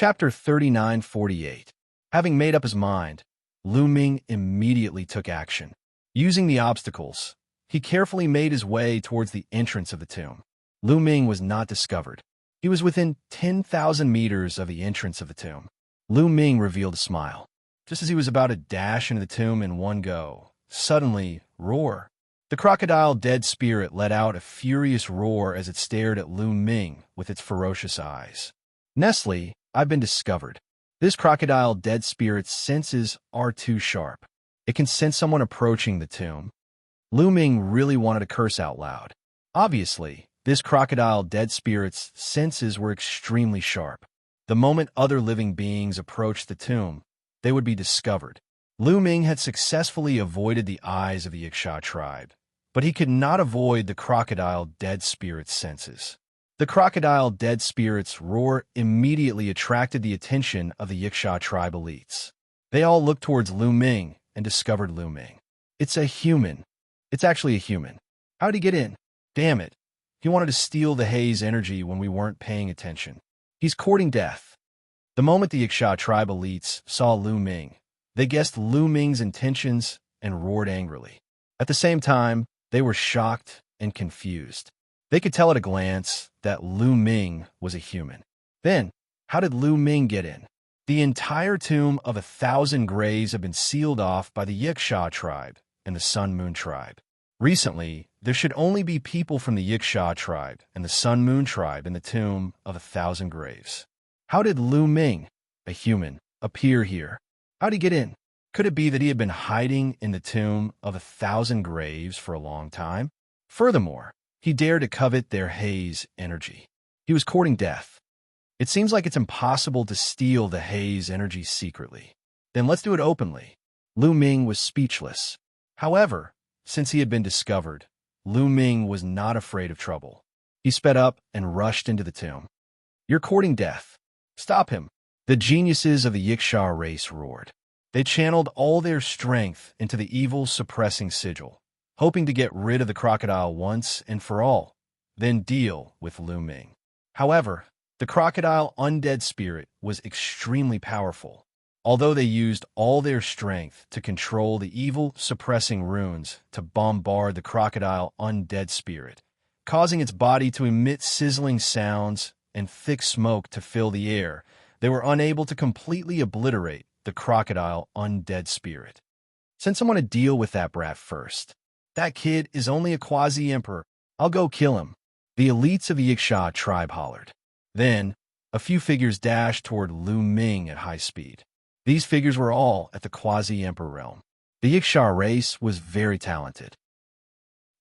Chapter 3948. Having made up his mind, Lu Ming immediately took action. Using the obstacles, he carefully made his way towards the entrance of the tomb. Lu Ming was not discovered. He was within 10,000 meters of the entrance of the tomb. Lu Ming revealed a smile. Just as he was about to dash into the tomb in one go, suddenly, roar. The crocodile dead spirit let out a furious roar as it stared at Lu Ming with its ferocious eyes. Nestle, I've been discovered. This crocodile dead spirit's senses are too sharp. It can sense someone approaching the tomb. Lu Ming really wanted to curse out loud. Obviously, this crocodile dead spirit's senses were extremely sharp. The moment other living beings approached the tomb, they would be discovered. Lu Ming had successfully avoided the eyes of the Xianxia tribe, but he could not avoid the crocodile dead spirit's senses. The crocodile dead spirit's roar immediately attracted the attention of the Xianxia tribe elites. They all looked towards Lu Ming and discovered Lu Ming. It's a human. It's actually a human. How'd he get in? Damn it. He wanted to steal the haze energy when we weren't paying attention. He's courting death. The moment the Wuxia tribe elites saw Lu Ming, they guessed Lu Ming's intentions and roared angrily. At the same time, they were shocked and confused. They could tell at a glance that Lu Ming was a human. Then, how did Lu Ming get in? The entire tomb of 1,000 graves had been sealed off by the Wuxia tribe and the Sun Moon tribe. Recently, there should only be people from the Wuxia tribe and the Sun Moon tribe in the tomb of 1,000 graves. How did Lu Ming, a human, appear here? How'd he get in? Could it be that he had been hiding in the tomb of 1,000 graves for a long time? Furthermore, he dared to covet their haze energy. He was courting death. It seems like it's impossible to steal the haze energy secretly. Then let's do it openly. Lu Ming was speechless. However, since he had been discovered, Lu Ming was not afraid of trouble. He sped up and rushed into the tomb. You're courting death. Stop him. The geniuses of the Wuxia race roared. They channeled all their strength into the evil suppressing sigil, hoping to get rid of the crocodile once and for all, then deal with Lu Ming. However, the crocodile undead spirit was extremely powerful. Although they used all their strength to control the evil suppressing runes to bombard the crocodile undead spirit, causing its body to emit sizzling sounds and thick smoke to fill the air, they were unable to completely obliterate the crocodile undead spirit. Send someone to deal with that brat first. That kid is only a quasi-emperor. I'll go kill him. The elites of the Wuxia tribe hollered. Then, a few figures dashed toward Lu Ming at high speed. These figures were all at the quasi-emperor realm. The Wuxia race was very talented.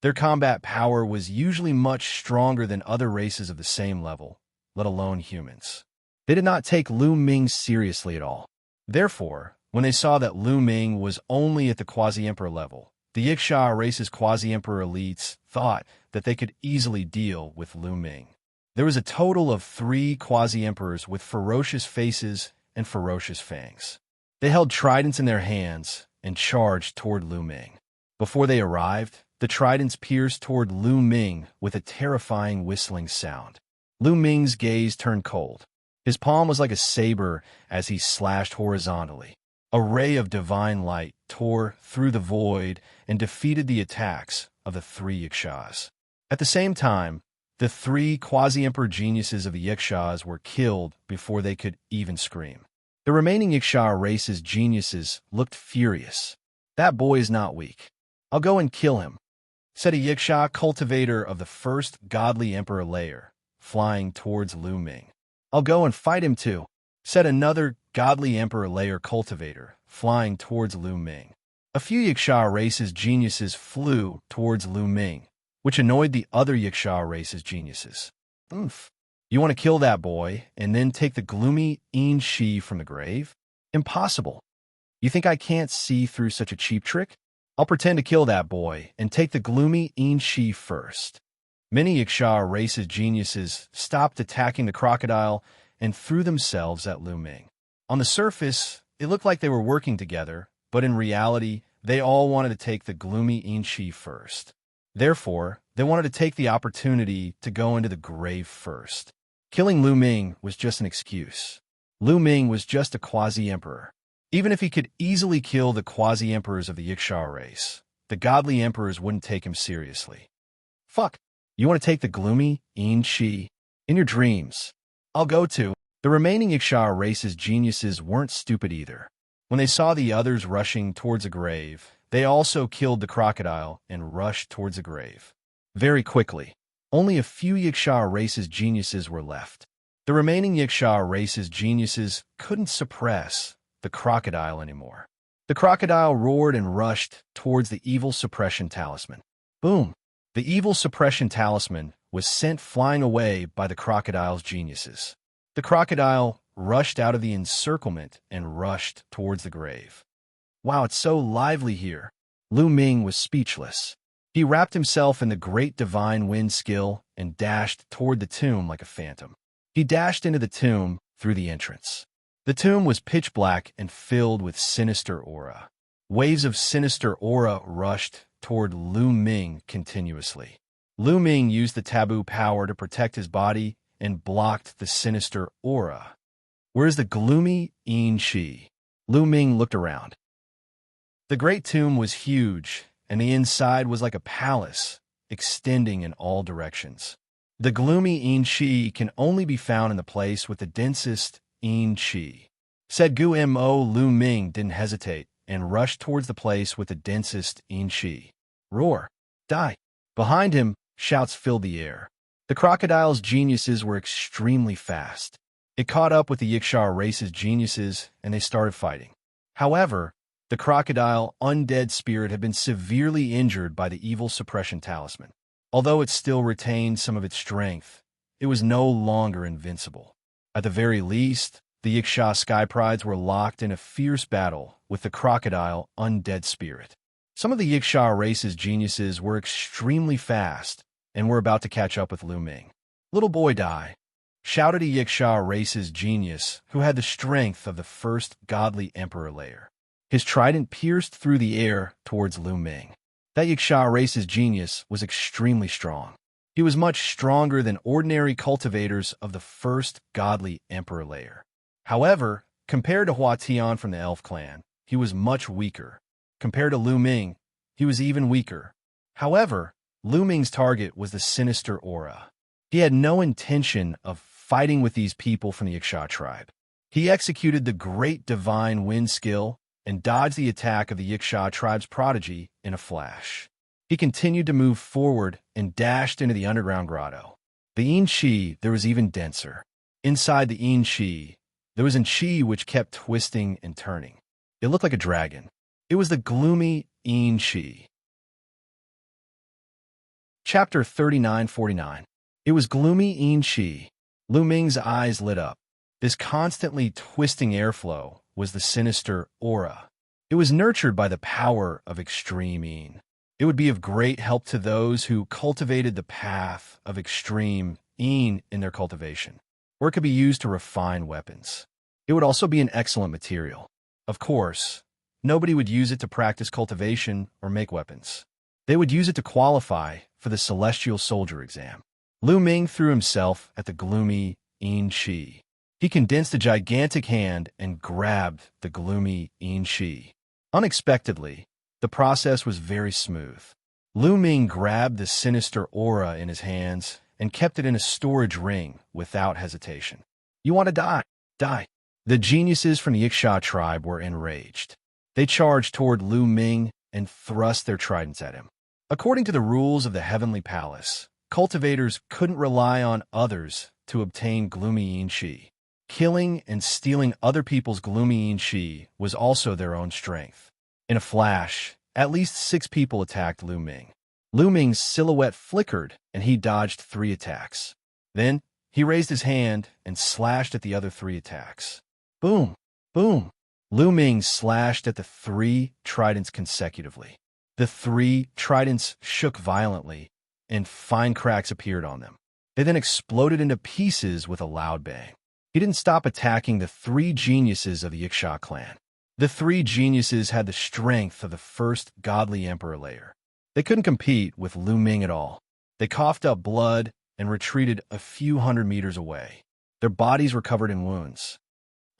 Their combat power was usually much stronger than other races of the same level, let alone humans. They did not take Lu Ming seriously at all. Therefore, when they saw that Lu Ming was only at the quasi-emperor level, the Wuxia race's quasi-emperor elites thought that they could easily deal with Lu Ming. There was a total of 3 quasi-emperors with ferocious faces and ferocious fangs. They held tridents in their hands and charged toward Lu Ming. Before they arrived, the tridents pierced toward Lu Ming with a terrifying whistling sound. Lu Ming's gaze turned cold. His palm was like a saber as he slashed horizontally. A ray of divine light tore through the void and defeated the attacks of the 3 Wuxias. At the same time, the 3 quasi-emperor geniuses of the Wuxias were killed before they could even scream. The remaining Wuxia race's geniuses looked furious. That boy is not weak. I'll go and kill him, said a Wuxia cultivator of the first godly emperor layer, flying towards Lu Ming. I'll go and fight him too, said another godly emperor layer cultivator, flying towards Lu Ming. A few Wuxia race's geniuses flew towards Lu Ming, which annoyed the other Wuxia race's geniuses. Oof. You want to kill that boy and then take the gloomy Xianxia from the grave? Impossible. You think I can't see through such a cheap trick? I'll pretend to kill that boy and take the gloomy Xianxia first. Many Wuxia race's geniuses stopped attacking the crocodile and threw themselves at Lu Ming. On the surface, it looked like they were working together, but in reality, they all wanted to take the gloomy Xianxia first. Therefore, they wanted to take the opportunity to go into the grave first. Killing Lu Ming was just an excuse. Lu Ming was just a quasi-emperor. Even if he could easily kill the quasi-emperors of the Xianxia race, the godly emperors wouldn't take him seriously. Fuck. You want to take the gloomy Yin-Shi? In your dreams. I'll go to. The remaining Xianxia race's geniuses weren't stupid either. When they saw the others rushing towards a grave, they also killed the crocodile and rushed towards a grave. Very quickly, only a few Xianxia race's geniuses were left. The remaining Xianxia race's geniuses couldn't suppress the crocodile anymore. The crocodile roared and rushed towards the evil suppression talisman. Boom! The evil suppression talisman was sent flying away by the crocodile's geniuses. The crocodile rushed out of the encirclement and rushed towards the grave. Wow, it's so lively here. Lu Ming was speechless. He wrapped himself in the great divine wind skill and dashed toward the tomb like a phantom. He dashed into the tomb through the entrance. The tomb was pitch black and filled with sinister aura. Waves of sinister aura rushed toward Lu Ming continuously. Lu Ming used the taboo power to protect his body and blocked the sinister aura. Where's the gloomy Yin-Shi? Lu Ming looked around. The great tomb was huge, and the inside was like a palace, extending in all directions. The gloomy Yin-Shi can only be found in the place with the densest Yin-Shi. Said Gu Mo. Lu Ming didn't hesitate and rushed towards the place with the densest Yin-Shi. Roar! Die! Behind him, shouts filled the air. The crocodile's geniuses were extremely fast. It caught up with the Xianxia race's geniuses, and they started fighting. However, the crocodile undead spirit had been severely injured by the evil suppression talisman. Although it still retained some of its strength, it was no longer invincible. At the very least, the Xianxia Sky Prides were locked in a fierce battle with the crocodile undead spirit. Some of the Xianxia race's geniuses were extremely fast and were about to catch up with Lu Ming. Little boy, die! Shouted a Xianxia race's genius who had the strength of the first godly emperor layer. His trident pierced through the air towards Lu Ming. That Xianxia race's genius was extremely strong. He was much stronger than ordinary cultivators of the first godly emperor layer. However, compared to Hua Tian from the elf clan, he was much weaker. Compared to Lu Ming, he was even weaker. However, Lu Ming's target was the sinister aura. He had no intention of fighting with these people from the Xianxia tribe. He executed the great divine wind skill and dodged the attack of the Xianxia tribe's prodigy in a flash. He continued to move forward and dashed into the underground grotto. The Yin-Shi there was even denser. Inside the Yin-Shi, there was an Chi which kept twisting and turning. It looked like a dragon. It was the gloomy Yin-Shi. Chapter 3949. It was gloomy Yin-Shi. Lu Ming's eyes lit up. This constantly twisting airflow was the sinister aura. It was nurtured by the power of extreme Yin. It would be of great help to those who cultivated the path of extreme Yin in their cultivation, or it could be used to refine weapons. It would also be an excellent material. Of course, nobody would use it to practice cultivation or make weapons. They would use it to qualify for the Celestial Soldier exam. Lu Ming threw himself at the gloomy Yin-Shi. He condensed a gigantic hand and grabbed the gloomy Yin-Shi. Unexpectedly, the process was very smooth. Lu Ming grabbed the sinister aura in his hands and kept it in a storage ring without hesitation. You want to die? Die. The geniuses from the Xianxia tribe were enraged. They charged toward Lu Ming and thrust their tridents at him. According to the rules of the Heavenly Palace, cultivators couldn't rely on others to obtain gloomy Yin-Shi. Killing and stealing other people's gloomy Yin-Shi was also their own strength. In a flash, at least 6 people attacked Lu Ming. Lu Ming's silhouette flickered, and he dodged 3 attacks. Then, he raised his hand and slashed at the other 3 attacks. Boom! Boom! Lu Ming slashed at the 3 tridents consecutively. The 3 tridents shook violently, and fine cracks appeared on them. They then exploded into pieces with a loud bang. He didn't stop attacking the 3 geniuses of the Wuxia clan. The 3 geniuses had the strength of the first godly emperor layer. They couldn't compete with Lu Ming at all. They coughed up blood and retreated a few hundred meters away. Their bodies were covered in wounds.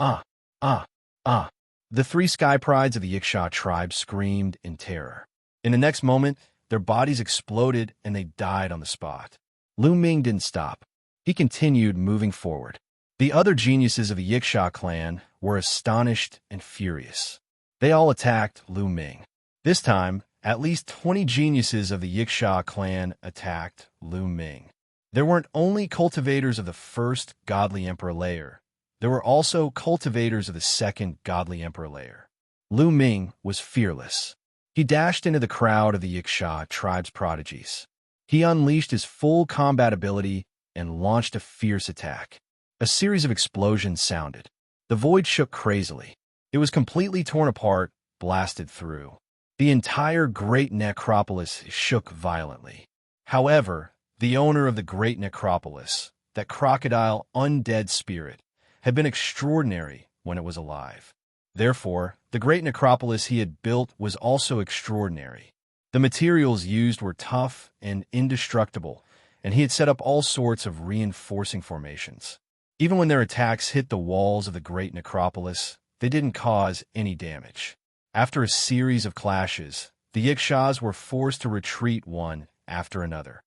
Ah, ah, ah. The three sky prides of the Yiksha tribe screamed in terror. In the next moment, their bodies exploded and they died on the spot. Lu Ming didn't stop. He continued moving forward. The other geniuses of the Yiksha clan were astonished and furious. They all attacked Lu Ming. This time, at least 20 geniuses of the Yiksha clan attacked Lu Ming. There weren't only cultivators of the first godly emperor layer, there were also cultivators of the second godly emperor layer. Lu Ming was fearless. He dashed into the crowd of the Yiksha tribe's prodigies. He unleashed his full combat ability and launched a fierce attack. A series of explosions sounded. The void shook crazily. It was completely torn apart, blasted through. The entire great necropolis shook violently. However, the owner of the great necropolis, that crocodile undead spirit, had been extraordinary when it was alive. Therefore, the great necropolis he had built was also extraordinary. The materials used were tough and indestructible, and he had set up all sorts of reinforcing formations. Even when their attacks hit the walls of the great necropolis, they didn't cause any damage. After a series of clashes, the Yikshas were forced to retreat one after another.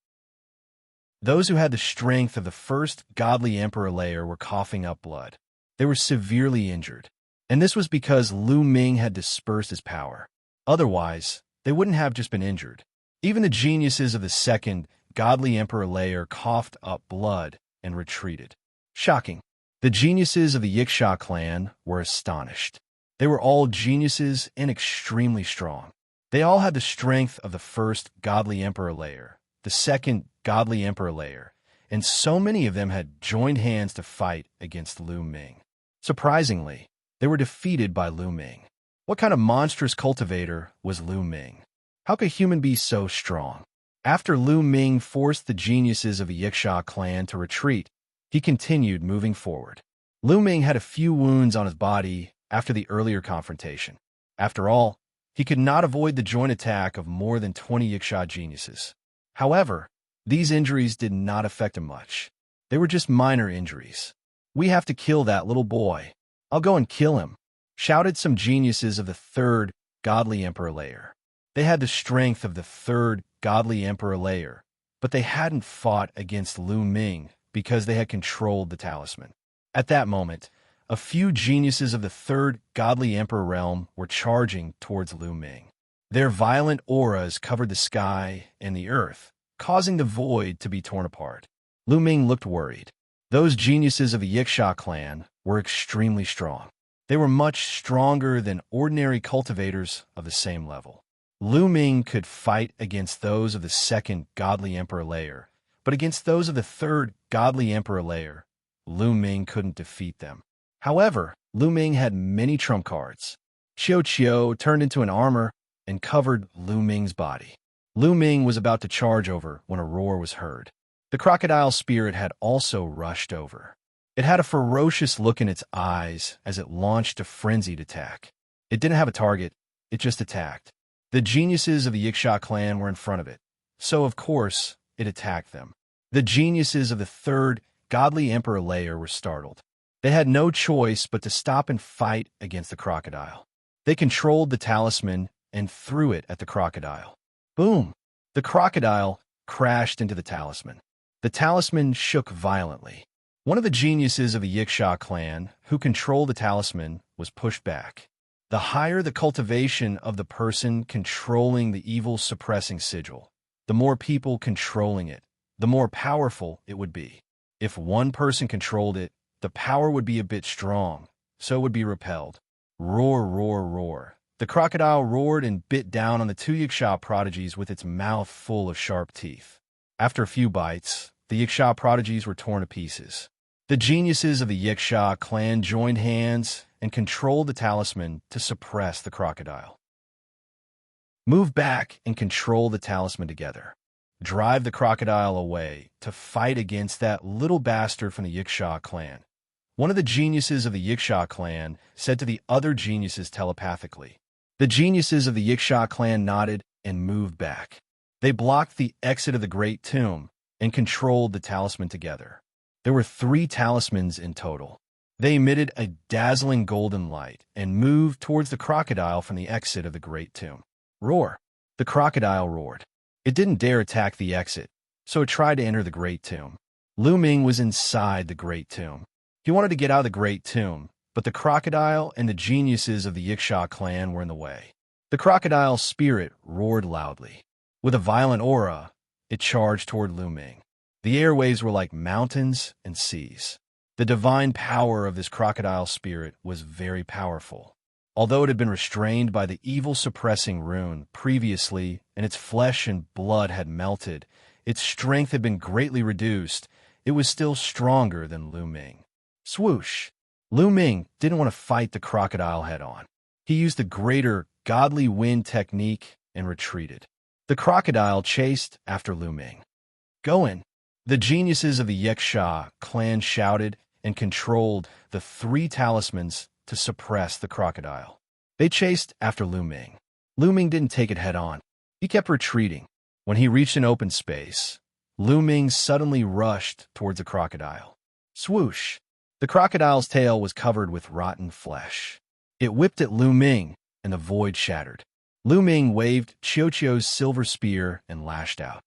Those who had the strength of the first godly emperor layer were coughing up blood. They were severely injured, and this was because Lu Ming had dispersed his power. Otherwise, they wouldn't have just been injured. Even the geniuses of the second godly emperor layer coughed up blood and retreated. Shocking. The geniuses of the Yiksha clan were astonished. They were all geniuses and extremely strong. They all had the strength of the first godly emperor layer, the second godly emperor layer, and so many of them had joined hands to fight against Lu Ming. Surprisingly, they were defeated by Lu Ming. What kind of monstrous cultivator was Lu Ming? How could a human be so strong? After Lu Ming forced the geniuses of the Yiksha clan to retreat, he continued moving forward. Lu Ming had a few wounds on his body after the earlier confrontation. After all, he could not avoid the joint attack of more than 20 Yiksha geniuses. However, these injuries did not affect him much. They were just minor injuries. "We have to kill that little boy. I'll go and kill him," shouted some geniuses of the third godly emperor layer. They had the strength of the third godly emperor layer, but they hadn't fought against Lu Ming because they had controlled the talisman. At that moment, a few geniuses of the third godly emperor realm were charging towards Lu Ming. Their violent auras covered the sky and the earth, causing the void to be torn apart. Lu Ming looked worried. Those geniuses of the Yiksha clan were extremely strong. They were much stronger than ordinary cultivators of the same level. Lu Ming could fight against those of the second godly emperor layer, but against those of the third godly emperor layer, Lu Ming couldn't defeat them. However, Lu Ming had many trump cards. Xiao turned into an armor and covered Lu Ming's body. Lu Ming was about to charge over when a roar was heard. The crocodile spirit had also rushed over. It had a ferocious look in its eyes as it launched a frenzied attack. It didn't have a target, it just attacked. The geniuses of the Yiksha clan were in front of it, so of course it attacked them. The geniuses of the third godly emperor layer were startled. They had no choice but to stop and fight against the crocodile. They controlled the talisman and threw it at the crocodile. Boom! The crocodile crashed into the talisman. The talisman shook violently. One of the geniuses of the Yiksha clan, who controlled the talisman, was pushed back. The higher the cultivation of the person controlling the evil suppressing sigil, the more people controlling it, the more powerful it would be. If one person controlled it, the power would be a bit strong, so it would be repelled. Roar, roar, roar. The crocodile roared and bit down on the two Yiksha prodigies with its mouth full of sharp teeth. After a few bites, the Yiksha prodigies were torn to pieces. The geniuses of the Yiksha clan joined hands and controlled the talisman to suppress the crocodile. Move back and control the talisman together. Drive the crocodile away to fight against that little bastard from the Yiksha clan. One of the geniuses of the Yiksha clan said to the other geniuses telepathically. The geniuses of the Yiksha clan nodded and moved back. They blocked the exit of the Great Tomb and controlled the talisman together. There were 3 talismans in total. They emitted a dazzling golden light and moved towards the crocodile from the exit of the great tomb. Roar! The crocodile roared. It didn't dare attack the exit, so it tried to enter the great tomb. Lu Ming was inside the great tomb. He wanted to get out of the great tomb, but the crocodile and the geniuses of the Yiksha clan were in the way. The crocodile's spirit roared loudly. With a violent aura, it charged toward Lu Ming. The airwaves were like mountains and seas. The divine power of this crocodile spirit was very powerful. Although it had been restrained by the evil-suppressing rune previously and its flesh and blood had melted, its strength had been greatly reduced, it was still stronger than Lu Ming. Swoosh! Lu Ming didn't want to fight the crocodile head-on. He used the greater godly wind technique and retreated. The crocodile chased after Lu Ming. Go in! The geniuses of the Yiksha clan shouted and controlled the 3 talismans to suppress the crocodile. They chased after Lu Ming. Lu Ming didn't take it head-on. He kept retreating. When he reached an open space, Lu Ming suddenly rushed towards the crocodile. Swoosh! The crocodile's tail was covered with rotten flesh. It whipped at Lu Ming, and the void shattered. Lu Ming waved Xiaoqiu's silver spear and lashed out.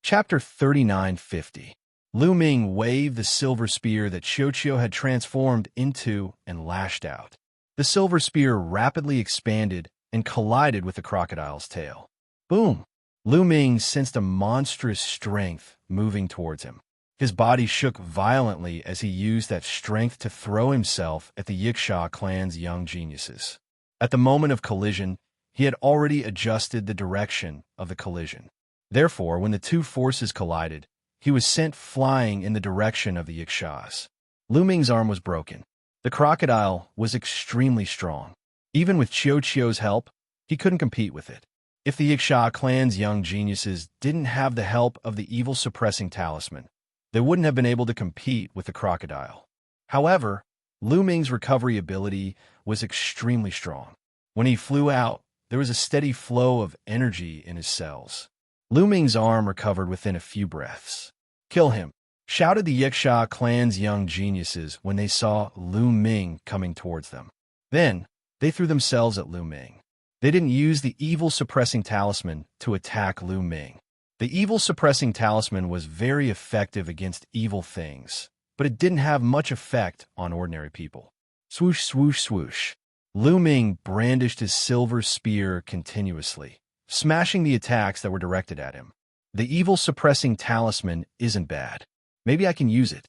Chapter 3950. Lu Ming waved the silver spear that Xiaoqiu had transformed into and lashed out. The silver spear rapidly expanded and collided with the crocodile's tail. Boom! Lu Ming sensed a monstrous strength moving towards him. His body shook violently as he used that strength to throw himself at the Yiksha clan's young geniuses. At the moment of collision, he had already adjusted the direction of the collision. Therefore, when the 2 forces collided, he was sent flying in the direction of the Yikshas. Lu Ming's arm was broken. The crocodile was extremely strong. Even with Xiaoqiu's help, he couldn't compete with it. If the Yiksha clan's young geniuses didn't have the help of the evil-suppressing talisman, they wouldn't have been able to compete with the crocodile. However, Lu Ming's recovery ability was extremely strong. When he flew out, there was a steady flow of energy in his cells. Lu Ming's arm recovered within a few breaths. Kill him, shouted the Yiksha clan's young geniuses when they saw Lu Ming coming towards them. Then, they threw themselves at Lu Ming. They didn't use the evil-suppressing talisman to attack Lu Ming. The evil-suppressing talisman was very effective against evil things, but it didn't have much effect on ordinary people. Swoosh, swoosh, swoosh. Lu Ming brandished his silver spear continuously, smashing the attacks that were directed at him. The evil-suppressing talisman isn't bad. Maybe I can use it.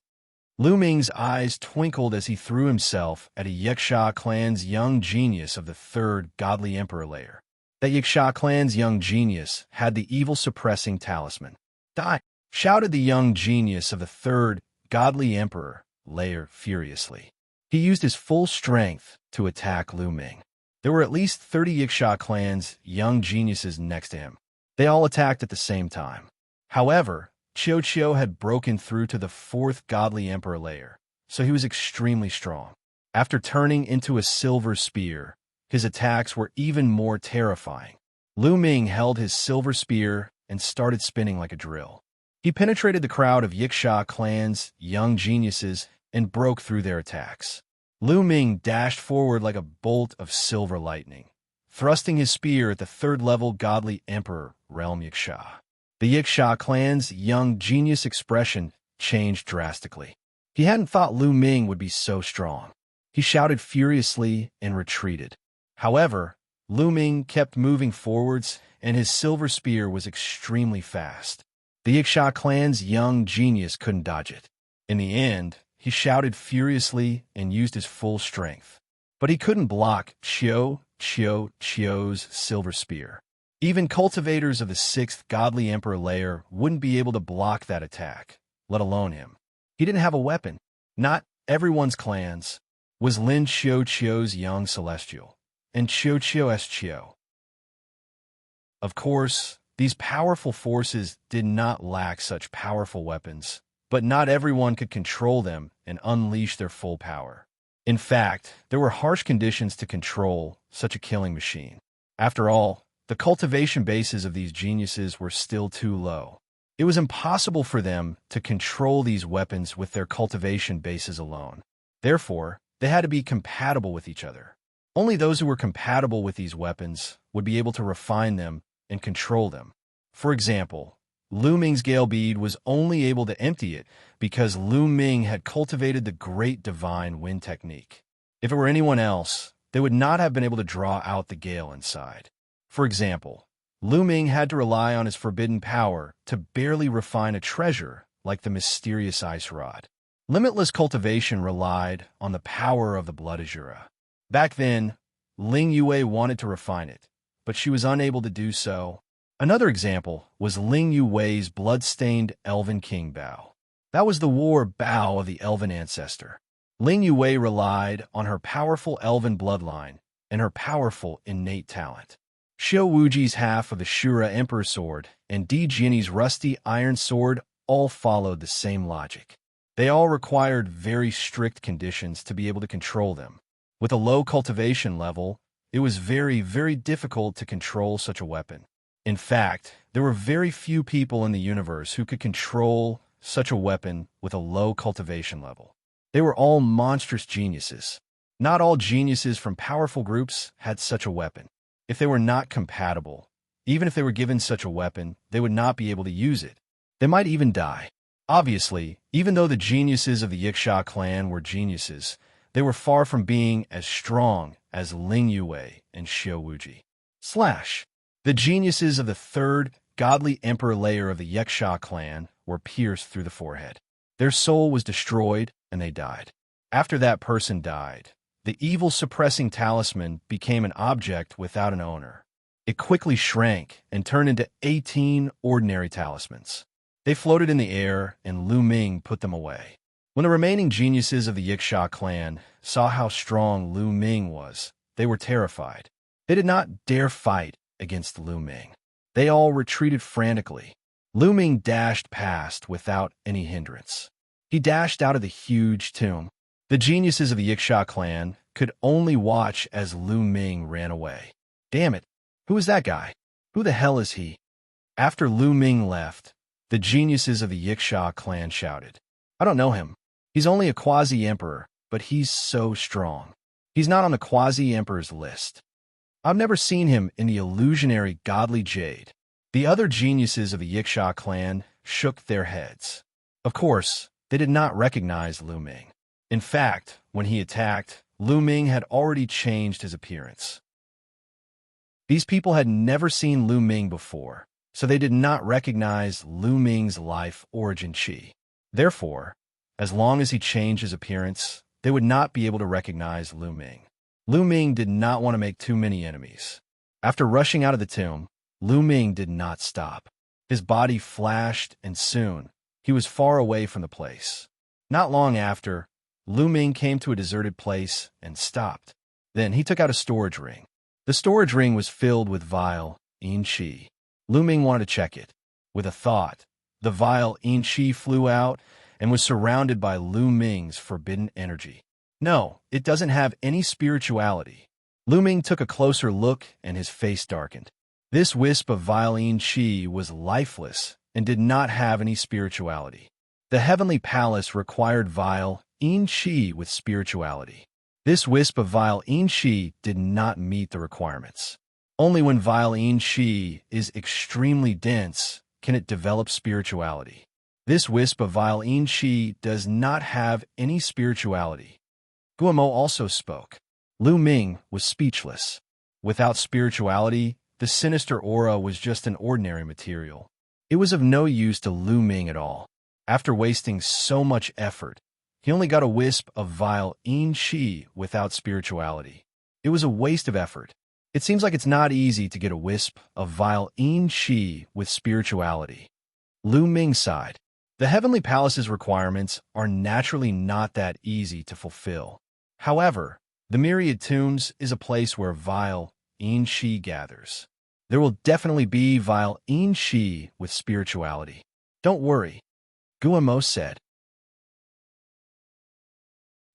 Lu Ming's eyes twinkled as he threw himself at a Yiksha clan's young genius of the 3rd godly emperor layer. That Yiksha clan's young genius had the evil-suppressing talisman. Die! Shouted the young genius of the 3rd godly emperor layer furiously. He used his full strength to attack Lu Ming. There were at least 30 Yiksha clan's young geniuses next to him. They all attacked at the same time. However, Xiaoqiu had broken through to the 4th godly emperor layer, so he was extremely strong. After turning into a silver spear, his attacks were even more terrifying. Lu Ming held his silver spear and started spinning like a drill. He penetrated the crowd of Yiksha clan's young geniuses and broke through their attacks. Lu Ming dashed forward like a bolt of silver lightning, thrusting his spear at the 3rd-level godly emperor realm Yiksha. The Yiksha clan's young genius expression changed drastically. He hadn't thought Lu Ming would be so strong. He shouted furiously and retreated. However, Lu Ming kept moving forwards, and his silver spear was extremely fast. The Yiksha clan's young genius couldn't dodge it. In the end, he shouted furiously and used his full strength. But he couldn't block Xiaoqiu's silver spear. Even cultivators of the 6th godly emperor layer wouldn't be able to block that attack, let alone him. He didn't have a weapon. Not everyone's clans was Lin Xiaoqiu's young celestial, and Xiaoqiu's Xiao. Of course, these powerful forces did not lack such powerful weapons, but not everyone could control them and unleash their full power. In fact, there were harsh conditions to control such a killing machine. After all, the cultivation bases of these geniuses were still too low. It was impossible for them to control these weapons with their cultivation bases alone. Therefore, they had to be compatible with each other. Only those who were compatible with these weapons would be able to refine them and control them. For example, Lu Ming's Gale Bead was only able to empty it because Lu Ming had cultivated the Great Divine Wind technique. If it were anyone else, they would not have been able to draw out the gale inside. For example, Lu Ming had to rely on his forbidden power to barely refine a treasure like the mysterious ice rod. Limitless cultivation relied on the power of the blood azura. Back then, Ling Yue wanted to refine it, but she was unable to do so. Another example was Ling Yue's blood-stained Elven King Bao. That was the war Bao of the Elven ancestor. Ling Yue relied on her powerful Elven bloodline and her powerful innate talent. Xiao Wuji's half of the Shura Emperor Sword and Di Jinni's rusty iron sword all followed the same logic. They all required very strict conditions to be able to control them. With a low cultivation level, it was very, very difficult to control such a weapon. In fact, there were very few people in the universe who could control such a weapon with a low cultivation level. They were all monstrous geniuses. Not all geniuses from powerful groups had such a weapon. If they were not compatible, even if they were given such a weapon, they would not be able to use it. They might even die. Obviously, even though the geniuses of the Xianxia clan were geniuses, they were far from being as strong as Ling Yue and Xiao Wuji. The geniuses of the third, godly emperor layer of the Xianxia clan were pierced through the forehead. Their soul was destroyed, and they died. After that person died, the evil-suppressing talisman became an object without an owner. It quickly shrank and turned into 18 ordinary talismans. They floated in the air, and Lu Ming put them away. When the remaining geniuses of the Xianxia clan saw how strong Lu Ming was, they were terrified. They did not dare fight against Lu Ming. They all retreated frantically. Lu Ming dashed past without any hindrance. He dashed out of the huge tomb. The geniuses of the Xianxia clan could only watch as Lu Ming ran away. Damn it, who is that guy? Who the hell is he? After Lu Ming left, the geniuses of the Xianxia clan shouted, I don't know him. He's only a quasi-emperor, but he's so strong. He's not on the quasi-emperor's list. I've never seen him in the illusionary godly jade. The other geniuses of the Xianxia clan shook their heads. Of course, they did not recognize Lu Ming. In fact, when he attacked, Lu Ming had already changed his appearance. These people had never seen Lu Ming before, so they did not recognize Lu Ming's life origin chi. Therefore, as long as he changed his appearance, they would not be able to recognize Lu Ming. Lu Ming did not want to make too many enemies. After rushing out of the tomb, Lu Ming did not stop. His body flashed, and soon, he was far away from the place. Not long after, Lu Ming came to a deserted place and stopped. Then he took out a storage ring. The storage ring was filled with vile yin qi. Lu Ming wanted to check it. With a thought, the vile yin qi flew out and was surrounded by Lu Ming's forbidden energy. No, it doesn't have any spirituality. Lu Ming took a closer look and his face darkened. This wisp of vile yin qi was lifeless and did not have any spirituality. The heavenly palace required vile yin qi with spirituality. This wisp of vile yin qi did not meet the requirements. Only when vile yin qi is extremely dense can it develop spirituality. This wisp of vile yin qi does not have any spirituality. Guamo also spoke. Lu Ming was speechless. Without spirituality, the sinister aura was just an ordinary material. It was of no use to Lu Ming at all. After wasting so much effort, he only got a wisp of vile yin qi without spirituality. It was a waste of effort. It seems like it's not easy to get a wisp of vile yin qi with spirituality. Lu Ming sighed. The heavenly palace's requirements are naturally not that easy to fulfill. However, the Myriad Tombs is a place where vile yin qi gathers. There will definitely be vile yin qi with spirituality. Don't worry, Guamo said.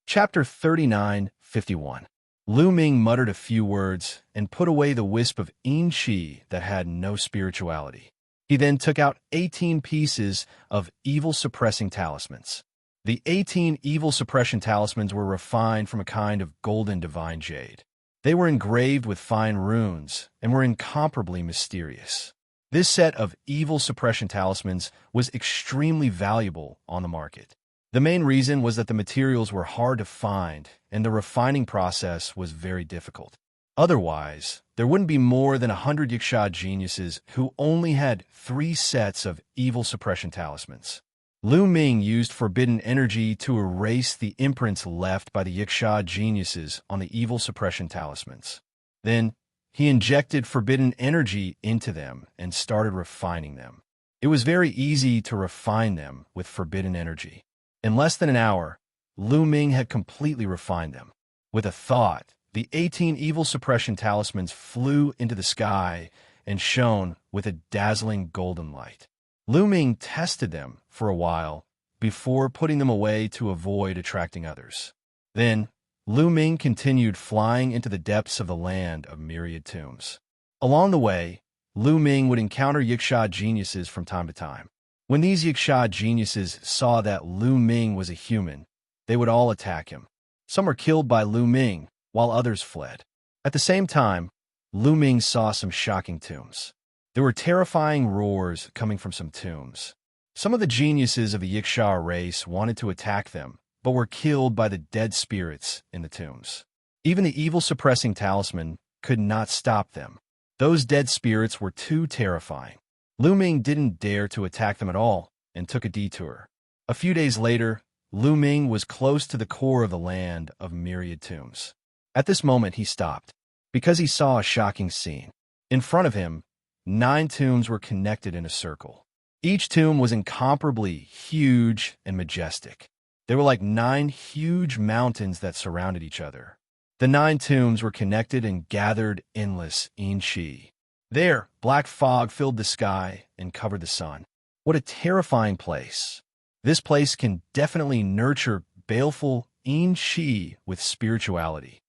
Chapter 39:51. Lu Ming muttered a few words and put away the wisp of yin qi that had no spirituality. He then took out 18 pieces of evil-suppressing talismans. The 18 evil suppression talismans were refined from a kind of golden divine jade. They were engraved with fine runes and were incomparably mysterious. This set of evil suppression talismans was extremely valuable on the market. The main reason was that the materials were hard to find and the refining process was very difficult. Otherwise, there wouldn't be more than 100 Wuxia geniuses who only had 3 sets of evil suppression talismans. Lu Ming used forbidden energy to erase the imprints left by the Wuxia geniuses on the evil suppression talismans. Then, he injected forbidden energy into them and started refining them. It was very easy to refine them with forbidden energy. In less than an hour, Lu Ming had completely refined them. With a thought, the 18 evil suppression talismans flew into the sky and shone with a dazzling golden light. Lu Ming tested them for a while before putting them away to avoid attracting others. Then, Lu Ming continued flying into the depths of the land of myriad tombs. Along the way, Lu Ming would encounter Wuxia geniuses from time to time. When these Wuxia geniuses saw that Lu Ming was a human, they would all attack him. Some were killed by Lu Ming, while others fled. At the same time, Lu Ming saw some shocking tombs. There were terrifying roars coming from some tombs. Some of the geniuses of the Wuxia race wanted to attack them, but were killed by the dead spirits in the tombs. Even the evil-suppressing talisman could not stop them. Those dead spirits were too terrifying. Lu Ming didn't dare to attack them at all and took a detour. A few days later, Lu Ming was close to the core of the land of myriad tombs. At this moment, he stopped, because he saw a shocking scene. In front of him, 9 tombs were connected in a circle. Each tomb was incomparably huge and majestic. They were like 9 huge mountains that surrounded each other. The 9 tombs were connected and gathered endless in Shi. There, black fog filled the sky and covered the sun. What a terrifying place. This place can definitely nurture baleful in Shi with spirituality.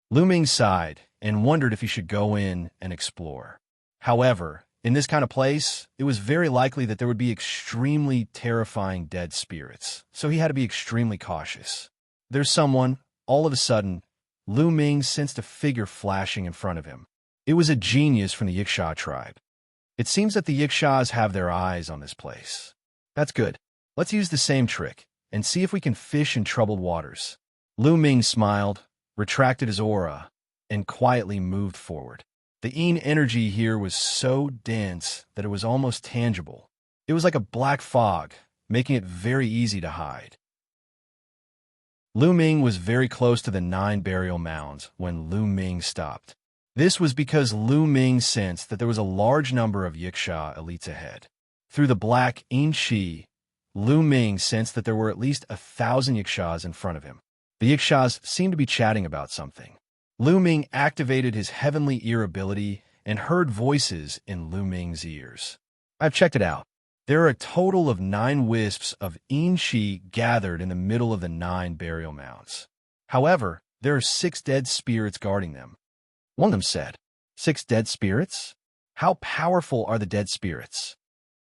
Lu Ming sighed and wondered if he should go in and explore. However, in this kind of place, it was very likely that there would be extremely terrifying dead spirits, so he had to be extremely cautious. There's someone. All of a sudden, Lu Ming sensed a figure flashing in front of him. It was a genius from the Wuxia tribe. It seems that the Wuxias have their eyes on this place. That's good. Let's use the same trick and see if we can fish in troubled waters. Lu Ming smiled, retracted his aura, and quietly moved forward. The Yin energy here was so dense that it was almost tangible. It was like a black fog, making it very easy to hide. Lu Ming was very close to the 9 burial mounds when Lu Ming stopped. This was because Lu Ming sensed that there was a large number of Wuxia elites ahead. Through the black Yin Shi, Lu Ming sensed that there were at least 1,000 Wuxias in front of him. The Wuxias seemed to be chatting about something. Lu Ming activated his heavenly ear ability and heard voices in Lu Ming's ears. I've checked it out. There are a total of 9 wisps of Yin Shi gathered in the middle of the 9 burial mounds. However, there are 6 dead spirits guarding them. One of them said, 6 dead spirits? How powerful are the dead spirits?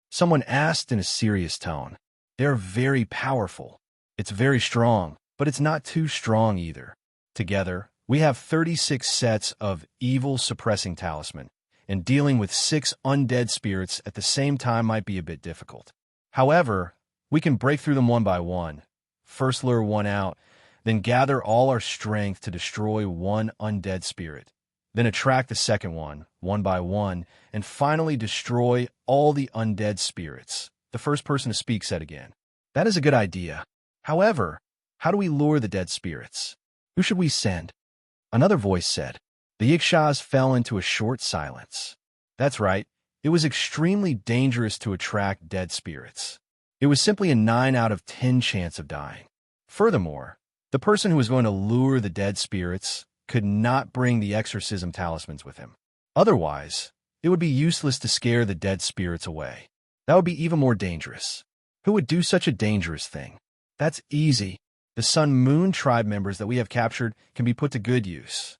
Someone asked in a serious tone. They're very powerful. It's very strong, but it's not too strong either. Together, we have 36 sets of evil-suppressing talisman, and dealing with 6 undead spirits at the same time might be a bit difficult. However, we can break through them one by one. First lure one out, then gather all our strength to destroy one undead spirit. Then attract the second one by one, and finally destroy all the undead spirits. The first person to speak said again. That is a good idea. However, how do we lure the dead spirits? Who should we send? Another voice said. The Wuxias fell into a short silence. That's right. It was extremely dangerous to attract dead spirits. It was simply a 9 out of 10 chance of dying. Furthermore, the person who was going to lure the dead spirits could not bring the exorcism talismans with him. Otherwise, it would be useless to scare the dead spirits away. That would be even more dangerous. Who would do such a dangerous thing? That's easy. The Sun Moon tribe members that we have captured can be put to good use.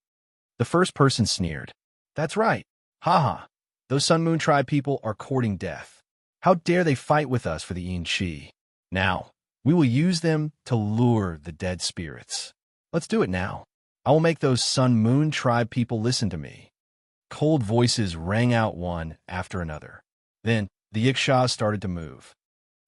The first person sneered. That's right. Haha. Those Sun Moon tribe people are courting death. How dare they fight with us for the Xianxia? Now, we will use them to lure the dead spirits. Let's do it now. I will make those Sun-Moon tribe people listen to me. Cold voices rang out one after another. Then, the Xianxia started to move.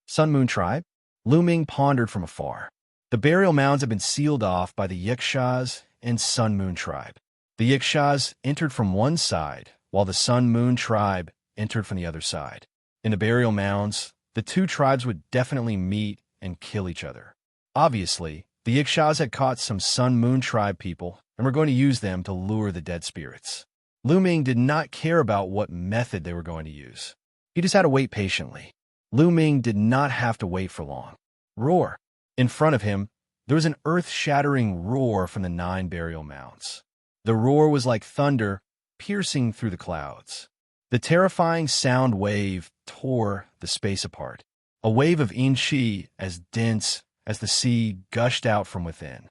Sun-Moon tribe? Lu Ming pondered from afar. The burial mounds had been sealed off by the Xianxias and Sun-Moon tribe. The Xianxias entered from one side, while the Sun-Moon tribe entered from the other side. In the burial mounds, the two tribes would definitely meet and kill each other. Obviously, the Xianxias had caught some Sun-Moon tribe people and were going to use them to lure the dead spirits. Lu Ming did not care about what method they were going to use. He just had to wait patiently. Lu Ming did not have to wait for long. Roar! In front of him, there was an earth-shattering roar from the 9 burial mounds. The roar was like thunder piercing through the clouds. The terrifying sound wave tore the space apart. A wave of Xianxia as dense as the sea gushed out from within.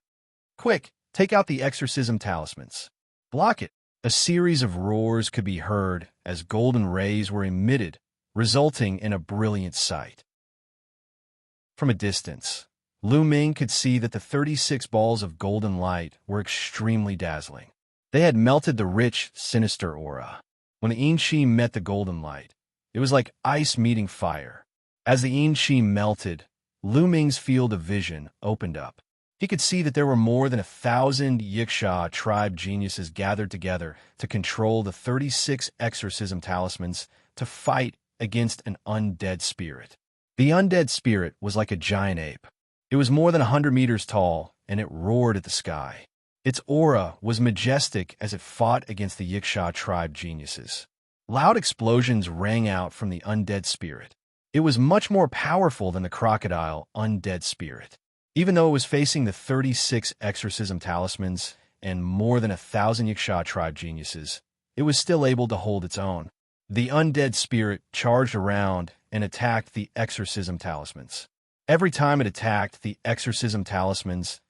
Quick, take out the exorcism talismans. Block it. A series of roars could be heard as golden rays were emitted, resulting in a brilliant sight. From a distance, Lu Ming could see that the 36 balls of golden light were extremely dazzling. They had melted the rich, sinister aura. When the Xianxia met the golden light, it was like ice meeting fire. As the Xianxia melted, Lu Ming's field of vision opened up. He could see that there were more than 1,000 Wuxia tribe geniuses gathered together to control the 36 exorcism talismans to fight against an undead spirit. The undead spirit was like a giant ape. It was more than 100 meters tall, and it roared at the sky. Its aura was majestic as it fought against the Wuxia tribe geniuses. Loud explosions rang out from the undead spirit. It was much more powerful than the crocodile undead spirit. Even though it was facing the 36 exorcism talismans and more than 1,000 Wuxia tribe geniuses, it was still able to hold its own. The undead spirit charged around and attacked the exorcism talismans. Every time it attacked the exorcism talismans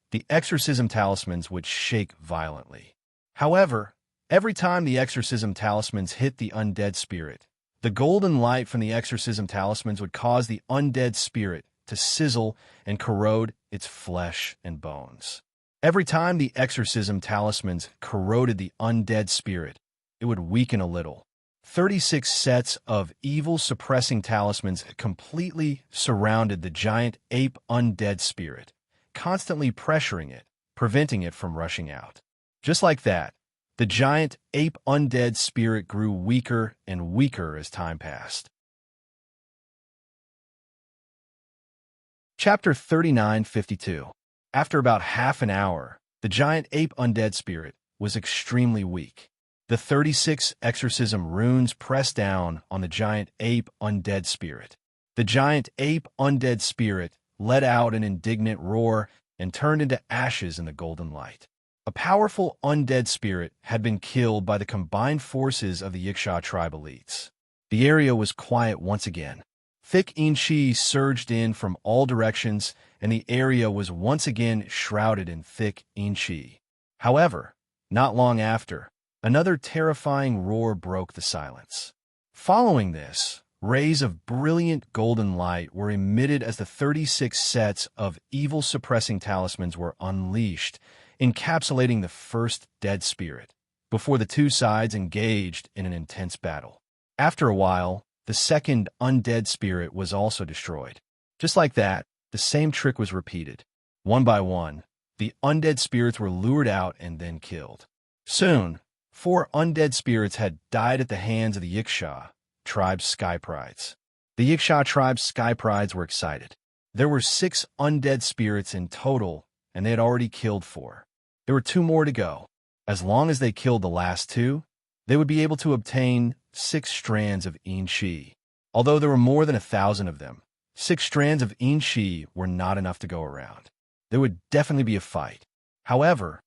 would shake violently. However, every time the exorcism talismans hit the undead spirit, the golden light from the exorcism talismans would cause the undead spirit to sizzle and corrode its flesh and bones. Every time the exorcism talismans corroded the undead spirit, it would weaken a little. 36 sets of evil-suppressing talismans completely surrounded the giant ape undead spirit, constantly pressuring it, preventing it from rushing out. Just like that, the giant ape undead spirit grew weaker and weaker as time passed. Chapter 3952. After about half an hour, the giant ape undead spirit was extremely weak. The 36 exorcism runes pressed down on the giant ape undead spirit. The giant ape undead spirit let out an indignant roar and turned into ashes in the golden light. A powerful undead spirit had been killed by the combined forces of the Wuxia tribe elites. The area was quiet once again. Thick Xianxia surged in from all directions, and the area was once again shrouded in thick Xianxia. However, not long after, another terrifying roar broke the silence. Following this, rays of brilliant golden light were emitted as the 36 sets of evil-suppressing talismans were unleashed, encapsulating the first dead spirit, before the two sides engaged in an intense battle. After a while, the second undead spirit was also destroyed. Just like that, the same trick was repeated. One by one, the undead spirits were lured out and then killed. Soon, 4 undead spirits had died at the hands of the Wuxia tribe's sky prides. The Wuxia tribe's sky prides were excited. There were 6 undead spirits in total, and they had already killed 4. There were 2 more to go. As long as they killed the last 2, they would be able to obtain 6 strands of Xianxia. Although there were more than 1,000 of them, 6 strands of Xianxia were not enough to go around. There would definitely be a fight. However,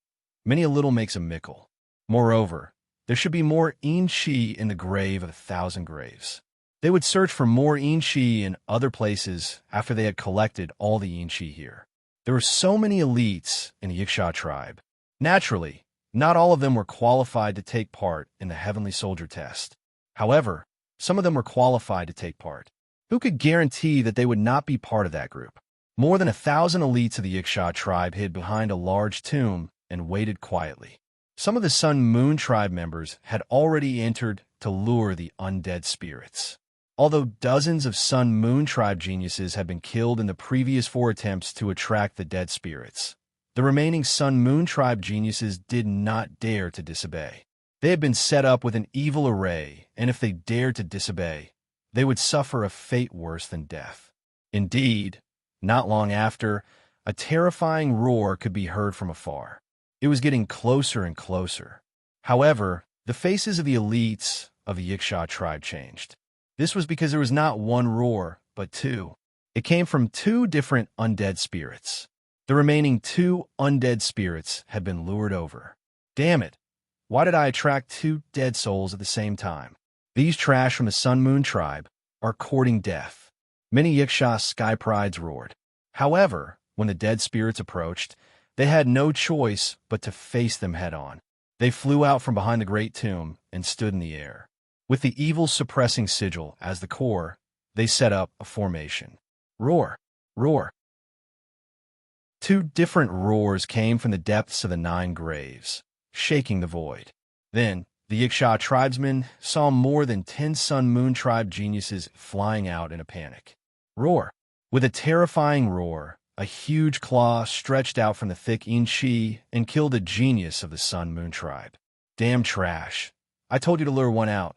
many a little makes a mickle. Moreover, there should be more Xianxia in the grave of 1,000 graves. They would search for more Xianxia in other places after they had collected all the Xianxia here. There were so many elites in the Wuxia tribe. Naturally, not all of them were qualified to take part in the Heavenly Soldier test. However, some of them were qualified to take part. Who could guarantee that they would not be part of that group? More than 1,000 elites of the Xianxia tribe hid behind a large tomb and waited quietly. Some of the Sun Moon tribe members had already entered to lure the undead spirits. Although dozens of Sun Moon tribe geniuses had been killed in the previous 4 attempts to attract the dead spirits, the remaining Sun Moon tribe geniuses did not dare to disobey. They had been set up with an evil array, and if they dared to disobey, they would suffer a fate worse than death. Indeed, not long after, a terrifying roar could be heard from afar. It was getting closer and closer. However, the faces of the elites of the Xianxia tribe changed. This was because there was not one roar, but 2. It came from 2 different undead spirits. The remaining 2 undead spirits had been lured over. Damn it! Why did I attract 2 dead souls at the same time? These trash from the Sun Moon tribe are courting death. Many Xianxia sky prides roared. However, when the dead spirits approached, they had no choice but to face them head-on. They flew out from behind the great tomb and stood in the air. With the evil suppressing sigil as the core, they set up a formation. Roar! Roar! 2 different roars came from the depths of the 9 graves, shaking the void. Then, the Xianxia tribesmen saw more than 10 Sun Moon tribe geniuses flying out in a panic. Roar! With a terrifying roar, a huge claw stretched out from the thick Xianxia and killed a genius of the Sun Moon tribe. Damn trash. I told you to lure one out.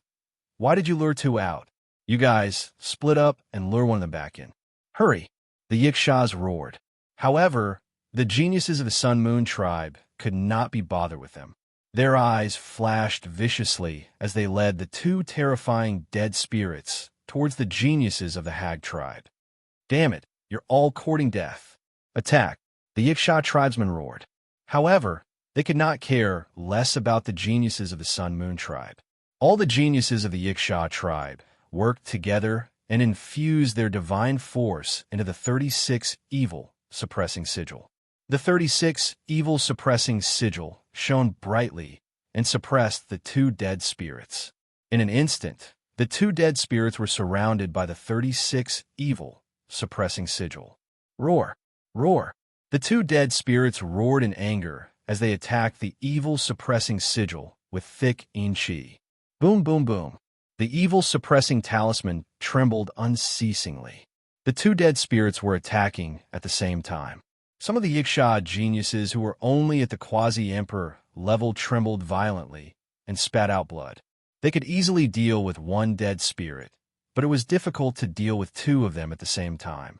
Why did you lure 2 out? You guys, split up and lure one of them back in. Hurry! The Xianxias roared. However, the geniuses of the Sun Moon tribe could not be bothered with them. Their eyes flashed viciously as they led the 2 terrifying dead spirits towards the geniuses of the Hag tribe. Damn it, you're all courting death. Attack! The Xianxia tribesmen roared. However, they could not care less about the geniuses of the Sun Moon tribe. All the geniuses of the Xianxia tribe worked together and infused their divine force into the 36 evil suppressing sigil. The 36 evil suppressing sigil shone brightly and suppressed the 2 dead spirits. In an instant, the 2 dead spirits were surrounded by the 36 evil suppressing sigil. Roar! Roar! The 2 dead spirits roared in anger as they attacked the evil suppressing sigil with thick Xianxia. Boom, boom, boom. The evil suppressing talisman trembled unceasingly. The 2 dead spirits were attacking at the same time. Some of the Xianxia geniuses who were only at the quasi-emperor level trembled violently and spat out blood. They could easily deal with 1 dead spirit, but it was difficult to deal with 2 of them at the same time.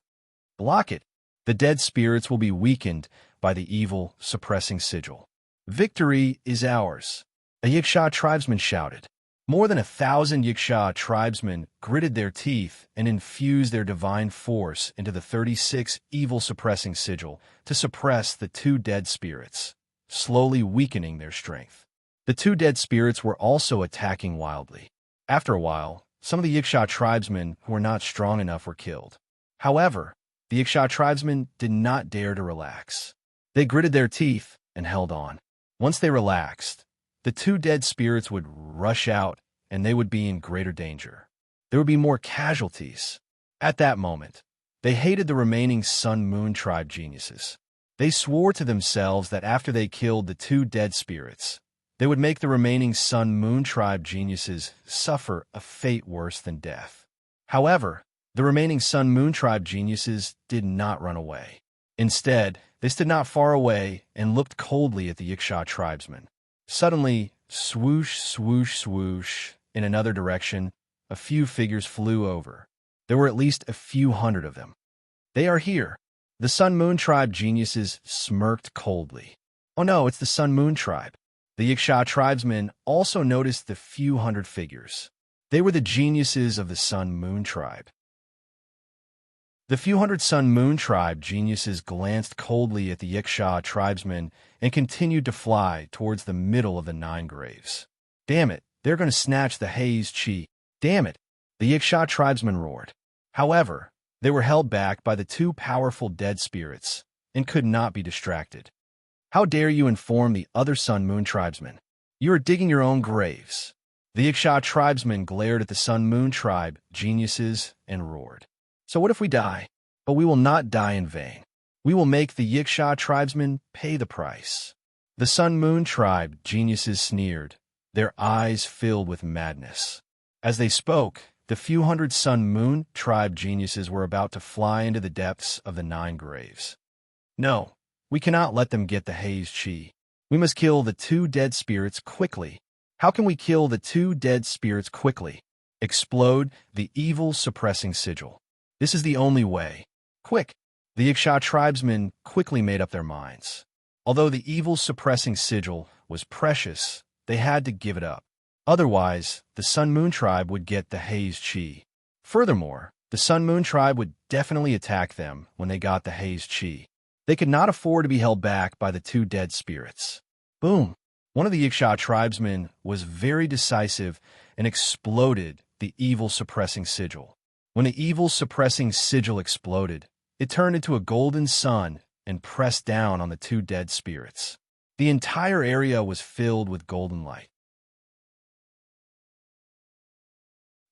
Block it! The dead spirits will be weakened by the evil suppressing sigil. Victory is ours! A Xianxia tribesman shouted. More than 1,000 Xianxia tribesmen gritted their teeth and infused their divine force into the 36 evil suppressing sigil to suppress the 2 dead spirits, slowly weakening their strength. The 2 dead spirits were also attacking wildly. After a while, some of the Xianxia tribesmen who were not strong enough were killed. However, the Xianxia tribesmen did not dare to relax. They gritted their teeth and held on. Once they relaxed, the 2 dead spirits would rush out, and they would be in greater danger. There would be more casualties. At that moment, they hated the remaining Sun Moon tribe geniuses. They swore to themselves that after they killed the 2 dead spirits, they would make the remaining Sun Moon tribe geniuses suffer a fate worse than death. However, the remaining Sun Moon tribe geniuses did not run away. Instead, they stood not far away and looked coldly at the Xianxia tribesmen. Suddenly, swoosh, swoosh, swoosh, in another direction, a few figures flew over. There were at least a few hundred of them. They are here. The Sun Moon tribe geniuses smirked coldly. Oh no, it's the Sun Moon tribe. The Xianxia tribesmen also noticed the few hundred figures. They were the geniuses of the Sun Moon tribe. The few hundred Sun Moon tribe geniuses glanced coldly at the Xianxia tribesmen and continued to fly towards the middle of the 9 graves. Damn it, they're going to snatch the Haze Chi. Damn it, the Xianxia tribesmen roared. However, they were held back by the 2 powerful dead spirits and could not be distracted. How dare you inform the other Sun Moon tribesmen? You are digging your own graves. The Ixia tribesmen glared at the Sun-Moon tribe geniuses and roared. So what if we die? But we will not die in vain. We will make the Ixia tribesmen pay the price. The Sun-Moon tribe geniuses sneered, their eyes filled with madness. As they spoke, the few hundred Sun-Moon tribe geniuses were about to fly into the depths of the 9 graves. No, we cannot let them get the haze chi. We must kill the 2 dead spirits quickly. How can we kill the 2 dead spirits quickly? Explode the evil suppressing sigil. This is the only way. Quick! The Ixia tribesmen quickly made up their minds. Although the evil suppressing sigil was precious, they had to give it up. Otherwise, the Sun-Moon tribe would get the haze chi. Furthermore, the Sun-Moon tribe would definitely attack them when they got the haze chi. They could not afford to be held back by the 2 dead spirits. Boom! One of the Ixia tribesmen was very decisive and exploded the evil suppressing sigil. When the evil suppressing sigil exploded, it turned into a golden sun and pressed down on the 2 dead spirits. The entire area was filled with golden light.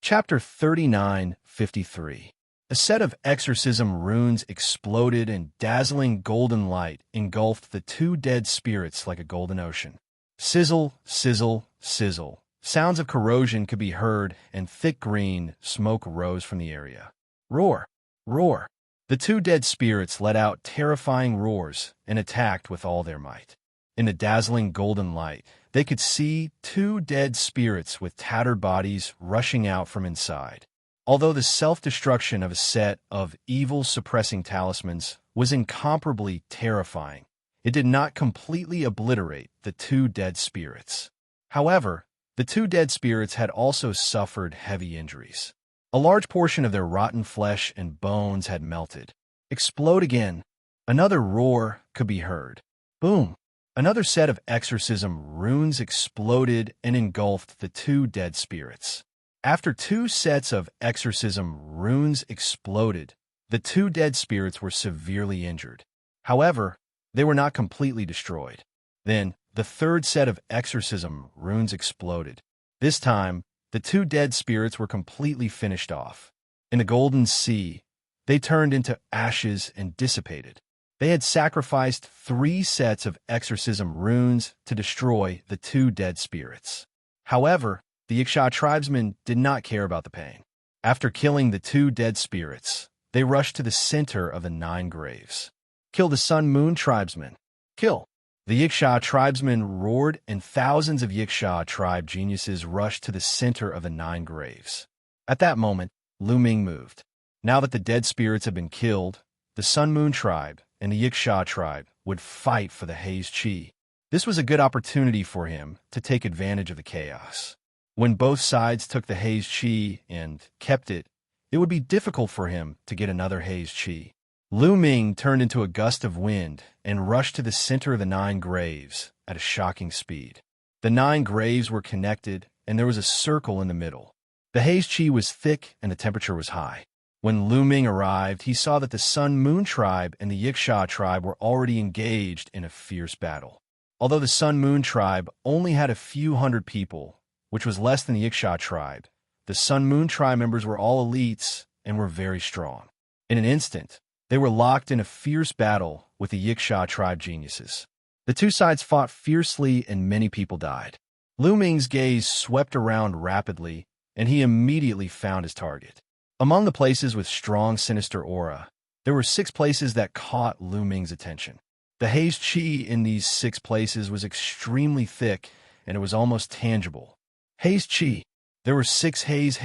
Chapter 39:53. A set of exorcism runes exploded and dazzling golden light engulfed the 2 dead spirits like a golden ocean. Sizzle, sizzle, sizzle. Sounds of corrosion could be heard, and thick green smoke rose from the area. Roar, roar. The 2 dead spirits let out terrifying roars and attacked with all their might. In the dazzling golden light, they could see 2 dead spirits with tattered bodies rushing out from inside. Although the self-destruction of a set of evil-suppressing talismans was incomparably terrifying, it did not completely obliterate the 2 dead spirits. However, the 2 dead spirits had also suffered heavy injuries. A large portion of their rotten flesh and bones had melted. Explode again. Another roar could be heard. Boom! Another set of exorcism runes exploded and engulfed the 2 dead spirits. After 2 sets of exorcism runes exploded, the 2 dead spirits were severely injured. However, they were not completely destroyed. Then, the 3rd set of exorcism runes exploded. This time, the 2 dead spirits were completely finished off. In the golden sea, they turned into ashes and dissipated. They had sacrificed 3 sets of exorcism runes to destroy the 2 dead spirits. However, the Ixia tribesmen did not care about the pain. After killing the 2 dead spirits, they rushed to the center of the 9 graves. Kill the Sun-Moon tribesmen. Kill! The Ixia tribesmen roared, and thousands of Ixia tribe geniuses rushed to the center of the 9 graves. At that moment, Lu Ming moved. Now that the dead spirits had been killed, the Sun-Moon tribe and the Ixia tribe would fight for the haze chi. This was a good opportunity for him to take advantage of the chaos. When both sides took the haze chi and kept it, it would be difficult for him to get another haze chi. Lu Ming turned into a gust of wind and rushed to the center of the 9 graves at a shocking speed. The 9 graves were connected, and there was a circle in the middle. The haze chi was thick and the temperature was high. When Lu Ming arrived, he saw that the Sun-Moon tribe and the Ixia tribe were already engaged in a fierce battle. Although the Sun-Moon tribe only had a few hundred people, which was less than the Ixia tribe, the Sun-Moon tribe members were all elites and were very strong. In an instant, they were locked in a fierce battle with the Ixia tribe geniuses. The 2 sides fought fiercely and many people died. Lu Ming's gaze swept around rapidly, and he immediately found his target. Among the places with strong sinister aura, there were 6 places that caught Lu Ming's attention. The haze chi in these 6 places was extremely thick, and it was almost tangible. Haze chi. There were 6 haze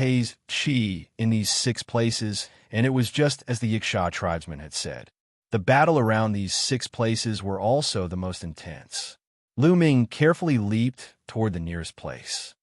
chi in these 6 places, and it was just as the Ixia tribesmen had said. The battle around these 6 places were also the most intense. Lu Ming carefully leaped toward the nearest place.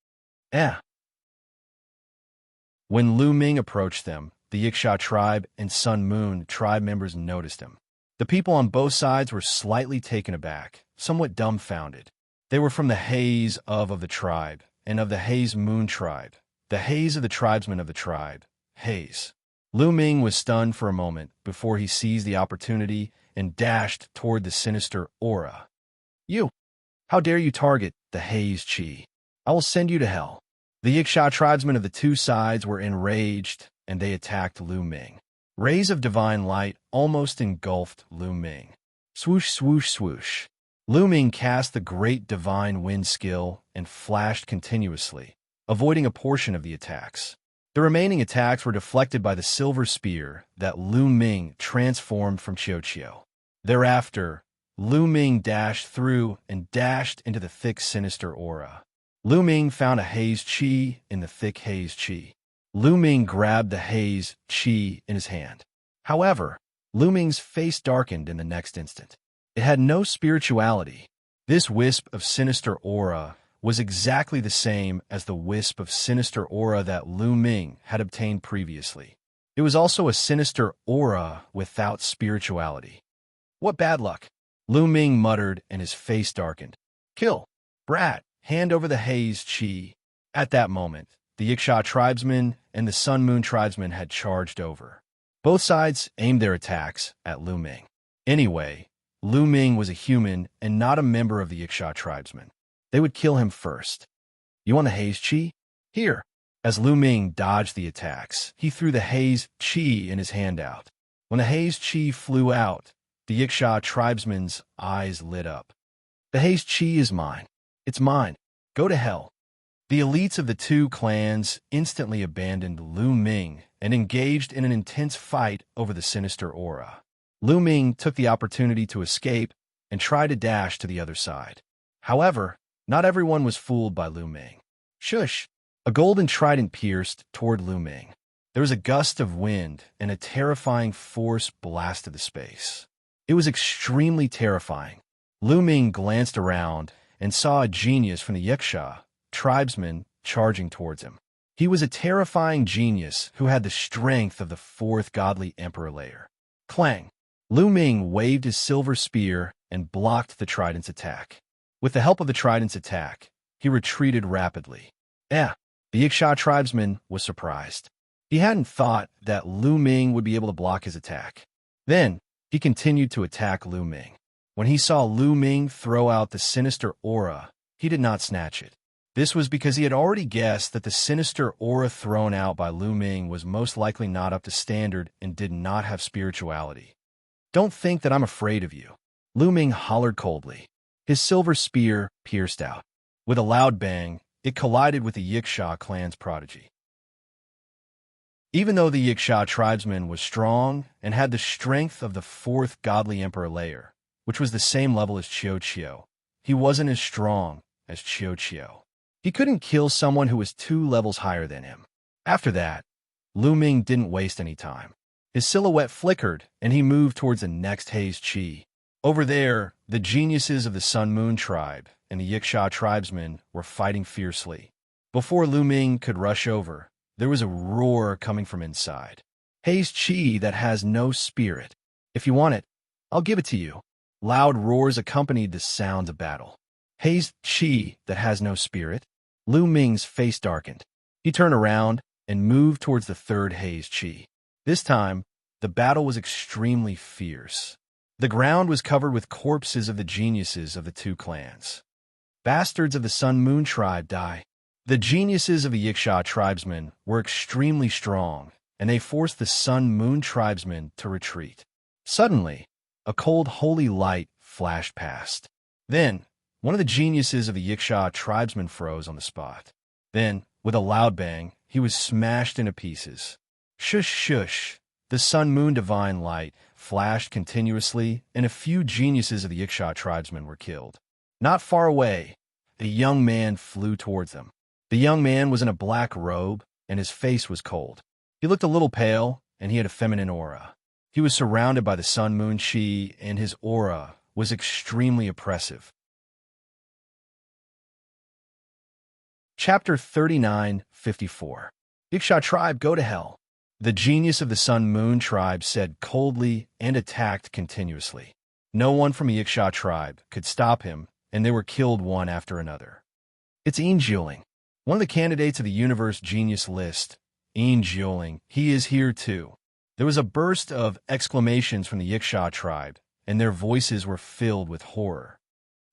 When Lu Ming approached them, the Ixia tribe and Sun-Moon tribe members noticed him. The people on both sides were slightly taken aback, somewhat dumbfounded. They were from the haze of the tribe, and of the Haze Moon tribe, the haze of the tribesmen of the tribe, haze. Lu Ming was stunned for a moment before he seized the opportunity and dashed toward the sinister aura. You! How dare you target the haze chi? I will send you to hell. The Yiksha tribesmen of the two sides were enraged, and they attacked Lu Ming. Rays of divine light almost engulfed Lu Ming. Swoosh, swoosh, swoosh. Lu Ming cast the great divine wind skill and flashed continuously, avoiding a portion of the attacks. The remaining attacks were deflected by the silver spear that Lu Ming transformed from Xianxia. Thereafter, Lu Ming dashed through and dashed into the thick sinister aura. Lu Ming found a haze chi in the thick haze chi. Lu Ming grabbed the haze chi in his hand. However, Lu Ming's face darkened in the next instant. It had no spirituality. This wisp of sinister aura was exactly the same as the wisp of sinister aura that Lu Ming had obtained previously. It was also a sinister aura without spirituality. What bad luck! Lu Ming muttered and his face darkened. Kill! Brat! Hand over the haze chi. At that moment, the Yiksha tribesmen and the Sun Moon tribesmen had charged over. Both sides aimed their attacks at Lu Ming. Anyway, Lu Ming was a human and not a member of the Yiksha tribesmen. They would kill him first. You want the haze chi? Here. As Lu Ming dodged the attacks, he threw the haze chi in his hand out. When the haze chi flew out, the Yiksha tribesmen's eyes lit up. The haze chi is mine. It's mine. Go to hell. The elites of the two clans instantly abandoned Lu Ming and engaged in an intense fight over the sinister aura. Lu Ming took the opportunity to escape and tried to dash to the other side. However, not everyone was fooled by Lu Ming. Shush! A golden trident pierced toward Lu Ming. There was a gust of wind, and a terrifying force blasted the space. It was extremely terrifying. Lu Ming glanced around and saw a genius from the Yiksha tribesmen charging towards him. He was a terrifying genius who had the strength of the fourth godly emperor layer. Clang! Lu Ming waved his silver spear and blocked the trident's attack. With the help of the trident's attack, he retreated rapidly. The Yiksha tribesman was surprised. He hadn't thought that Lu Ming would be able to block his attack. Then, he continued to attack Lu Ming. When he saw Lu Ming throw out the sinister aura, he did not snatch it. This was because he had already guessed that the sinister aura thrown out by Lu Ming was most likely not up to standard and did not have spirituality. Don't think that I'm afraid of you. Lu Ming hollered coldly. His silver spear pierced out. With a loud bang, it collided with the Yiksha clan's prodigy. Even though the Yiksha tribesman was strong and had the strength of the fourth godly emperor layer, which was the same level as Xianxia, he wasn't as strong as Xianxia. He couldn't kill someone who was 2 levels higher than him. After that, Lu Ming didn't waste any time. His silhouette flickered, and he moved towards the next haze chi. Over there, the geniuses of the Sun Moon tribe and the Yiksha tribesmen were fighting fiercely. Before Lu Ming could rush over, there was a roar coming from inside. Haze chi that has no spirit. If you want it, I'll give it to you. Loud roars accompanied the sounds of battle. Haze chi that has no spirit. Lu Ming's face darkened. He turned around and moved towards the third haze chi. This time, the battle was extremely fierce. The ground was covered with corpses of the geniuses of the two clans. Bastards of the Sun Moon tribe die. The geniuses of the Yiksha tribesmen were extremely strong, and they forced the Sun Moon tribesmen to retreat. Suddenly, a cold holy light flashed past. Then, one of the geniuses of the Yiksha tribesmen froze on the spot. Then, with a loud bang, he was smashed into pieces. Shush, shush! The Sun Moon divine light flashed continuously, and a few geniuses of the Yiksha tribesmen were killed. Not far away, a young man flew towards them. The young man was in a black robe, and his face was cold. He looked a little pale, and he had a feminine aura. He was surrounded by the Sun Moon chi, and his aura was extremely oppressive. Chapter 39:54. Yiksha tribe, go to hell. The genius of the Sun Moon tribe said coldly and attacked continuously. No one from the Yiksha tribe could stop him, and they were killed one after another. It's Ian, one of the candidates of the Universe Genius list. Ian, he is here too. There was a burst of exclamations from the Yiksha tribe, and their voices were filled with horror.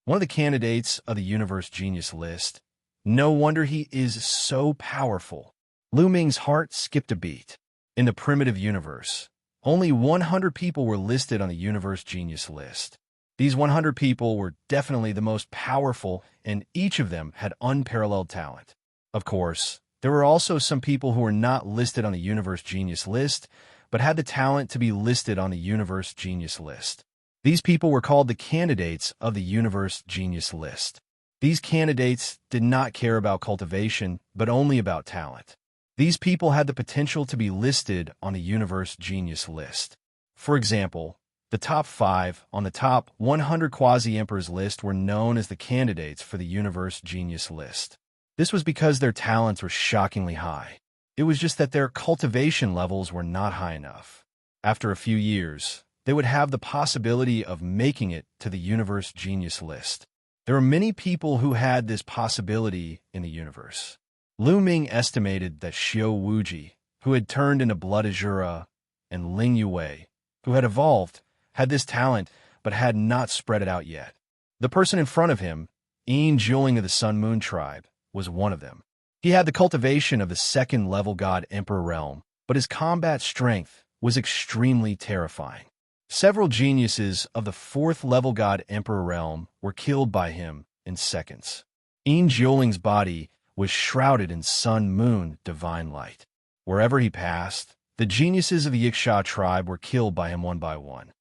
One of the candidates of the Universe Genius list, No wonder he is so powerful. Lu Ming's heart skipped a beat. In the primitive universe, only 100 people were listed on the Universe Genius list. These 100 people were definitely the most powerful, and each of them had unparalleled talent. Of course, there were also some people who were not listed on the Universe Genius list, but had the talent to be listed on the Universe Genius list. These people were called the candidates of the Universe Genius list. These candidates did not care about cultivation, but only about talent. These people had the potential to be listed on the Universe Genius list. For example, the top 5 on the top 100 quasi-emperors list were known as the candidates for the Universe Genius list. This was because their talents were shockingly high. It was just that their cultivation levels were not high enough. After a few years, they would have the possibility of making it to the Universe Genius list. There are many people who had this possibility in the universe. Lu Ming estimated that Xiao Wuji, who had turned into Blood Azura, and Ling Yue, who had evolved, had this talent but had not spread it out yet. The person in front of him, Yin Juling of the Sun Moon tribe, was one of them. He had the cultivation of the second-level God Emperor realm, but his combat strength was extremely terrifying. Several geniuses of the fourth-level God Emperor realm were killed by him in seconds. Yin Jiuling's body was shrouded in sun-moon divine light. Wherever he passed, the geniuses of the Wuxia tribe were killed by him one by one.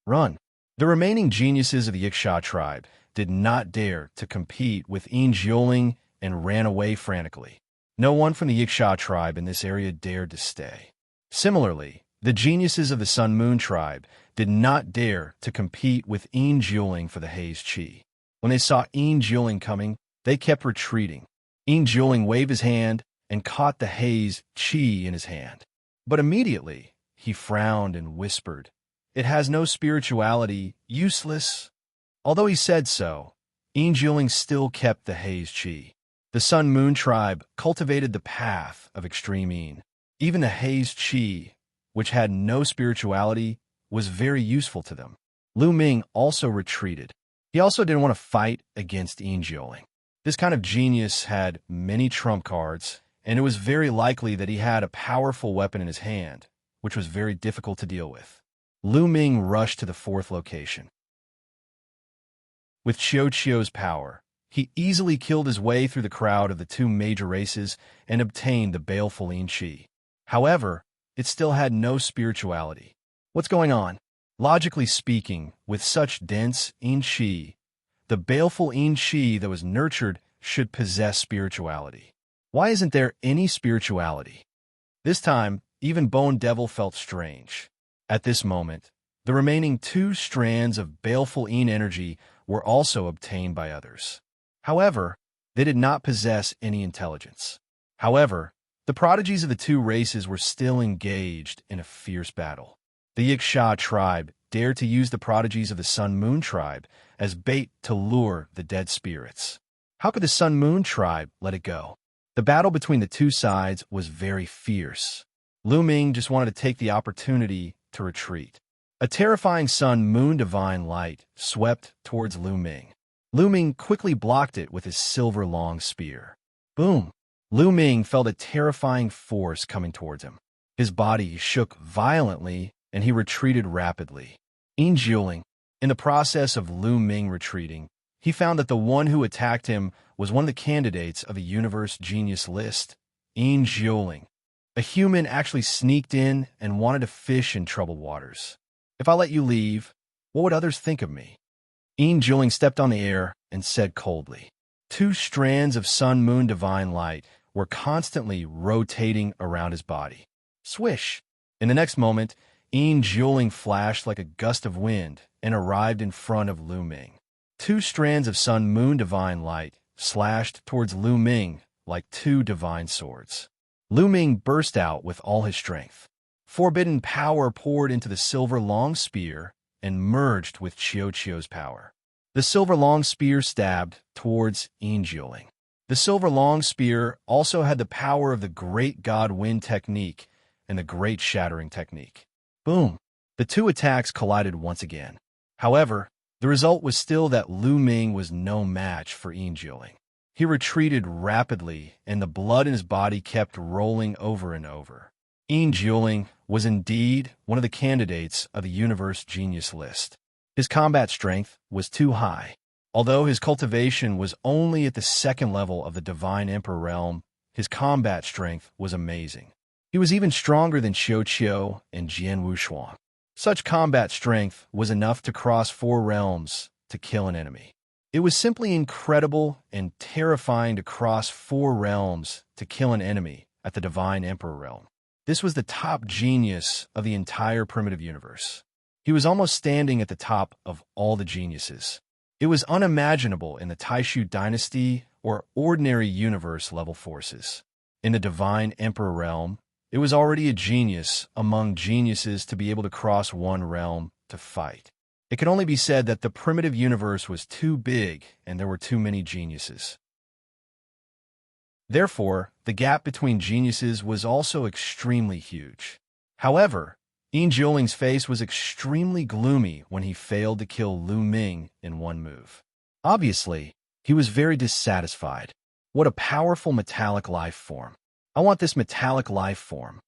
Run! The remaining geniuses of the Wuxia tribe did not dare to compete with Yin Jiuling and ran away frantically. No one from the Wuxia tribe in this area dared to stay. Similarly, the geniuses of the Sun Moon tribe did not dare to compete with Yin Jiuling for the Haze Qi. When they saw Yin Jiuling coming, they kept retreating. Yin Jiuling waved his hand and caught the Haze Qi in his hand. But immediately, he frowned and whispered, "It has no spirituality, useless." Although he said so, Yin Jiuling still kept the Haze Qi. The Sun Moon tribe cultivated the path of extreme Yin. Even the Haze Qi, which had no spirituality, was very useful to them. Lu Ming also retreated. He also didn't want to fight against Yin Jiuling. This kind of genius had many trump cards, and it was very likely that he had a powerful weapon in his hand, which was very difficult to deal with. Lu Ming rushed to the fourth location. With Xiao's power, he easily killed his way through the crowd of the two major races and obtained the baleful Yin Qi. However, it still had no spirituality. What's going on? Logically speaking, with such dense Yin Qi, the baleful Yin Qi that was nurtured should possess spirituality. Why isn't there any spirituality? This time, even Bone Devil felt strange. At this moment, the remaining 2 strands of baleful Yin energy were also obtained by others. However, they did not possess any intelligence. However, the prodigies of the 2 races were still engaged in a fierce battle. The Wuxia tribe dared to use the prodigies of the Sun Moon tribe as bait to lure the dead spirits. How could the Sun Moon tribe let it go? The battle between the 2 sides was very fierce. Lu Ming just wanted to take the opportunity to retreat. A terrifying Sun Moon divine light swept towards Lu Ming. Lu Ming quickly blocked it with his silver long spear. Boom! Lu Ming felt a terrifying force coming towards him. His body shook violently, and he retreated rapidly. Yin Jiuling, in the process of Lu Ming retreating, he found that the one who attacked him was one of the candidates of the Universe Genius list, Yin Jiuling. A human actually sneaked in and wanted to fish in troubled waters. If I let you leave, what would others think of me? Yin Jiuling stepped on the air and said coldly. 2 strands of Sun Moon divine light were constantly rotating around his body. Swish! In the next moment, Yin Jiuling flashed like a gust of wind and arrived in front of Lu Ming. 2 strands of Sun Moon divine light slashed towards Lu Ming like 2 divine swords. Lu Ming burst out with all his strength. Forbidden power poured into the silver long spear and merged with Xiao's power. The silver long spear stabbed towards Yin Jiuling. The silver long spear also had the power of the Great God Wind technique and the Great Shattering technique. Boom! The 2 attacks collided once again. However, the result was still that Lu Ming was no match for Yin Jiuling. He retreated rapidly, and the blood in his body kept rolling over and over. Immortal was indeed one of the candidates of the Universe Genius list. His combat strength was too high. Although his cultivation was only at the second level of the Divine Emperor realm, his combat strength was amazing. He was even stronger than Xianxia and Wuxia. Such combat strength was enough to cross 4 realms to kill an enemy. It was simply incredible and terrifying to cross 4 realms to kill an enemy at the Divine Emperor realm. This was the top genius of the entire primitive universe. He was almost standing at the top of all the geniuses. It was unimaginable in the Taishu dynasty or ordinary universe-level forces. In the Divine Emperor realm, it was already a genius among geniuses to be able to cross 1 realm to fight. It could only be said that the primitive universe was too big and there were too many geniuses. Therefore, the gap between geniuses was also extremely huge. However, Immortal's face was extremely gloomy when he failed to kill Lu Ming in 1 move. Obviously, he was very dissatisfied. What a powerful metallic life form. I want this metallic life form.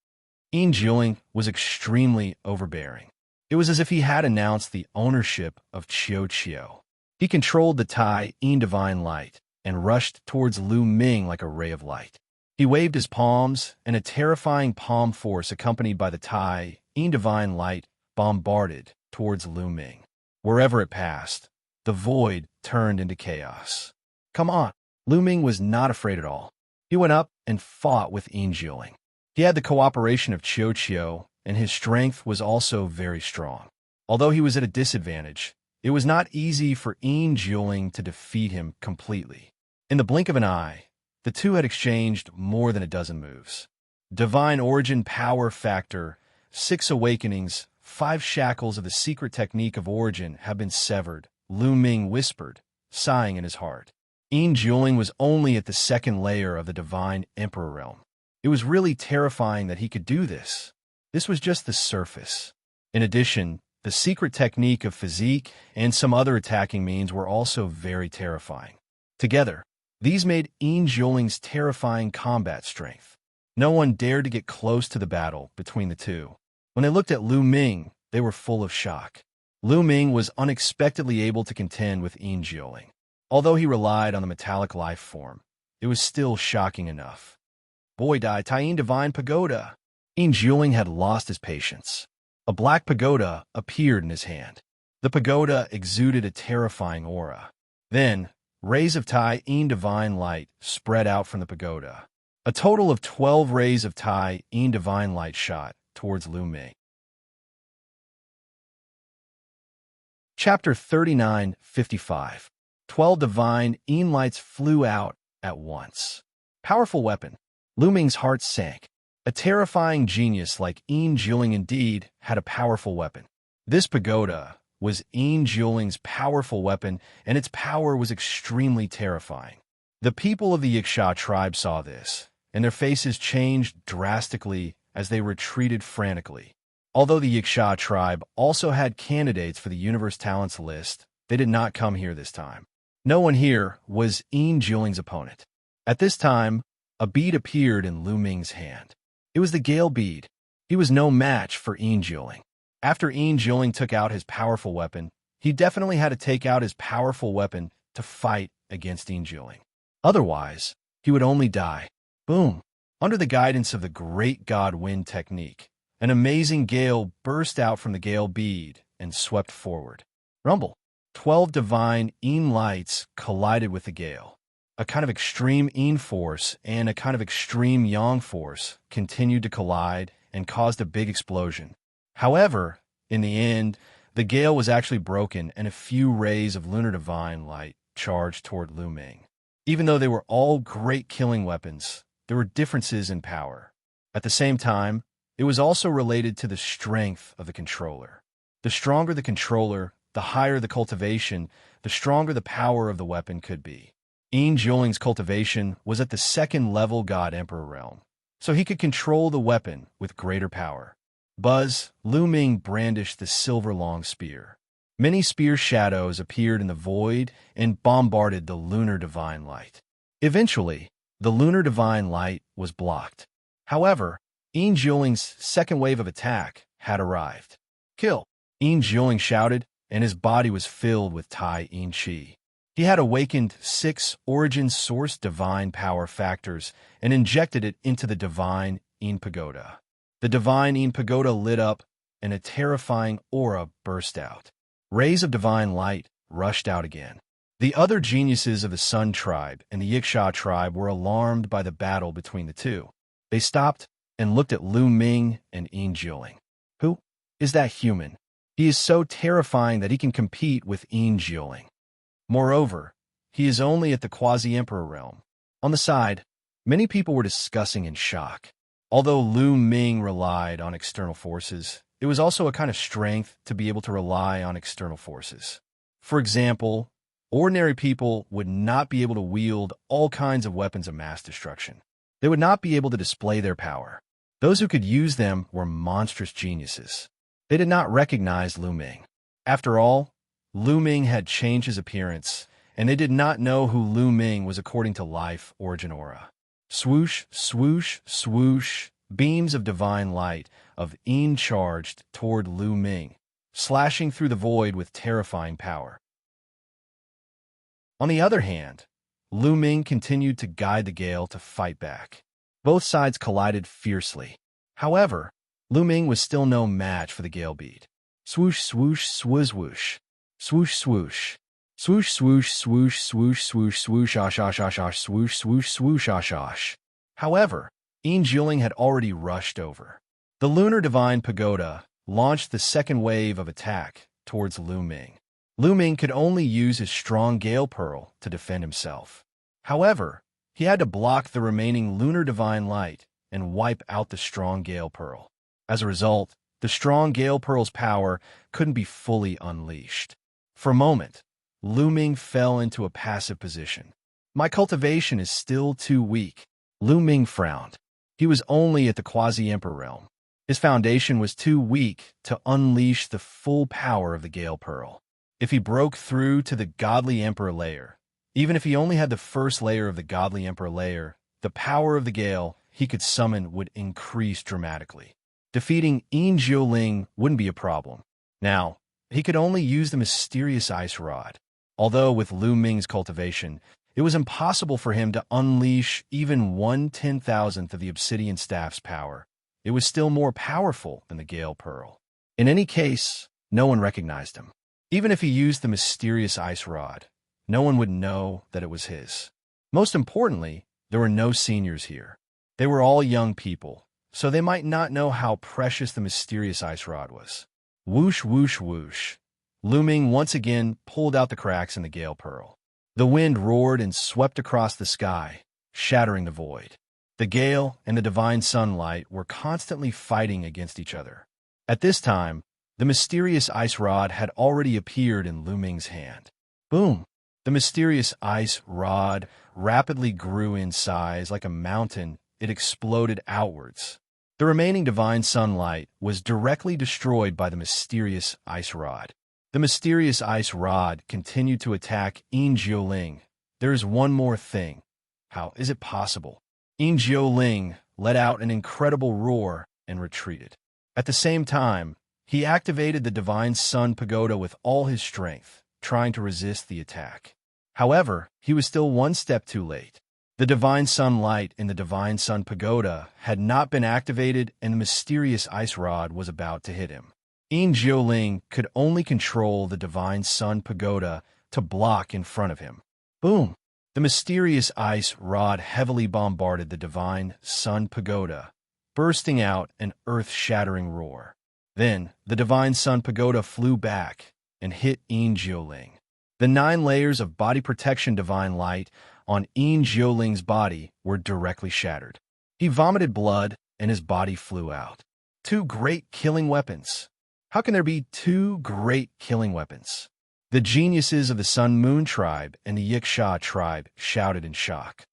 Immortal was extremely overbearing. It was as if he had announced the ownership of Xianxia. He controlled the Tai in Divine Light and rushed towards Lu Ming like a ray of light. He waved his palms, and a terrifying palm force accompanied by the Tai in Divine Light bombarded towards Lu Ming. Wherever it passed, the void turned into chaos. Come on! Lu Ming was not afraid at all. He went up and fought with Immortal. He had the cooperation of Xianxia, and his strength was also very strong. Although he was at a disadvantage, it was not easy for Immortal to defeat him completely. In the blink of an eye, the two had exchanged more than a dozen moves. Divine Origin Power Factor, 6 Awakenings, 5 shackles of the secret technique of origin have been severed, Lu Ming whispered, sighing in his heart. Immortal was only at the 2nd layer of the Divine Emperor realm. It was really terrifying that he could do this. This was just the surface. In addition, the secret technique of physique and some other attacking means were also very terrifying. Together, these made Immortal's terrifying combat strength. No one dared to get close to the battle between the two. When they looked at Lu Ming, they were full of shock. Lu Ming was unexpectedly able to contend with Immortal. Although he relied on the metallic life form, it was still shocking enough. Boy Dai Taiyin Divine Pagoda! Immortal had lost his patience. A black pagoda appeared in his hand. The pagoda exuded a terrifying aura. Then, rays of Tai in Divine Light spread out from the pagoda. A total of 12 rays of Tai in Divine Light shot towards Lu Ming. Chapter 39:55. 12 divine in lights flew out at once. Powerful weapon. Lu Ming's heart sank. A terrifying genius like Immortal indeed had a powerful weapon. This pagoda was Immortal's powerful weapon, and its power was extremely terrifying. The people of the Wuxia tribe saw this, and their faces changed drastically as they retreated frantically. Although the Wuxia tribe also had candidates for the Universe Talents list, they did not come here this time. No one here was Immortal's opponent. At this time, a bead appeared in Lu Ming's hand. It was the Gale bead. He was no match for Immortal. After Immortal took out his powerful weapon, he definitely had to take out his powerful weapon to fight against Immortal. Otherwise, he would only die. Boom! Under the guidance of the Great God Wind technique, an amazing gale burst out from the Gale bead and swept forward. Rumble! 12 divine Yin lights collided with the gale. A kind of extreme Yin force and a kind of extreme Yang force continued to collide and caused a big explosion. However, in the end, the gale was actually broken and a few rays of lunar divine light charged toward Lu Ming. Even though they were all great killing weapons, there were differences in power. At the same time, it was also related to the strength of the controller. The stronger the controller, the higher the cultivation, the stronger the power of the weapon could be. Immortal's cultivation was at the 2nd level God Emperor realm, so he could control the weapon with greater power. Buzz, Lu Ming brandished the silver long spear. Many spear shadows appeared in the void and bombarded the lunar divine light. Eventually, the lunar divine light was blocked. However, Yin Jiuling's second wave of attack had arrived. Kill! Yin Jiuling shouted, and his body was filled with Tai Yin Qi. He had awakened 6 origin source divine power factors and injected it into the divine Yin Pagoda. The divine Yin Pagoda lit up, and a terrifying aura burst out. Rays of divine light rushed out again. The other geniuses of the Sun tribe and the Xianxia tribe were alarmed by the battle between the two. They stopped and looked at Lu Ming and Yin Jiuling. Who is that human? He is so terrifying that he can compete with Yin Jiuling. Moreover, he is only at the quasi-emperor realm. On the side, many people were discussing in shock. Although Lu Ming relied on external forces, it was also a kind of strength to be able to rely on external forces. For example, ordinary people would not be able to wield all kinds of weapons of mass destruction. They would not be able to display their power. Those who could use them were monstrous geniuses. They did not recognize Lu Ming. After all, Lu Ming had changed his appearance, and they did not know who Lu Ming was according to life origin aura. Swoosh, swoosh, swoosh, beams of divine light of Yin charged toward Lu Ming, slashing through the void with terrifying power. On the other hand, Lu Ming continued to guide the gale to fight back. Both sides collided fiercely. However, Lu Ming was still no match for the gale beat. Swoosh, swoosh, swoosh, whoosh. Swoosh, swoosh. Swoosh, swoosh, swoosh, swoosh, swoosh, swoosh, ash, ash, ash, ash, swoosh, swoosh, swoosh, ash, ash. However, Yin Jiuling had already rushed over. The lunar divine pagoda launched the second wave of attack towards Lu Ming. Lu Ming could only use his strong gale pearl to defend himself. However, he had to block the remaining lunar divine light and wipe out the strong gale pearl. As a result, the strong gale pearl's power couldn't be fully unleashed. For a moment, Lu Ming fell into a passive position. My cultivation is still too weak. Lu Ming frowned. He was only at the quasi-emperor realm. His foundation was too weak to unleash the full power of the gale pearl. If he broke through to the godly emperor layer, even if he only had the first layer of the godly emperor layer, the power of the gale he could summon would increase dramatically. Defeating Yin Jiuling wouldn't be a problem. Now, he could only use the mysterious ice rod. Although with Lu Ming's cultivation, it was impossible for him to unleash even 1/10,000th of the obsidian staff's power. It was still more powerful than the gale pearl. In any case, no one recognized him. Even if he used the mysterious ice rod, no one would know that it was his. Most importantly, there were no seniors here. They were all young people, so they might not know how precious the mysterious ice rod was. Whoosh, whoosh, whoosh. Lu Ming once again pulled out the cracks in the gale pearl. The wind roared and swept across the sky, shattering the void. The gale and the divine sunlight were constantly fighting against each other. At this time, the mysterious ice rod had already appeared in Lu Ming's hand. Boom! The mysterious ice rod rapidly grew in size. Like a mountain, it exploded outwards. The remaining divine sunlight was directly destroyed by the mysterious ice rod. The mysterious ice rod continued to attack Yin Jiuling. There is one more thing. How is it possible? Yin Jiuling let out an incredible roar and retreated. At the same time, he activated the Divine Sun Pagoda with all his strength, trying to resist the attack. However, he was still one step too late. The Divine Sunlight in the Divine Sun Pagoda had not been activated, and the mysterious ice rod was about to hit him. Yin Jiuling could only control the Divine Sun Pagoda to block in front of him. Boom! The mysterious ice rod heavily bombarded the Divine Sun Pagoda, bursting out an earth-shattering roar. Then, the Divine Sun Pagoda flew back and hit Yin Jiuling. The 9 layers of body protection divine light on Yin Jiuling's body were directly shattered. He vomited blood and his body flew out. 2 great killing weapons. How can there be 2 great killing weapons? The geniuses of the Sun Moon tribe and the Xianxia tribe shouted in shock.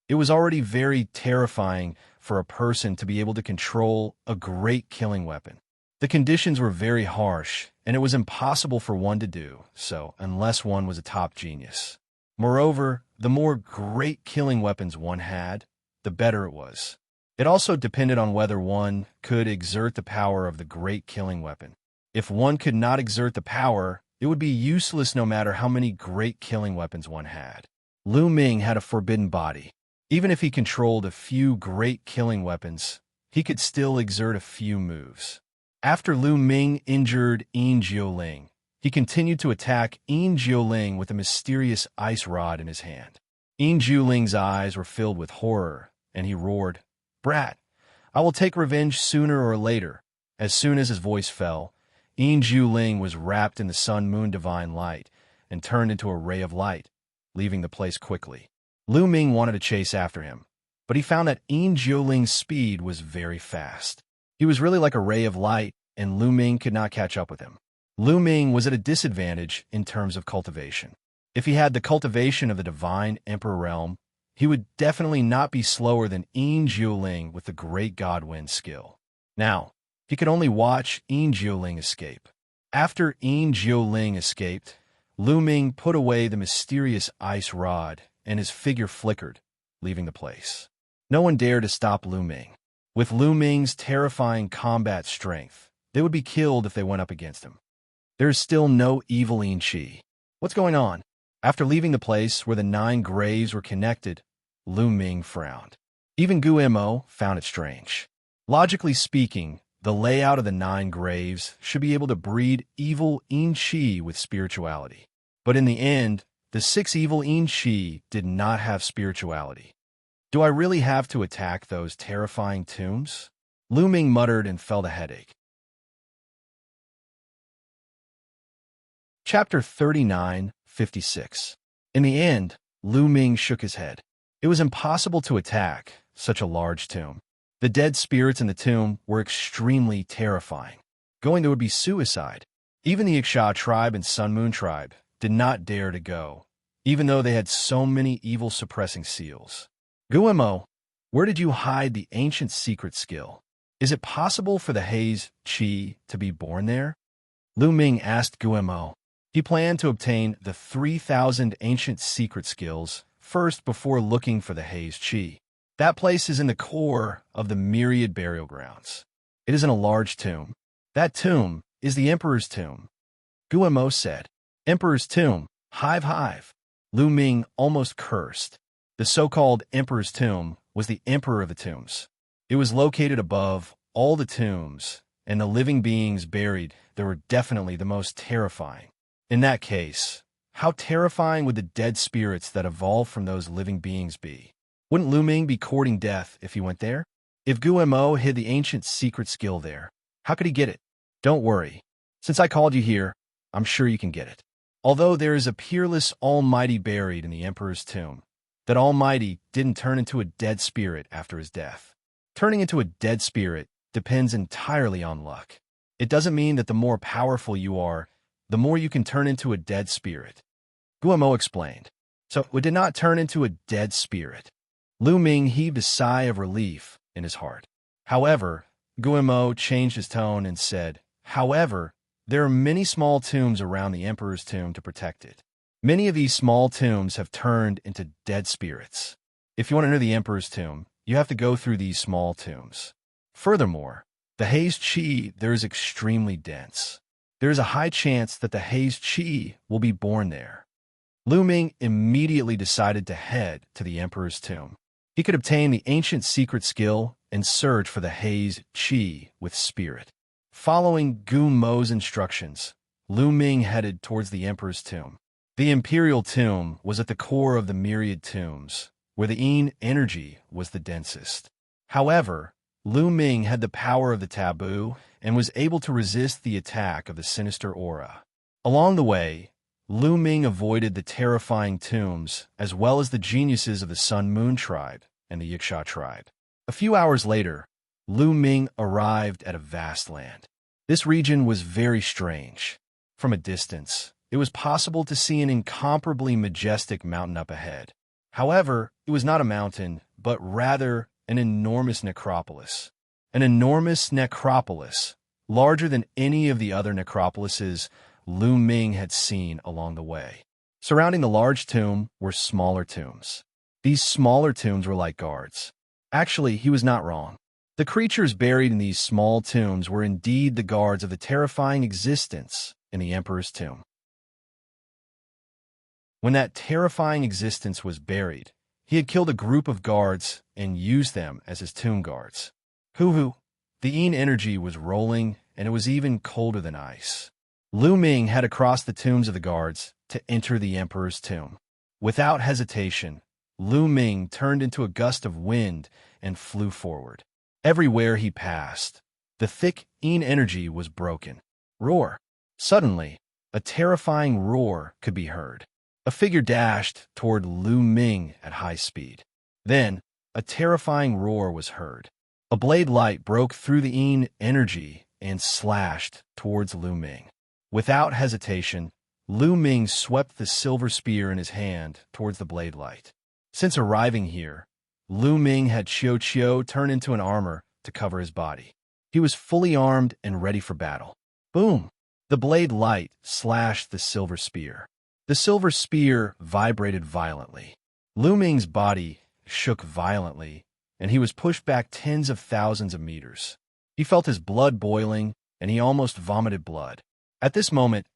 It was already very terrifying for a person to be able to control a great killing weapon. The conditions were very harsh, and it was impossible for one to do so unless one was a top genius. Moreover, the more great killing weapons one had, the better it was. It also depended on whether one could exert the power of the great killing weapon. If one could not exert the power, it would be useless no matter how many great killing weapons one had. Lu Ming had a forbidden body. Even if he controlled a few great killing weapons, he could still exert a few moves. After Lu Ming injured Yin Jiuling, he continued to attack Yin Jiuling with a mysterious ice rod in his hand. Yin Jiuling's eyes were filled with horror, and he roared, "Brat, I will take revenge sooner or later." As soon as his voice fell, Yin Jiuling was wrapped in the sun-moon divine light and turned into a ray of light, leaving the place quickly. Lu Ming wanted to chase after him, but he found that Yin Jiuling's speed was very fast. He was really like a ray of light, and Lu Ming could not catch up with him. Lu Ming was at a disadvantage in terms of cultivation. If he had the cultivation of the divine emperor realm, he would definitely not be slower than Yin Jiuling with the great god wind skill. Now, he could only watch Yin Jiuling escape. After Yin Jiuling escaped, Lu Ming put away the mysterious ice rod, and his figure flickered, leaving the place. No one dared to stop Lu Ming. With Lu Ming's terrifying combat strength, they would be killed if they went up against him. There is still no evil Yin Qi. What's going on? After leaving the place where the 9 graves were connected, Lu Ming frowned. Even Guemo found it strange. Logically speaking, the layout of the 9 graves should be able to breed evil Yin Qi with spirituality. But in the end, the 6 evil Yin Qi did not have spirituality. Do I really have to attack those terrifying tombs? Lu Ming muttered and felt a headache. Chapter 39:56. In the end, Lu Ming shook his head. It was impossible to attack such a large tomb. The dead spirits in the tomb were extremely terrifying. Going there would be suicide. Even the Wuxia tribe and Sun Moon tribe did not dare to go, even though they had so many evil suppressing seals. Guemo, where did you hide the ancient secret skill? Is it possible for the Haze Qi to be born there? Lu Ming asked Guemo. He planned to obtain the 3,000 ancient secret skills first before looking for the Haze Qi. That place is in the core of the myriad burial grounds. It is in a large tomb. That tomb is the Emperor's tomb. Guemo said, "Emperor's tomb, hive. Lu Ming almost cursed. The so-called Emperor's tomb was the Emperor of the tombs. It was located above all the tombs, and the living beings buried there were definitely the most terrifying. In that case, how terrifying would the dead spirits that evolved from those living beings be? Wouldn't Lu Ming be courting death if he went there? If Guemo hid the ancient secret skill there, how could he get it? Don't worry. Since I called you here, I'm sure you can get it. Although there is a peerless Almighty buried in the Emperor's tomb, that Almighty didn't turn into a dead spirit after his death. Turning into a dead spirit depends entirely on luck. It doesn't mean that the more powerful you are, the more you can turn into a dead spirit." Guemo explained. So it did not turn into a dead spirit. Lu Ming heaved a sigh of relief in his heart. However, Guemo changed his tone and said, "However, there are many small tombs around the Emperor's tomb to protect it. Many of these small tombs have turned into dead spirits. If you want to enter the Emperor's tomb, you have to go through these small tombs. Furthermore, the Haze Qi there is extremely dense. There is a high chance that the Haze Qi will be born there." Lu Ming immediately decided to head to the Emperor's tomb. He could obtain the ancient secret skill and search for the Haze Qi with spirit. Following Gu Mo's instructions, Lu Ming headed towards the Emperor's tomb. The Imperial tomb was at the core of the myriad tombs, where the Yin energy was the densest. However, Lu Ming had the power of the taboo and was able to resist the attack of the sinister aura. Along the way, Lu Ming avoided the terrifying tombs as well as the geniuses of the Sun Moon tribe and the Wuxia tribe. A few hours later, Lu Ming arrived at a vast land. This region was very strange. From a distance, it was possible to see an incomparably majestic mountain up ahead. However, it was not a mountain, but rather an enormous necropolis. An enormous necropolis, larger than any of the other necropolises Lu Ming had seen along the way. Surrounding the large tomb were smaller tombs. These smaller tombs were like guards. Actually, he was not wrong. The creatures buried in these small tombs were indeed the guards of the terrifying existence in the Emperor's tomb. When that terrifying existence was buried, he had killed a group of guards and used them as his tomb guards. Hoo-hoo! The Yin energy was rolling, and it was even colder than ice. Lu Ming had to cross the tombs of the guards to enter the Emperor's tomb. Without hesitation, Lu Ming turned into a gust of wind and flew forward. Everywhere he passed, the thick Yin energy was broken. Roar! Suddenly, a terrifying roar could be heard. A figure dashed toward Lu Ming at high speed. Then, a terrifying roar was heard. A blade light broke through the Yin energy and slashed towards Lu Ming. Without hesitation, Lu Ming swept the silver spear in his hand towards the blade light. Since arriving here, Lu Ming had Xiao turn into an armor to cover his body. He was fully armed and ready for battle. Boom! The blade light slashed the silver spear. The silver spear vibrated violently. Lu Ming's body shook violently, and he was pushed back tens of thousands of meters. He felt his blood boiling, and he almost vomited blood. At this moment,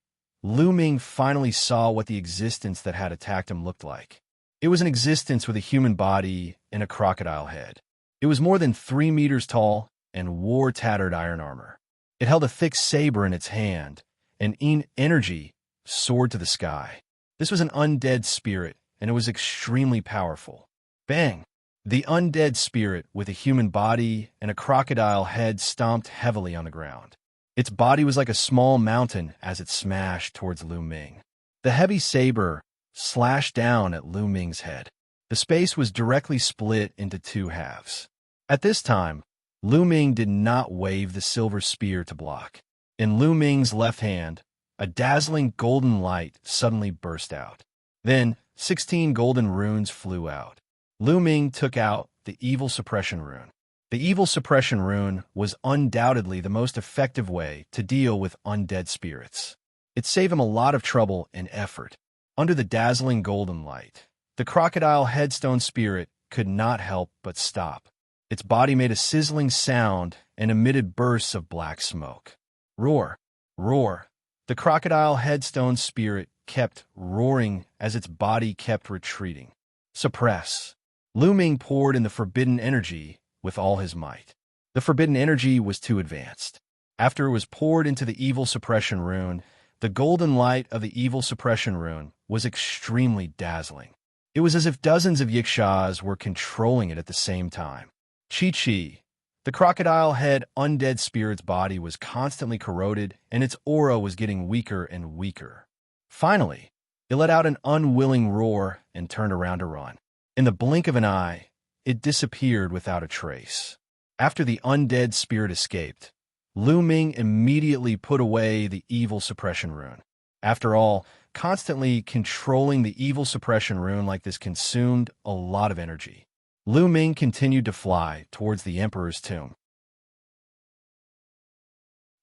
Lu Ming finally saw what the existence that had attacked him looked like. It was an existence with a human body and a crocodile head. It was more than 3 meters tall and wore tattered iron armor. It held a thick saber in its hand, and Yin energy soared to the sky. This was an undead spirit, and it was extremely powerful. Bang! The undead spirit with a human body and a crocodile head stomped heavily on the ground. Its body was like a small mountain as it smashed towards Lu Ming. The heavy saber slashed down at Lu Ming's head. The space was directly split into 2 halves. At this time, Lu Ming did not wave the silver spear to block. In Lu Ming's left hand, a dazzling golden light suddenly burst out. Then, 16 golden runes flew out. Lu Ming took out the evil suppression rune. The evil suppression rune was undoubtedly the most effective way to deal with undead spirits. It saved him a lot of trouble and effort. Under the dazzling golden light, the crocodile headstone spirit could not help but stop. Its body made a sizzling sound and emitted bursts of black smoke. Roar! Roar! The crocodile headstone spirit kept roaring as its body kept retreating. Suppress! Lu Ming poured in the forbidden energy with all his might. The forbidden energy was too advanced. After it was poured into the evil suppression rune, the golden light of the evil suppression rune was extremely dazzling. It was as if dozens of Yixias were controlling it at the same time. Chi-Chi, the crocodile head undead spirit's body was constantly corroded, and its aura was getting weaker and weaker. Finally, it let out an unwilling roar and turned around to run. In the blink of an eye, it disappeared without a trace. After the undead spirit escaped, Lu Ming immediately put away the evil suppression rune. After all, constantly controlling the evil suppression rune like this consumed a lot of energy. Lu Ming continued to fly towards the Emperor's tomb.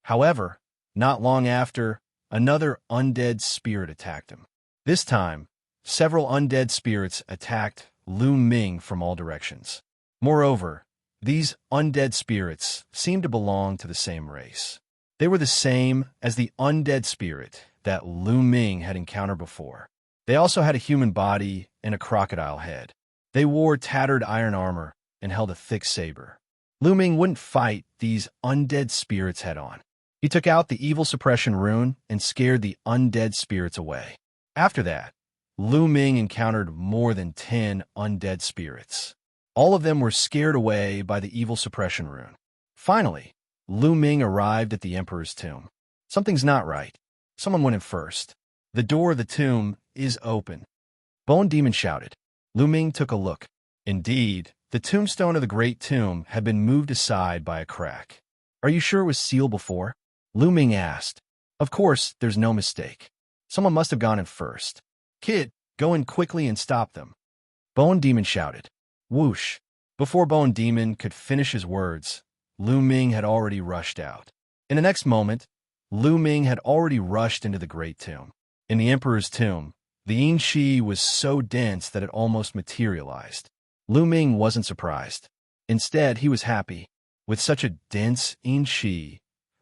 However, not long after, another undead spirit attacked him. This time, several undead spirits attacked Lu Ming from all directions. Moreover, these undead spirits seemed to belong to the same race. They were the same as the undead spirit that Lu Ming had encountered before. They also had a human body and a crocodile head. They wore tattered iron armor and held a thick saber. Lu Ming wouldn't fight these undead spirits head-on. He took out the evil suppression rune and scared the undead spirits away. After that, Lu Ming encountered more than 10 undead spirits. All of them were scared away by the evil suppression rune. Finally, Lu Ming arrived at the Emperor's tomb. Something's not right. Someone went in first. The door of the tomb is open. Bone Demon shouted. Lu Ming took a look. Indeed, the tombstone of the Great Tomb had been moved aside by a crack. Are you sure it was sealed before? Lu Ming asked. Of course, there's no mistake. Someone must have gone in first. Kid, go in quickly and stop them. Bone Demon shouted. Whoosh! Before Bone Demon could finish his words, Lu Ming had already rushed out. In the next moment, Lu Ming had already rushed into the Great Tomb. In the Emperor's tomb, The yin qi was so dense that it almost materialized. Lu Ming wasn't surprised. Instead, he was happy. With such a dense yin qi,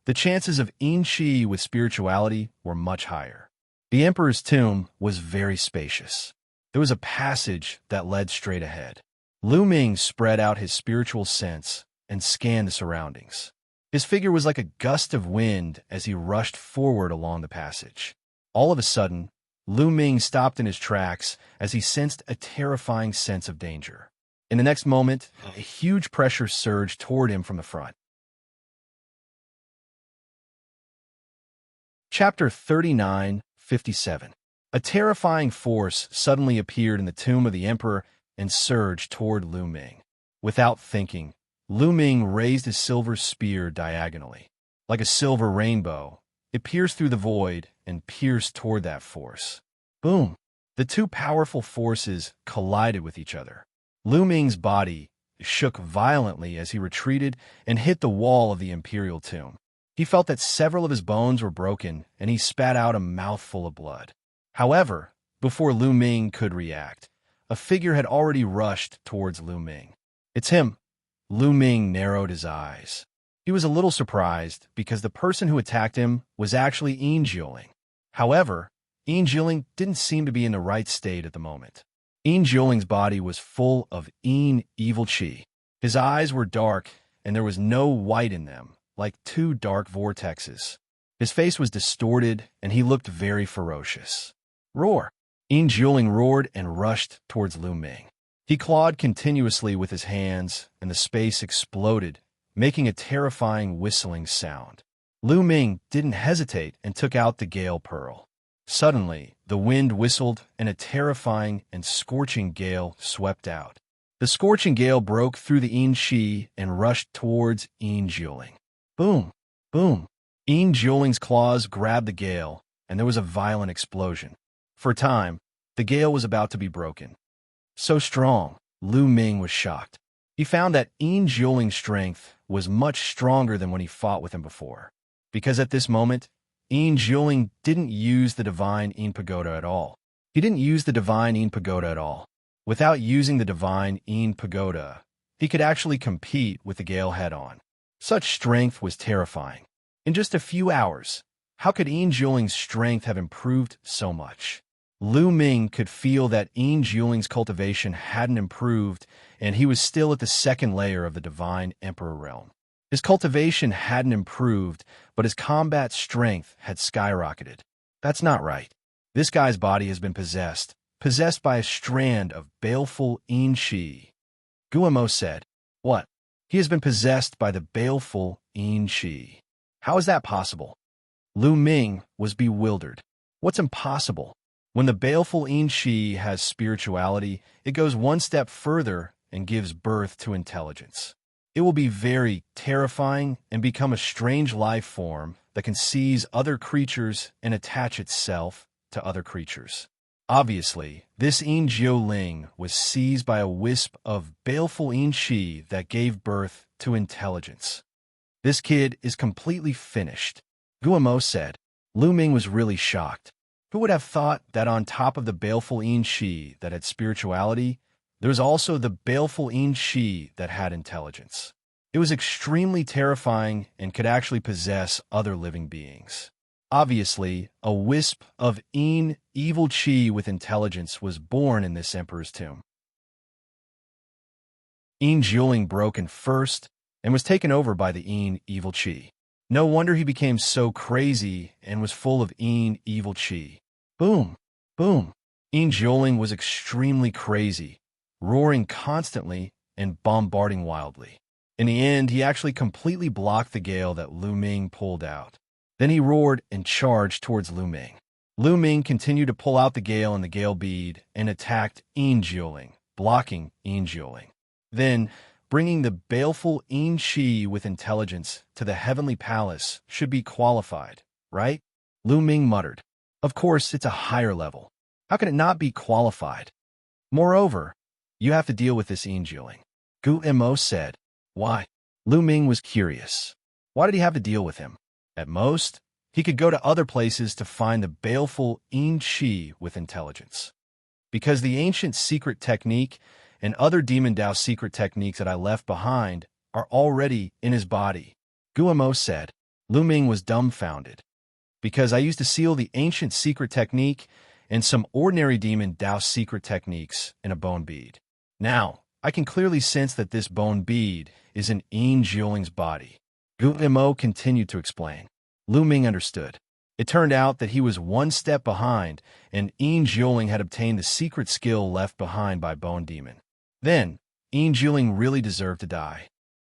the chances of yin qi with spirituality were much higher. The emperor's tomb was very spacious. There was a passage that led straight ahead. Lu Ming spread out his spiritual sense and scanned the surroundings. His figure was like a gust of wind as he rushed forward along the passage. All of a sudden, Lu Ming stopped in his tracks as he sensed a terrifying sense of danger. In the next moment, a huge pressure surged toward him from the front. Chapter 39:57. A terrifying force suddenly appeared in the tomb of the emperor and surged toward Lu Ming. Without thinking, Lu Ming raised his silver spear diagonally. Like a silver rainbow, it pierced through the void and pierced toward that force. Boom! The two powerful forces collided with each other. Lu Ming's body shook violently as he retreated and hit the wall of the imperial tomb. He felt that several of his bones were broken, and he spat out a mouthful of blood. However, before Lu Ming could react, a figure had already rushed towards Lu Ming. "It's him." Lu Ming narrowed his eyes. He was a little surprised because the person who attacked him was actually Yin Jioling. However, Yin Jioling didn't seem to be in the right state at the moment. Yin Jioling's body was full of Yin evil qi. His eyes were dark, and there was no white in them, like two dark vortexes. His face was distorted, and he looked very ferocious. "Roar!" Yin Jioling roared and rushed towards Lu Ming. He clawed continuously with his hands, and the space exploded, making a terrifying whistling sound. Lu Ming didn't hesitate and took out the gale pearl. Suddenly, the wind whistled, and a terrifying and scorching gale swept out. The scorching gale broke through the Yin Qi and rushed towards Yin Jioling. Boom! Boom! Yin Jioling's claws grabbed the gale, and there was a violent explosion. For a time, the gale was about to be broken. So strong, Lu Ming was shocked. He found that Yin Jioling's strength was much stronger than when he fought with him before. Because at this moment, Yin Jioling didn't use the divine Yin Pagoda at all. He didn't use the divine Yin Pagoda at all. Without using the divine Yin Pagoda, he could actually compete with the gale head-on. Such strength was terrifying. In just a few hours, how could Yin Jioling's strength have improved so much? Lu Ming could feel that Yin Jioling's cultivation hadn't improved, and he was still at the second layer of the divine emperor realm. His cultivation hadn't improved, but his combat strength had skyrocketed. That's not right. This guy's body has been possessed by a strand of baleful Yin Qi. Guillemot said, "What? He has been possessed by the baleful Yin Qi. How is that possible?" Lu Ming was bewildered. What's impossible? When the baleful Yin Qi has spirituality, it goes one step further and gives birth to intelligence. It will be very terrifying and become a strange life form that can seize other creatures and attach itself to other creatures. Obviously, this Yin Jioling was seized by a wisp of baleful Yin Qi that gave birth to intelligence. "This kid is completely finished," Guillemot said. Lu Ming was really shocked. Who would have thought that on top of the baleful Yin Qi that had spirituality, there was also the baleful Yin Qi that had intelligence? It was extremely terrifying and could actually possess other living beings. Obviously, a wisp of Yin evil Qi with intelligence was born in this emperor's tomb. Yin Jioling broke in first and was taken over by the Yin evil Qi. No wonder he became so crazy and was full of Yin evil Qi. Boom! Boom! Yin Jioling was extremely crazy, roaring constantly and bombarding wildly. In the end, he actually completely blocked the gale that Lu Ming pulled out. Then he roared and charged towards Lu Ming. Lu Ming continued to pull out the gale and the gale bead and attacked Yin Jioling, blocking Yin Jioling. Then, bringing the baleful Yin Qi with intelligence to the heavenly palace should be qualified, right? Lu Ming muttered. Of course, it's a higher level. How can it not be qualified? Moreover, you have to deal with this Yin Jioling. Guillemot said. Why? Lu Ming was curious. Why did he have to deal with him? At most, He could go to other places to find the baleful Yin Qi with intelligence. Because the ancient secret technique and other demon Dao secret techniques that I left behind are already in his body, Guillemot said. Lu Ming was dumbfounded. Because I used to seal the ancient secret technique and some ordinary demon Dao secret techniques in a bone bead. Now, I can clearly sense that this bone bead is in Yin Jiuling's body. Guillemot continued to explain. Lu Ming understood. It turned out that he was one step behind, and Yin Jiuling had obtained the secret skill left behind by Bone Demon. Then, Yin Jiuling really deserved to die.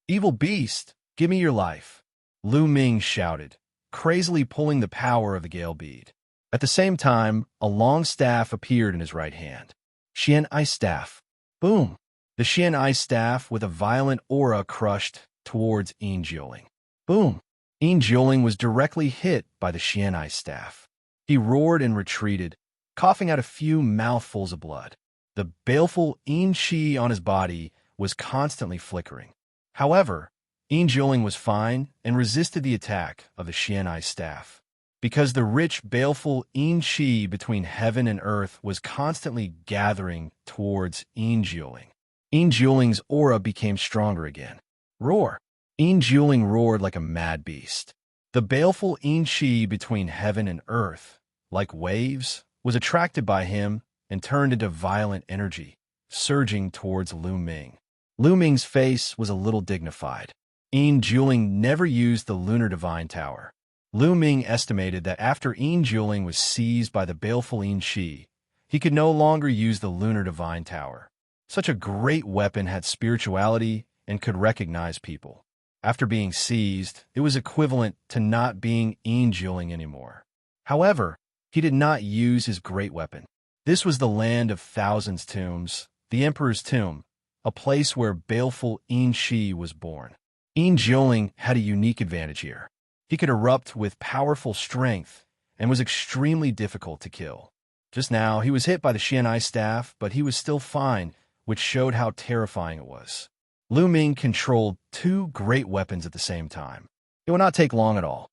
Evil beast, give me your life, Lu Ming shouted, crazily pulling the power of the Gale bead. At the same time, a long staff appeared in his right hand. Xianxia staff. Boom! The Xianxia staff with a violent aura crushed towards Yin Jiuling. Boom! Yin Jiuling was directly hit by the Xianxia staff. He roared and retreated, coughing out a few mouthfuls of blood. The baleful Yin Qi on his body was constantly flickering. However, Yin Jiuling was fine and resisted the attack of the Xianxia staff. Because the rich, baleful Yin Qi between heaven and earth was constantly gathering towards Yin Jiuling. Yin Jiuling's aura became stronger again. Roar! Yin Jiuling roared like a mad beast. The baleful Yin Qi between heaven and earth, like waves, was attracted by him and turned into violent energy, surging towards Lu Ming. Lu Ming's face was a little dignified. Yin Jiuling never used the Lunar Divine Tower. Lu Ming estimated that after Yin Jiuling was seized by the baleful Yin Qi, he could no longer use the Lunar Divine Tower. Such a great weapon had spirituality and could recognize people. After being seized, it was equivalent to not being Yin Jiuling anymore. However, he did not use his great weapon. This was the land of thousands tombs, the Emperor's tomb, a place where baleful Yin Qi was born. Yin Jiuling had a unique advantage here. He could erupt with powerful strength and was extremely difficult to kill. Just now, he was hit by the Xianxia staff, but he was still fine, which showed how terrifying it was. Lu Ming controlled two great weapons at the same time. It would not take long at all.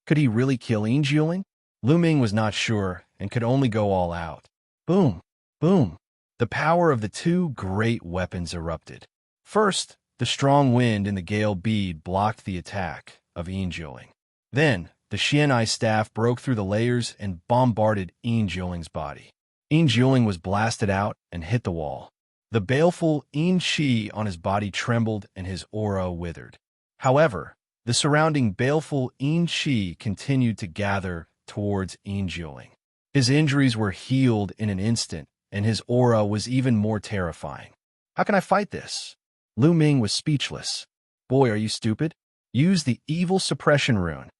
Could he really kill Yin Jiuling? Lu Ming was not sure and could only go all out. Boom! Boom! The power of the two great weapons erupted. First, the strong wind in the Gale bead blocked the attack of Yin Jiuling. Then, the Xianxia staff broke through the layers and bombarded Yin Jiuling's body. Yin Jiuling was blasted out and hit the wall. The baleful Yin Qi on his body trembled and his aura withered. However, the surrounding baleful Yin Qi continued to gather towards Yin Jiuling. His injuries were healed in an instant, and his aura was even more terrifying. How can I fight this? Lu Ming was speechless. Boy, are you stupid? Use the evil suppression rune.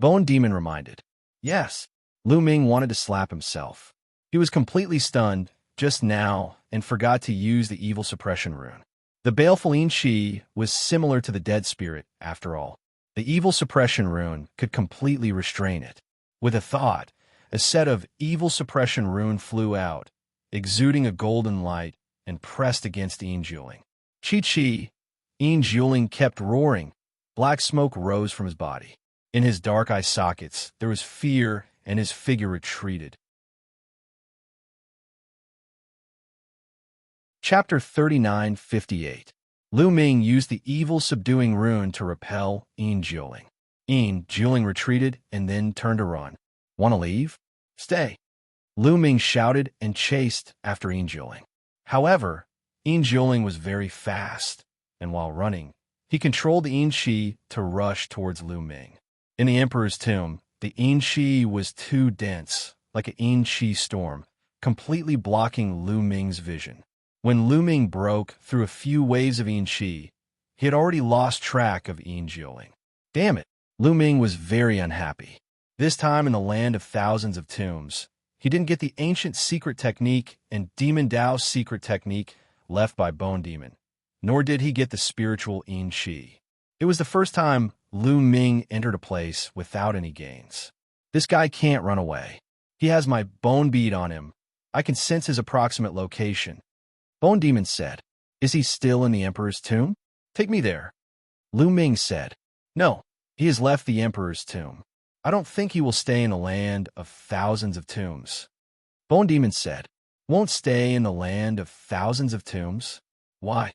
Bone Demon reminded. Yes. Lu Ming wanted to slap himself. He was completely stunned just now and forgot to use the evil suppression rune. The baleful Yin Qi was similar to the dead spirit, after all. The evil suppression rune could completely restrain it. With a thought, a set of evil suppression rune flew out, exuding a golden light, and pressed against Yin Jiuling. Chi! Yin Jiuling kept roaring. Black smoke rose from his body. In his dark eye sockets, there was fear, and his figure retreated. Chapter 39:58. Lu Ming used the evil subduing rune to repel Yin Jiuling. Yin Jiuling retreated and then turned to run. Want to leave? Stay. Lu Ming shouted and chased after Yin Jiuling. However, Yin Jiuling was very fast, and while running, he controlled the Yin Qi to rush towards Lu Ming. In the Emperor's tomb, the Yin Qi was too dense, like a Yin Qi storm, completely blocking Lu Ming's vision. When Lu Ming broke through a few waves of Yin Qi, he had already lost track of Yin Jiuling. Damn it! Lu Ming was very unhappy. This time in the land of thousands of tombs, he didn't get the ancient secret technique and Demon Dao secret technique left by Bone Demon, nor did he get the spiritual Yin Qi. It was the first time Lu Ming entered a place without any gains. This guy can't run away. He has my bone bead on him. I can sense his approximate location. Bone Demon said, Is he still in the Emperor's tomb? Take me there. Lu Ming said, No, He has left the Emperor's tomb. I don't think he will stay in the land of thousands of tombs. Bone Demon said, Won't stay in the land of thousands of tombs? Why?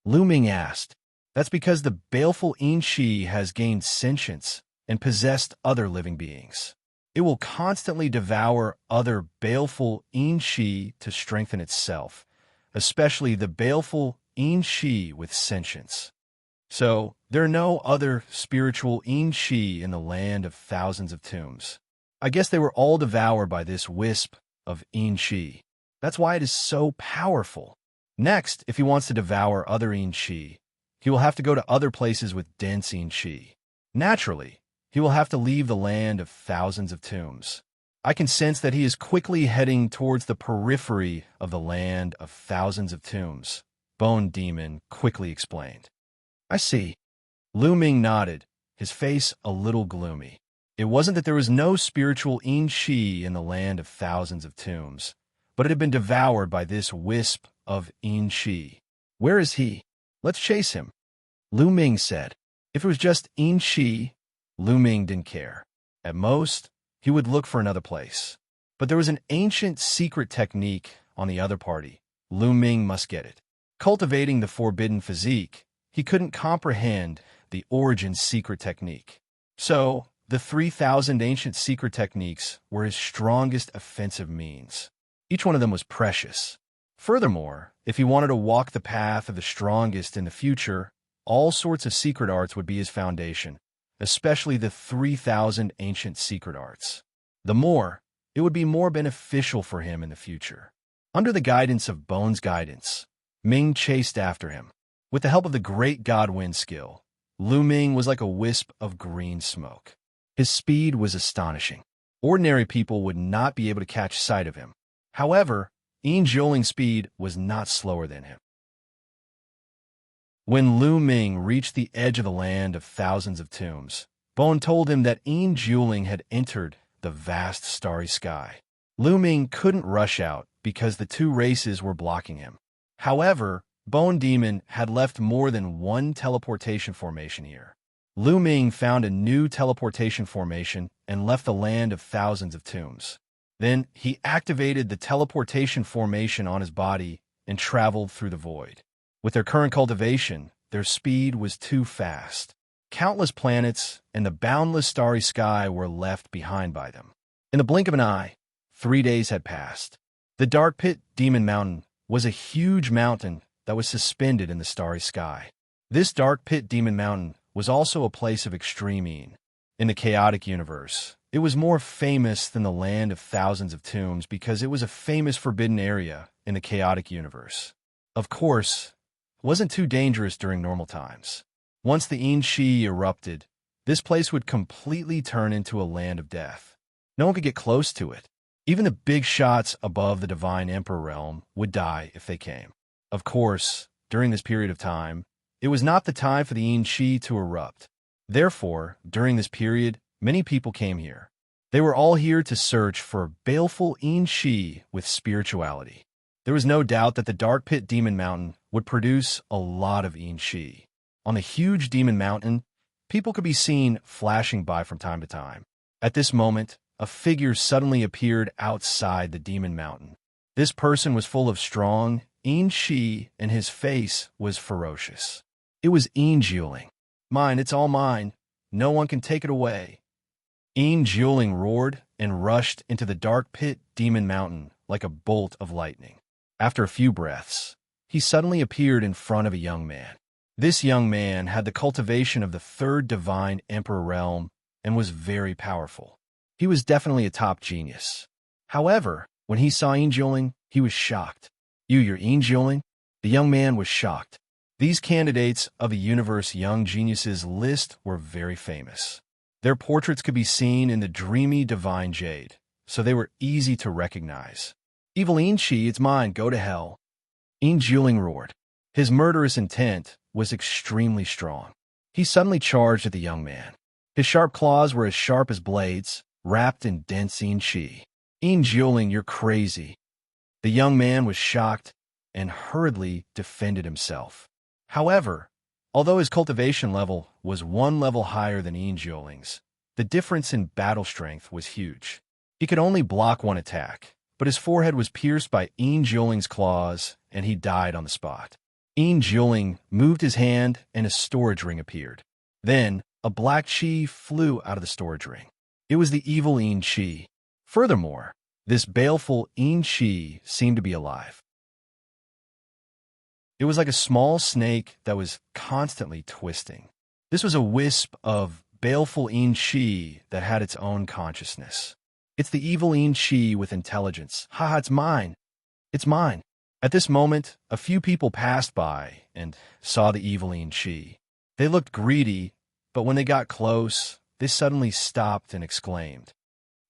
Lu Ming asked. That's because the baleful Xianxia has gained sentience and possessed other living beings. It will constantly devour other baleful Xianxia to strengthen itself, especially the baleful Xianxia with sentience. So, there are no other spiritual Xianxia in the land of thousands of tombs. I guess they were all devoured by this wisp of Xianxia. That's why it is so powerful. Next, if he wants to devour other Xianxia, he will have to go to other places with dense Xianxia. Naturally, he will have to leave the land of thousands of tombs. I can sense that he is quickly heading towards the periphery of the land of thousands of tombs, Bone Demon quickly explained. I see. Lu Ming nodded, his face a little gloomy. It wasn't that there was no spiritual Xianxia in the land of thousands of tombs, but it had been devoured by this wisp of Xianxia. Where is he? Let's chase him. Lu Ming said. If it was just Xianxia, Lu Ming didn't care. At most, he would look for another place. But there was an ancient secret technique on the other party. Lu Ming must get it. Cultivating the forbidden physique, he couldn't comprehend the origin secret technique. So, the 3,000 ancient secret techniques were his strongest offensive means. Each one of them was precious. Furthermore, if he wanted to walk the path of the strongest in the future, all sorts of secret arts would be his foundation, especially the 3,000 ancient secret arts. The more, it would be more beneficial for him in the future. Under the guidance of Bone's guidance, Ming chased after him. With the help of the great God Wind skill, Lu Ming was like a wisp of green smoke. His speed was astonishing. Ordinary people would not be able to catch sight of him. However, Jiuling's speed was not slower than him. When Lu Ming reached the edge of the land of thousands of tombs, Bone told him that Jiuling had entered the vast starry sky. Lu Ming couldn't rush out because the two races were blocking him. However, Bone Demon had left more than one teleportation formation here. Lu Ming found a new teleportation formation and left the land of thousands of tombs. Then he activated the teleportation formation on his body and traveled through the void. With their current cultivation, their speed was too fast. Countless planets and the boundless starry sky were left behind by them. In the blink of an eye, 3 days had passed. The Dark Pit Demon Mountain was a huge mountain that was suspended in the starry sky. This Dark Pit Demon Mountain was also a place of extreme ease. In the chaotic universe, it was more famous than the land of thousands of tombs because it was a famous forbidden area in the chaotic universe. Of course, it wasn't too dangerous during normal times. Once the Xianxia erupted, this place would completely turn into a land of death. No one could get close to it. Even the big shots above the Divine Emperor realm would die if they came. Of course, during this period of time, it was not the time for the Xianxia to erupt. Therefore, during this period, many people came here. They were all here to search for baleful Xianxia with spirituality. There was no doubt that the Dark Pit Demon Mountain would produce a lot of Xianxia. On the huge Demon Mountain, people could be seen flashing by from time to time. At this moment, a figure suddenly appeared outside the Demon Mountain. This person was full of strong Xianxia, and his face was ferocious. It was Jiuling. Mine, it's all mine. No one can take it away. Jiuling roared and rushed into the Dark Pit Demon Mountain like a bolt of lightning. After a few breaths, he suddenly appeared in front of a young man. This young man had the cultivation of the third Divine Emperor realm and was very powerful. He was definitely a top genius. However, when he saw Jiuling, he was shocked. You're Jiuling? The young man was shocked. These candidates of a universe young geniuses list were very famous. Their portraits could be seen in the dreamy divine jade, so they were easy to recognize. Evil Xianxia, it's mine, go to hell. Jiuling roared. His murderous intent was extremely strong. He suddenly charged at the young man. His sharp claws were as sharp as blades, wrapped in dense Xianxia. Jiuling, you're crazy. The young man was shocked and hurriedly defended himself. However, Although his cultivation level was one level higher than Jiuling's, the difference in battle strength was huge. He could only block one attack, but his forehead was pierced by Jiuling's claws, and he died on the spot. Jiuling moved his hand, and a storage ring appeared. Then, a black chi flew out of the storage ring. It was the evil Chi. Furthermore, this baleful Chi seemed to be alive. It was like a small snake that was constantly twisting. This was a wisp of baleful Chi that had its own consciousness. It's the evil Chi with intelligence. Haha, it's mine. It's mine. At this moment, a few people passed by and saw the evil Chi. They looked greedy, but when they got close, they suddenly stopped and exclaimed,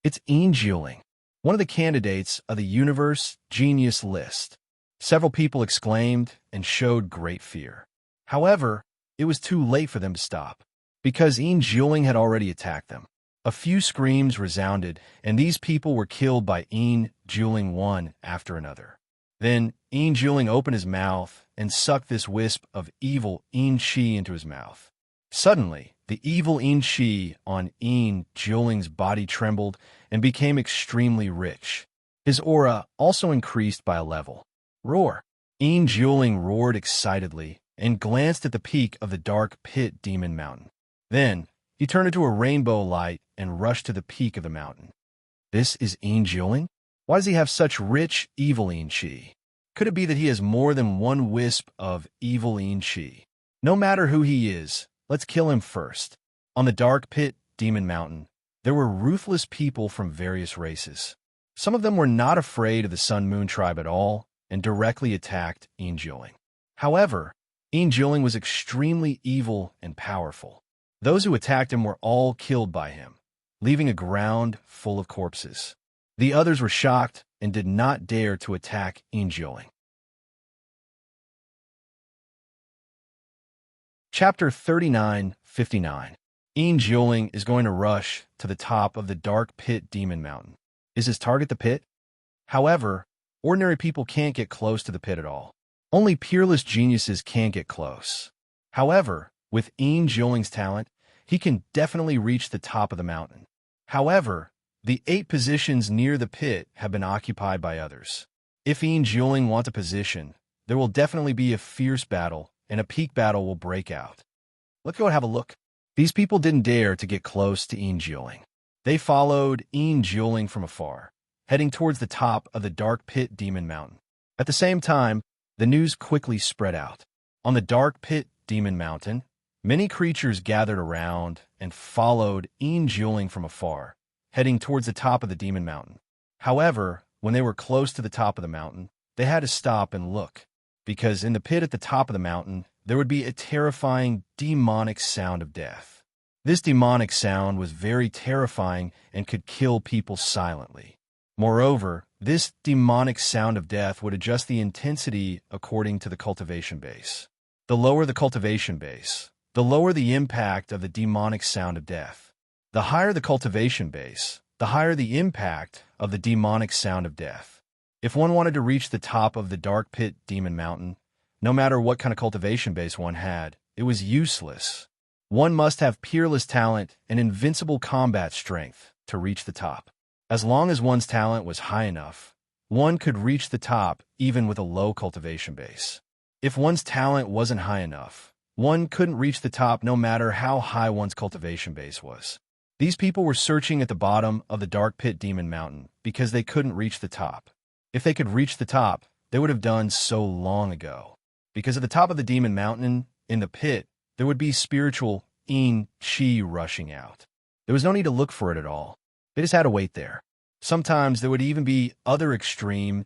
"It's Jiuling, one of the candidates of the Universe Genius list." Several people exclaimed and showed great fear. However, it was too late for them to stop, because Jiuling had already attacked them. A few screams resounded, and these people were killed by Jiuling one after another. Then Jiuling opened his mouth and sucked this wisp of evil Chi into his mouth. Suddenly, the evil Chi on Jiuling's body trembled and became extremely rich. His aura also increased by a level. Roar! Jiuling roared excitedly and glanced at the peak of the dark pit demon mountain. Then, he turned into a rainbow light and rushed to the peak of the mountain. This is Jiuling? Why does he have such rich evil Chi? Could it be that he has more than one wisp of evil Chi? No matter who he is, let's kill him first. On the dark pit demon mountain, there were ruthless people from various races. Some of them were not afraid of the Sun Moon tribe at all and directly attacked Jiuling. However, Jiuling was extremely evil and powerful. Those who attacked him were all killed by him, leaving a ground full of corpses. The others were shocked and did not dare to attack Jiuling. Chapter 39:59. Jiuling is going to rush to the top of the dark pit demon mountain. Is his target the pit? However, ordinary people can't get close to the pit at all. Only peerless geniuses can get close. However, with Jiuling's talent, he can definitely reach the top of the mountain. However, the 8 positions near the pit have been occupied by others. If Jiuling wants a position, there will definitely be a fierce battle, and a peak battle will break out. Let's go and have a look. These people didn't dare to get close to Jiuling. They followed Jiuling from afar, heading towards the top of the dark pit demon mountain. At the same time, the news quickly spread out. On the dark pit demon mountain, many creatures gathered around and followed Jiuling from afar, heading towards the top of the demon mountain. However, when they were close to the top of the mountain, they had to stop and look, because in the pit at the top of the mountain, there would be a terrifying demonic sound of death. This demonic sound was very terrifying and could kill people silently. Moreover, this demonic sound of death would adjust the intensity according to the cultivation base. The lower the cultivation base, the lower the impact of the demonic sound of death. The higher the cultivation base, the higher the impact of the demonic sound of death. If one wanted to reach the top of the dark pit demon mountain, no matter what kind of cultivation base one had, it was useless. One must have peerless talent and invincible combat strength to reach the top. As long as one's talent was high enough, one could reach the top even with a low cultivation base. If one's talent wasn't high enough, one couldn't reach the top no matter how high one's cultivation base was. These people were searching at the bottom of the dark pit demon mountain because they couldn't reach the top. If they could reach the top, they would have done so long ago. Because at the top of the demon mountain, in the pit, there would be spiritual Chi rushing out. There was no need to look for it at all. They just had to wait there. Sometimes there would even be other extreme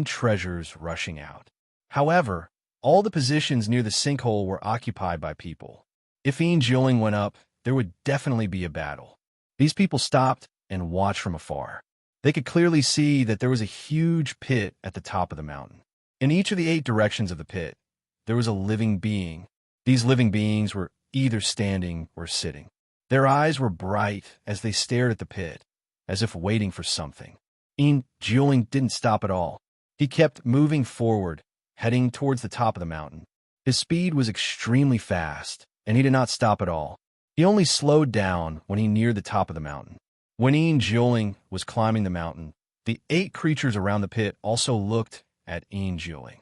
treasures rushing out. However, all the positions near the sinkhole were occupied by people. If Jiuling went up, there would definitely be a battle. These people stopped and watched from afar. They could clearly see that there was a huge pit at the top of the mountain. In each of the 8 directions of the pit, there was a living being. These living beings were either standing or sitting. Their eyes were bright as they stared at the pit, as if waiting for something. Jiuling didn't stop at all. He kept moving forward, heading towards the top of the mountain. His speed was extremely fast, and he did not stop at all. He only slowed down when he neared the top of the mountain. When Yin Jieling was climbing the mountain, the 8 creatures around the pit also looked at Yin Jieling.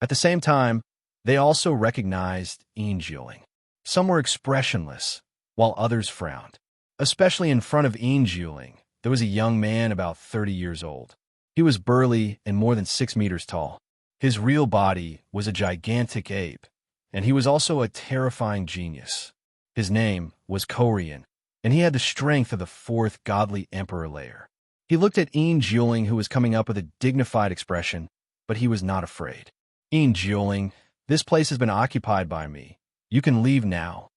At the same time, they also recognized Yin Jieling. Some were expressionless, while others frowned. Especially in front of Yin Jieling, there was a young man about 30 years old. He was burly and more than 6 meters tall. His real body was a gigantic ape, and he was also a terrifying genius. His name was Korean, and he had the strength of the 4th godly emperor layer. He looked at Yin Jieling, who was coming up with a dignified expression, but he was not afraid. Yin Jieling, this place has been occupied by me. You can leave now.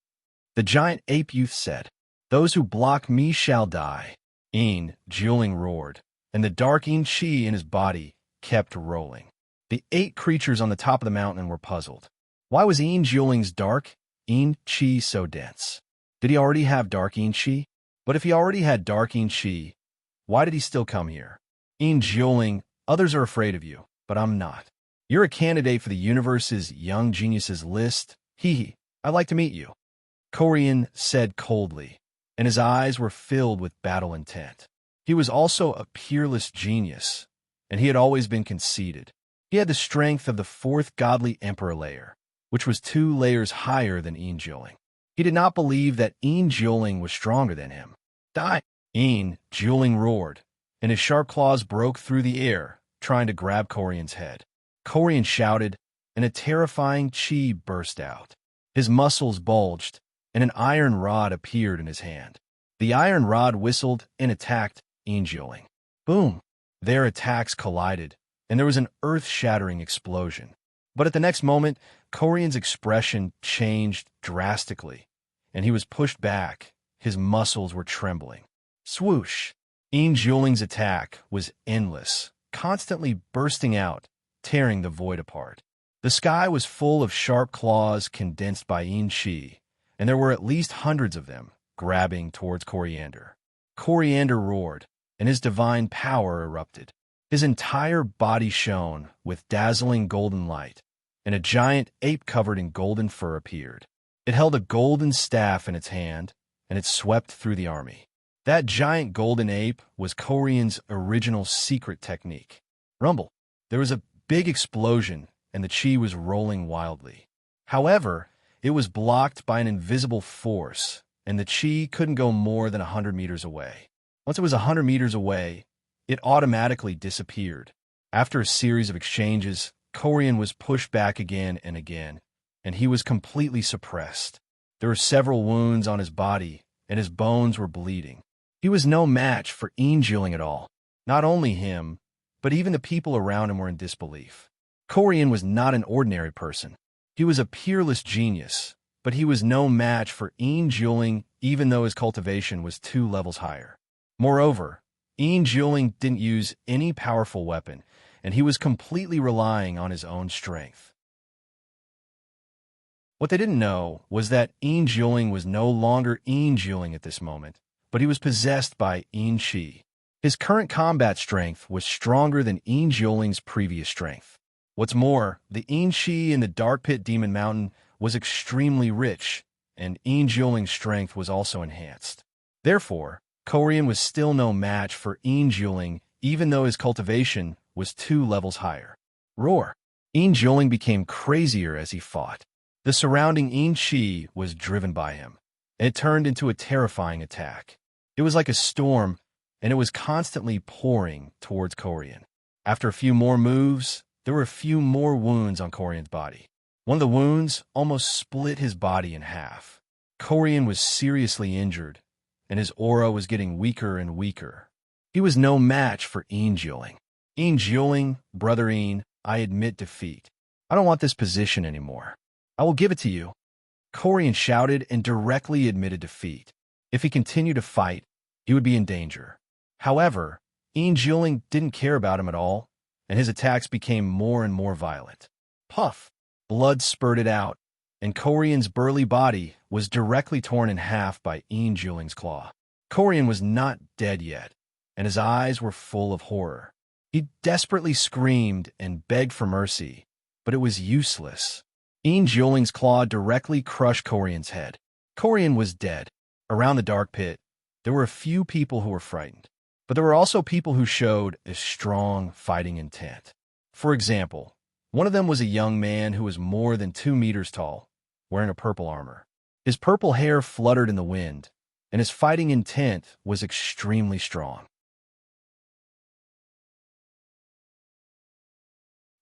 The giant ape youth said, "Those who block me shall die." Yin Jieling roared, and the dark Yin Qi in his body kept rolling. The 8 creatures on the top of the mountain were puzzled. Why was Yin Jieling's dark Yin Qi so dense? Did he already have dark Yin Qi? But if he already had dark Yin Qi, why did he still come here? Yin Jieling, others are afraid of you, but I'm not. You're a candidate for the universe's young geniuses list. Hee, I'd like to meet you. Korean said coldly, and his eyes were filled with battle intent. He was also a peerless genius, and he had always been conceited. He had the strength of the 4th godly emperor layer, which was 2 layers higher than Yin Jieling. He did not believe that Yin Jieling was stronger than him. Die! Yin Jieling roared, and his sharp claws broke through the air, trying to grab Korean's head. Korean shouted, and a terrifying chi burst out. His muscles bulged, and an iron rod appeared in his hand. The iron rod whistled and attacked Yin Jieling. Boom! Their attacks collided, and there was an earth-shattering explosion. But at the next moment, Korean's expression changed drastically, and he was pushed back. His muscles were trembling. Swoosh! Yin Jieling's attack was endless, constantly bursting out, tearing the void apart. The sky was full of sharp claws condensed by Yin Qi, and there were at least hundreds of them, grabbing towards Coriander. Coriander roared, and his divine power erupted. His entire body shone with dazzling golden light, and a giant ape covered in golden fur appeared. It held a golden staff in its hand, and it swept through the army. That giant golden ape was Korean's original secret technique. Rumble. There was a big explosion, and the chi was rolling wildly. However, it was blocked by an invisible force, and the chi couldn't go more than 100 meters away. Once it was 100 meters away, it automatically disappeared. After a series of exchanges, Korean was pushed back again and again, and he was completely suppressed. There were several wounds on his body, and his bones were bleeding. He was no match for Yin Jieling at all. Not only him, but even the people around him were in disbelief. Korean was not an ordinary person. He was a peerless genius, but he was no match for Yin Jieling, even though his cultivation was 2 levels higher. Moreover, Yin Jieling didn't use any powerful weapon, and he was completely relying on his own strength. What they didn't know was that Yin Jieling was no longer Yin Jieling at this moment, but he was possessed by Yin Qi. His current combat strength was stronger than Yin Jieling's previous strength. What's more, the Yin Qi in the Dark Pit Demon Mountain was extremely rich, and Yin Jieling's strength was also enhanced. Therefore, Korean was still no match for Yin Jieling, even though his cultivation was 2 levels higher. Roar! Yin Jieling became crazier as he fought. The surrounding Yin Qi was driven by him, and it turned into a terrifying attack. It was like a storm, and it was constantly pouring towards Korean. After a few more moves, there were a few more wounds on Korean's body. One of the wounds almost split his body in half. Korean was seriously injured, and his aura was getting weaker and weaker. He was no match for Yin Jieling. Yin Jieling, Brother Yin, I admit defeat. I don't want this position anymore. I will give it to you. Korean shouted and directly admitted defeat. If he continued to fight, he would be in danger. However, Yin Jieling didn't care about him at all, and his attacks became more and more violent. Puff! Blood spurted out, and Korean's burly body was directly torn in half by Yin Jieling's claw. Korean was not dead yet, and his eyes were full of horror. He desperately screamed and begged for mercy, but it was useless. Yin Jiuling's claw directly crushed Corian's head. Corian was dead. Around the dark pit, there were a few people who were frightened, but there were also people who showed a strong fighting intent. For example, one of them was a young man who was more than 2 meters tall, wearing a purple armor. His purple hair fluttered in the wind, and his fighting intent was extremely strong.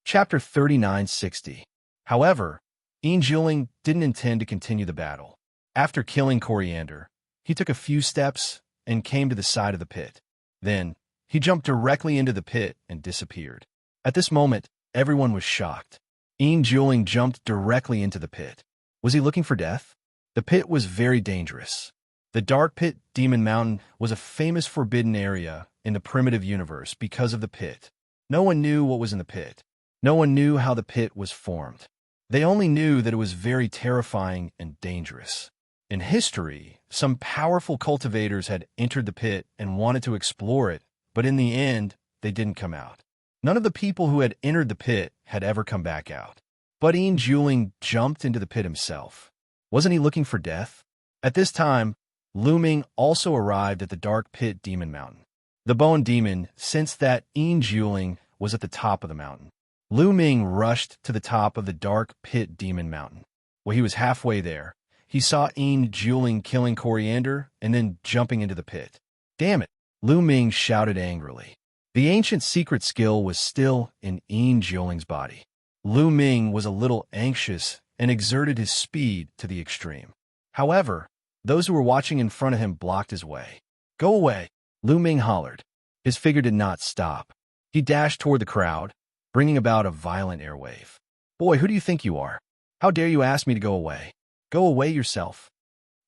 Chapter 3960. However, Yin Jiuling didn't intend to continue the battle. After killing Coriander, he took a few steps and came to the side of the pit. Then, he jumped directly into the pit and disappeared. At this moment, everyone was shocked. Yin Jiuling jumped directly into the pit. Was he looking for death? The pit was very dangerous. The Dark Pit Demon Mountain was a famous forbidden area in the primitive universe because of the pit. No one knew what was in the pit. No one knew how the pit was formed. They only knew that it was very terrifying and dangerous. In history, some powerful cultivators had entered the pit and wanted to explore it, but in the end, they didn't come out. None of the people who had entered the pit had ever come back out. But Yin Jiuling jumped into the pit himself. Wasn't he looking for death? At this time, Lu Ming also arrived at the Dark Pit Demon Mountain. The Bone Demon sensed that Yin Jiuling was at the top of the mountain. Lu Ming rushed to the top of the Dark Pit Demon Mountain. When he was halfway there, he saw Yin Jiuling killing Coriander and then jumping into the pit. Damn it! Lu Ming shouted angrily. The ancient secret skill was still in Yin Jiuling's body. Lu Ming was a little anxious and exerted his speed to the extreme. However, those who were watching in front of him blocked his way. Go away! Lu Ming hollered. His figure did not stop. He dashed toward the crowd, bringing about a violent airwave. Boy, who do you think you are? How dare you ask me to go away? Go away yourself.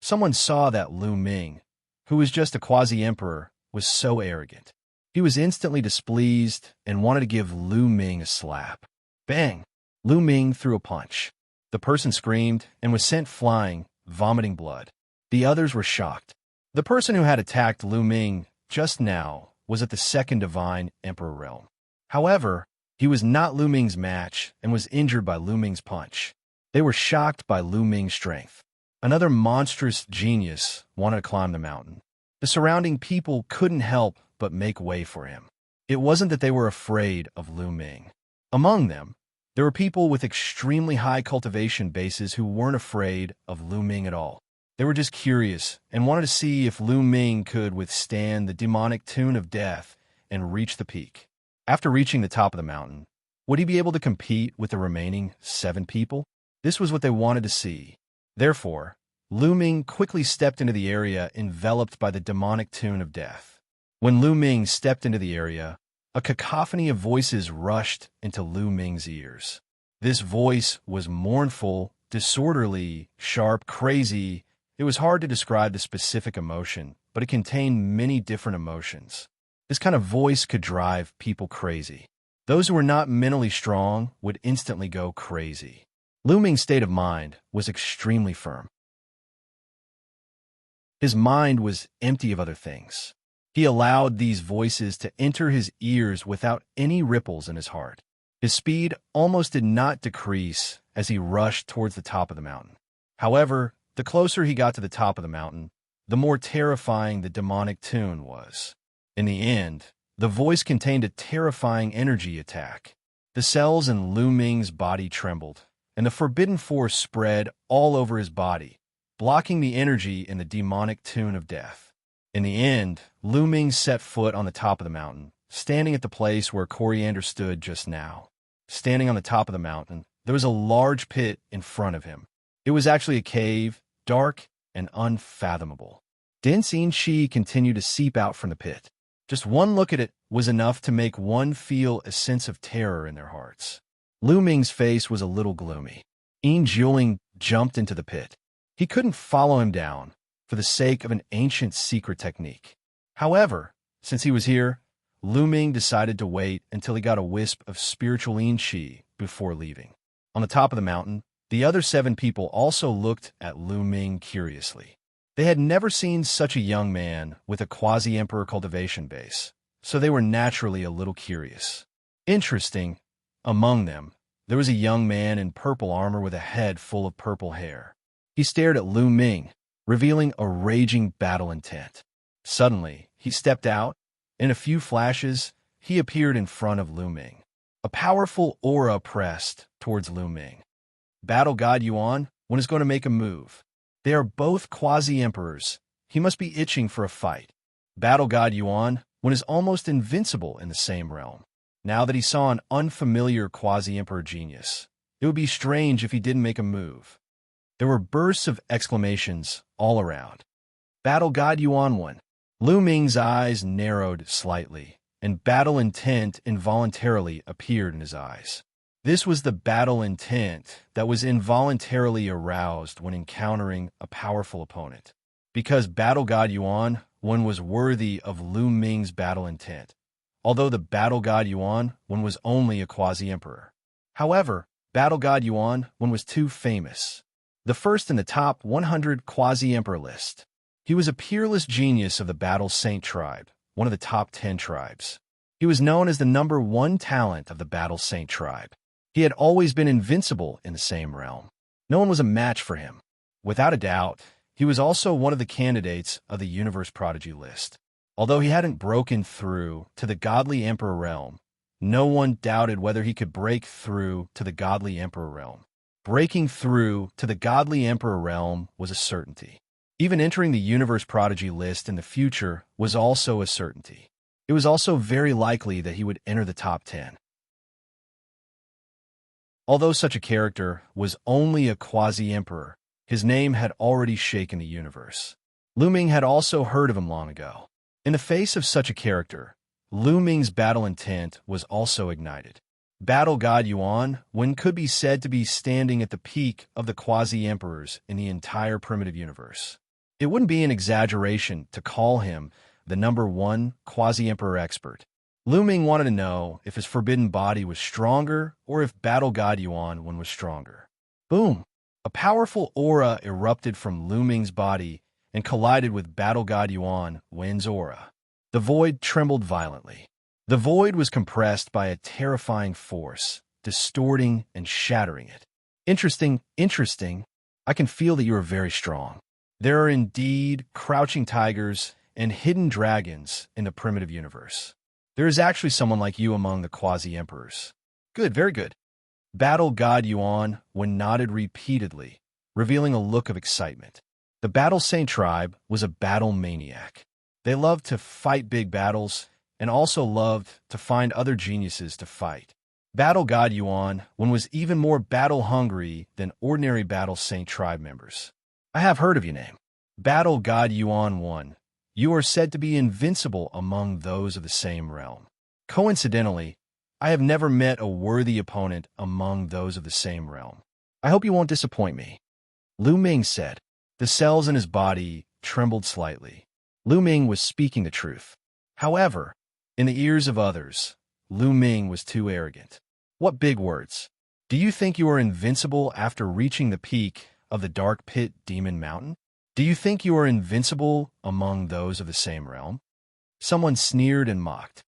Someone saw that Lu Ming, who was just a quasi-emperor, was so arrogant. He was instantly displeased and wanted to give Lu Ming a slap. Bang! Lu Ming threw a punch. The person screamed and was sent flying, vomiting blood. The others were shocked. The person who had attacked Lu Ming just now was at the second divine emperor realm. However, he was not Lu Ming's match and was injured by Lu Ming's punch. They were shocked by Lu Ming's strength. Another monstrous genius wanted to climb the mountain. The surrounding people couldn't help but make way for him. It wasn't that they were afraid of Lu Ming. Among them, there were people with extremely high cultivation bases who weren't afraid of Lu Ming at all. They were just curious and wanted to see if Lu Ming could withstand the demonic tune of death and reach the peak. After reaching the top of the mountain, would he be able to compete with the remaining 7 people? This was what they wanted to see. Therefore, Lu Ming quickly stepped into the area enveloped by the demonic tune of death. When Lu Ming stepped into the area, a cacophony of voices rushed into Lu Ming's ears. This voice was mournful, disorderly, sharp, crazy. It was hard to describe the specific emotion, but it contained many different emotions. This kind of voice could drive people crazy. Those who were not mentally strong would instantly go crazy. Lu Ming's state of mind was extremely firm. His mind was empty of other things. He allowed these voices to enter his ears without any ripples in his heart. His speed almost did not decrease as he rushed towards the top of the mountain. However, the closer he got to the top of the mountain, the more terrifying the demonic tune was. In the end, the voice contained a terrifying energy attack. The cells in Lu Ming's body trembled, and the forbidden force spread all over his body, blocking the energy in the demonic tune of death. In the end, Lu Ming set foot on the top of the mountain, standing at the place where Coriander stood just now. Standing on the top of the mountain, there was a large pit in front of him. It was actually a cave, dark and unfathomable. Dense Xianxia continued to seep out from the pit. Just one look at it was enough to make one feel a sense of terror in their hearts. Lu Ming's face was a little gloomy. Yin Jiuling jumped into the pit. He couldn't follow him down for the sake of an ancient secret technique. However, since he was here, Lu Ming decided to wait until he got a wisp of spiritual Xianxia before leaving. On the top of the mountain, the other 7 people also looked at Lu Ming curiously. They had never seen such a young man with a quasi-emperor cultivation base, so they were naturally a little curious. Interesting, among them, There was a young man in purple armor with a head full of purple hair. He stared at Lu Ming, revealing a raging battle intent. Suddenly, he stepped out. In a few flashes, he appeared in front of Lu Ming. A powerful aura pressed towards Lu Ming. Battle God Yuan, when is going to make a move? They are both quasi-emperors. He must be itching for a fight. Battle God Yuan, when is almost invincible in the same realm. Now that he saw an unfamiliar quasi-emperor genius, it would be strange if he didn't make a move. There were bursts of exclamations all around. Battle God Yuan won. Lu Ming's eyes narrowed slightly, and battle intent involuntarily appeared in his eyes. This was the battle intent that was involuntarily aroused when encountering a powerful opponent. Because Battle God Yuan one was worthy of Lu Ming's battle intent, although the Battle God Yuan one was only a quasi-emperor. However, Battle God Yuan one was too famous. The first in the top 100 quasi-emperor list. He was a peerless genius of the Battle Saint tribe, one of the top 10 tribes. He was known as the #1 talent of the Battle Saint tribe. He had always been invincible in the same realm. No one was a match for him. Without a doubt, he was also one of the candidates of the Universe Prodigy list. Although he hadn't broken through to the Godly Emperor realm, no one doubted whether he could break through to the Godly Emperor realm. Breaking through to the Godly Emperor realm was a certainty. Even entering the Universe Prodigy list in the future was also a certainty. It was also very likely that he would enter the top 10. Although such a character was only a quasi-emperor, his name had already shaken the universe. Lu Ming had also heard of him long ago. In the face of such a character, Lu Ming's battle intent was also ignited. Battle God Yuan one could be said to be standing at the peak of the quasi-emperors in the entire primitive universe. It wouldn't be an exaggeration to call him the #1 quasi-emperor expert. Lu Ming wanted to know if his forbidden body was stronger or if Battle God Yuan one was stronger. Boom! A powerful aura erupted from Lu Ming's body and collided with Battle God Yuan one's aura. The void trembled violently. The void was compressed by a terrifying force, distorting and shattering it. Interesting. I can feel that you are very strong. There are indeed crouching tigers and hidden dragons in the primitive universe. There is actually someone like you among the quasi-emperors. Good, very good. Battle God Yuan one nodded repeatedly, revealing a look of excitement. The Battle Saint tribe was a battle maniac. They loved to fight big battles and also loved to find other geniuses to fight. Battle God Yuan one was even more battle-hungry than ordinary Battle Saint tribe members. I have heard of your name. Battle God Yuan one. You are said to be invincible among those of the same realm. Coincidentally, I have never met a worthy opponent among those of the same realm. I hope you won't disappoint me. Lu Ming said. The cells in his body trembled slightly. Lu Ming was speaking the truth. However, in the ears of others, Lu Ming was too arrogant. What big words. Do you think you are invincible after reaching the peak of the Dark Pit Demon Mountain? Do you think you are invincible among those of the same realm? Someone sneered and mocked.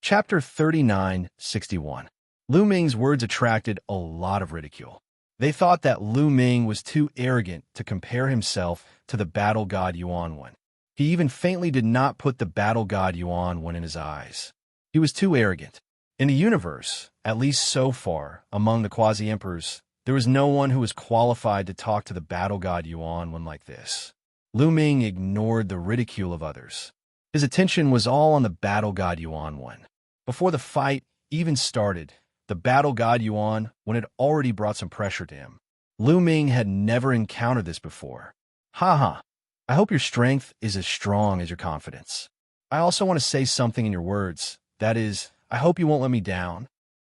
Chapter 39:61. Lu Ming's words attracted a lot of ridicule. They thought that Lu Ming was too arrogant to compare himself to the Battle God Yuan one. He even faintly did not put the Battle God Yuan one in his eyes. He was too arrogant. In the universe, at least so far, among the quasi-emperors, there was no one who was qualified to talk to the Battle God Yuan one like this. Lu Ming ignored the ridicule of others. His attention was all on the Battle God Yuan one. Before the fight even started, the Battle God Yuan one had already brought some pressure to him. Lu Ming had never encountered this before. Haha, I hope your strength is as strong as your confidence. I also want to say something in your words. That is, I hope you won't let me down.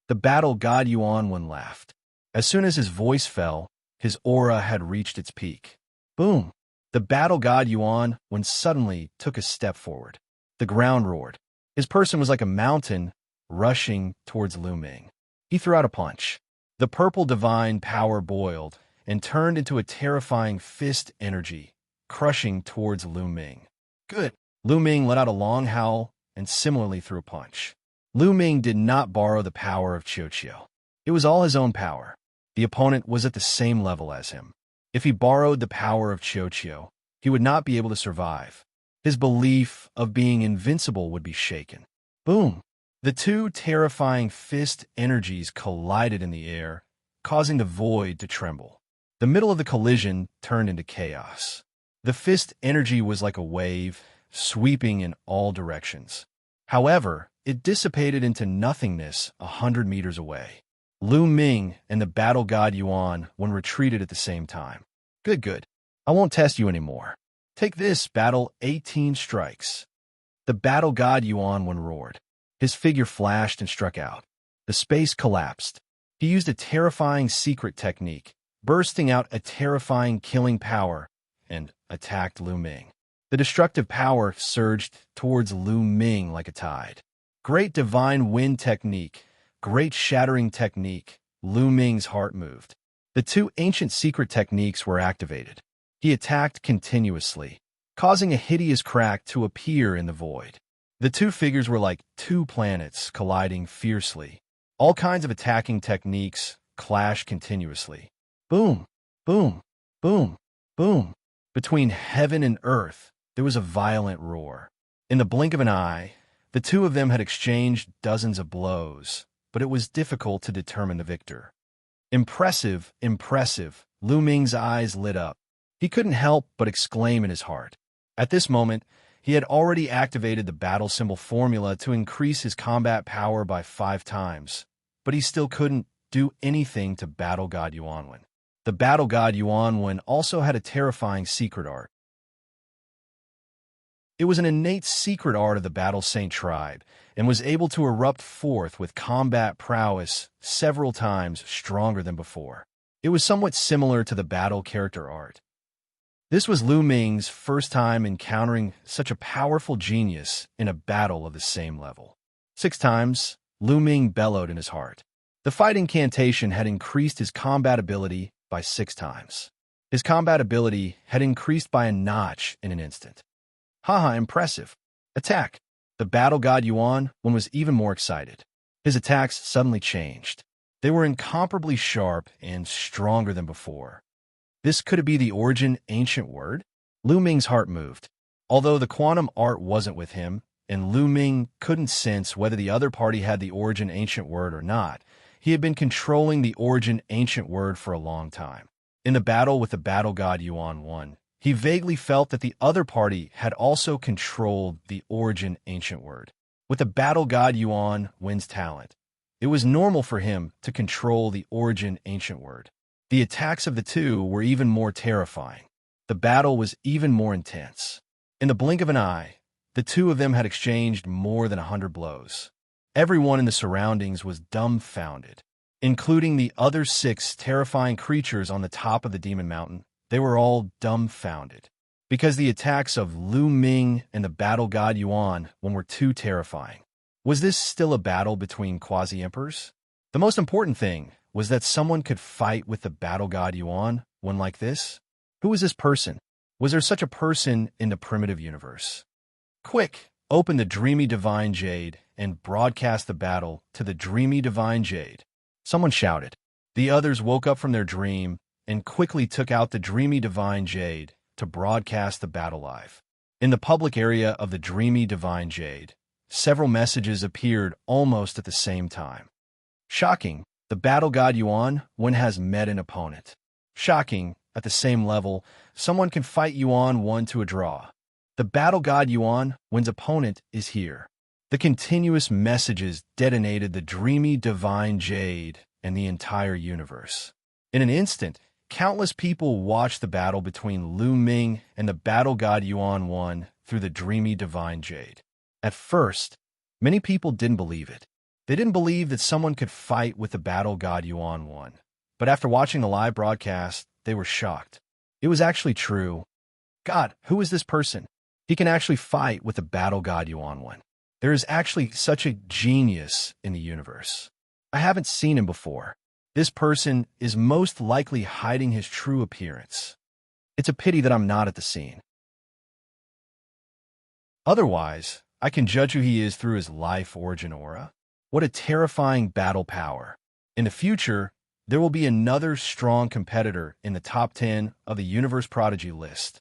The Battle God Yuan one laughed. As soon as his voice fell, his aura had reached its peak. Boom! The Battle God Yuan one suddenly took a step forward. The ground roared. His person was like a mountain rushing towards Lu Ming. He threw out a punch. The purple divine power boiled and turned into a terrifying fist energy, crushing towards Lu Ming. Good! Lu Ming let out a long howl and similarly threw a punch. Lu Ming did not borrow the power of Xianxia. It was all his own power. The opponent was at the same level as him. If he borrowed the power of Xianxia, he would not be able to survive. His belief of being invincible would be shaken. Boom! The two terrifying fist energies collided in the air, causing the void to tremble. The middle of the collision turned into chaos. The fist energy was like a wave, sweeping in all directions. However, it dissipated into nothingness 100 meters away. Lu Ming and the battle god Yuan retreated at the same time. Good. I won't test you anymore. Take this, battle 18 strikes. The battle god Yuan roared. His figure flashed and struck out. The space collapsed. He used a terrifying secret technique, bursting out a terrifying killing power, and attacked Lu Ming. The destructive power surged towards Lu Ming like a tide. Great divine wind technique, great shattering technique. Lu Ming's heart moved. The two ancient secret techniques were activated. He attacked continuously, causing a hideous crack to appear in the void. The two figures were like two planets colliding fiercely. All kinds of attacking techniques clashed continuously. Boom, boom, boom, boom. Between heaven and earth, there was a violent roar. In the blink of an eye, the two of them had exchanged dozens of blows, but it was difficult to determine the victor. Impressive. Lu Ming's eyes lit up. He couldn't help but exclaim in his heart. At this moment, he had already activated the battle symbol formula to increase his combat power by 5 times, but he still couldn't do anything to battle god Yuan. The battle god Yuan also had a terrifying secret art. It was an innate secret art of the Battle Saint tribe, and was able to erupt forth with combat prowess several times stronger than before. It was somewhat similar to the battle character art. This was Lu Ming's first time encountering such a powerful genius in a battle of the same level. 6 times, Lu Ming bellowed in his heart. The fight incantation had increased his combat ability by 6 times. His combat ability had increased by a notch in an instant. Haha, impressive. Attack. The battle god Yuan was even more excited. His attacks suddenly changed. They were incomparably sharp and stronger than before. This could be the origin ancient word? Lu Ming's heart moved. Although the quantum art wasn't with him, and Lu Ming couldn't sense whether the other party had the origin ancient word or not, he had been controlling the origin ancient word for a long time. In the battle with the battle god Yuan, he vaguely felt that the other party had also controlled the origin ancient word. With the battle god Yuan's talent, it was normal for him to control the origin ancient word. The attacks of the two were even more terrifying. The battle was even more intense. In the blink of an eye, the two of them had exchanged more than 100 blows. Everyone in the surroundings was dumbfounded, including the other 6 terrifying creatures on the top of the demon mountain. They were all dumbfounded, because the attacks of Lu Ming and the battle god Yuan were too terrifying. Was this still a battle between quasi-emperors? The most important thing was that someone could fight with the battle god Yuan like this? Who was this person? Was there such a person in the primitive universe? Quick, open the Dreamy Divine Jade and broadcast the battle to the Dreamy Divine Jade. Someone shouted. The others woke up from their dream and quickly took out the Dreamy Divine Jade to broadcast the battle live. In the public area of the Dreamy Divine Jade, several messages appeared almost at the same time. Shocking, the battle god Yuan has met an opponent. Shocking, at the same level, someone can fight Yuan to a draw. The battle god Yuan's opponent is here. The continuous messages detonated the Dreamy Divine Jade and the entire universe. In an instant, countless people watched the battle between Lu Ming and the battle god Yuan through the Dreamy Divine Jade. At first, many people didn't believe it. They didn't believe that someone could fight with the battle god Yuan. But after watching the live broadcast, they were shocked. It was actually true. God, who is this person? He can actually fight with the battle god Yuan. There is actually such a genius in the universe. I haven't seen him before. This person is most likely hiding his true appearance. It's a pity that I'm not at the scene. Otherwise, I can judge who he is through his life origin aura. What a terrifying battle power. In the future, there will be another strong competitor in the top 10 of the Universe Prodigy list.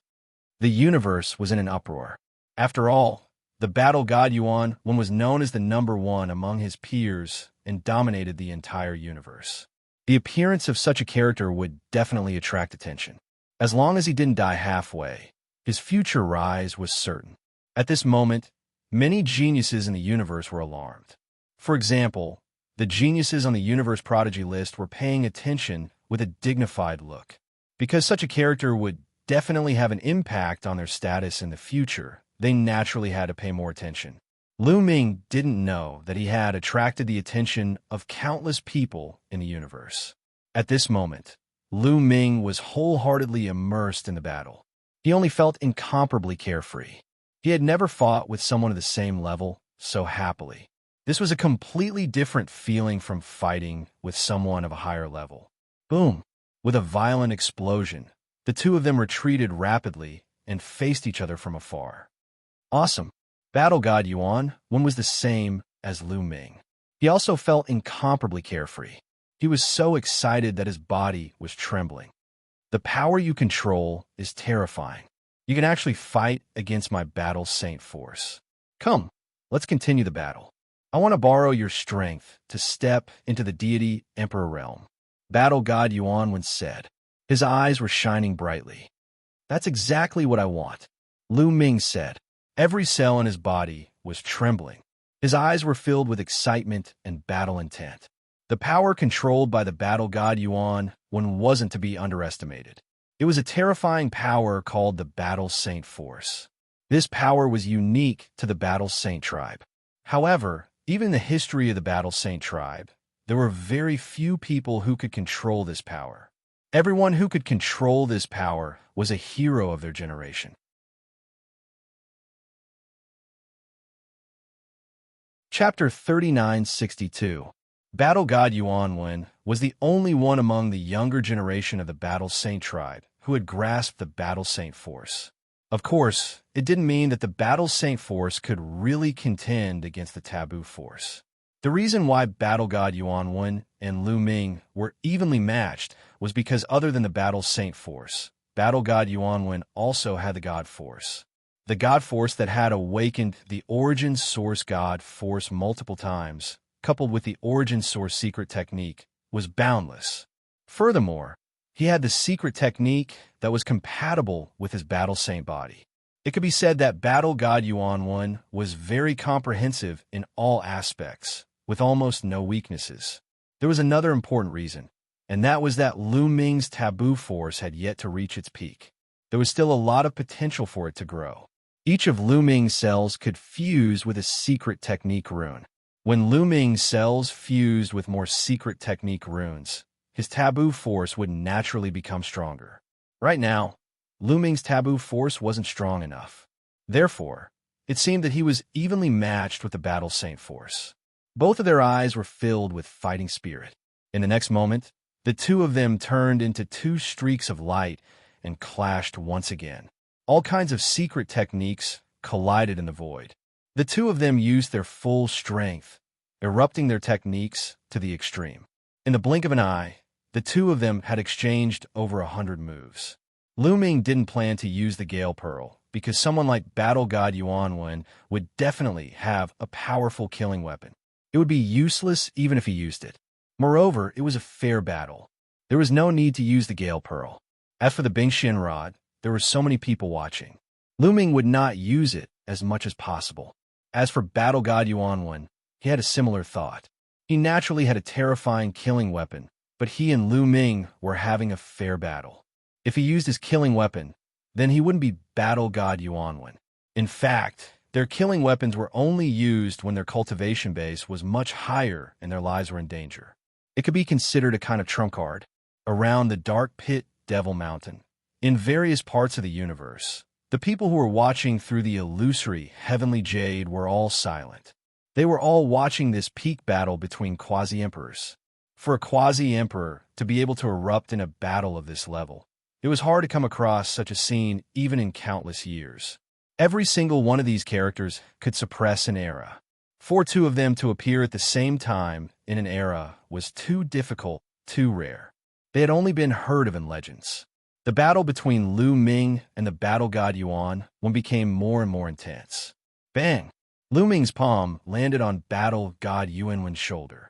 The universe was in an uproar. After all, the battle god Yuan was known as the #1 among his peers and dominated the entire universe. The appearance of such a character would definitely attract attention. As long as he didn't die halfway, his future rise was certain. At this moment, many geniuses in the universe were alarmed. For example, the geniuses on the Universe Prodigy list were paying attention with a dignified look. Because such a character would definitely have an impact on their status in the future, they naturally had to pay more attention. Lu Ming didn't know that he had attracted the attention of countless people in the universe. At this moment, Lu Ming was wholeheartedly immersed in the battle. He only felt incomparably carefree. He had never fought with someone of the same level so happily. This was a completely different feeling from fighting with someone of a higher level. Boom! With a violent explosion, the two of them retreated rapidly and faced each other from afar. Awesome! Battle God Yuan was the same as Lu Ming. He also felt incomparably carefree. He was so excited that his body was trembling. The power you control is terrifying. You can actually fight against my battle saint force. Come, let's continue the battle. I want to borrow your strength to step into the deity emperor realm. Battle God Yuan said. His eyes were shining brightly. That's exactly what I want, Lu Ming said. Every cell in his body was trembling. His eyes were filled with excitement and battle intent. The power controlled by the battle god Yuan wasn't to be underestimated. It was a terrifying power called the Battle Saint Force. This power was unique to the Battle Saint tribe. However, even in the history of the Battle Saint tribe, there were very few people who could control this power. Everyone who could control this power was a hero of their generation. Chapter 3962. Battle God Yuan was the only one among the younger generation of the Battle Saint tribe who had grasped the Battle Saint Force. Of course, it didn't mean that the Battle Saint Force could really contend against the Taboo Force. The reason why Battle God Yuan and Lu Ming were evenly matched was because other than the Battle Saint Force, Battle God Yuan also had the God Force. The God Force that had awakened the Origin Source God Force multiple times, coupled with the Origin Source secret technique, was boundless. Furthermore, he had the secret technique that was compatible with his Battle Saint body. It could be said that Battle God Yuan was very comprehensive in all aspects, with almost no weaknesses. There was another important reason, and that was that Lu Ming's Taboo Force had yet to reach its peak. There was still a lot of potential for it to grow. Each of Lu Ming's cells could fuse with a secret technique rune. When Lu Ming's cells fused with more secret technique runes, his Taboo Force would naturally become stronger. Right now, Lu Ming's Taboo Force wasn't strong enough. Therefore, it seemed that he was evenly matched with the Battle Saint Force. Both of their eyes were filled with fighting spirit. In the next moment, the two of them turned into two streaks of light and clashed once again. All kinds of secret techniques collided in the void. The two of them used their full strength, erupting their techniques to the extreme. In the blink of an eye, the two of them had exchanged over 100 moves. Lu Ming didn't plan to use the Gale Pearl, because someone like Battle God Yuan would definitely have a powerful killing weapon. It would be useless even if he used it. Moreover, it was a fair battle. There was no need to use the Gale Pearl. As for the Bingxian Rod, there were so many people watching. Lu Ming would not use it as much as possible. As for Battle God Yuan, he had a similar thought. He naturally had a terrifying killing weapon, but he and Lu Ming were having a fair battle. If he used his killing weapon, then he wouldn't be Battle God Yuan. In fact, their killing weapons were only used when their cultivation base was much higher and their lives were in danger. It could be considered a kind of trump card. Around the Dark Pit Devil Mountain, in various parts of the universe, the people who were watching through the illusory heavenly jade were all silent. They were all watching this peak battle between quasi-emperors. For a quasi-emperor to be able to erupt in a battle of this level, it was hard to come across such a scene even in countless years. Every single one of these characters could suppress an era. For two of them to appear at the same time in an era was too difficult, too rare. They had only been heard of in legends. The battle between Lu Ming and the battle god Yuan became more and more intense. Bang! Lu Ming's palm landed on battle god Yuan's shoulder.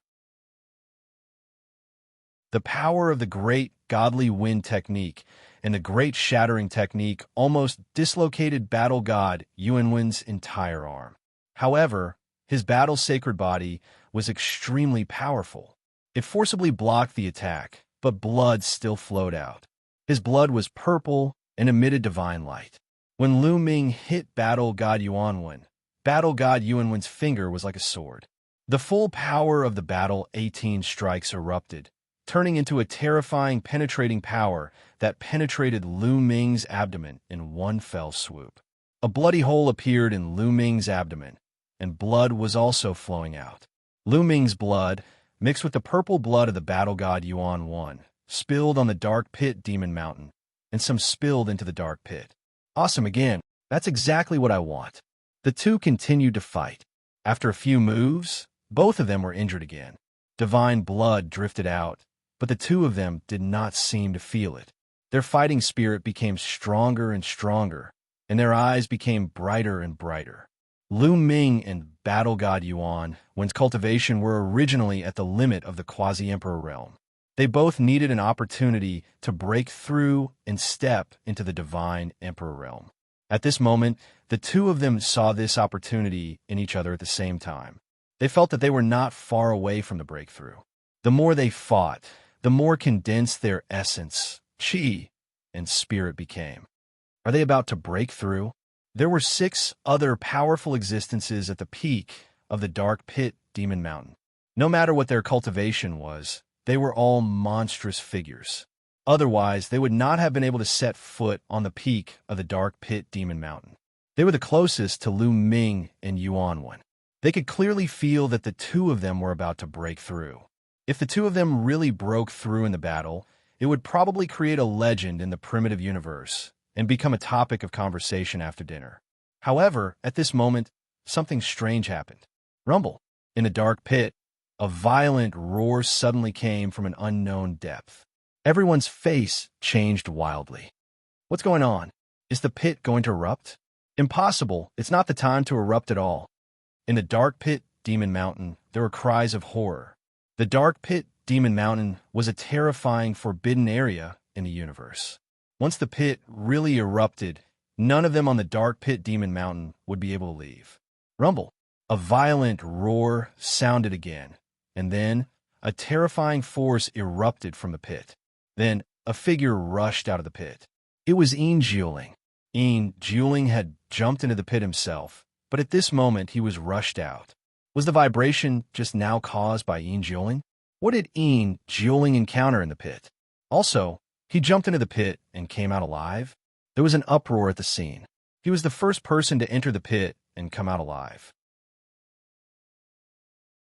The power of the great godly wind technique and the great shattering technique almost dislocated battle god Yuan's entire arm. However, his battle sacred body was extremely powerful. It forcibly blocked the attack, but blood still flowed out. His blood was purple and emitted divine light. When Lu Ming hit battle god Yuan's finger was like a sword. The full power of the battle 18 strikes erupted, turning into a terrifying penetrating power that penetrated Lu Ming's abdomen in one fell swoop. A bloody hole appeared in Lu Ming's abdomen, and blood was also flowing out. Lu Ming's blood, mixed with the purple blood of the battle god Yuan, spilled on the dark pit demon mountain, and some spilled into the dark pit. Awesome again. That's exactly what I want. The two continued to fight. After a few moves, both of them were injured again. Divine blood drifted out, but the two of them did not seem to feel it. Their fighting spirit became stronger and stronger, and their eyes became brighter and brighter. Lu Ming and battle god Yuan's cultivation were originally at the limit of the quasi-emperor realm. They both needed an opportunity to break through and step into the divine emperor realm. At this moment, the two of them saw this opportunity in each other at the same time. They felt that they were not far away from the breakthrough. The more they fought, the more condensed their essence, qi, and spirit became. Are they about to break through? There were 6 other powerful existences at the peak of the dark pit demon mountain. No matter what their cultivation was, they were all monstrous figures. Otherwise, they would not have been able to set foot on the peak of the dark pit demon mountain. They were the closest to Lu Ming and Yuan. They could clearly feel that the two of them were about to break through. If the two of them really broke through in the battle, it would probably create a legend in the primitive universe and become a topic of conversation after dinner. However, at this moment, something strange happened. Rumble. In the dark pit, a violent roar suddenly came from an unknown depth. Everyone's face changed wildly. What's going on? Is the pit going to erupt? Impossible. It's not the time to erupt at all. In the dark pit demon mountain, there were cries of horror. The dark pit demon mountain was a terrifying, forbidden area in the universe. Once the pit really erupted, none of them on the dark pit demon mountain would be able to leave. Rumble. A violent roar sounded again, and then a terrifying force erupted from the pit. Then a figure rushed out of the pit. It was Jiuling. Jiuling had jumped into the pit himself, but at this moment he was rushed out. Was the vibration just now caused by Jiuling? What did Jiuling encounter in the pit? Also, he jumped into the pit and came out alive. There was an uproar at the scene. He was the first person to enter the pit and come out alive.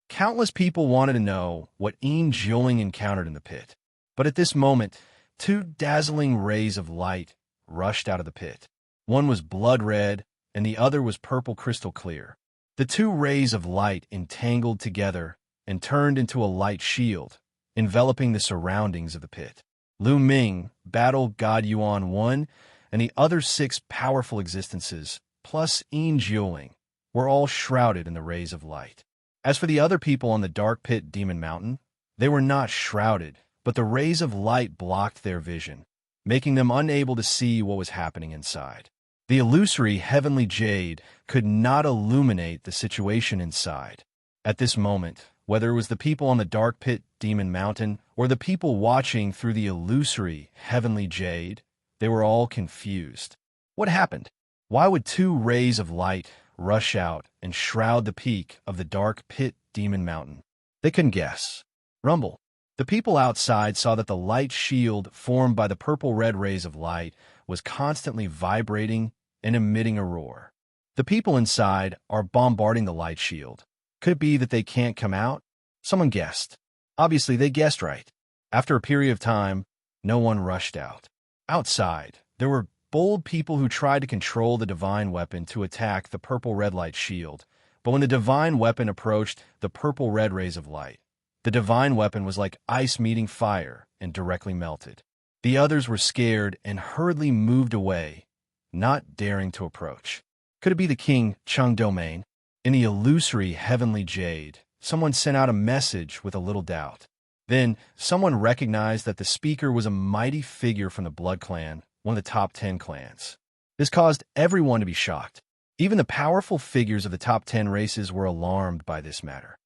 Countless people wanted to know what Jiuling encountered in the pit. But at this moment, 2 dazzling rays of light rushed out of the pit. One was blood red, and the other was purple crystal clear. The 2 rays of light entangled together and turned into a light shield, enveloping the surroundings of the pit. Lu Ming, battle god Yuan, and the other 6 powerful existences, plus Jiuling, were all shrouded in the rays of light. As for the other people on the dark pit demon mountain, they were not shrouded, but the rays of light blocked their vision, making them unable to see what was happening inside. The illusory heavenly jade could not illuminate the situation inside. At this moment, whether it was the people on the dark pit demon mountain or the people watching through the illusory heavenly jade, they were all confused. What happened? Why would 2 rays of light rush out and shroud the peak of the dark pit demon mountain? They couldn't guess. Rumble. The people outside saw that the light shield formed by the purple-red rays of light was constantly vibrating and emitting a roar. The people inside are bombarding the light shield. Could it be that they can't come out? Someone guessed. Obviously, they guessed right. After a period of time, no one rushed out. Outside, there were bold people who tried to control the divine weapon to attack the purple red light shield, but when the divine weapon approached the purple red rays of light, the divine weapon was like ice meeting fire and directly melted. The others were scared and hurriedly moved away, not daring to approach. Could it be the king Chung domain? In the illusory heavenly jade, someone sent out a message with a little doubt. Then, someone recognized that the speaker was a mighty figure from the Blood Clan, one of the top 10 clans. This caused everyone to be shocked. Even the powerful figures of the top 10 races were alarmed by this matter.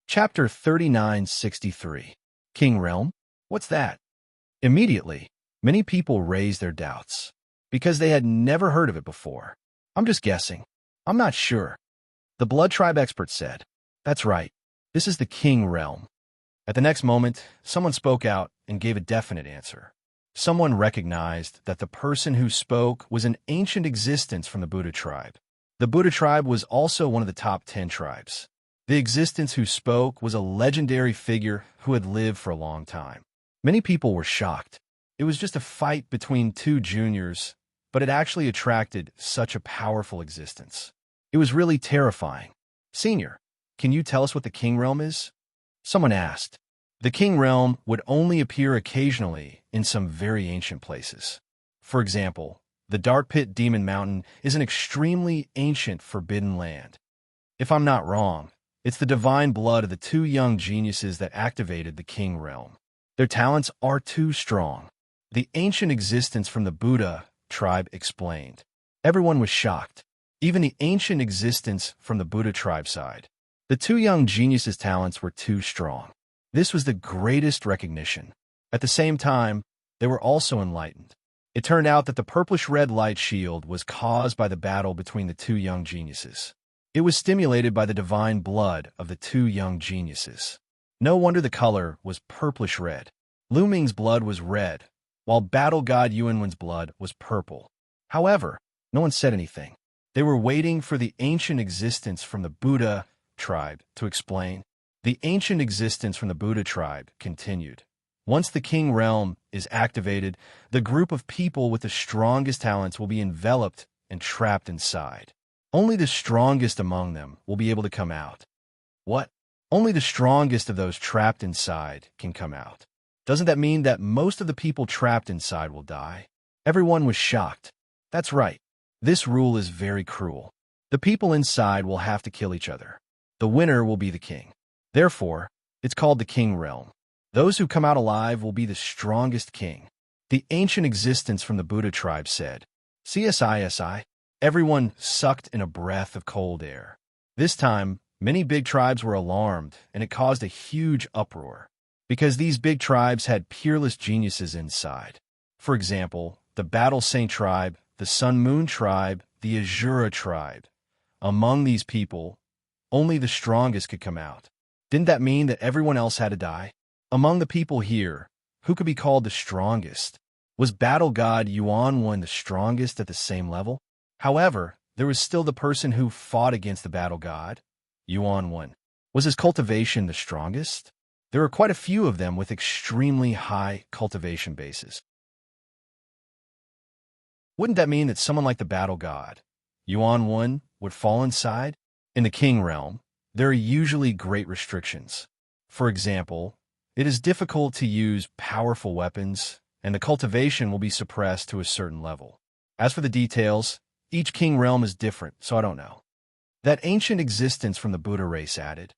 Chapter 3963. King Realm? What's that? Immediately, many people raised their doubts, because they had never heard of it before. I'm just guessing. I'm not sure. The Blood Tribe expert said, "That's right. This is the King Realm." At the next moment, someone spoke out and gave a definite answer. Someone recognized that the person who spoke was an ancient existence from the Buddha tribe. The Buddha tribe was also one of the top 10 tribes. The existence who spoke was a legendary figure who had lived for a long time. Many people were shocked. It was just a fight between two juniors, but it actually attracted such a powerful existence. It was really terrifying. "Senior, can you tell us what the King Realm is?" Someone asked. The King Realm would only appear occasionally in some very ancient places. For example, the Dark Pit Demon Mountain is an extremely ancient forbidden land. If I'm not wrong, it's the divine blood of the two young geniuses that activated the King Realm. Their talents are too strong. The ancient existence from the Buddha tribe explained. Everyone was shocked. Even the ancient existence from the Buddha tribe side. The two young geniuses' talents were too strong. This was the greatest recognition. At the same time, they were also enlightened. It turned out that the purplish-red light shield was caused by the battle between the two young geniuses. It was stimulated by the divine blood of the two young geniuses. No wonder the color was purplish-red. Lu Ming's blood was red, while Battle God Yuanwen's blood was purple. However, no one said anything. They were waiting for the ancient existence from the Buddha tribe to explain. The ancient existence from the Buddha tribe continued. Once the King Realm is activated, the group of people with the strongest talents will be enveloped and trapped inside. Only the strongest among them will be able to come out. What? Only the strongest of those trapped inside can come out. Doesn't that mean that most of the people trapped inside will die? Everyone was shocked. That's right. This rule is very cruel. The people inside will have to kill each other. The winner will be the king. Therefore, it's called the King Realm. Those who come out alive will be the strongest king. The ancient existence from the Buddha tribe said, "CSI." Everyone sucked in a breath of cold air. This time, many big tribes were alarmed, and it caused a huge uproar. Because these big tribes had peerless geniuses inside. For example, the Battle Saint tribe, the Sun Moon tribe, the Azura tribe. Among these people, only the strongest could come out. Didn't that mean that everyone else had to die? Among the people here, who could be called the strongest? Was Battle God Yuanwen the strongest at the same level? However, there was still the person who fought against the Battle God, Yuanwen. Was his cultivation the strongest? There were quite a few of them with extremely high cultivation bases. Wouldn't that mean that someone like the Battle God, Yuanwen, would fall inside? In the King Realm, there are usually great restrictions. For example, it is difficult to use powerful weapons, and the cultivation will be suppressed to a certain level. As for the details, each King Realm is different, so I don't know. That ancient existence from the Buddha race added.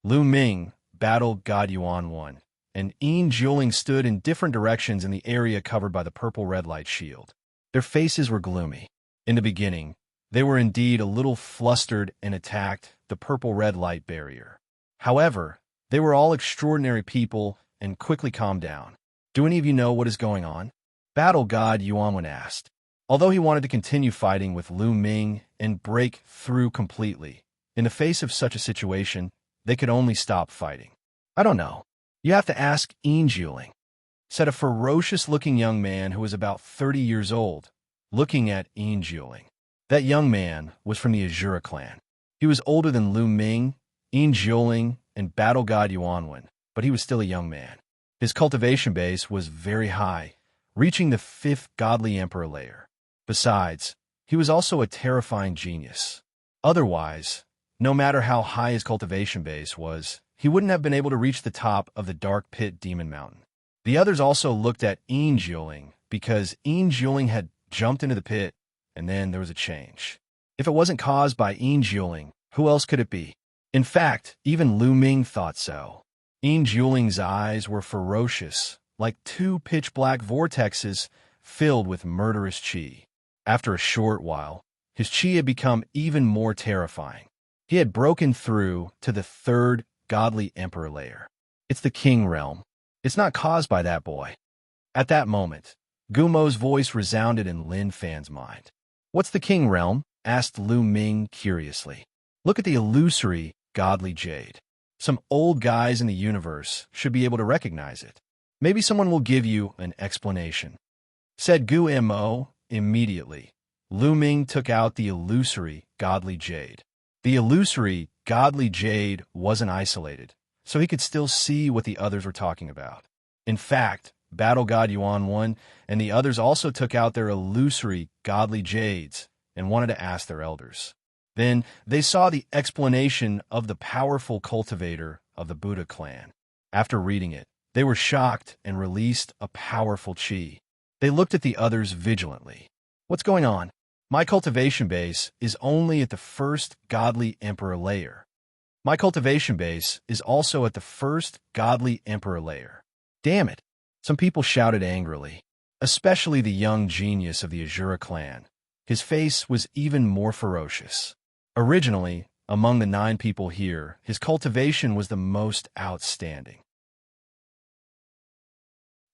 Lu Ming, Battle God Yuanwen, and Yin Jiuling stood in different directions in the area covered by the purple-red light shield. Their faces were gloomy. In the beginning, they were indeed a little flustered and attacked the purple-red light barrier. However, they were all extraordinary people and quickly calmed down. "Do any of you know what is going on?" Battle God Yuanwen asked. Although he wanted to continue fighting with Lu Ming and break through completely, in the face of such a situation, they could only stop fighting. "I don't know. You have to ask Yin Jiuling," said a ferocious-looking young man who was about 30 years old, looking at Yin Jiuling. That young man was from the Azura clan. He was older than Lu Ming, Yin Jiuling, and Battle God Yuanwen, but he was still a young man. His cultivation base was very high, reaching the 5th godly emperor layer. Besides, he was also a terrifying genius. Otherwise, no matter how high his cultivation base was, he wouldn't have been able to reach the top of the Dark Pit Demon Mountain. The others also looked at Immortal because Immortal had jumped into the pit, and then there was a change. If it wasn't caused by Immortal, who else could it be? In fact, even Lu Ming thought so. Immortal's eyes were ferocious, like 2 pitch-black vortexes filled with murderous qi. After a short while, his qi had become even more terrifying. He had broken through to the 3rd godly emperor layer. It's the king realm. It's not caused by that boy. At that moment, Gumo's voice resounded in Lin Fan's mind. What's the king realm? Asked Lu Ming curiously. Look at the illusory godly jade. Some old guys in the universe should be able to recognize it. Maybe someone will give you an explanation. Said Gu Mo immediately. Lu Ming took out the illusory godly jade. The illusory godly jade wasn't isolated, so he could still see what the others were talking about. In fact, Battle God Yuan 1 and the others also took out their illusory godly jades and wanted to ask their elders. Then they saw the explanation of the powerful cultivator of the Buddha clan. After reading it, they were shocked and released a powerful qi. They looked at the others vigilantly. What's going on? My cultivation base is only at the 1st godly emperor layer. My cultivation base is also at the 1st godly emperor layer. Damn it! Some people shouted angrily, especially the young genius of the Azura clan. His face was even more ferocious. Originally, among the 9 people here, his cultivation was the most outstanding.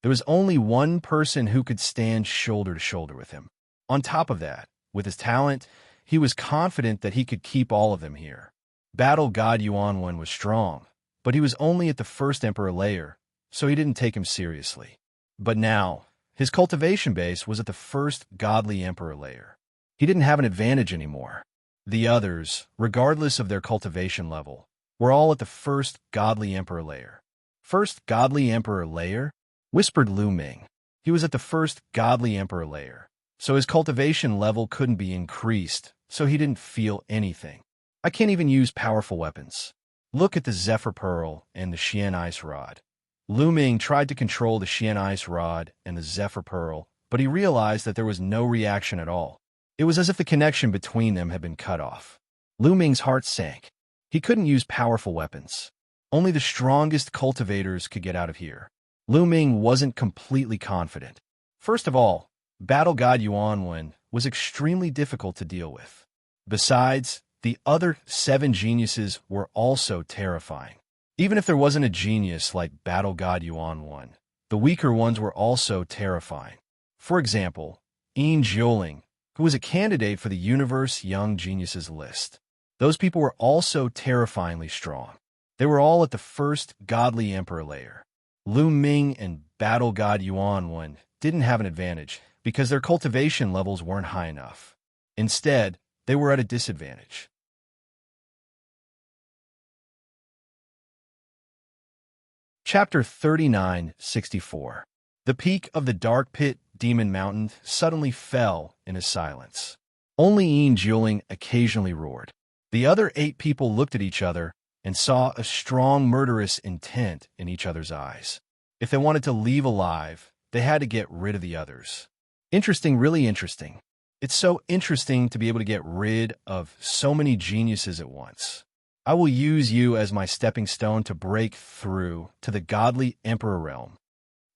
There was only one person who could stand shoulder to shoulder with him. On top of that, with his talent, he was confident that he could keep all of them here. Battle God Yuan 1 was strong, but he was only at the 1st emperor layer, so he didn't take him seriously. But now, his cultivation base was at the 1st godly emperor layer. He didn't have an advantage anymore. The others, regardless of their cultivation level, were all at the 1st godly emperor layer. 1st godly emperor layer? Whispered Lu Ming. He was at the 1st godly emperor layer, so his cultivation level couldn't be increased, so he didn't feel anything. I can't even use powerful weapons. Look at the Zephyr Pearl and the Xian Ice Rod. Lu Ming tried to control the Xian Ice Rod and the Zephyr Pearl, but he realized that there was no reaction at all. It was as if the connection between them had been cut off. Lu Ming's heart sank. He couldn't use powerful weapons. Only the strongest cultivators could get out of here. Lu Ming wasn't completely confident. First of all, Battle God Yuan 1 was extremely difficult to deal with. Besides, the other 7 geniuses were also terrifying. Even if there wasn't a genius like Battle God Yuan 1, the weaker ones were also terrifying. For example, Immortal, who was a candidate for the Universe Young Geniuses list. Those people were also terrifyingly strong. They were all at the 1st godly emperor layer. Lu Ming and Battle God Yuan 1 didn't have an advantage because their cultivation levels weren't high enough. Instead, they were at a disadvantage. Chapter 39-64. The peak of the Dark Pit Demon Mountain suddenly fell in a silence. Only Immortal occasionally roared. The other 8 people looked at each other and saw a strong murderous intent in each other's eyes. If they wanted to leave alive, they had to get rid of the others. Interesting, really interesting. It's so interesting to be able to get rid of so many geniuses at once. I will use you as my stepping stone to break through to the godly emperor realm.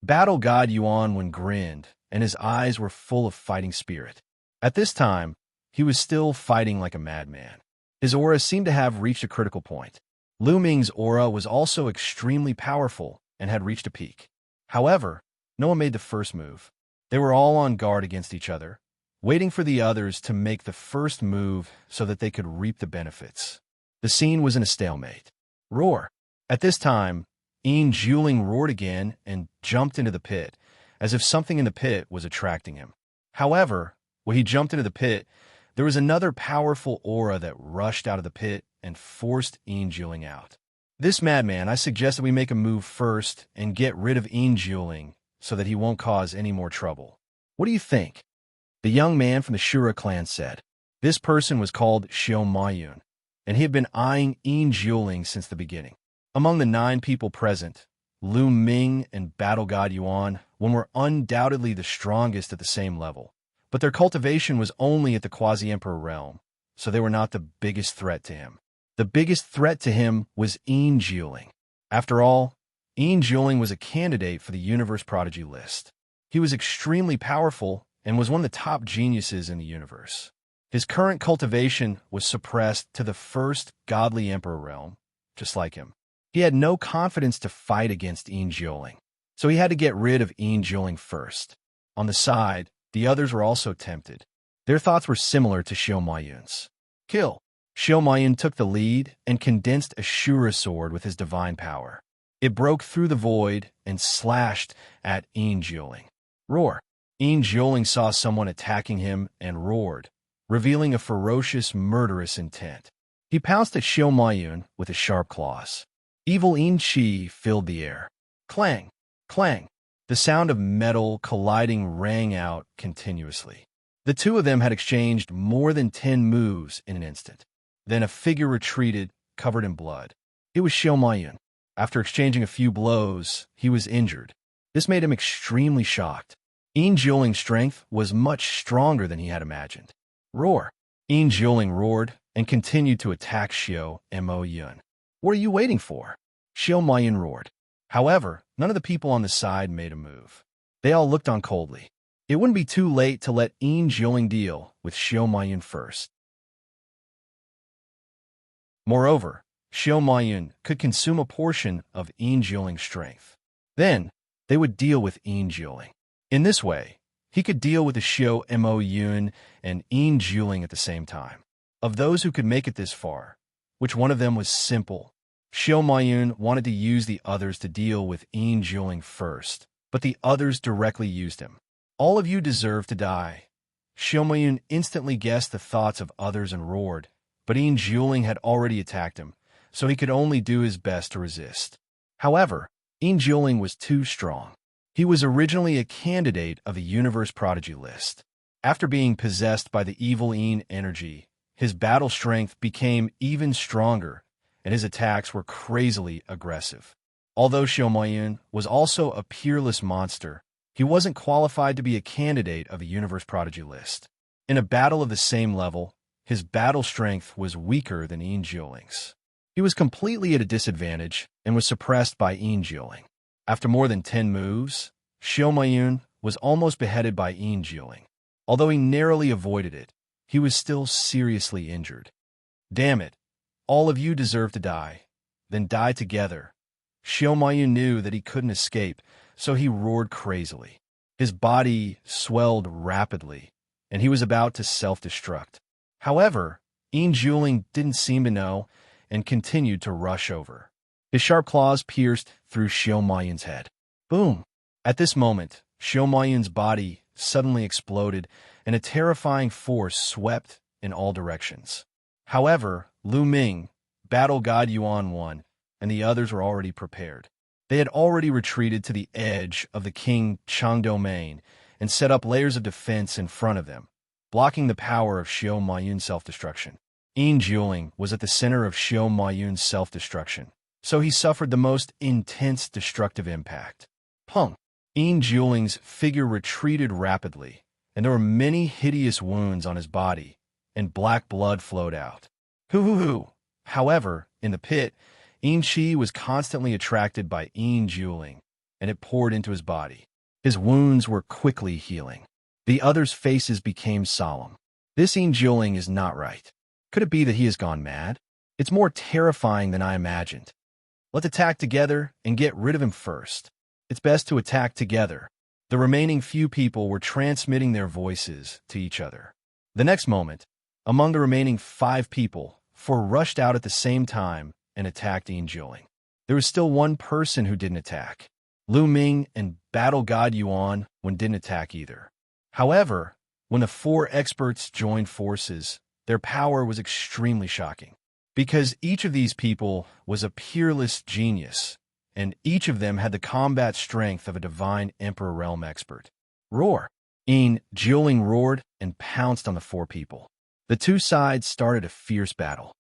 Battle God Yuan 1 grinned, and his eyes were full of fighting spirit. At this time, he was still fighting like a madman. His aura seemed to have reached a critical point. Lu Ming's aura was also extremely powerful and had reached a peak. However, no one made the first move. They were all on guard against each other, waiting for the others to make the first move so that they could reap the benefits. The scene was in a stalemate. Roar! At this time, Immortal roared again and jumped into the pit, as if something in the pit was attracting him. However, when he jumped into the pit, there was another powerful aura that rushed out of the pit and forced Immortal out. This madman, I suggest that we make a move first and get rid of Juling so that he won't cause any more trouble. What do you think? The young man from the Shura clan said. This person was called Xianxia, and he had been eyeing Juling since the beginning. Among the 9 people present, Lu Ming and Battle God Yuan were undoubtedly the strongest at the same level, but their cultivation was only at the quasi-emperor realm, so they were not the biggest threat to him. The biggest threat to him was Juling. After all, Juling was a candidate for the Universe Prodigy list. He was extremely powerful and was one of the top geniuses in the universe. His current cultivation was suppressed to the first godly emperor realm, just like him. He had no confidence to fight against Juling, so he had to get rid of Juling first. On the side, the others were also tempted. Their thoughts were similar to Xianxia's. Kill. Xianxia took the lead and condensed a Shura sword with his divine power. It broke through the void and slashed at Juling. Roar. Juling saw someone attacking him and roared, revealing a ferocious, murderous intent. He pounced at Xianxia with his sharp claws. Evil Qi filled the air. Clang, clang. The sound of metal colliding rang out continuously. The two of them had exchanged more than 10 moves in an instant. Then a figure retreated, covered in blood. It was Xianxia. After exchanging a few blows, he was injured. This made him extremely shocked. Juling's strength was much stronger than he had imagined. Roar. Juling roared and continued to attack Xianxia. What are you waiting for? Xianxia roared. However, none of the people on the side made a move. They all looked on coldly. It wouldn't be too late to let Juling deal with Xianxia first. Moreover, Xianxia could consume a portion of Juling's strength. Then, they would deal with Juling. In this way, he could deal with the Xianxia and Juling at the same time. Of those who could make it this far, which one of them was simple? Xianxia wanted to use the others to deal with Juling first, but the others directly used him. All of you deserve to die. Xianxia instantly guessed the thoughts of others and roared, but Juling had already attacked him, so he could only do his best to resist. However, Juling was too strong. He was originally a candidate of the Universe Prodigy list. After being possessed by the evil energy, his battle strength became even stronger, and his attacks were crazily aggressive. Although Xianxia was also a peerless monster, he wasn't qualified to be a candidate of the Universe Prodigy list. In a battle of the same level, his battle strength was weaker than Juling's. He was completely at a disadvantage and was suppressed by Juling. After more than 10 moves, Xianxia was almost beheaded by Juling. Although he narrowly avoided it, he was still seriously injured. Damn it, all of you deserve to die. Then die together. Xianxia knew that he couldn't escape, so he roared crazily. His body swelled rapidly, and he was about to self-destruct. However, Juling didn't seem to know and continued to rush over. His sharp claws pierced through Xianxia's head. Boom! At this moment, Xianxia's body suddenly exploded, and a terrifying force swept in all directions. However, Lu Ming, Battle God Yuan won, and the others were already prepared. They had already retreated to the edge of the King Chang domain and set up layers of defense in front of them, blocking the power of Xianxia's self-destruction. Juling was at the center of Xianxia's self-destruction, so he suffered the most intense destructive impact. Pung! Juling's figure retreated rapidly, and there were many hideous wounds on his body, and black blood flowed out. Hoo-hoo-hoo! However, in the pit, Qi was constantly attracted by Juling, and it poured into his body. His wounds were quickly healing. The others' faces became solemn. This Juling is not right. Could it be that he has gone mad? It's more terrifying than I imagined. Let's attack together and get rid of him first. It's best to attack together. The remaining few people were transmitting their voices to each other. The next moment, among the remaining 5 people, 4 rushed out at the same time and attacked Juling. There was still one person who didn't attack. Lu Ming and Battle God Yuan didn't attack either. However, when the 4 experts joined forces, their power was extremely shocking. because each of these people was a peerless genius, and each of them had the combat strength of a divine Emperor Realm expert. Roar! Yin Jioling roared and pounced on the four people. The two sides started a fierce battle.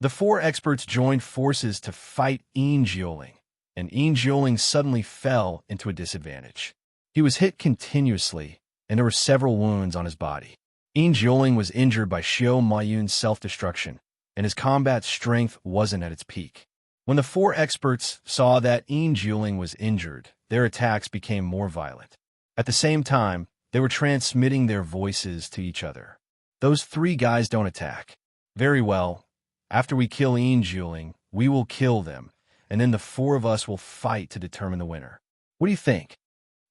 The four experts joined forces to fight Yin Jioling, and Yin Jioling suddenly fell into a disadvantage. He was hit continuously, and there were several wounds on his body. Yin Jioling was injured by Xiao Mayun's self-destruction, and his combat strength wasn't at its peak. When the four experts saw that Yin Jioling was injured, their attacks became more violent. At the same time, they were transmitting their voices to each other. Those three guys don't attack. Very well. After we kill Yin Jioling, we will kill them, and then the four of us will fight to determine the winner. What do you think?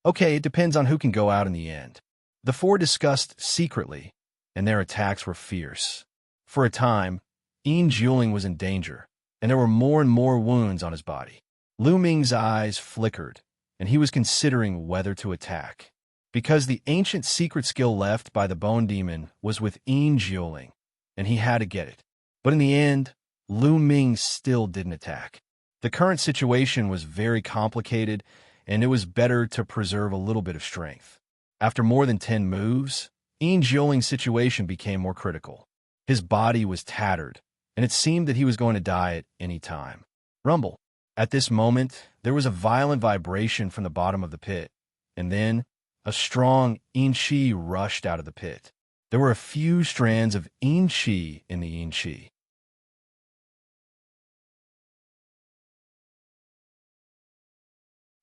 Okay, it depends on who can go out in the end. The four discussed secretly, and their attacks were fierce. For a time, Yin Jioling was in danger, and there were more and more wounds on his body. Lu Ming's eyes flickered, and he was considering whether to attack, because the ancient secret skill left by the Bone Demon was with Yin Jioling, and he had to get it. But in the end, Lu Ming still didn't attack. The current situation was very complicated, and it was better to preserve a little bit of strength. After more than 10 moves, Yin Jioling's situation became more critical. His body was tattered, and it seemed that he was going to die at any time. Rumble. At this moment, there was a violent vibration from the bottom of the pit, and then a strong Yin Qi rushed out of the pit. There were a few strands of Yin Qi in the Yin Qi.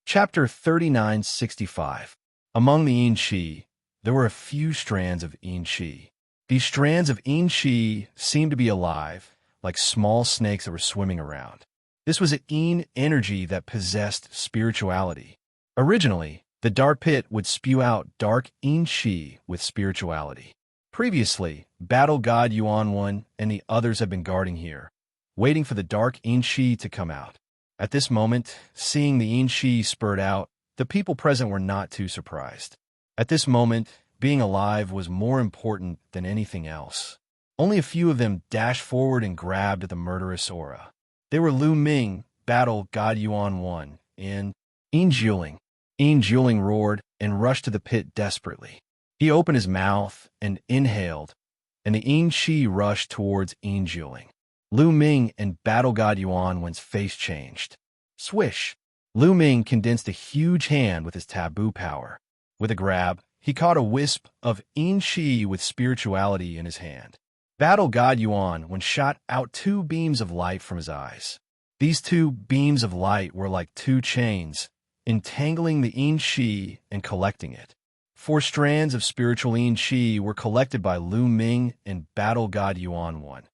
Chapter 3965. Among the Yin Qi, there were a few strands of Yin Qi. These strands of Yin Qi seemed to be alive, like small snakes that were swimming around. This was a Yin energy that possessed spirituality. Originally, the dark pit would spew out dark Yin Qi with spirituality. Previously, Battle God Yuan 1 and the others had been guarding here, waiting for the dark Yin Qi to come out. At this moment, seeing the Yin Qi spurt out, the people present were not too surprised. At this moment, being alive was more important than anything else. Only a few of them dashed forward and grabbed at the murderous aura. They were Lu Ming, Battle God Yuan 1, and Yin Jioling. Yin Jioling roared and rushed to the pit desperately. He opened his mouth and inhaled, and the Yin Qi rushed towards Yin Jioling. Lu Ming and Battle God Yuan 1's face changed. Swish! Lu Ming condensed a huge hand with his taboo power. With a grab, he caught a wisp of Yin Qi with spirituality in his hand. Battle God Yuan 1 shot out 2 beams of light from his eyes. These 2 beams of light were like 2 chains, entangling the Yin Qi and collecting it. 4 strands of spiritual Yin Qi were collected by Lu Ming and Battle God Yuan 1,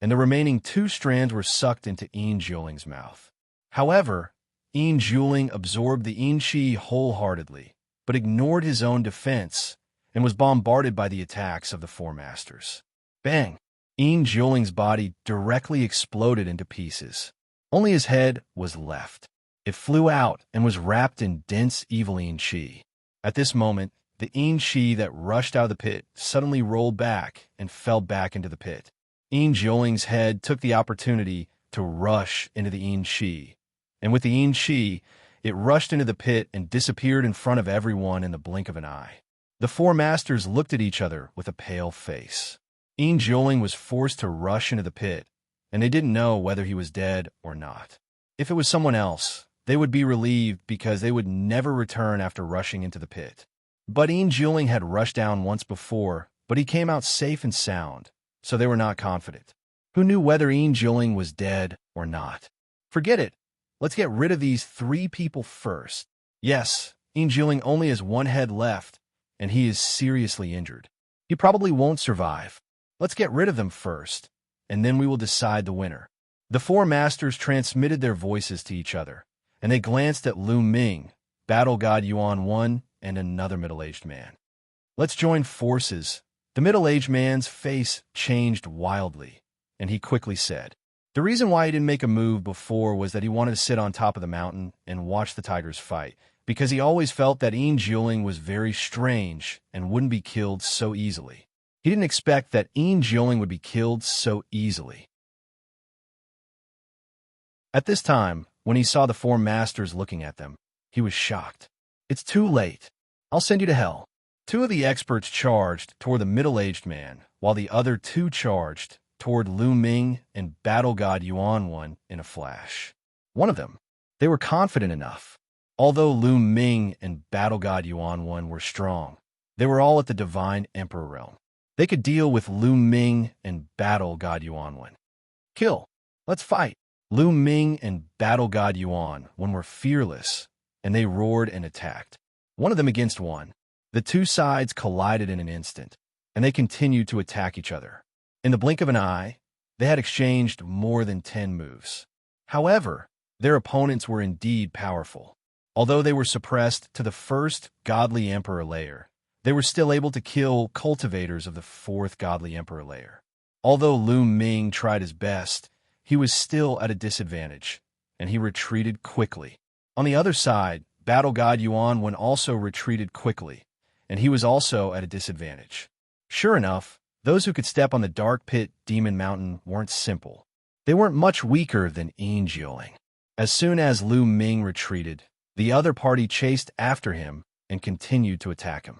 and the remaining 2 strands were sucked into Yin Jioling's mouth. However, Yin Jioling absorbed the Yin Qi wholeheartedly, but ignored his own defense and was bombarded by the attacks of the 4 masters. Bang! Yin Jioling's body directly exploded into pieces. Only his head was left. It flew out and was wrapped in dense evil Yin Qi. At this moment, the Yin Qi that rushed out of the pit suddenly rolled back and fell back into the pit. Yin Jioling's head took the opportunity to rush into the Yin Qi, and with the Yin Qi, it rushed into the pit and disappeared in front of everyone in the blink of an eye. The 4 masters looked at each other with a pale face. Yin Jioling was forced to rush into the pit, and they didn't know whether he was dead or not. If it was someone else, they would be relieved because they would never return after rushing into the pit. But Yin Jioling had rushed down once before, but he came out safe and sound, so they were not confident. Who knew whether Yin Jioling was dead or not? Forget it. Let's get rid of these 3 people first. Yes, Yin Jioling only has 1 head left, and he is seriously injured. He probably won't survive. Let's get rid of them first, and then we will decide the winner. The 4 masters transmitted their voices to each other, and they glanced at Lu Ming, Battle God Yuan 1, and another middle-aged man. Let's join forces. The middle-aged man's face changed wildly, and he quickly said, the reason why he didn't make a move before was that he wanted to sit on top of the mountain and watch the tigers fight, because he always felt that Yin Jioling was very strange and wouldn't be killed so easily. He didn't expect that Xianxia would be killed so easily. At this time, when he saw the four masters looking at them, he was shocked. It's too late. I'll send you to hell. Two of the experts charged toward the middle-aged man, while the other two charged toward Lu Ming and battle god Yuan in a flash. One of them, they were confident enough. Although Lu Ming and battle god Yuan were strong, they were all at the divine emperor realm. They could deal with Lu Ming and battle god Yuan. Kill. Let's fight. Lu Ming and battle god Yuan were fearless, and they roared and attacked. One of them against one. The two sides collided in an instant, and they continued to attack each other. In the blink of an eye, they had exchanged more than 10 moves. However, their opponents were indeed powerful. Although they were suppressed to the first godly emperor layer, they were still able to kill cultivators of the fourth godly emperor layer. Although Lu Ming tried his best, he was still at a disadvantage, and he retreated quickly. On the other side, battle god Yuan also retreated quickly, and he was also at a disadvantage. Sure enough, those who could step on the dark pit demon mountain weren't simple. They weren't much weaker than Xianxia. As soon as Lu Ming retreated, the other party chased after him and continued to attack him.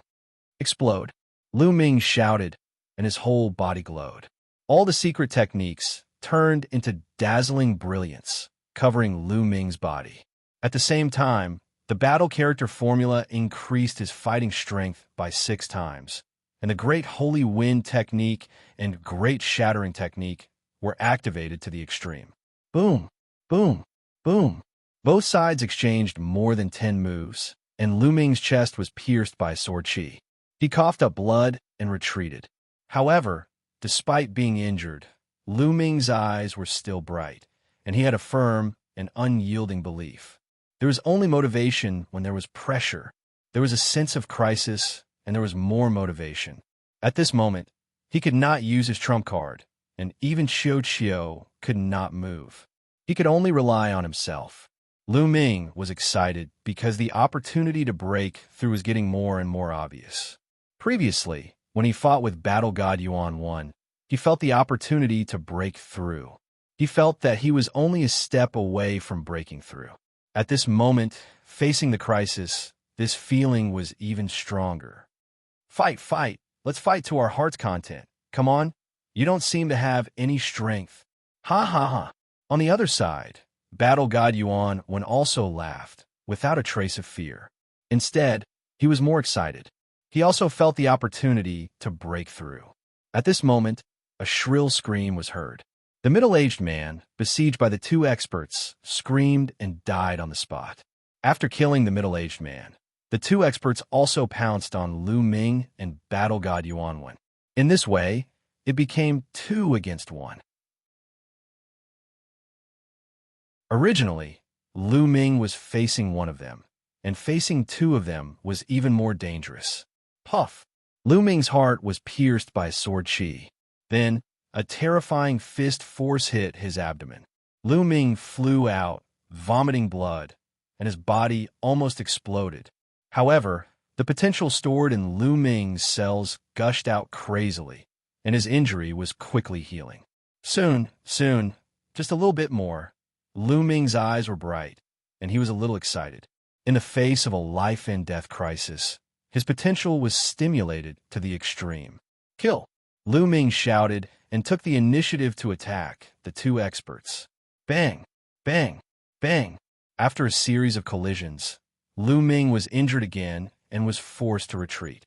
Explode. Lu Ming shouted, and his whole body glowed. All the secret techniques turned into dazzling brilliance, covering Lu Ming's body. At the same time, the battle character formula increased his fighting strength by 6 times, and the Great Holy Wind technique and Great Shattering technique were activated to the extreme. Boom, boom, boom. Both sides exchanged more than 10 moves, and Lu Ming's chest was pierced by sword chi. He coughed up blood and retreated. However, despite being injured, Lu Ming's eyes were still bright, and he had a firm and unyielding belief. There was only motivation when there was pressure. There was a sense of crisis, and there was more motivation. At this moment, he could not use his trump card, and even Xianxia could not move. He could only rely on himself. Lu Ming was excited because the opportunity to break through was getting more and more obvious. Previously, when he fought with battle god Yuan, he felt the opportunity to break through. He felt that he was only a step away from breaking through. At this moment, facing the crisis, this feeling was even stronger. Fight, fight. Let's fight to our heart's content. Come on. You don't seem to have any strength. Ha ha ha. On the other side, battle god Yuan also laughed, without a trace of fear. Instead, he was more excited. He also felt the opportunity to break through. At this moment, a shrill scream was heard. The middle-aged man, besieged by the two experts, screamed and died on the spot. After killing the middle-aged man, the two experts also pounced on Lu Ming and battle god Yuan. In this way, it became 2 against 1. Originally, Lu Ming was facing one of them, and facing 2 of them was even more dangerous. Puff! Lu Ming's heart was pierced by a sword chi. Then, a terrifying fist force hit his abdomen. Lu Ming flew out, vomiting blood, and his body almost exploded. However, the potential stored in Lu Ming's cells gushed out crazily, and his injury was quickly healing. Soon, just a little bit more, Lu Ming's eyes were bright, and he was a little excited. In the face of a life-and-death crisis, his potential was stimulated to the extreme. Kill! Lu Ming shouted and took the initiative to attack the 2 experts. Bang! Bang! Bang! After a series of collisions, Lu Ming was injured again and was forced to retreat.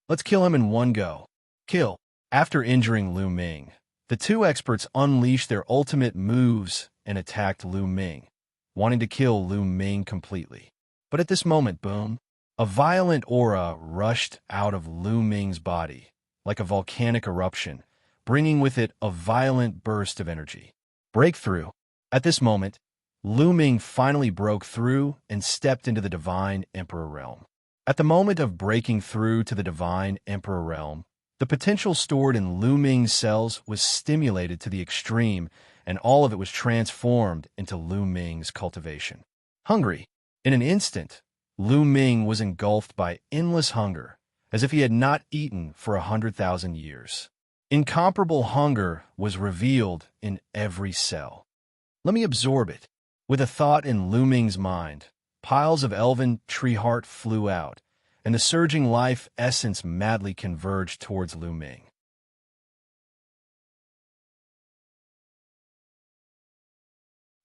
Let's kill him in one go. Kill! After injuring Lu Ming, the 2 experts unleashed their ultimate moves and attacked Lu Ming, wanting to kill Lu Ming completely. But at this moment, boom, a violent aura rushed out of Lu Ming's body, like a volcanic eruption, bringing with it a violent burst of energy. Breakthrough. At this moment, Lu Ming finally broke through and stepped into the Divine Emperor realm. At the moment of breaking through to the Divine Emperor realm, the potential stored in Lu Ming's cells was stimulated to the extreme, and all of it was transformed into Lu Ming's cultivation. Hungry. In an instant, Lu Ming was engulfed by endless hunger, as if he had not eaten for 100,000 years. Incomparable hunger was revealed in every cell. Let me absorb it. With a thought in Lu Ming's mind, piles of elven tree heart flew out, and the surging life essence madly converged towards Lu Ming.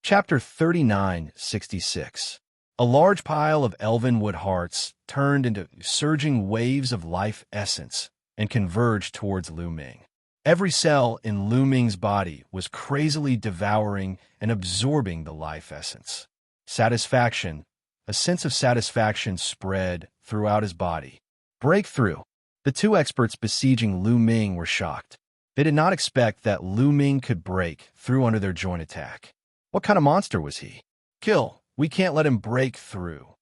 Chapter 3966. A large pile of elven wood hearts turned into surging waves of life essence and converged towards Lu Ming. Every cell in Lu Ming's body was crazily devouring and absorbing the life essence. Satisfaction, a sense of satisfaction spread throughout his body. Breakthrough. The two experts besieging Lu Ming were shocked. They did not expect that Lu Ming could break through under their joint attack. What kind of monster was he? Kill! We can't let him break through.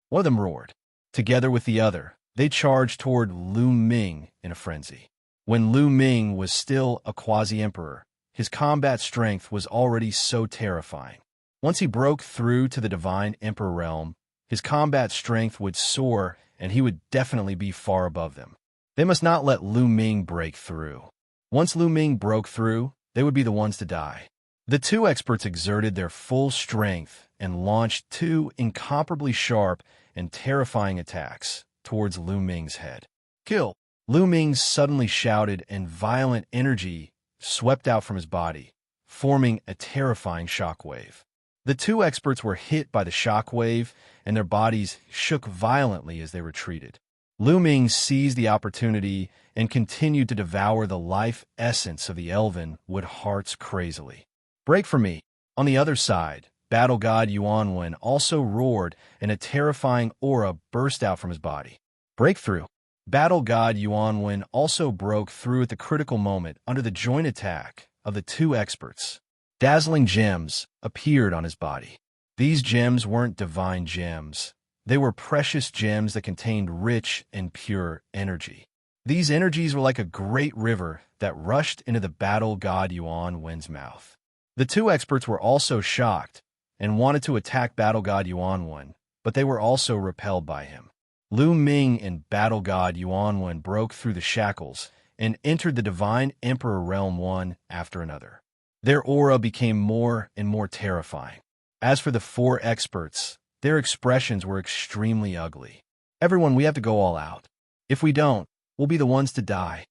One of them roared. Together with the other, they charged toward Lu Ming in a frenzy. When Lu Ming was still a quasi-emperor, his combat strength was already so terrifying. Once he broke through to the divine emperor realm, his combat strength would soar and he would definitely be far above them. They must not let Lu Ming break through. Once Lu Ming broke through, they would be the ones to die. The two experts exerted their full strength and launched two incomparably sharp and terrifying attacks towards Lu Ming's head. Kill! Lu Ming suddenly shouted, and violent energy swept out from his body, forming a terrifying shockwave. The two experts were hit by the shockwave, and their bodies shook violently as they retreated. Lu Ming seized the opportunity and continued to devour the life essence of the elven wood hearts crazily. Break for me! On the other side, Battle God Yuanwen also roared, and a terrifying aura burst out from his body. Breakthrough! Battle God Yuanwen also broke through at the critical moment under the joint attack of the two experts. Dazzling gems appeared on his body. These gems weren't divine gems. They were precious gems that contained rich and pure energy. These energies were like a great river that rushed into the Battle God Yuanwen's mouth. The two experts were also shocked and wanted to attack Battle God Yuanwen, but they were also repelled by him. Lu Ming and Battle God Yuanwen broke through the shackles and entered the divine emperor realm one after another. Their aura became more and more terrifying. As for the four experts, their expressions were extremely ugly. Everyone, we have to go all out. If we don't, we'll be the ones to die.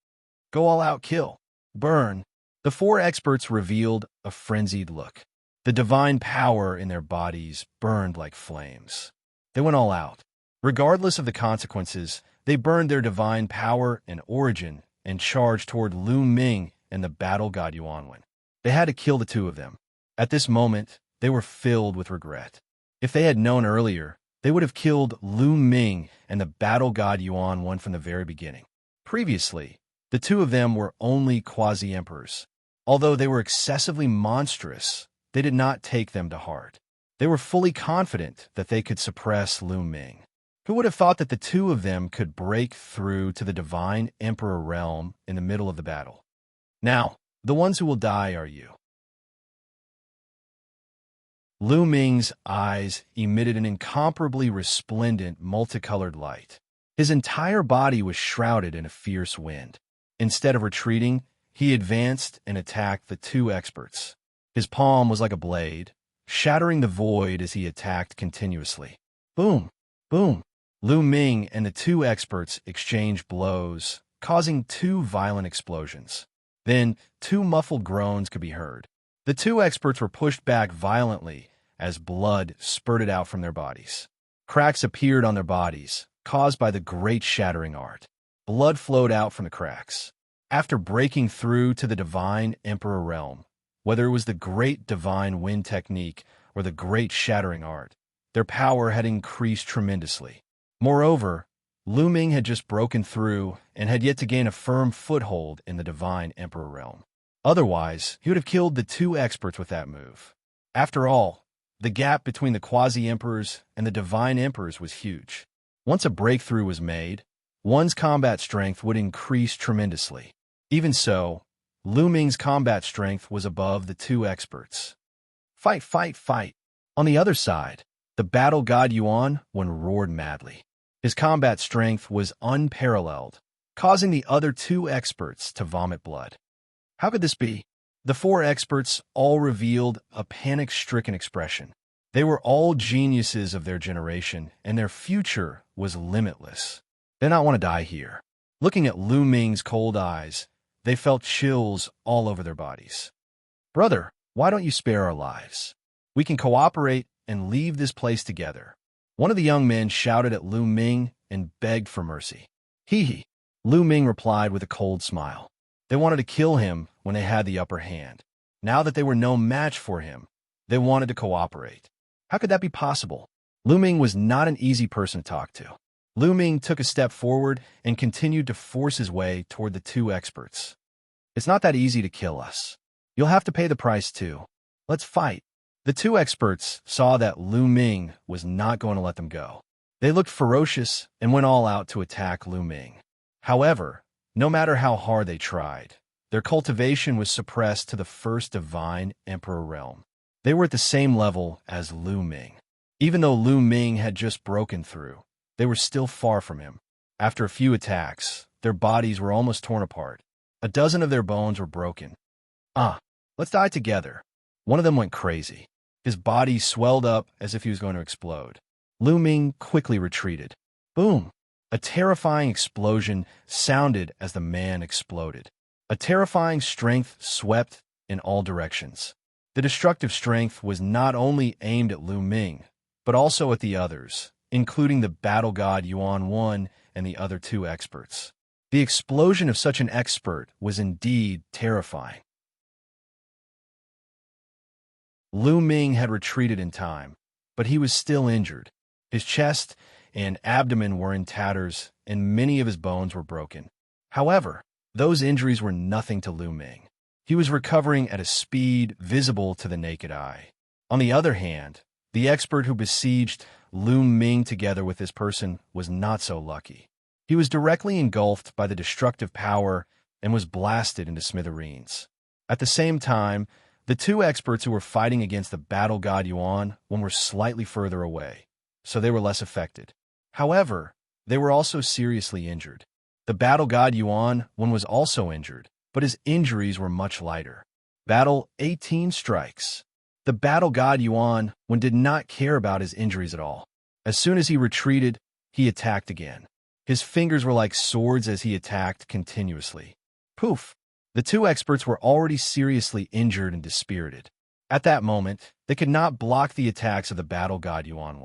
Go all out, kill, burn. The four experts revealed a frenzied look. The divine power in their bodies burned like flames. They went all out. Regardless of the consequences, they burned their divine power and origin and charged toward Lu Ming and the Battle God Yuanwen. They had to kill the two of them. At this moment, they were filled with regret. If they had known earlier, they would have killed Lu Ming and the Battle God Yuanwen from the very beginning. Previously, the two of them were only quasi-emperors. Although they were excessively monstrous, they did not take them to heart. They were fully confident that they could suppress Lu Ming. Who would have thought that the two of them could break through to the divine emperor realm in the middle of the battle? Now, the ones who will die are you. Lu Ming's eyes emitted an incomparably resplendent, multicolored light. His entire body was shrouded in a fierce wind. Instead of retreating, he advanced and attacked the two experts. His palm was like a blade, shattering the void as he attacked continuously. Boom! Boom! Lu Ming and the two experts exchanged blows, causing two violent explosions. Then, two muffled groans could be heard. The two experts were pushed back violently as blood spurted out from their bodies. Cracks appeared on their bodies, caused by the great shattering art. Blood flowed out from the cracks. After breaking through to the divine emperor realm, whether it was the great divine wind technique or the great shattering art, their power had increased tremendously. Moreover, Lu Ming had just broken through and had yet to gain a firm foothold in the divine emperor realm. Otherwise, he would have killed the two experts with that move. After all, the gap between the quasi-emperors and the divine emperors was huge. Once a breakthrough was made, one's combat strength would increase tremendously. Even so, Lu Ming's combat strength was above the two experts. Fight, fight, fight! On the other side, the Battle God Yuanwen roared madly. His combat strength was unparalleled, causing the other two experts to vomit blood. How could this be? The four experts all revealed a panic-stricken expression. They were all geniuses of their generation, and their future was limitless. They did not want to die here. Looking at Lu Ming's cold eyes, they felt chills all over their bodies. Brother, why don't you spare our lives? We can cooperate and leave this place together. One of the young men shouted at Lu Ming and begged for mercy. Hee hee. Lu Ming replied with a cold smile. They wanted to kill him when they had the upper hand. Now that they were no match for him, they wanted to cooperate. How could that be possible? Lu Ming was not an easy person to talk to. Lu Ming took a step forward and continued to force his way toward the two experts. It's not that easy to kill us. You'll have to pay the price too. Let's fight. The two experts saw that Lu Ming was not going to let them go. They looked ferocious and went all out to attack Lu Ming. However, no matter how hard they tried, their cultivation was suppressed to the first divine emperor realm. They were at the same level as Lu Ming. Even though Lu Ming had just broken through, they were still far from him. After a few attacks, their bodies were almost torn apart. A dozen of their bones were broken. Let's die together. One of them went crazy. His body swelled up as if he was going to explode. Lu Ming quickly retreated. Boom! A terrifying explosion sounded as the man exploded. A terrifying strength swept in all directions. The destructive strength was not only aimed at Lu Ming, but also at the others, including the battle god Yuan 1 and the other two experts. The explosion of such an expert was indeed terrifying. Lu Ming had retreated in time, but he was still injured. His chest and abdomen were in tatters, and many of his bones were broken. However, those injuries were nothing to Lu Ming. He was recovering at a speed visible to the naked eye. On the other hand, the expert who besieged Lu Ming together with this person was not so lucky. He was directly engulfed by the destructive power and was blasted into smithereens. At the same time, the two experts who were fighting against the battle god Yuan were slightly further away, so they were less affected. However, they were also seriously injured. The battle god Yuan was also injured, but his injuries were much lighter. Battle 18 strikes. The battle god Yuan did not care about his injuries at all. As soon as he retreated, he attacked again. His fingers were like swords as he attacked continuously. Poof! The two experts were already seriously injured and dispirited. At that moment, they could not block the attacks of the battle god Yuan.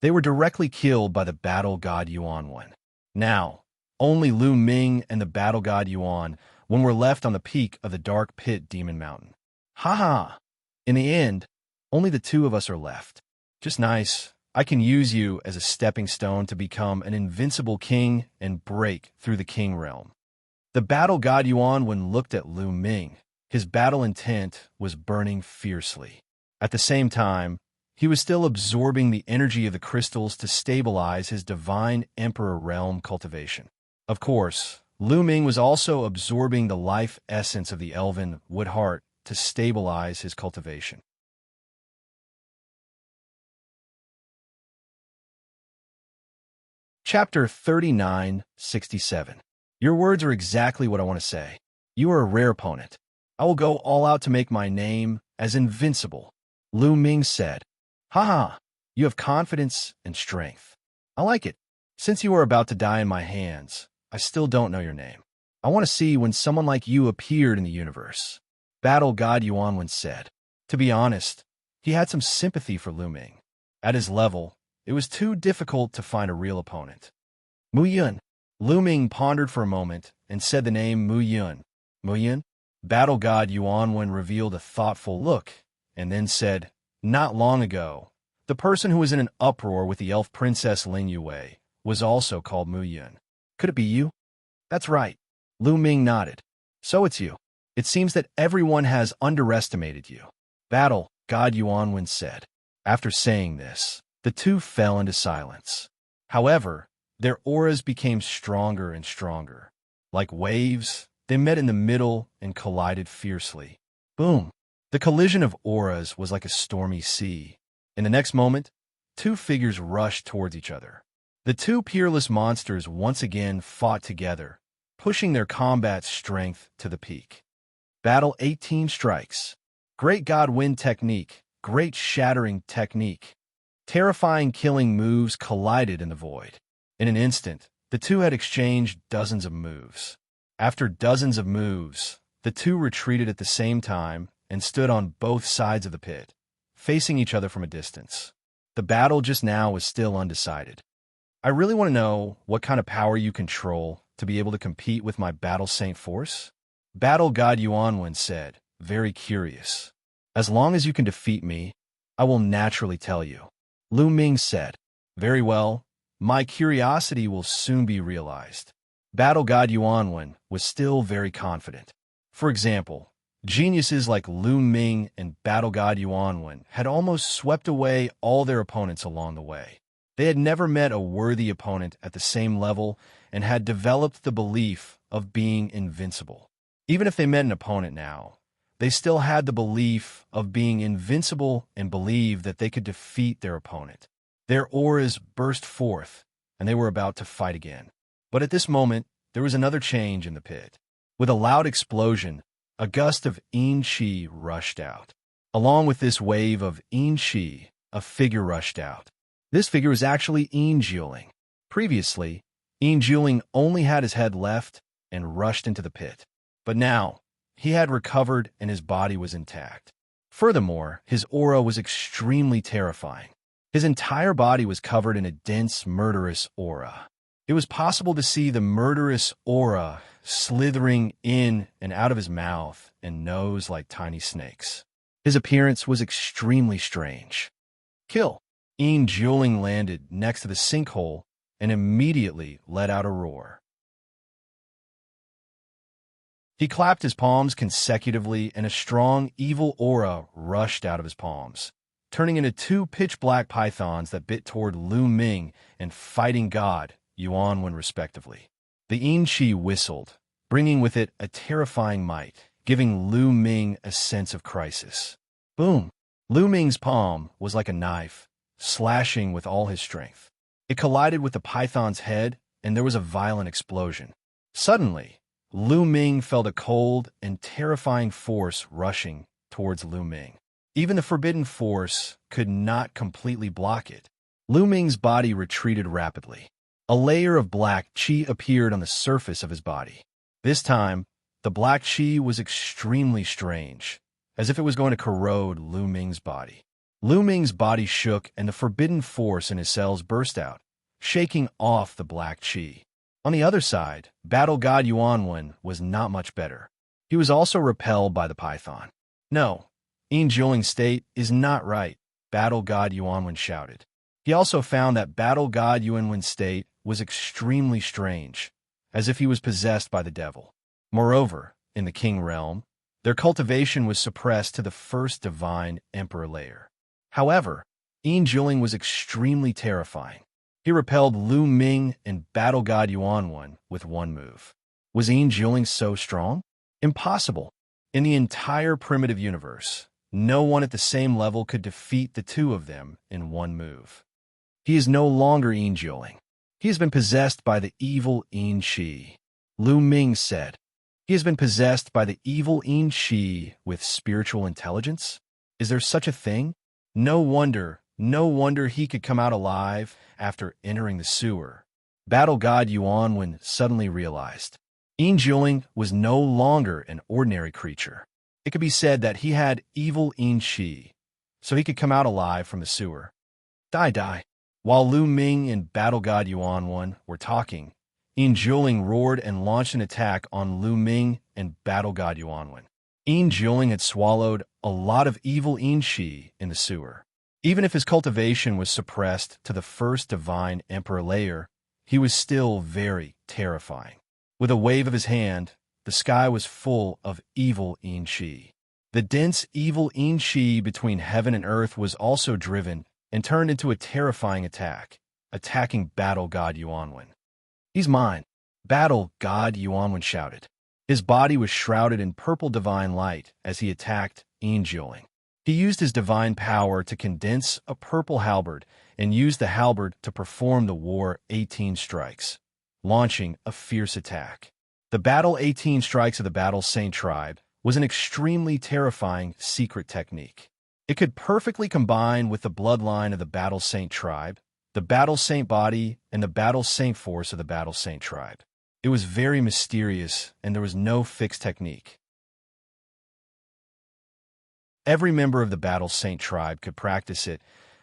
They were directly killed by the battle god Yuan. Now, only Lu Ming and the battle god Yuan were left on the peak of the dark pit demon mountain. Ha! In the end, only the two of us are left. Just nice. I can use you as a stepping stone to become an invincible king and break through the king realm. The battle god Yuan looked at Lu Ming. His battle intent was burning fiercely. At the same time, he was still absorbing the energy of the crystals to stabilize his divine emperor realm cultivation. Of course, Lu Ming was also absorbing the life essence of the elven wood heart to stabilize his cultivation. Chapter 3967. Your words are exactly what I want to say. You are a rare opponent. I will go all out to make my name as invincible. Lu Ming said. You have confidence and strength. I like it. Since you are about to die in my hands, I still don't know your name. I want to see when someone like you appeared in the universe. Battle god Yuan said. To be honest, he had some sympathy for Lu Ming. At his level, it was too difficult to find a real opponent. Mu Yun. Lu Ming pondered for a moment and said the name Mu Yun. Mu Yun? Battle god Yuan revealed a thoughtful look and then said, Not long ago, the person who was in an uproar with the elf princess Ling Yue was also called Mu Yun. Could it be you? That's right. Lu Ming nodded. So it's you. It seems that everyone has underestimated you. Battle god Yuan said. After saying this, the two fell into silence. However, their auras became stronger and stronger. Like waves, they met in the middle and collided fiercely. Boom! The collision of auras was like a stormy sea. In the next moment, two figures rushed towards each other. The two peerless monsters once again fought together, pushing their combat strength to the peak. Battle 18 strikes. Great God Wind technique, great shattering technique. Terrifying killing moves collided in the void. In an instant, the two had exchanged dozens of moves. After dozens of moves, the two retreated at the same time and stood on both sides of the pit, facing each other from a distance. The battle just now was still undecided. I really want to know what kind of power you control to be able to compete with my Battle Saint force? Battle God Yuanwen said, very curious. As long as you can defeat me, I will naturally tell you. Lu Ming said, very well, my curiosity will soon be realized. Battle God Yuanwen was still very confident. For example, geniuses like Lu Ming and Battle God Yuanwen had almost swept away all their opponents along the way. They had never met a worthy opponent at the same level and had developed the belief of being invincible. Even if they met an opponent now, they still had the belief of being invincible and believed that they could defeat their opponent. Their auras burst forth, and they were about to fight again. But at this moment, there was another change in the pit. With a loud explosion, a gust of yin qi rushed out. Along with this wave of yin qi, a figure rushed out. This figure was actually Yin Juling. Previously, Yin Juling only had his head left and rushed into the pit. But now, he had recovered and his body was intact. Furthermore, his aura was extremely terrifying. His entire body was covered in a dense, murderous aura. It was possible to see the murderous aura slithering in and out of his mouth and nose like tiny snakes. His appearance was extremely strange. Kill! Yin Juling landed next to the sinkhole and immediately let out a roar. He clapped his palms consecutively and a strong, evil aura rushed out of his palms, turning into two pitch-black pythons that bit toward Lu Ming and Fighting God Yuanwen respectively. The Yin Qi whistled, bringing with it a terrifying might, giving Lu Ming a sense of crisis. Boom! Lu Ming's palm was like a knife, slashing with all his strength. It collided with the python's head, and there was a violent explosion. Suddenly, Lu Ming felt a cold and terrifying force rushing towards Lu Ming. Even the forbidden force could not completely block it. Lu Ming's body retreated rapidly. A layer of black qi appeared on the surface of his body. This time, the black qi was extremely strange, as if it was going to corrode Lu Ming's body. Lu Ming's body shook and the forbidden force in his cells burst out, shaking off the black qi. On the other side, Battle God Yuanwen was not much better. He was also repelled by the python. No, Yin Juling's state is not right, Battle God Yuanwen shouted. He also found that Battle God Yuanwen's state was extremely strange, as if he was possessed by the devil. Moreover, in the King realm, their cultivation was suppressed to the first divine emperor layer. However, Yin Juling was extremely terrifying. He repelled Lu Ming and Battle God Yuanwen with one move. Was Yin Juling so strong? Impossible. In the entire primitive universe, no one at the same level could defeat the two of them in one move. He is no longer Yin Juling. He has been possessed by the evil Yin Qi. Lu Ming said, he has been possessed by the evil Yin Qi with spiritual intelligence? Is there such a thing? No wonder he could come out alive after entering the sewer. Battle God Yuanwen suddenly realized. Yin Juling was no longer an ordinary creature. It could be said that he had evil Yin Qi, so he could come out alive from the sewer. Die. While Lu Ming and Battle God Yuanwen were talking, Yin Juling roared and launched an attack on Lu Ming and Battle God Yuanwen. Yin Juling had swallowed a lot of evil Yin Qi in the sewer. Even if his cultivation was suppressed to the first divine emperor layer, he was still very terrifying. With a wave of his hand, the sky was full of evil Yin Qi. The dense evil Yin Qi between heaven and earth was also driven and turned into a terrifying attack, attacking Battle God Yuanwen. He's mine, Battle God Yuanwen shouted. His body was shrouded in purple divine light as he attacked Yin Juling. He used his divine power to condense a purple halberd and used the halberd to perform the War 18 Strikes, launching a fierce attack. The Battle 18 Strikes of the Battle Saint tribe was an extremely terrifying secret technique. It could perfectly combine with the bloodline of the Battle Saint tribe, the Battle Saint body, and the Battle Saint force of the Battle Saint tribe. It was very mysterious, and there was no fixed technique. Every member of the Battle Saint tribe could practice it,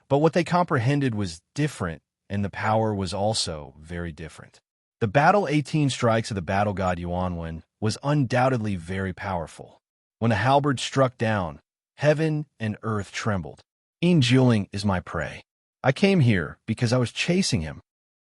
but what they comprehended was different, and the power was also very different. The Battle 18 Strikes of the Battle God Yuanwen was undoubtedly very powerful. When the halberd struck down, heaven and earth trembled. Yin Jiuling is my prey. I came here because I was chasing him.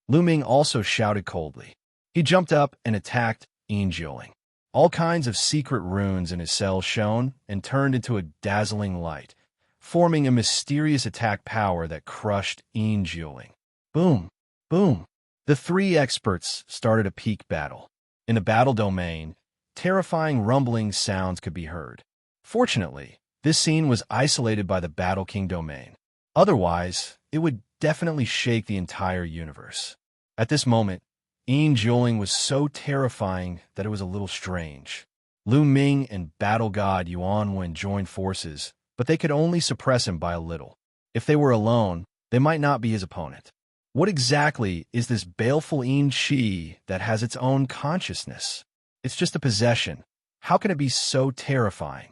Lu Ming also shouted coldly. He jumped up and attacked Yin Jiuling. All kinds of secret runes in his cell shone and turned into a dazzling light, forming a mysterious attack power that crushed Yin Jiuling. Boom! Boom! The three experts started a peak battle. In the battle domain, terrifying rumbling sounds could be heard. Fortunately, this scene was isolated by the Battle King domain. Otherwise, it would definitely shake the entire universe. At this moment, Yin Jiuling was so terrifying that it was a little strange. Lu Ming and Battle God Yuanwen joined forces, but they could only suppress him by a little. If they were alone, they might not be his opponent. What exactly is this baleful Yin Qi that has its own consciousness? It's just a possession. How can it be so terrifying?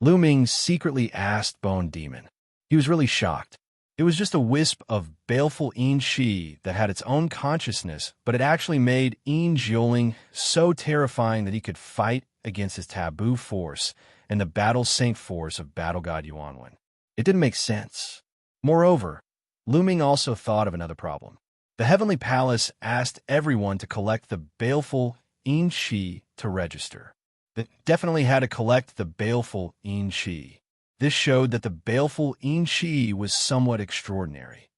Lu Ming secretly asked Bone Demon. He was really shocked. It was just a wisp of baleful Yin Qi that had its own consciousness, but it actually made Yin Jiuling so terrifying that he could fight against his taboo force and the Battle Saint force of Battle God Yuanwen. It didn't make sense. Moreover, Lu Ming also thought of another problem. The Heavenly Palace asked everyone to collect the baleful Yin Qi to register. They definitely had to collect the baleful Yin Qi. This showed that the baleful Yin Qi was somewhat extraordinary.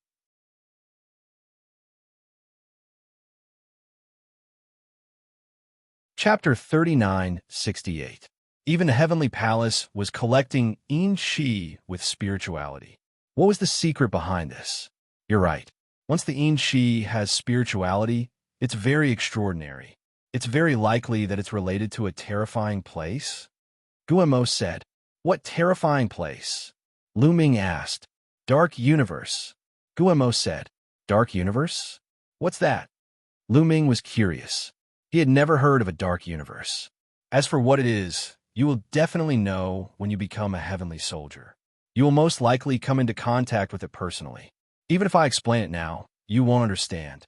Chapter 3968. Even the Heavenly Palace was collecting Yin Qi with spirituality. What was the secret behind this? You're right. Once the Yin Qi has spirituality, it's very extraordinary. It's very likely that it's related to a terrifying place. Guillemot said, "What terrifying place?" Lu Ming asked. "Dark universe." Guillemot said, "Dark universe? What's that?" Lu Ming was curious. He had never heard of a dark universe. As for what it is, you will definitely know when you become a heavenly soldier. You will most likely come into contact with it personally. Even if I explain it now, you won't understand.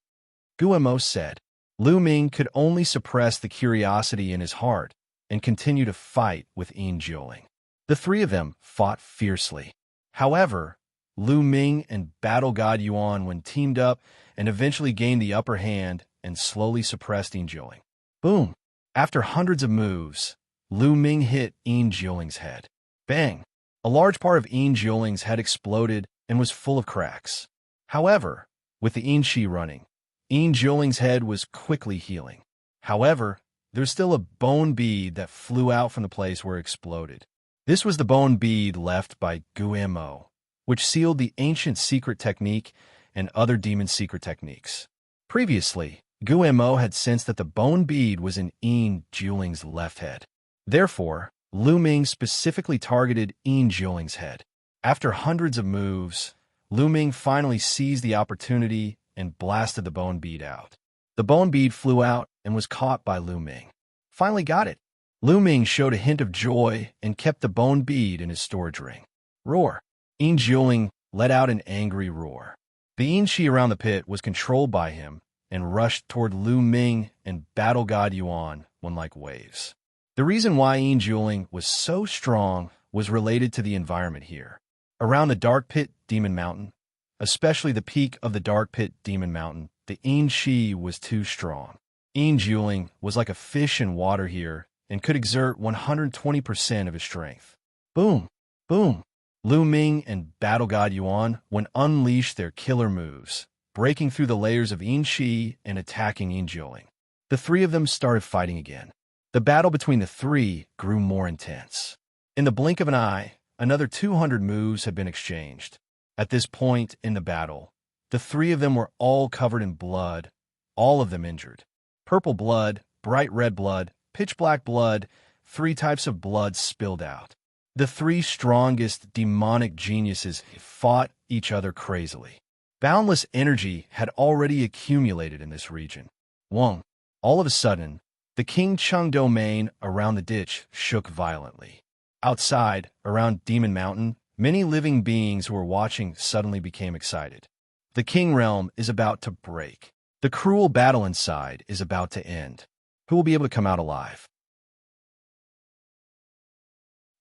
Guillemot said. Lu Ming could only suppress the curiosity in his heart and continue to fight with Yin Jiuling. The three of them fought fiercely. However, Lu Ming and Battle God Yuanwen teamed up and eventually gained the upper hand and slowly suppressed Yin Jiuling. Boom! After hundreds of moves, Lu Ming hit Yin Jiuling's head. Bang! A large part of Yin Jiuling's head exploded and was full of cracks. However, with the Yin Qi running, Yin Jiuling's head was quickly healing. However, there's still a bone bead that flew out from the place where it exploded. This was the bone bead left by Guillemot, which sealed the ancient secret technique and other demon secret techniques. Previously, Guillemot had sensed that the bone bead was in Yin Jiuling's left head. Therefore, Lu Ming specifically targeted Yin Jiuling's head. After hundreds of moves, Lu Ming finally seized the opportunity and blasted the bone bead out. The bone bead flew out and was caught by Lu Ming. Finally got it. Lu Ming showed a hint of joy and kept the bone bead in his storage ring. Roar! Yin Jiuling let out an angry roar. The Yin Qi around the pit was controlled by him and rushed toward Lu Ming and Battle God Yuan like waves. The reason why Yin Jiuling was so strong was related to the environment here. Around the Dark Pit Demon Mountain, especially the peak of the Dark Pit Demon Mountain, the Yin Qi was too strong. Yin Jiuling was like a fish in water here and could exert 120% of his strength. Boom! Boom! Lu Ming and Battle God Yuan unleashed their killer moves, breaking through the layers of Yin Qi and attacking Yin Jiuling. The three of them started fighting again. The battle between the three grew more intense. In the blink of an eye, another 200 moves had been exchanged. At this point in the battle, The three of them were all covered in blood, all of them injured. Purple blood, bright red blood, pitch black blood, three types of blood spilled out. The three strongest demonic geniuses fought each other crazily. Boundless energy had already accumulated in this region. Wong. All of a sudden, the King Chung domain around the ditch shook violently. Outside, around Demon Mountain, many living beings who were watching suddenly became excited. The King Realm is about to break. The cruel battle inside is about to end. Who will be able to come out alive?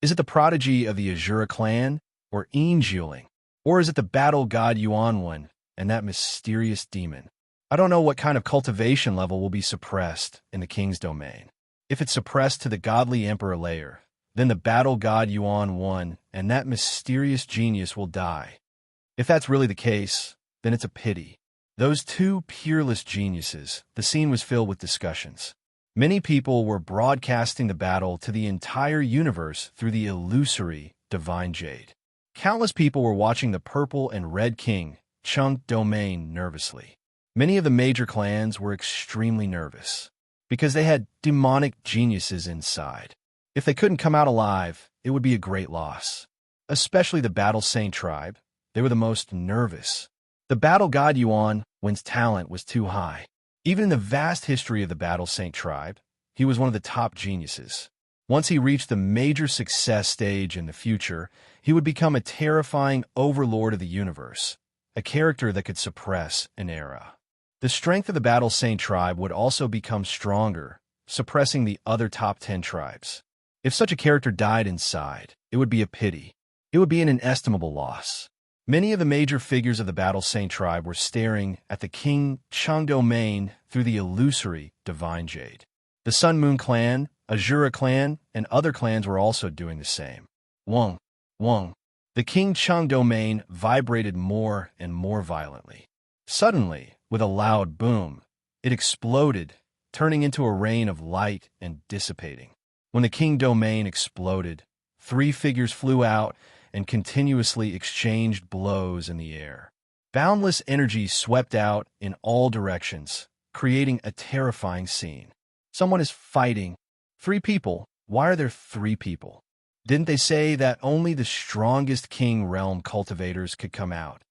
Is it the prodigy of the Azura clan, or Yinjuling? Or is it the battle god Yuanwen and that mysterious demon? I don't know what kind of cultivation level will be suppressed in the king's domain. If it's suppressed to the godly emperor layer, then the battle god Yuanwen and that mysterious genius will die. If that's really the case, then it's a pity. Those two peerless geniuses, the scene was filled with discussions. Many people were broadcasting the battle to the entire universe through the illusory divine jade. Countless people were watching the purple and red king, Chung domain, nervously. Many of the major clans were extremely nervous because they had demonic geniuses inside. If they couldn't come out alive, it would be a great loss. Especially the Battle Saint tribe. They were the most nervous. The battle god Yuanwen's talent was too high. Even in the vast history of the Battle Saint tribe, he was one of the top geniuses. Once he reached the major success stage in the future, he would become a terrifying overlord of the universe, a character that could suppress an era. The strength of the Battle Saint tribe would also become stronger, suppressing the other top 10 tribes. If such a character died inside, it would be a pity. It would be an inestimable loss. Many of the major figures of the Battle Saint tribe were staring at the King Chung domain through the illusory divine jade. The Sun Moon clan, Azura clan, and other clans were also doing the same. Wong. The King Chung domain vibrated more and more violently. Suddenly, with a loud boom, it exploded, turning into a rain of light and dissipating. When the King domain exploded, three figures flew out and continuously exchanged blows in the air. Boundless energy swept out in all directions, creating a terrifying scene. Someone is fighting. 3 people. Why are there 3 people? Didn't they say that only the strongest king realm cultivators could come out?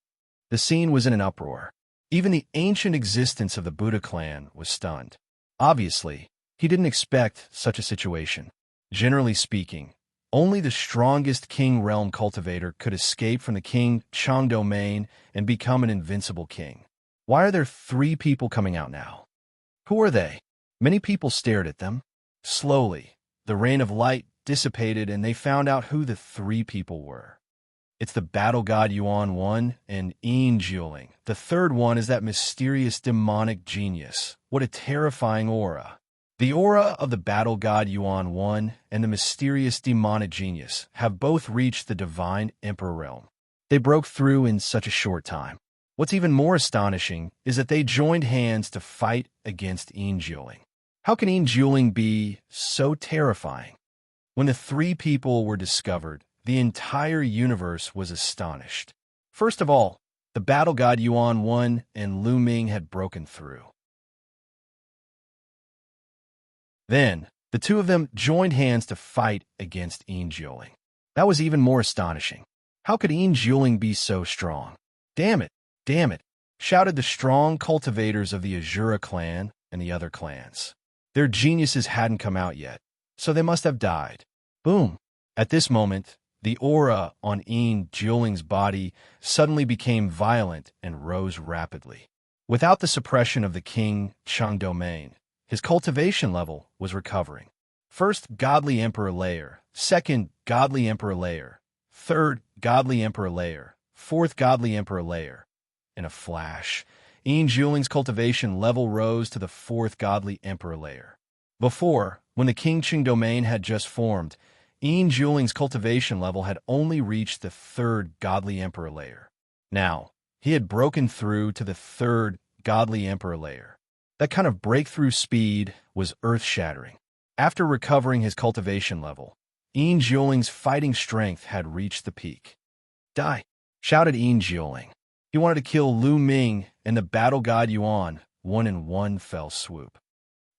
The scene was in an uproar. Even the ancient existence of the Buddha clan was stunned. Obviously, he didn't expect such a situation. Generally speaking, only the strongest king realm cultivator could escape from the King Chung domain and become an invincible king. Why are there 3 people coming out now? Who are they? Many people stared at them. Slowly, the rain of light dissipated and they found out who the 3 people were. It's the battle god Yuanwen and Yinjuling. The third one is that mysterious demonic genius. What a terrifying aura. The aura of the battle god Yuanwen and the mysterious demonic genius have both reached the divine emperor realm. They broke through in such a short time. What's even more astonishing is that they joined hands to fight against Yinjuling. How can Yinjuling be so terrifying? When the 3 people were discovered, the entire universe was astonished. First of all, the battle god Yuanwen and Lu Ming had broken through. Then, the 2 of them joined hands to fight against Yinjuling. That was even more astonishing. How could Yinjuling be so strong? Damn it, shouted the strong cultivators of the Azura clan and the other clans. Their geniuses hadn't come out yet, so they must have died. Boom. At this moment, the aura on Yinjuling's body suddenly became violent and rose rapidly. Without the suppression of the King Chung domain, his cultivation level was recovering. First, godly emperor layer. Second, godly emperor layer. Third, godly emperor layer. Fourth, godly emperor layer. In a flash, Yinjuling's cultivation level rose to the 4th godly emperor layer. Before, when the King Chung domain had just formed, Yinjuling's cultivation level had only reached the 3rd godly emperor layer. Now, he had broken through to the 3rd godly emperor layer. That kind of breakthrough speed was earth-shattering. After recovering his cultivation level, Yinjuling's fighting strength had reached the peak. Die! Shouted Yinjuling. He wanted to kill Lu Ming and the battle god Yuan, one in one fell swoop.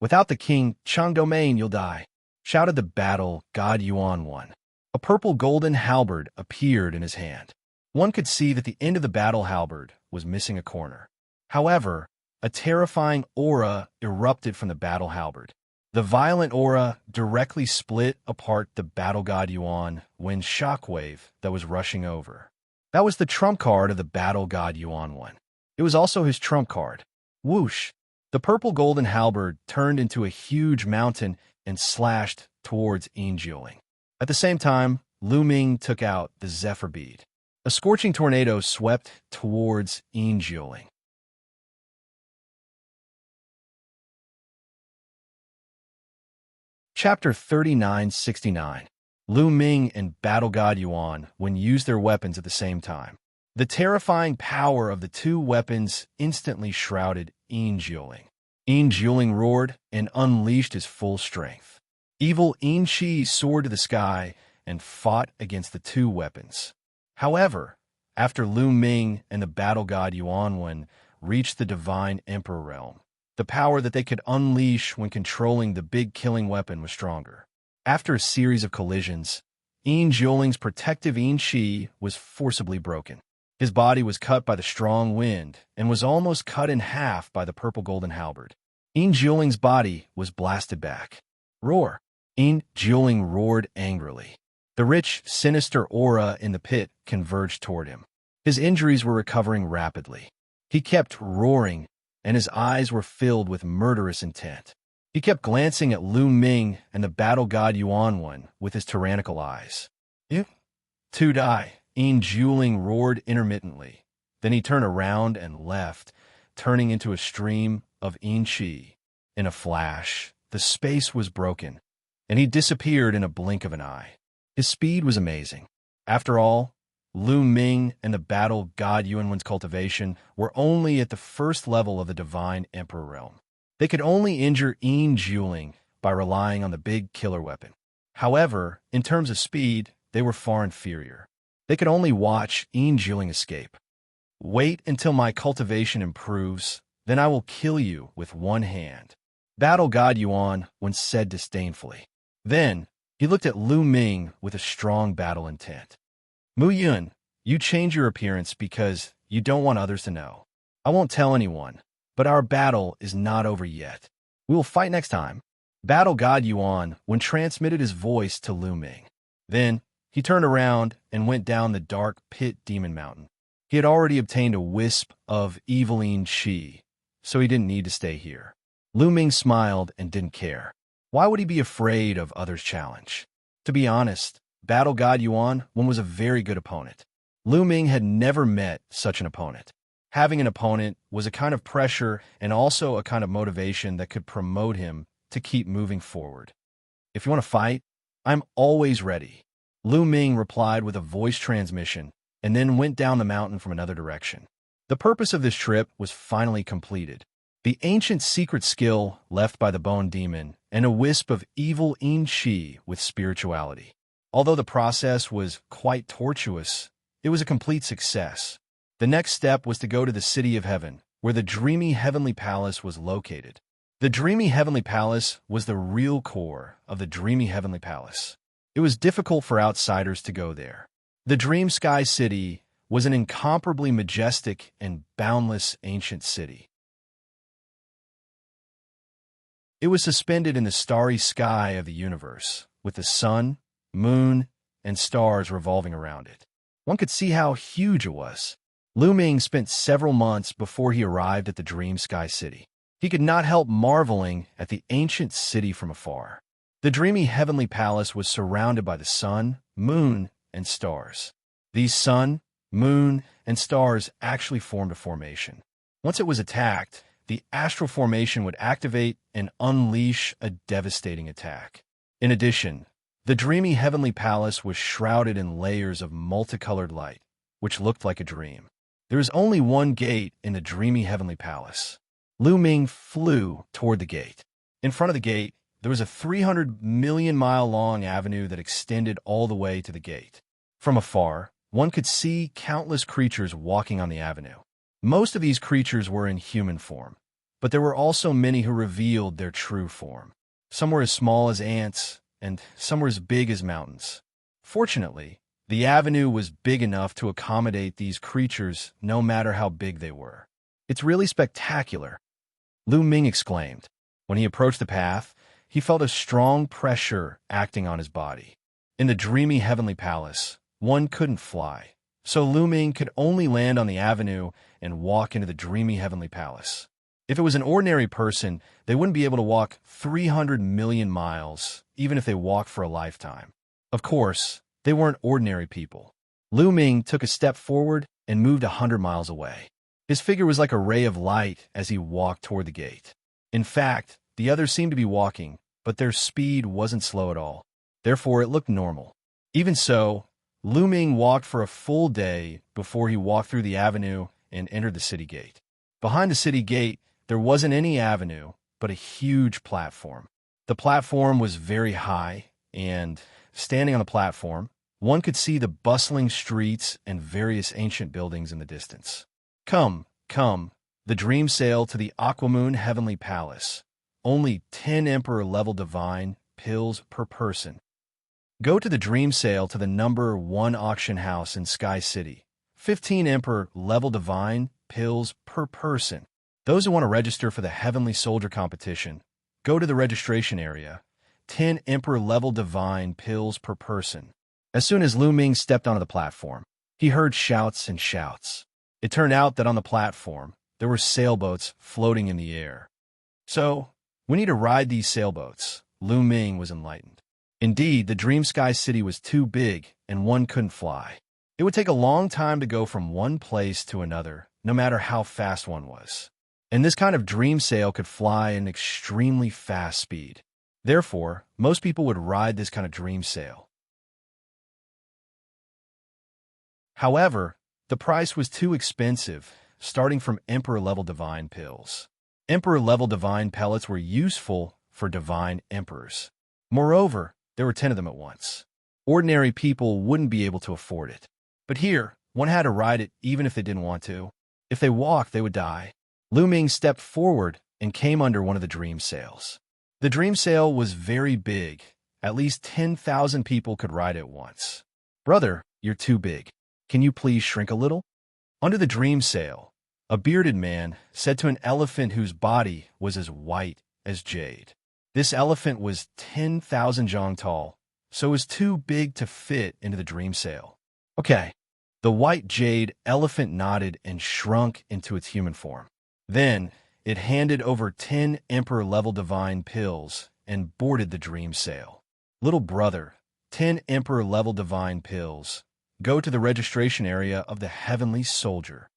"Without the king, Chang Domain, you'll die," shouted the battle god Yuan one. A purple golden halberd appeared in his hand. One could see that the end of the battle halberd was missing a corner. However, a terrifying aura erupted from the battle halberd. The violent aura directly split apart the battle god Yuan when shockwave that was rushing over. That was the trump card of the battle god Yuan one. It was also his trump card. Whoosh! The purple golden halberd turned into a huge mountain and slashed towards Yinjiuling. At the same time, Lu Ming took out the Zephyr Bead. A scorching tornado swept towards Yinjiuling. Chapter 3969. Lu Ming and Battle God Yuan when used their weapons at the same time. The terrifying power of the two weapons instantly shrouded Yinjiuling. Yinjiuling roared and unleashed his full strength. Evil Yinqi soared to the sky and fought against the two weapons. However, after Lu Ming and the battle god Yuanwen reached the divine emperor realm, the power that they could unleash when controlling the big killing weapon was stronger. After a series of collisions, Yinjiuling's protective Yinqi was forcibly broken. His body was cut by the strong wind and was almost cut in half by the purple golden halberd. Yinjiuling's body was blasted back. Roar! Yinjiuling roared angrily. The rich, sinister aura in the pit converged toward him. His injuries were recovering rapidly. He kept roaring, and his eyes were filled with murderous intent. He kept glancing at Lu Ming and the battle god Yuanwen with his tyrannical eyes. "You to die," Yinjiuling roared intermittently. Then he turned around and left, turning into a stream of Yinqi. In a flash, the space was broken, and he disappeared in a blink of an eye. His speed was amazing. After all, Lu Ming and the battle god Yuanwen's cultivation were only at the first level of the divine emperor realm. They could only injure Yinjiuling by relying on the big killer weapon. However, in terms of speed, they were far inferior. They could only watch Yinjiuling escape. "Wait until my cultivation improves, then I will kill you with one hand," battle god Yuan once said disdainfully. Then, he looked at Lu Ming with a strong battle intent. "Mu Yun, you change your appearance because you don't want others to know. I won't tell anyone, but our battle is not over yet. We will fight next time." Battle god Yuan when transmitted his voice to Lu Ming. Then, he turned around and went down the dark pit demon mountain. He had already obtained a wisp of evil Yinqi, so he didn't need to stay here. Lu Ming smiled and didn't care. Why would he be afraid of others' challenge? To be honest, battle god Yuan was a very good opponent. Lu Ming had never met such an opponent. Having an opponent was a kind of pressure and also a kind of motivation that could promote him to keep moving forward. "If you want to fight, I'm always ready," Lu Ming replied with a voice transmission and then went down the mountain from another direction. The purpose of this trip was finally completed. The ancient secret skill left by the bone demon and a wisp of evil Yinqi with spirituality. Although the process was quite tortuous, it was a complete success. The next step was to go to the City of Heaven, where the dreamy heavenly palace was located. The dreamy heavenly palace was the real core of the dreamy heavenly palace. It was difficult for outsiders to go there. The Dream Sky City was an incomparably majestic and boundless ancient city. It was suspended in the starry sky of the universe, with the sun, moon, and stars revolving around it. One could see how huge it was. Lu Ming spent several months before he arrived at the Dream Sky City. He could not help marveling at the ancient city from afar. The dreamy heavenly palace was surrounded by the sun, moon, and stars. These sun, moon, and stars actually formed a formation. Once it was attacked, the astral formation would activate and unleash a devastating attack. In addition, the dreamy heavenly palace was shrouded in layers of multicolored light, which looked like a dream. There was only one gate in the dreamy heavenly palace. Lu Ming flew toward the gate. In front of the gate, there was a 300 million mile long avenue that extended all the way to the gate. From afar, one could see countless creatures walking on the avenue. Most of these creatures were in human form, but there were also many who revealed their true form. Some were as small as ants, and some were as big as mountains. Fortunately, the avenue was big enough to accommodate these creatures no matter how big they were. "It's really spectacular," Lu Ming exclaimed. When he approached the path, he felt a strong pressure acting on his body. In the dreamy heavenly palace, one couldn't fly, so Lu Ming could only land on the avenue and walk into the dreamy heavenly palace. If it was an ordinary person, they wouldn't be able to walk 300 million miles, even if they walked for a lifetime. Of course, they weren't ordinary people. Lu Ming took a step forward and moved 100 miles away. His figure was like a ray of light as he walked toward the gate. In fact, the others seemed to be walking, but their speed wasn't slow at all. Therefore, it looked normal. Even so, Lu Ming walked for a full day before he walked through the avenue and entered the city gate. Behind the city gate, there wasn't any avenue, but a huge platform. The platform was very high, and standing on the platform, one could see the bustling streets and various ancient buildings in the distance. Come, come, the dream sail to the Aquamoon Heavenly Palace. Only 10 Emperor-level divine pills per person. Go to the dream sail to the number 1 auction house in Sky City. 15 Emperor-level divine pills per person. Those who want to register for the Heavenly Soldier competition, go to the registration area. 10 Emperor-level divine pills per person. As soon as Lu Ming stepped onto the platform, he heard shouts and shouts. It turned out that on the platform, there were sailboats floating in the air. So, we need to ride these sailboats. Lu Ming was enlightened. Indeed, the Dream Sky City was too big, and one couldn't fly. It would take a long time to go from one place to another, no matter how fast one was. And this kind of dream sail could fly at an extremely fast speed. Therefore, most people would ride this kind of dream sail. However, the price was too expensive, starting from Emperor-level divine pills. Emperor-level divine pellets were useful for divine emperors. Moreover, there were 10 of them at once. Ordinary people wouldn't be able to afford it. But here, one had to ride it even if they didn't want to. If they walked, they would die. Lu Ming stepped forward and came under one of the dream sails. The dream sail was very big. At least 10,000 people could ride it once. "Brother, you're too big. Can you please shrink a little?" Under the dream sail, a bearded man said to an elephant whose body was as white as jade. This elephant was 10,000 zhang tall, so it was too big to fit into the dream sail. Okay. The white jade elephant nodded and shrunk into its human form. Then, it handed over 10 Emperor-level divine pills and boarded the dream sail. "Little brother, 10 Emperor-level divine pills. Go to the registration area of the Heavenly Soldier."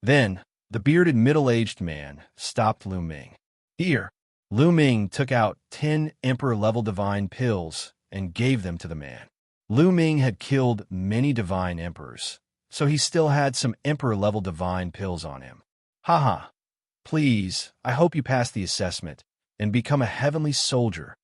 Then, the bearded middle-aged man stopped Lu Ming. "Here." Lu Ming took out 10 Emperor-level divine pills and gave them to the man. Lu Ming had killed many divine emperors, so he still had some Emperor-level divine pills on him. "Haha. Please, I hope you pass the assessment and become a heavenly soldier."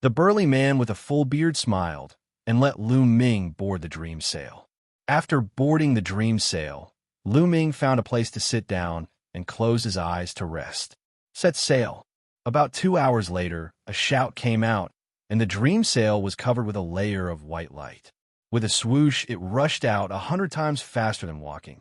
The burly man with a full beard smiled and let Lu Ming board the dream sail. After boarding the dream sail, Lu Ming found a place to sit down and closed his eyes to rest. Set sail. About 2 hours later, a shout came out, and the dream sail was covered with a layer of white light. With a swoosh, it rushed out 100 times faster than walking.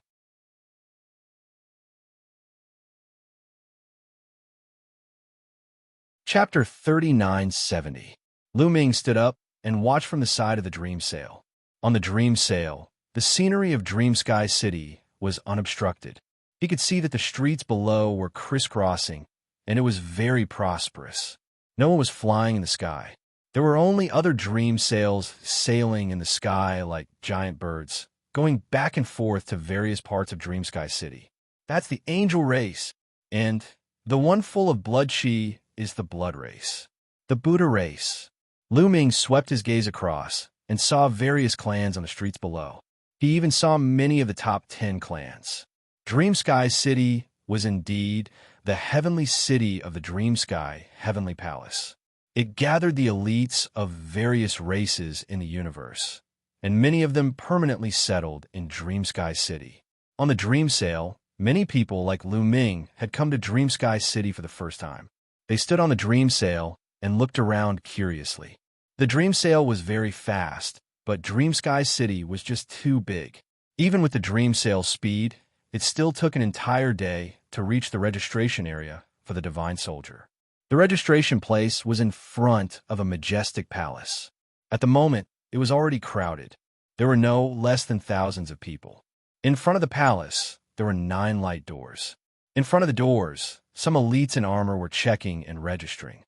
Chapter 3970. Lu Ming stood up and watched from the side of the dream sail. On the dream sail, the scenery of Dream Sky City was unobstructed. He could see that the streets below were crisscrossing, and it was very prosperous. No one was flying in the sky. There were only other dream sails sailing in the sky like giant birds, going back and forth to various parts of Dream Sky City. That's the angel race, and the one full of blood chi is the blood race. The Buddha race. Lu Ming swept his gaze across and saw various clans on the streets below. He even saw many of the top 10 clans. Dream Sky City was indeed the heavenly city of the Dream Sky Heavenly Palace. It gathered the elites of various races in the universe, and many of them permanently settled in Dream Sky City. On the dream sail, Many people like Lu Ming had come to Dream Sky City for the first time. They stood on the dream sail and looked around curiously. The dream sail was very fast, but Dream Sky City was just too big. Even with the dream sail's speed, it still took an entire day to reach the registration area for the Divine Soldier. The registration place was in front of a majestic palace. At the moment, it was already crowded. There were no less than thousands of people. In front of the palace, there were 9 light doors. In front of the doors, some elites in armor were checking and registering.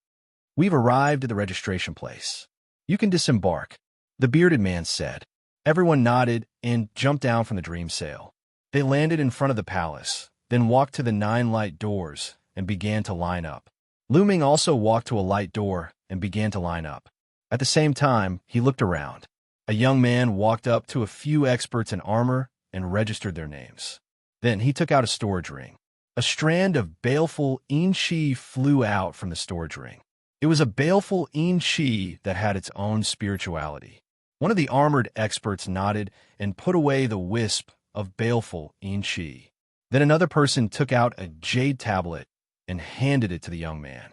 "We've arrived at the registration place. You can disembark," the bearded man said. Everyone nodded and jumped down from the dream sail. They landed in front of the palace, then walked to the 9 light doors and began to line up. Lu Ming also walked to a light door and began to line up. At the same time, he looked around. A young man walked up to a few experts in armor and registered their names. Then he took out a storage ring. A strand of baleful Yin-Chi flew out from the storage ring. It was a baleful Yin-Chi that had its own spirituality. One of the armored experts nodded and put away the wisp of baleful Yin-Chi. Then another person took out a jade tablet and handed it to the young man.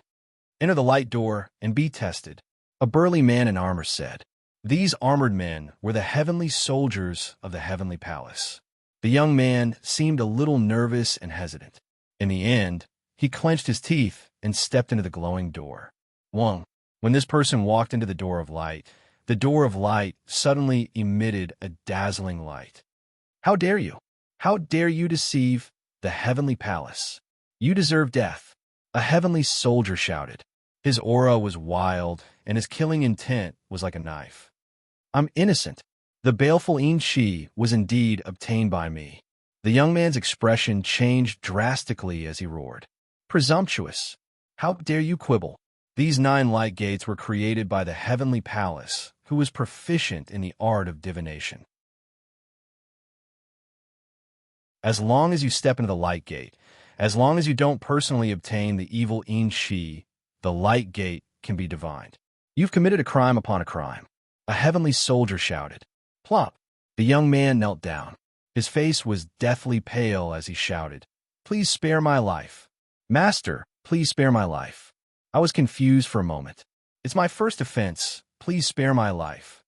"Enter the light door and be tested," a burly man in armor said. These armored men were the heavenly soldiers of the heavenly palace. The young man seemed a little nervous and hesitant. In the end, he clenched his teeth and stepped into the glowing door. When this person walked into the door of light suddenly emitted a dazzling light. "How dare you? How dare you deceive the heavenly palace? You deserve death," a heavenly soldier shouted. His aura was wild, and his killing intent was like a knife. "I'm innocent. The baleful Yin-Chi was indeed obtained by me." The young man's expression changed drastically as he roared. "Presumptuous! How dare you quibble? These 9 light gates were created by the heavenly palace, who was proficient in the art of divination. As long as you step into the light gate, as long as you don't personally obtain the evil Yin-Chi, the light gate can be divined. You've committed a crime upon a crime," a heavenly soldier shouted. Plop! The young man knelt down. His face was deathly pale as he shouted, "Please spare my life. Master, please spare my life. I was confused for a moment. It's my first offense. Please spare my life."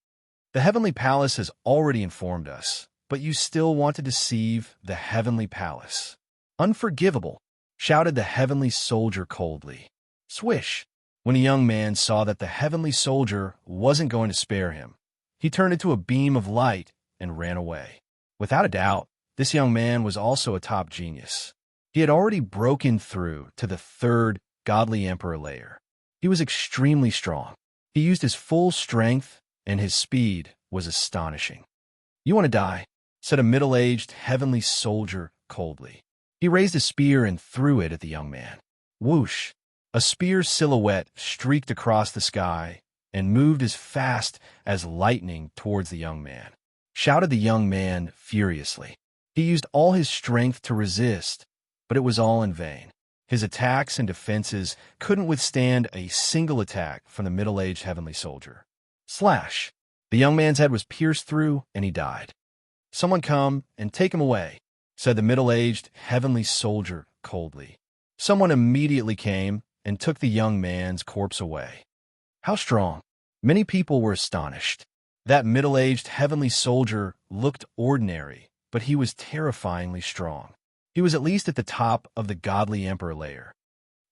The heavenly palace has already informed us, but you still want to deceive the heavenly palace. "Unforgivable," shouted the heavenly soldier coldly. Swish! When a young man saw that the heavenly soldier wasn't going to spare him, he turned into a beam of light and ran away. Without a doubt, this young man was also a top genius. He had already broken through to the 3rd godly emperor layer. He was extremely strong. He used his full strength, and his speed was astonishing. "You want to die?" said a middle-aged heavenly soldier coldly. He raised a spear and threw it at the young man. Whoosh! A spear silhouette streaked across the sky and moved as fast as lightning towards the young man. Shouted the young man furiously. He used all his strength to resist, but it was all in vain. His attacks and defenses couldn't withstand a single attack from the middle-aged heavenly soldier. Slash! The young man's head was pierced through, and he died. "Someone come and take him away," said the middle-aged heavenly soldier coldly. Someone immediately came and took the young man's corpse away. How strong! Many people were astonished. That middle-aged heavenly soldier looked ordinary, but he was terrifyingly strong. He was at least at the top of the godly emperor layer.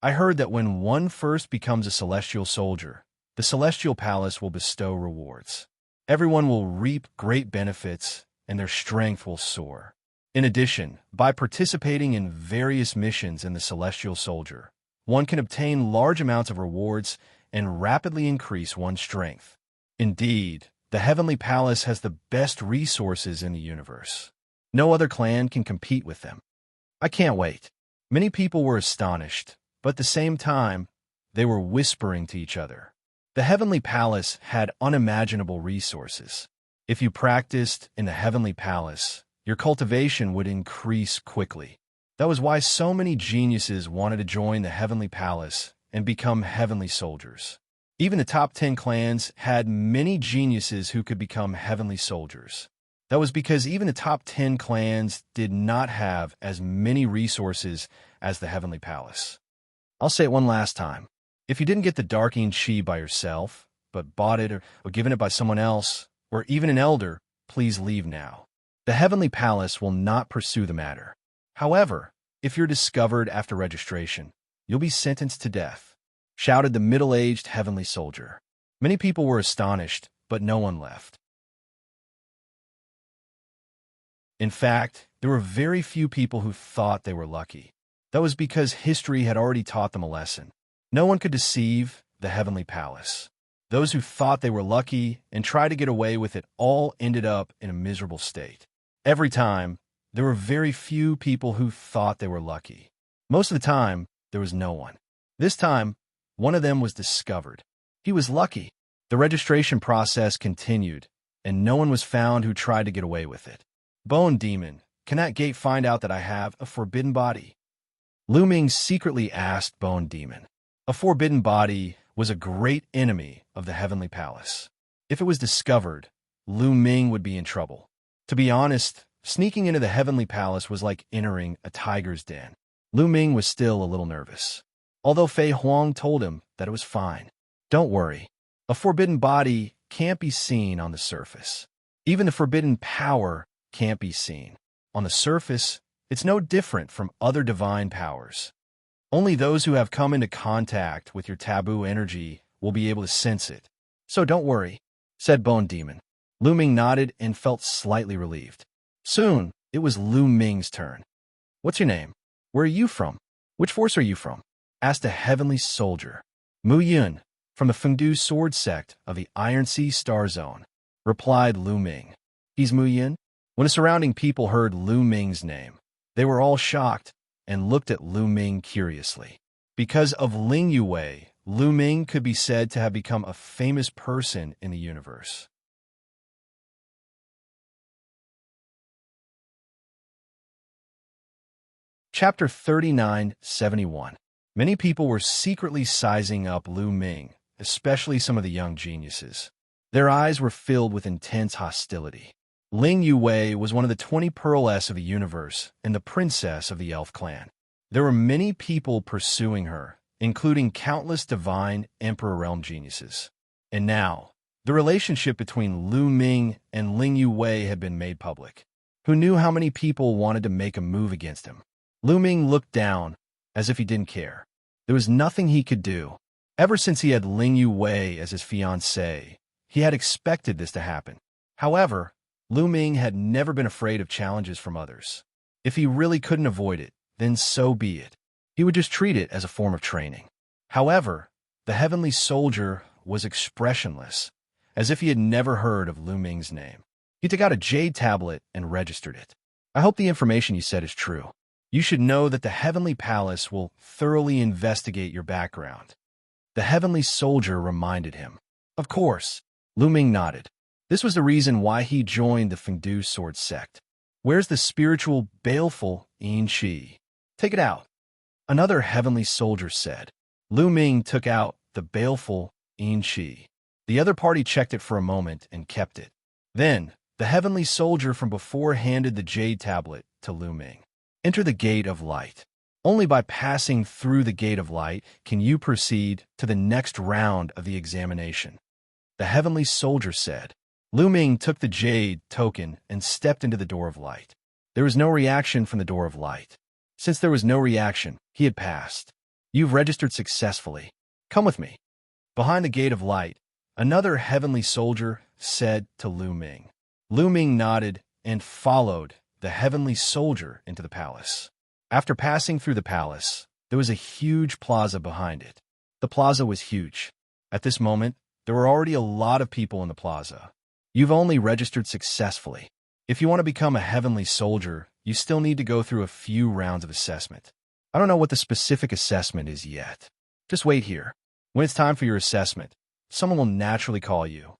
I heard that when one first becomes a celestial soldier, the celestial palace will bestow rewards. Everyone will reap great benefits, and their strength will soar. In addition, by participating in various missions in the celestial soldier, one can obtain large amounts of rewards and rapidly increase one's strength. Indeed, the heavenly palace has the best resources in the universe. No other clan can compete with them. I can't wait. Many people were astonished, but at the same time, they were whispering to each other. The heavenly palace had unimaginable resources. If you practiced in the heavenly palace, your cultivation would increase quickly. That was why so many geniuses wanted to join the heavenly palace and become heavenly soldiers. Even the top 10 clans had many geniuses who could become heavenly soldiers. That was because even the top 10 clans did not have as many resources as the Heavenly Palace. I'll say it one last time. If you didn't get the Darking Chi by yourself, but bought it or given it by someone else, or even an elder, please leave now. The Heavenly Palace will not pursue the matter. However, if you're discovered after registration, you'll be sentenced to death, shouted the middle-aged Heavenly Soldier. Many people were astonished, but no one left. In fact, there were very few people who thought they were lucky. That was because history had already taught them a lesson. No one could deceive the Heavenly Palace. Those who thought they were lucky and tried to get away with it all ended up in a miserable state. Every time, there were very few people who thought they were lucky. Most of the time, there was no one. This time, one of them was discovered. He was lucky. The registration process continued, and no one was found who tried to get away with it. Bone Demon, can that gate find out that I have a forbidden body? Lu Ming secretly asked Bone Demon. A forbidden body was a great enemy of the Heavenly Palace. If it was discovered, Lu Ming would be in trouble. To be honest, sneaking into the Heavenly Palace was like entering a tiger's den. Lu Ming was still a little nervous, although Fei Huang told him that it was fine. Don't worry. A forbidden body can't be seen on the surface. Even the forbidden power can't be seen. On the surface, it's no different from other divine powers. Only those who have come into contact with your taboo energy will be able to sense it. So don't worry, said Bone Demon. Lu Ming nodded and felt slightly relieved. Soon, it was Lu Ming's turn. What's your name? Where are you from? Which force are you from? Asked a Heavenly Soldier. Mu Yun, from the Fengdu Sword Sect of the Iron Sea Star Zone, replied Lu Ming. He's Mu Yun? When the surrounding people heard Lu Ming's name, they were all shocked and looked at Lu Ming curiously. Because of Ling Yue, Lu Ming could be said to have become a famous person in the universe. Chapter 3971. Many people were secretly sizing up Lu Ming, especially some of the young geniuses. Their eyes were filled with intense hostility. Ling Yue was one of the 20 Pearl-S of the universe and the princess of the Elf clan. There were many people pursuing her, including countless divine Emperor Realm geniuses. And now, the relationship between Lu Ming and Ling Yue had been made public. Who knew how many people wanted to make a move against him? Lu Ming looked down, as if he didn't care. There was nothing he could do. Ever since he had Ling Yue as his fiancée, he had expected this to happen. However, Lu Ming had never been afraid of challenges from others. If he really couldn't avoid it, then so be it. He would just treat it as a form of training. However, the Heavenly Soldier was expressionless, as if he had never heard of Lu Ming's name. He took out a jade tablet and registered it. I hope the information you said is true. You should know that the Heavenly Palace will thoroughly investigate your background. The Heavenly Soldier reminded him. Of course, Lu Ming nodded. This was the reason why he joined the Fengdu Sword Sect. Where's the spiritual, baleful Yin Chi? Take it out. Another Heavenly Soldier said. Lu Ming took out the baleful Yin Chi. The other party checked it for a moment and kept it. Then, the Heavenly Soldier from before handed the jade tablet to Lu Ming. Enter the Gate of Light. Only by passing through the Gate of Light can you proceed to the next round of the examination. The Heavenly Soldier said. Lu Ming took the jade token and stepped into the Door of Light. There was no reaction from the Door of Light. Since there was no reaction, he had passed. You've registered successfully. Come with me. Behind the Gate of Light, another Heavenly Soldier said to Lu Ming. Lu Ming nodded and followed the Heavenly Soldier into the palace. After passing through the palace, there was a huge plaza behind it. The plaza was huge. At this moment, there were already a lot of people in the plaza. You've only registered successfully. If you want to become a Heavenly Soldier, you still need to go through a few rounds of assessment. I don't know what the specific assessment is yet. Just wait here. When it's time for your assessment, someone will naturally call you.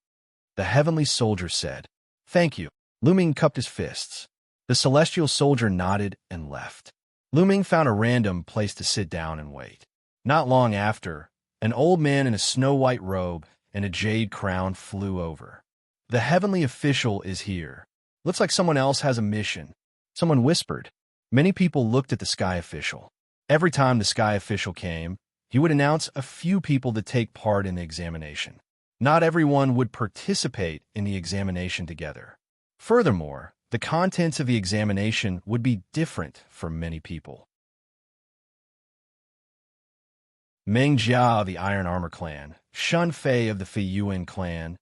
The Heavenly Soldier said. Thank you. Lu Ming cupped his fists. The Celestial Soldier nodded and left. Lu Ming found a random place to sit down and wait. Not long after, an old man in a snow-white robe and a jade crown flew over. The Heavenly Official is here. Looks like someone else has a mission. Someone whispered. Many people looked at the sky official. Every time the sky official came, he would announce a few people to take part in the examination. Not everyone would participate in the examination together. Furthermore, the contents of the examination would be different for many people. Meng Jia of the Iron Armor clan, Shun Fei of the Feiyuan clan,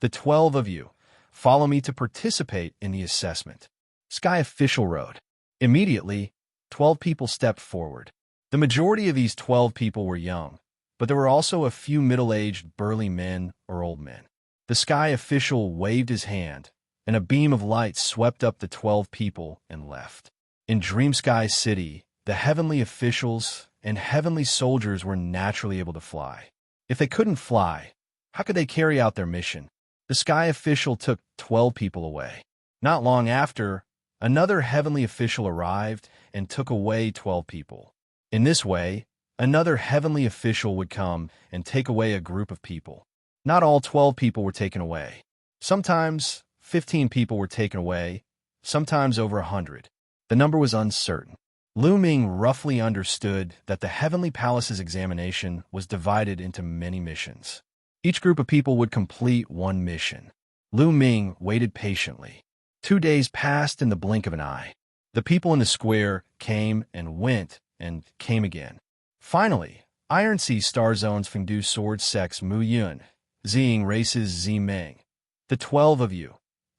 the 12 of you, follow me to participate in the assessment. Sky official wrote. Immediately, 12 people stepped forward. The majority of these 12 people were young, but there were also a few middle-aged burly men or old men. The sky official waved his hand, and a beam of light swept up the 12 people and left. In Dream Sky City, the heavenly officials and heavenly soldiers were naturally able to fly. If they couldn't fly, how could they carry out their mission? The sky official took 12 people away. Not long after, another heavenly official arrived and took away 12 people. In this way, another heavenly official would come and take away a group of people. Not all 12 people were taken away. Sometimes 15 people were taken away, sometimes over 100. The number was uncertain. Lu Ming roughly understood that the Heavenly Palace's examination was divided into many missions. Each group of people would complete one mission. Lu Ming waited patiently. 2 days passed in the blink of an eye. The people in the square came and went and came again. Finally, Iron Sea Star Zone's Fengdu Sword Sex Mu Yun, Zing Races Zi Meng. The 12 of you,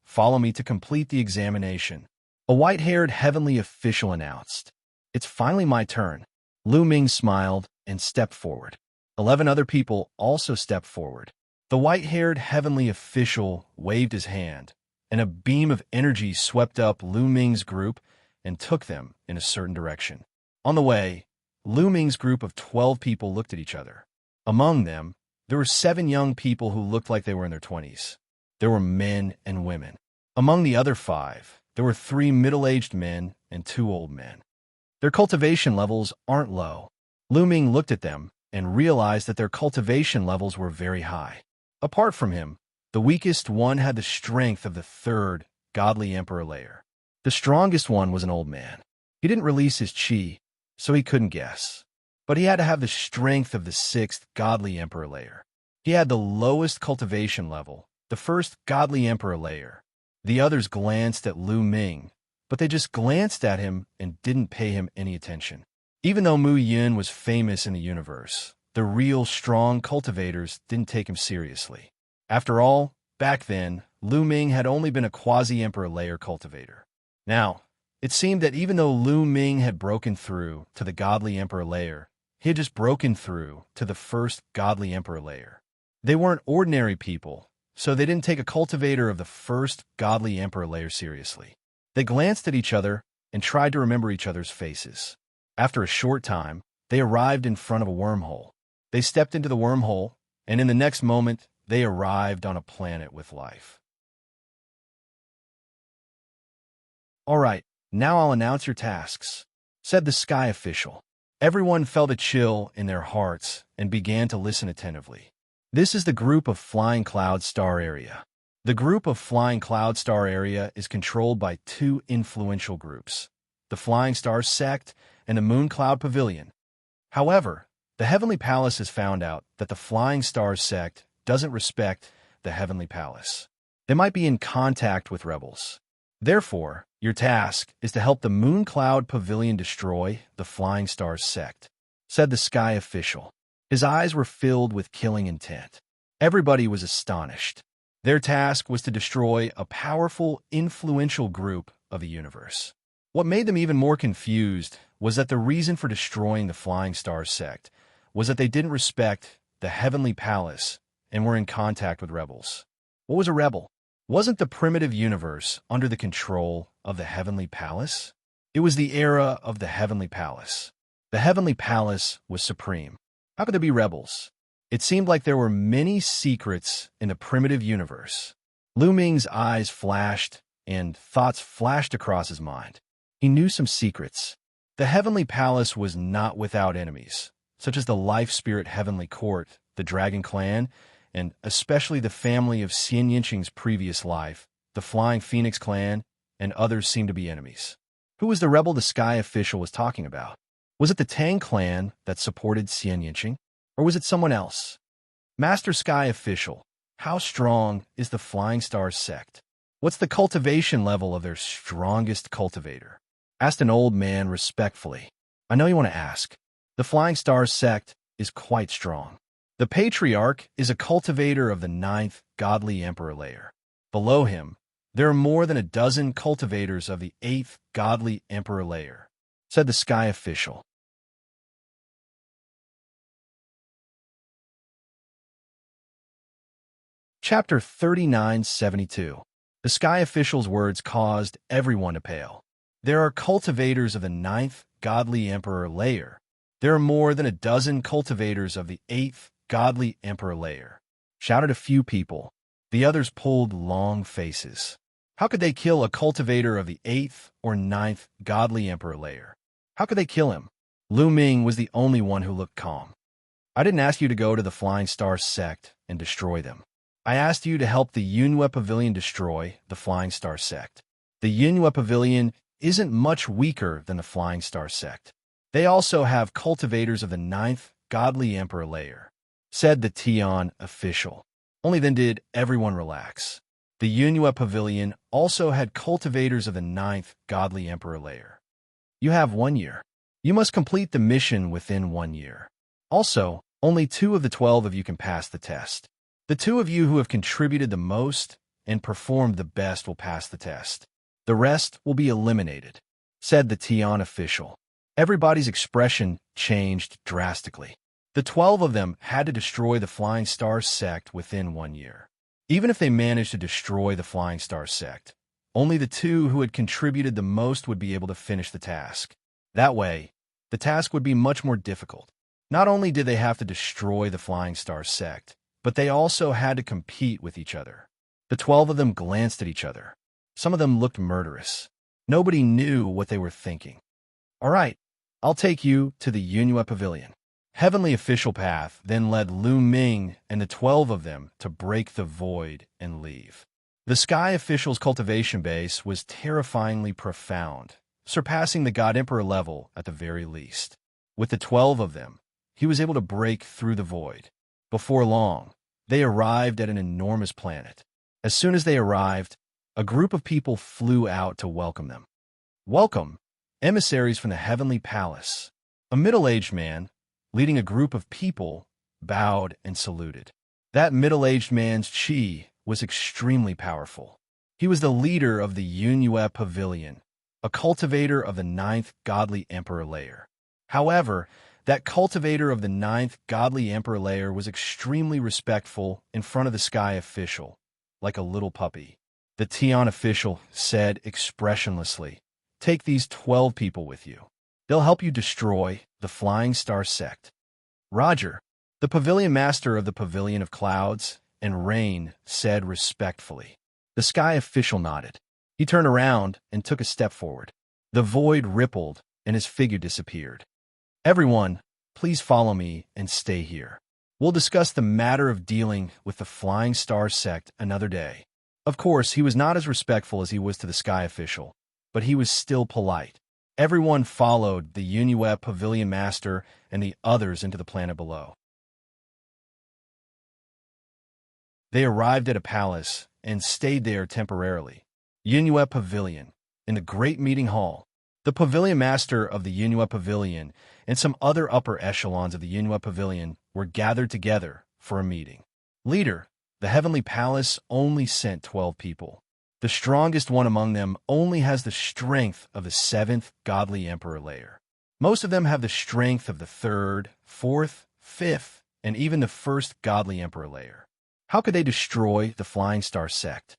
follow me to complete the examination. A white-haired heavenly official announced. It's finally my turn. Lu Ming smiled and stepped forward. 11 other people also stepped forward. The white-haired heavenly official waved his hand, and a beam of energy swept up Lu Ming's group and took them in a certain direction. On the way, Lu Ming's group of 12 people looked at each other. Among them, there were 7 young people who looked like they were in their 20s. There were men and women. Among the other 5, there were 3 middle-aged men and 2 old men. Their cultivation levels aren't low. Lu Ming looked at them and realized that their cultivation levels were very high. Apart from him, the weakest one had the strength of the 3rd godly emperor layer. The strongest one was an old man. He didn't release his chi, so he couldn't guess. But he had to have the strength of the 6th godly emperor layer. He had the lowest cultivation level, the 1st godly emperor layer. The others glanced at Lu Ming, but they just glanced at him and didn't pay him any attention. Even though Mu Yin was famous in the universe, the real strong cultivators didn't take him seriously. After all, back then, Lu Ming had only been a quasi-emperor layer cultivator. Now, it seemed that even though Lu Ming had broken through to the godly emperor layer, he had just broken through to the 1st godly emperor layer. They weren't ordinary people, so they didn't take a cultivator of the 1st godly emperor layer seriously. They glanced at each other and tried to remember each other's faces. After a short time, they arrived in front of a wormhole. They stepped into the wormhole, and in the next moment, they arrived on a planet with life. All right, now I'll announce your tasks, said the sky official. Everyone felt a chill in their hearts and began to listen attentively. This is the group of Flying Cloud Star Area. The group of Flying Cloud Star Area is controlled by 2 influential groups, the Flying Star Sect and the Moon Cloud Pavilion. However, the Heavenly Palace has found out that the Flying Star Sect doesn't respect the Heavenly Palace. They might be in contact with rebels. Therefore, your task is to help the Moon Cloud Pavilion destroy the Flying Star Sect, said the sky official. His eyes were filled with killing intent. Everybody was astonished. Their task was to destroy a powerful, influential group of the universe. What made them even more confused was that the reason for destroying the Flying Star Sect was that they didn't respect the Heavenly Palace and were in contact with rebels. What was a rebel? Wasn't the primitive universe under the control of the Heavenly Palace? It was the era of the Heavenly Palace. The Heavenly Palace was supreme. How could there be rebels? It seemed like there were many secrets in the primitive universe. Lu Ming's eyes flashed, and thoughts flashed across his mind. He knew some secrets. The Heavenly Palace was not without enemies, such as the Life Spirit Heavenly Court, the Dragon Clan, and especially the family of Xianxia's previous life, the Flying Phoenix Clan and others seemed to be enemies. Who was the rebel the sky official was talking about? Was it the Tang clan that supported Xianxia, or was it someone else? Master Sky Official, how strong is the Flying Star sect? What's the cultivation level of their strongest cultivator? Asked an old man respectfully. I know you want to ask. The Flying Star sect is quite strong. The Patriarch is a cultivator of the 9th Godly Emperor layer. Below him, there are more than a dozen cultivators of the 8th Godly Emperor layer, said the Sky Official. Chapter 3972. The Sky Official's words caused everyone to pale. There are cultivators of the 9th Godly Emperor layer. There are more than a dozen cultivators of the 8th Godly Emperor layer, shouted a few people. The others pulled long faces. How could they kill a cultivator of the 8th or 9th Godly Emperor layer? How could they kill him? Lu Ming was the only one who looked calm. I didn't ask you to go to the Flying Star sect and destroy them. I asked you to help the Yunhua Pavilion destroy the Flying Star sect. The Yunhua Pavilion isn't much weaker than the Flying Star sect. They also have cultivators of the 9th Godly Emperor layer, said the Tian official. Only then did everyone relax. The Yunhua Pavilion also had cultivators of the 9th Godly Emperor layer. You have 1 year. You must complete the mission within 1 year. Also, only 2 of the 12 of you can pass the test. The 2 of you who have contributed the most and performed the best will pass the test. The rest will be eliminated, said the Tian official. Everybody's expression changed drastically. The 12 of them had to destroy the Flying Star sect within 1 year. Even if they managed to destroy the Flying Star sect, only the 2 who had contributed the most would be able to finish the task. That way, the task would be much more difficult. Not only did they have to destroy the Flying Star sect, but they also had to compete with each other. The 12 of them glanced at each other. Some of them looked murderous. Nobody knew what they were thinking. All right, I'll take you to the Yunhua Pavilion. Heavenly Official Path then led Lu Ming and the 12 of them to break the void and leave. The Sky Official's cultivation base was terrifyingly profound, surpassing the God Emperor level at the very least. With the 12 of them, he was able to break through the void. Before long, they arrived at an enormous planet. As soon as they arrived, a group of people flew out to welcome them. Welcome, emissaries from the Heavenly Palace. A middle-aged man, leading a group of people, bowed and saluted. That middle-aged man's chi was extremely powerful. He was the leader of the Yunhua Pavilion, a cultivator of the 9th Godly Emperor layer. However, that cultivator of the 9th Godly Emperor layer was extremely respectful in front of the Sky Official, like a little puppy. The Tian official said expressionlessly, "Take these 12 people with you. They'll help you destroy the Flying Star sect." Roger, the Pavilion Master of the Pavilion of Clouds and Rain, said respectfully. The Sky Official nodded. He turned around and took a step forward. The void rippled and his figure disappeared. Everyone, please follow me and stay here. We'll discuss the matter of dealing with the Flying Star sect another day. Of course, he was not as respectful as he was to the Sky Official, but he was still polite. Everyone followed the Yunhua Pavilion Master and the others into the planet below. They arrived at a palace and stayed there temporarily. Yunhua Pavilion, in the Great Meeting Hall. The Pavilion Master of the Yunhua Pavilion and some other upper echelons of the Yunhua Pavilion were gathered together for a meeting. Leader, the Heavenly Palace only sent 12 people. The strongest one among them only has the strength of the 7th Godly Emperor layer. Most of them have the strength of the 3rd, 4th, 5th, and even the 1st Godly Emperor layer. How could they destroy the Flying Star sect?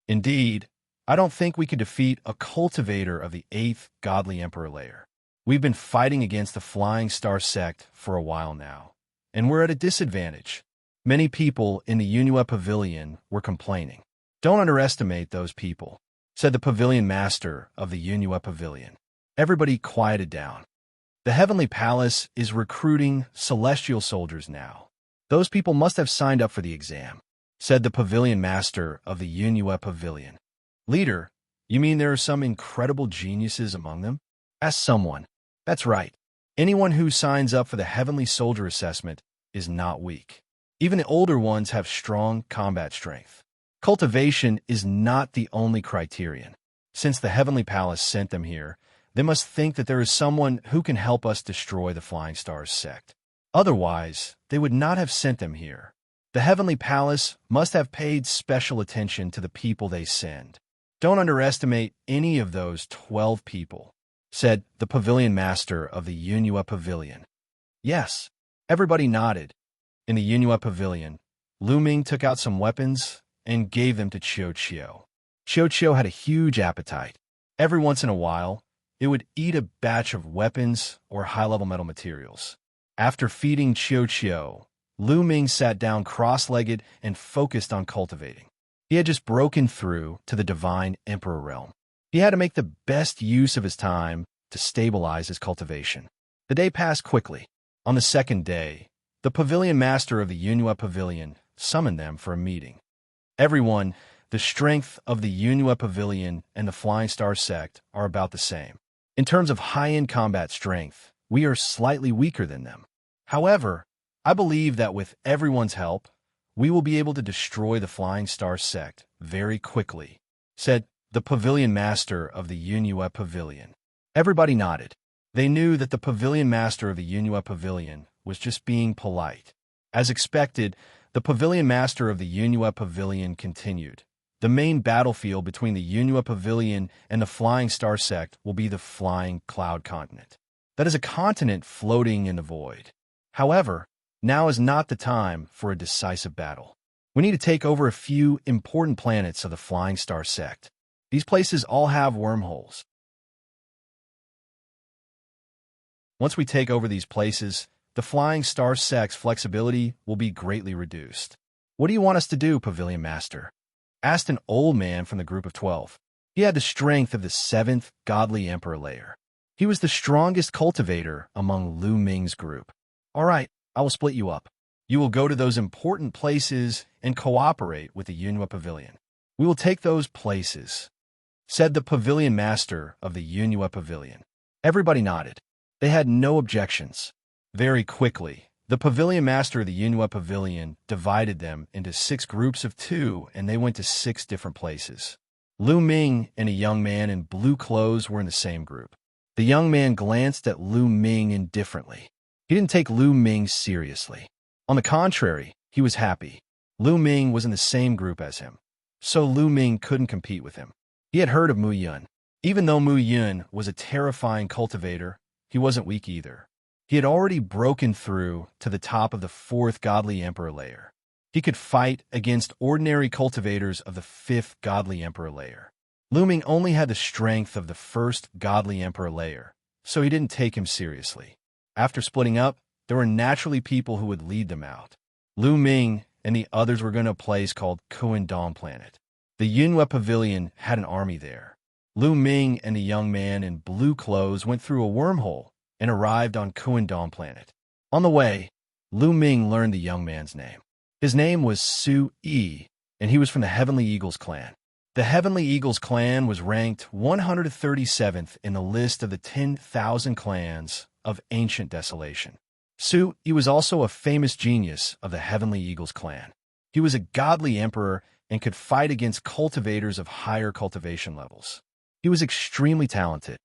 Indeed, I don't think we could defeat a cultivator of the 8th Godly Emperor layer. We've been fighting against the Flying Star sect for a while now, and we're at a disadvantage. Many people in the Yunhua Pavilion were complaining. Don't underestimate those people, said the Pavilion Master of the Yunhua Pavilion. Everybody quieted down. The Heavenly Palace is recruiting celestial soldiers now. Those people must have signed up for the exam, said the Pavilion Master of the Yunhua Pavilion. Leader, You mean there are some incredible geniuses among them? Ask someone. That's right. Anyone who signs up for the Heavenly Soldier assessment is not weak. Even the older ones have strong combat strength. Cultivation is not the only criterion. Since the Heavenly Palace sent them here, they must think that there is someone who can help us destroy the Flying Stars sect. Otherwise, they would not have sent them here. The Heavenly Palace must have paid special attention to the people they send. Don't underestimate any of those 12 people, said the pavilion master of the Yunhua Pavilion. Yes, everybody nodded. In the Yunhua Pavilion, Lu Ming took out some weapons and gave them to Xianxia. Xianxia had a huge appetite. Every once in a while, it would eat a batch of weapons or high-level metal materials. After feeding Xianxia, Lu Ming sat down cross-legged and focused on cultivating. He had just broken through to the Divine Emperor realm. He had to make the best use of his time to stabilize his cultivation. The day passed quickly. On the second day, the pavilion master of the Yunhua Pavilion summoned them for a meeting. Everyone, the strength of the Yunhua Pavilion and the Flying Star sect are about the same. In terms of high-end combat strength, we are slightly weaker than them. However, I believe that with everyone's help, we will be able to destroy the Flying Star sect very quickly, said the pavilion master of the Yunhua Pavilion. Everybody nodded. They knew that the pavilion master of the Yunhua Pavilion was just being polite. As expected, the pavilion master of the Yunhua Pavilion continued. The main battlefield between the Yunhua Pavilion and the Flying Star sect will be the Flying Cloud Continent. That is a continent floating in the void. However, now is not the time for a decisive battle. We need to take over a few important planets of the Flying Star sect. These places all have wormholes. Once we take over these places, the Flying Star sect's flexibility will be greatly reduced. What do you want us to do, Pavilion Master? Asked an old man from the group of 12. He had the strength of the 7th Godly Emperor layer. He was the strongest cultivator among Lu Ming's group. All right, I will split you up. You will go to those important places and cooperate with the Yunhua Pavilion. We will take those places, said the pavilion master of the Yunhua Pavilion. Everybody nodded. They had no objections. Very quickly, the pavilion master of the Yunhua Pavilion divided them into 6 groups of 2, and they went to 6 different places. Lu Ming and a young man in blue clothes were in the same group. The young man glanced at Lu Ming indifferently. He didn't take Lu Ming seriously. On the contrary, he was happy. Lu Ming was in the same group as him, so Lu Ming couldn't compete with him. He had heard of Mu Yun. Even though Mu Yun was a terrifying cultivator, he wasn't weak either. He had already broken through to the top of the 4th Godly Emperor layer. He could fight against ordinary cultivators of the 5th Godly Emperor layer. Lu Ming only had the strength of the 1st Godly Emperor layer, so he didn't take him seriously. After splitting up, there were naturally people who would lead them out. Lu Ming and the others were going to a place called Dawn Planet. The Yunhua Pavilion had an army there. Lu Ming and the young man in blue clothes went through a wormhole and arrived on Dawn Planet. On the way, Lu Ming learned the young man's name. His name was Su Yi, and he was from the Heavenly Eagles clan. The Heavenly Eagles clan was ranked 137th in the list of the 10,000 clans of ancient desolation. Su Yi was also a famous genius of the Heavenly Eagles clan. He was a godly emperor and could fight against cultivators of higher cultivation levels. He was extremely talented.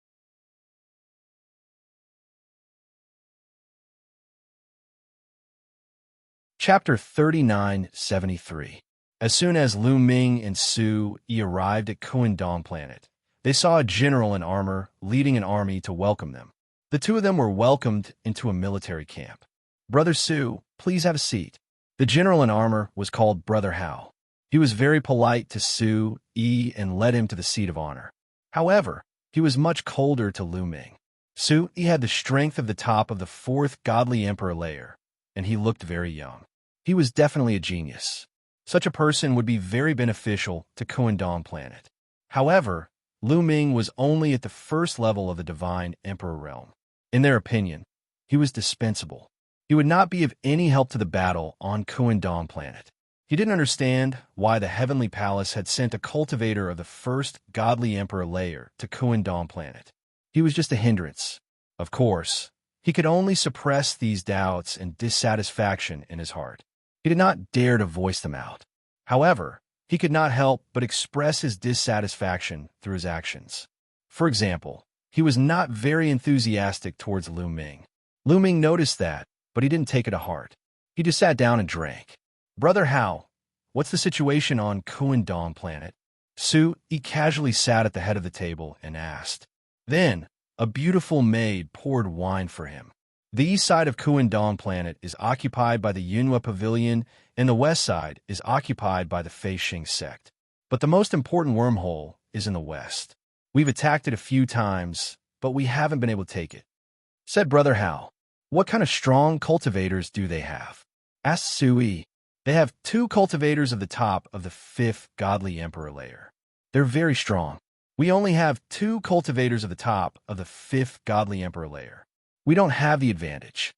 Chapter 3973. As soon as Lu Ming and Su Yi arrived at Dawn Planet, they saw a general in armor leading an army to welcome them. The 2 of them were welcomed into a military camp. Brother Su, please have a seat. The general in armor was called Brother Hao. He was very polite to Su Yi and led him to the seat of honor. However, he was much colder to Lu Ming. Su Yi had the strength of the top of the 4th Godly Emperor layer, and he looked very young. He was definitely a genius. Such a person would be very beneficial to Dawn Planet. However, Lu Ming was only at the 1st level of the Divine Emperor realm. In their opinion, he was dispensable. He would not be of any help to the battle on Dawn Planet. He didn't understand why the Heavenly Palace had sent a cultivator of the first godly emperor layer to Kuandong planet. He was just a hindrance. Of course, he could only suppress these doubts and dissatisfaction in his heart. He did not dare to voice them out. However, he could not help but express his dissatisfaction through his actions. For example, he was not very enthusiastic towards Lu Ming. Lu Ming noticed that, but he didn't take it to heart. He just sat down and drank. "Brother Hao, what's the situation on Kuandong planet?" Su Yi casually sat at the head of the table and asked. Then, a beautiful maid poured wine for him. The east side of Kuandong planet is occupied by the Yunhua Pavilion, and the west side is occupied by the Feixing sect. But the most important wormhole is in the west. We've attacked it a few times, but we haven't been able to take it, said Brother Hao. "What kind of strong cultivators do they have?" asked Sui. "They have 2 cultivators of the top of the 5th godly emperor layer. They're very strong. We only have 2 cultivators of the top of the 5th godly emperor layer. We don't have the advantage.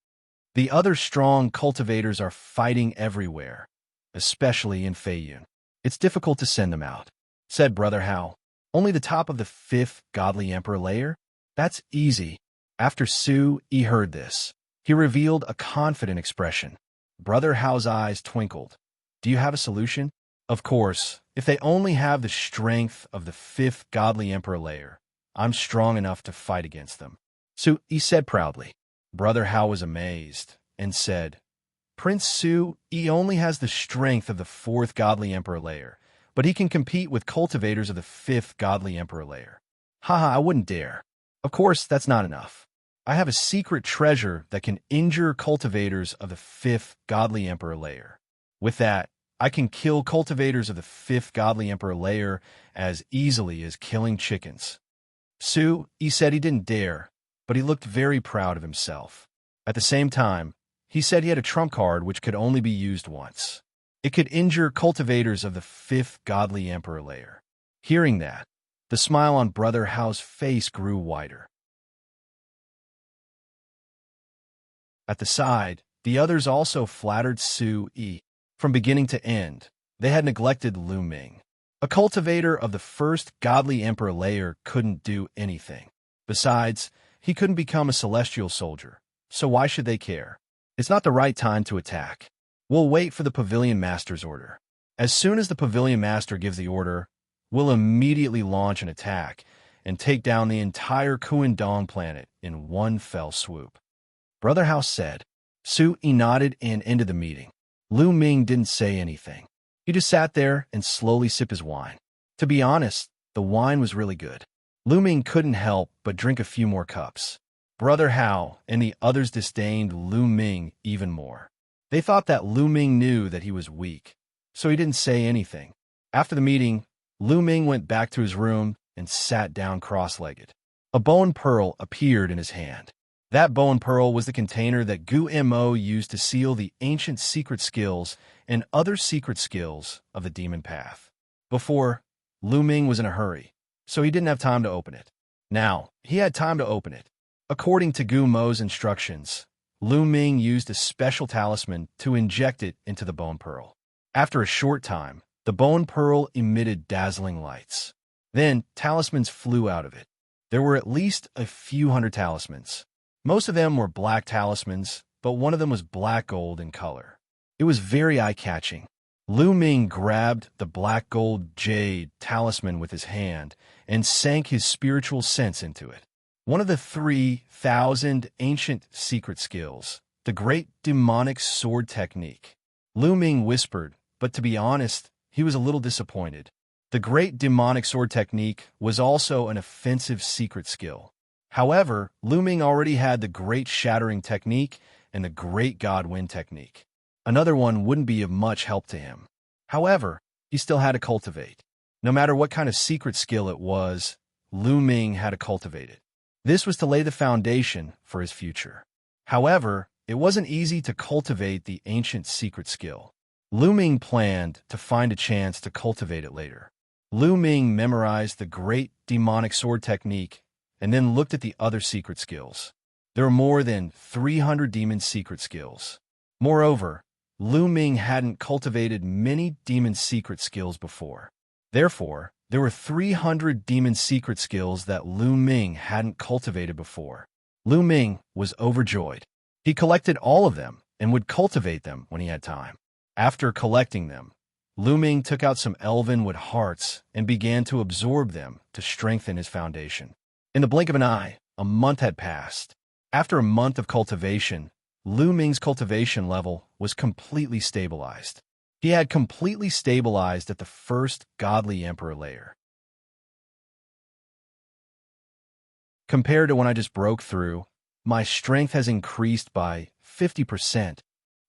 The other strong cultivators are fighting everywhere, especially in Feiyun. It's difficult to send them out," said Brother Hao. "Only the top of the 5th godly emperor layer? That's easy." After Su Yi heard this, he revealed a confident expression. Brother Hao's eyes twinkled. "Do you have a solution?" "Of course, if they only have the strength of the 5th godly emperor layer, I'm strong enough to fight against them," Su Yi said proudly. Brother Hao was amazed and said, "Prince Su Yi only has the strength of the 4th godly emperor layer, but he can compete with cultivators of the 5th godly emperor layer. Haha, I wouldn't dare. Of course, that's not enough. I have a secret treasure that can injure cultivators of the 5th godly emperor layer. With that, I can kill cultivators of the 5th godly emperor layer as easily as killing chickens." Su Yi said he didn't dare, but he looked very proud of himself. At the same time, he said he had a trump card which could only be used once. It could injure cultivators of the 5th godly emperor layer. Hearing that, the smile on Brother Hao's face grew wider. At the side, the others also flattered Su Yi. From beginning to end, they had neglected Lu Ming. A cultivator of the 1st godly emperor layer couldn't do anything. Besides, he couldn't become a celestial soldier, so why should they care? It's not the right time to attack. We'll wait for the Pavilion Master's order. As soon as the Pavilion Master gives the order, we'll immediately launch an attack and take down the entire Kuandong planet in one fell swoop," Brother Hao said. Su Yi nodded and ended the meeting. Lu Ming didn't say anything. He just sat there and slowly sipped his wine. To be honest, the wine was really good. Lu Ming couldn't help but drink a few more cups. Brother Hao and the others disdained Lu Ming even more. They thought that Lu Ming knew that he was weak, so he didn't say anything. After the meeting, Lu Ming went back to his room and sat down cross-legged. A bone pearl appeared in his hand. That bone pearl was the container that Gu Mo used to seal the ancient secret skills and other secret skills of the demon path. Before, Lu Ming was in a hurry, so he didn't have time to open it. Now, he had time to open it. According to Gu Mo's instructions, Lu Ming used a special talisman to inject it into the bone pearl. After a short time, the bone pearl emitted dazzling lights. Then, talismans flew out of it. There were at least a few hundred talismans. Most of them were black talismans, but one of them was black gold in color. It was very eye-catching. Lu Ming grabbed the black gold jade talisman with his hand and sank his spiritual sense into it. One of the 3,000 ancient secret skills, the great demonic sword technique. Lu Ming whispered, but to be honest, he was a little disappointed. The great demonic sword technique was also an offensive secret skill. However, Lu Ming already had the great shattering technique and the great God wind technique. Another one wouldn't be of much help to him. However, he still had to cultivate. No matter what kind of secret skill it was, Lu Ming had to cultivate it. This was to lay the foundation for his future. However, it wasn't easy to cultivate the ancient secret skill. Lu Ming planned to find a chance to cultivate it later. Lu Ming memorized the great demonic sword technique and then looked at the other secret skills. There were more than 300 demon secret skills. Moreover, Lu Ming hadn't cultivated many demon secret skills before. Therefore, there were 300 demon secret skills that Lu Ming hadn't cultivated before. Lu Ming was overjoyed. He collected all of them and would cultivate them when he had time. After collecting them, Lu Ming took out some elvenwood hearts and began to absorb them to strengthen his foundation. In the blink of an eye, a month had passed. After a month of cultivation, Lu Ming's cultivation level was completely stabilized. He had completely stabilized at the first godly emperor layer. Compared to when I just broke through, my strength has increased by 50%.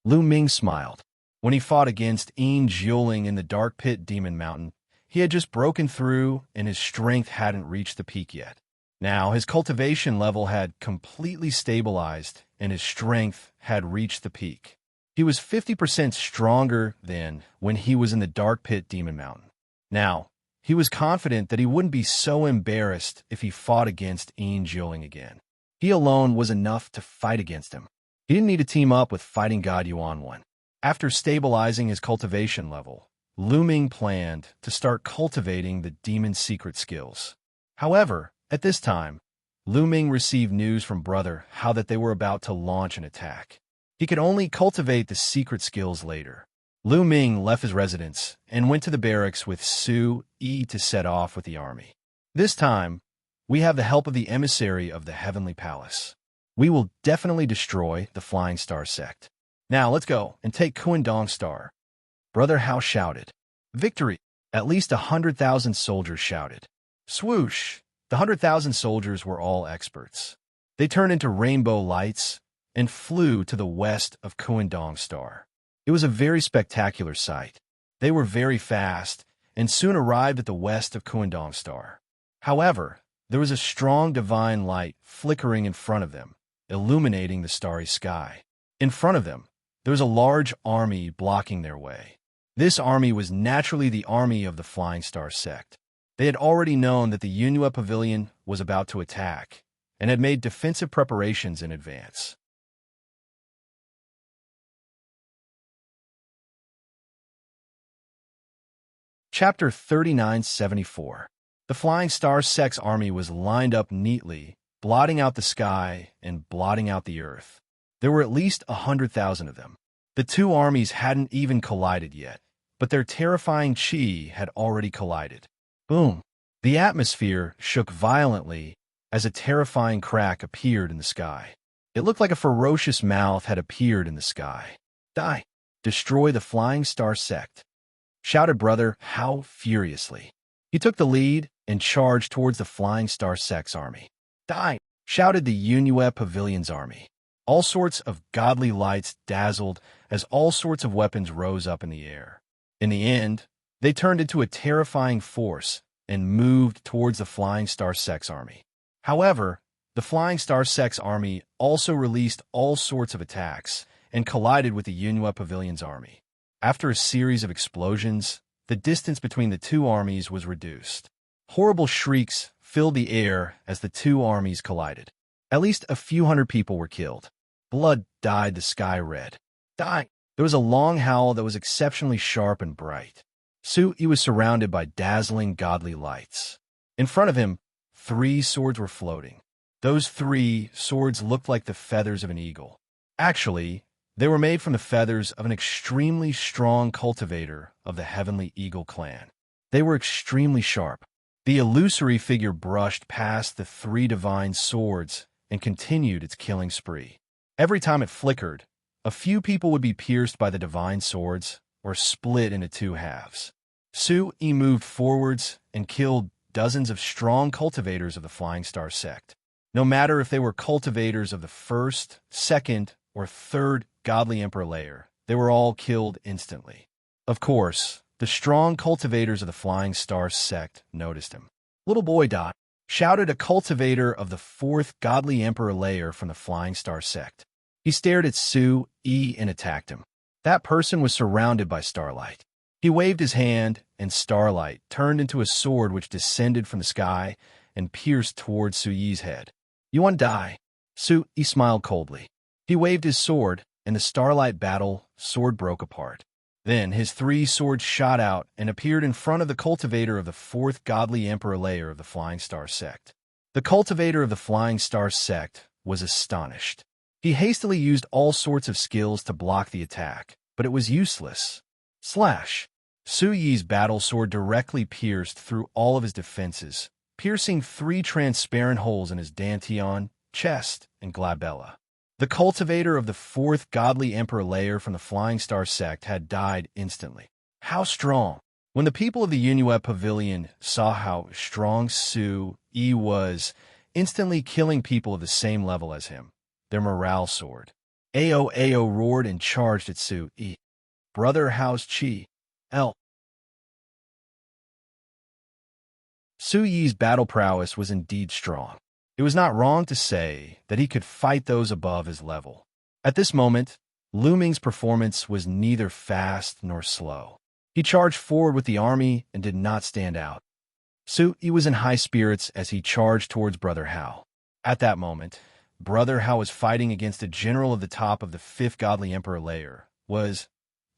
Lu Ming smiled. When he fought against Xianxia in the Dark Pit Demon Mountain, he had just broken through and his strength hadn't reached the peak yet. Now, his cultivation level had completely stabilized and his strength had reached the peak. He was 50% stronger than when he was in the Dark Pit Demon Mountain. Now, he was confident that he wouldn't be so embarrassed if he fought against Xianxia again. He alone was enough to fight against him. He didn't need to team up with Fighting God Yuan 1. After stabilizing his cultivation level, Lu Ming planned to start cultivating the demon secret skills. However, at this time, Lu Ming received news from Brother how that they were about to launch an attack. He could only cultivate the secret skills later. Lu Ming left his residence and went to the barracks with Su Yi to set off with the army. This time, we have the help of the emissary of the Heavenly Palace. We will definitely destroy the Flying Star sect. Now let's go and take Kuandong Star. Brother Hao shouted. Victory! At least 100,000 soldiers shouted. Swoosh! The 100,000 soldiers were all experts. They turned into rainbow lights and flew to the west of Kuandong Star. It was a very spectacular sight. They were very fast and soon arrived at the west of Kuandong Star. However, there was a strong divine light flickering in front of them, illuminating the starry sky. In front of them, there was a large army blocking their way. This army was naturally the army of the Flying Star sect. They had already known that the Yunhua Pavilion was about to attack and had made defensive preparations in advance. Chapter 3974. The Flying Star sect's army was lined up neatly, blotting out the sky and blotting out the earth. There were at least 100,000 of them. The two armies hadn't even collided yet, but their terrifying chi had already collided. Boom! The atmosphere shook violently as a terrifying crack appeared in the sky. It looked like a ferocious mouth had appeared in the sky. Die! Destroy the Flying Star sect! Shouted Brother Hao furiously. He took the lead and charged towards the Flying Star sect's army. Die! Shouted the Yunhua Pavilion's army. All sorts of godly lights dazzled as all sorts of weapons rose up in the air. In the end, they turned into a terrifying force and moved towards the Flying Star sect's army. However, the Flying Star sect's army also released all sorts of attacks and collided with the Yunhua Pavilion's army. After a series of explosions, the distance between the two armies was reduced. Horrible shrieks filled the air as the two armies collided. At least a few hundred people were killed. Blood dyed the sky red. Die! There was a long howl that was exceptionally sharp and bright. Su Yi was surrounded by dazzling godly lights. In front of him, 3 swords were floating. Those 3 swords looked like the feathers of an eagle. Actually, they were made from the feathers of an extremely strong cultivator of the Heavenly Eagle clan. They were extremely sharp. The illusory figure brushed past the 3 divine swords and continued its killing spree. Every time it flickered, a few people would be pierced by the divine swords or split into 2 halves. Su Yi moved forwards and killed dozens of strong cultivators of the Flying Star sect. No matter if they were cultivators of the 1st, 2nd, or 3rd godly emperor layer, they were all killed instantly. Of course, the strong cultivators of the Flying Star sect noticed him. Little boy Dot, shouted a cultivator of the 4th godly emperor layer from the Flying Star sect. He stared at Su Yi and attacked him. That person was surrounded by starlight. He waved his hand, and starlight turned into a sword which descended from the sky and pierced towards Su Yi's head. You want to die? Su Yi smiled coldly. He waved his sword, and the starlight battle sword broke apart. Then his 3 swords shot out and appeared in front of the cultivator of the 4th godly emperor layer of the Flying Star sect. The cultivator of the Flying Star sect was astonished. He hastily used all sorts of skills to block the attack, but it was useless. Slash! Su Yi's battle sword directly pierced through all of his defenses, piercing 3 transparent holes in his dantian, chest, and glabella. The cultivator of the 4th godly emperor layer from the Flying Star sect had died instantly. How strong! When the people of the Yunhua Pavilion saw how strong Su Yi was, instantly killing people of the same level as him, their morale soared. Ao roared and charged at Su Yi. Brother Hao's Qi. L. Su Yi's battle prowess was indeed strong. It was not wrong to say that he could fight those above his level. At this moment, Lu Ming's performance was neither fast nor slow. He charged forward with the army and did not stand out. Su Yi was in high spirits as he charged towards Brother Hao. At that moment, Brother Hao was fighting against a general of the top of the 5th godly emperor layer.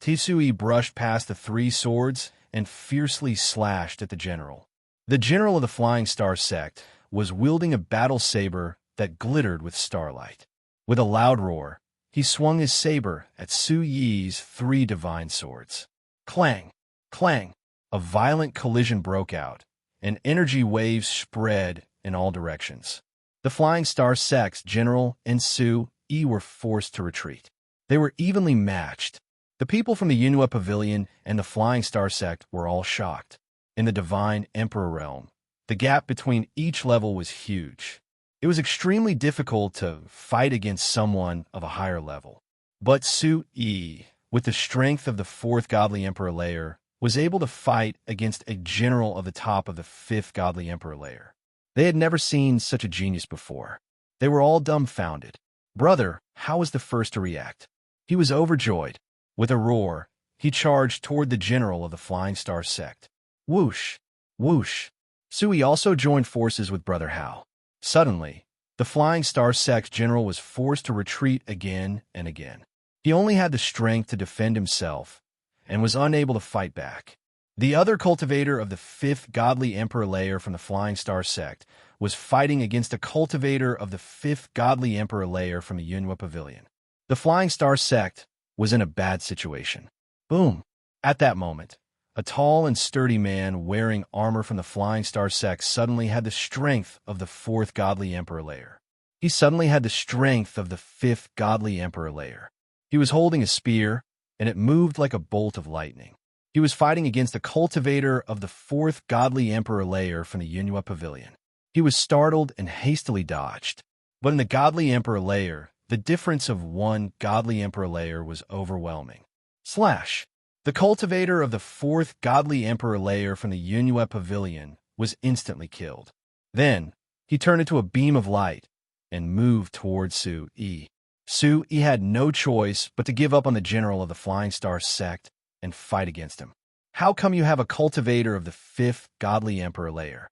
Su Yi brushed past the 3 swords and fiercely slashed at the general. The general of the Flying Star sect was wielding a battle saber that glittered with starlight. With a loud roar, he swung his saber at Su Yi's 3 divine swords. Clang! Clang! A violent collision broke out, and energy waves spread in all directions. The Flying Star sect's general and Su Yi were forced to retreat. They were evenly matched. The people from the Yunhua Pavilion and the Flying Star sect were all shocked. In the Divine Emperor realm, the gap between each level was huge. It was extremely difficult to fight against someone of a higher level. But Su Yi, with the strength of the 4th godly emperor layer, was able to fight against a general of the top of the 5th godly emperor layer. They had never seen such a genius before. They were all dumbfounded. Brother Hao was the first to react. He was overjoyed. With a roar, he charged toward the general of the Flying Star sect. Whoosh! Whoosh! Su Yi also joined forces with Brother Hao. Suddenly, the Flying Star sect general was forced to retreat again and again. He only had the strength to defend himself and was unable to fight back. The other cultivator of the 5th godly emperor layer from the Flying Star sect was fighting against a cultivator of the 5th godly emperor layer from the Yunhua Pavilion. The Flying Star sect was in a bad situation. Boom! At that moment, a tall and sturdy man wearing armor from the Flying Star sect suddenly had the strength of the 4th godly emperor layer. He suddenly had the strength of the 5th godly emperor layer. He was holding a spear, and it moved like a bolt of lightning. He was fighting against a cultivator of the 4th godly emperor layer from the Yunhua Pavilion. He was startled and hastily dodged. But in the godly emperor layer, the difference of 1 godly emperor layer was overwhelming. Slash! The cultivator of the 4th godly emperor layer from the Yunhua Pavilion was instantly killed. Then, he turned into a beam of light and moved towards Su Yi. Su Yi had no choice but to give up on the general of the Flying Star sect and fight against him. How come you have a cultivator of the 5th godly emperor layer?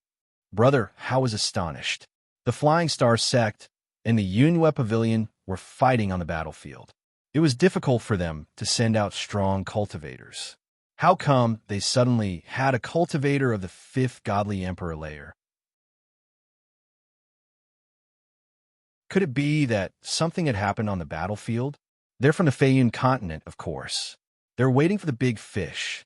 Brother Hao was astonished. The Flying Star sect and the Yunhua Pavilion were fighting on the battlefield. It was difficult for them to send out strong cultivators. How come they suddenly had a cultivator of the 5th godly emperor layer? Could it be that something had happened on the battlefield? They're from the Feiyun continent, of course. They're waiting for the big fish.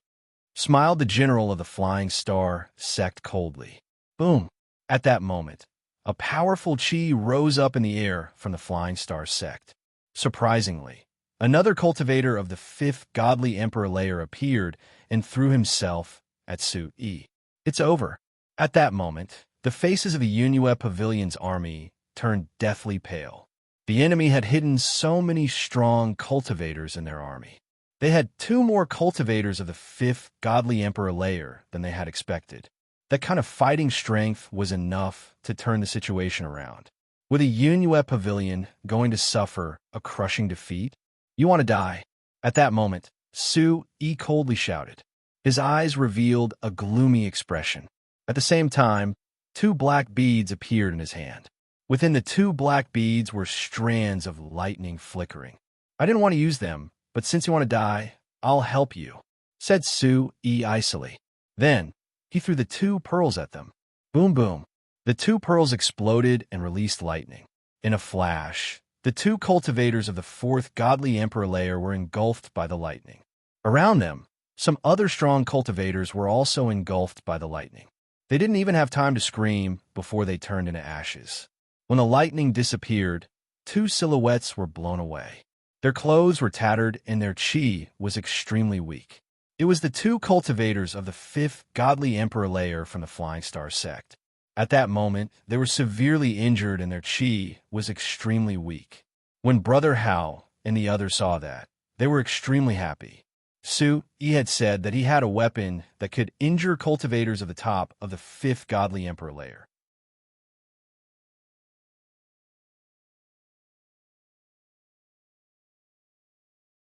Smiled the general of the Flying Star sect coldly. Boom! At that moment, a powerful qi rose up in the air from the Flying Star sect. Surprisingly, another cultivator of the 5th godly emperor layer appeared and threw himself at Su Yi. It's over. At that moment, the faces of the Yunhua Pavilion's army turned deathly pale. The enemy had hidden so many strong cultivators in their army. They had 2 more cultivators of the 5th godly emperor layer than they had expected. That kind of fighting strength was enough to turn the situation around. With a Yunhua Pavilion going to suffer a crushing defeat? You want to die? At that moment, Su Yi coldly shouted. His eyes revealed a gloomy expression. At the same time, 2 black beads appeared in his hand. Within the 2 black beads were strands of lightning flickering. I didn't want to use them, but since you want to die, I'll help you," said Su Yi icily. Then, he threw the 2 pearls at them. Boom boom. The 2 pearls exploded and released lightning. In a flash, the 2 cultivators of the 4th godly emperor layer were engulfed by the lightning. Around them, some other strong cultivators were also engulfed by the lightning. They didn't even have time to scream before they turned into ashes. When the lightning disappeared, 2 silhouettes were blown away. Their clothes were tattered and their chi was extremely weak. It was the 2 cultivators of the 5th godly emperor layer from the Flying Star sect. At that moment, they were severely injured and their chi was extremely weak. When Brother Hao and the others saw that, they were extremely happy. Su Yi had said that he had a weapon that could injure cultivators of the top of the 5th godly emperor layer.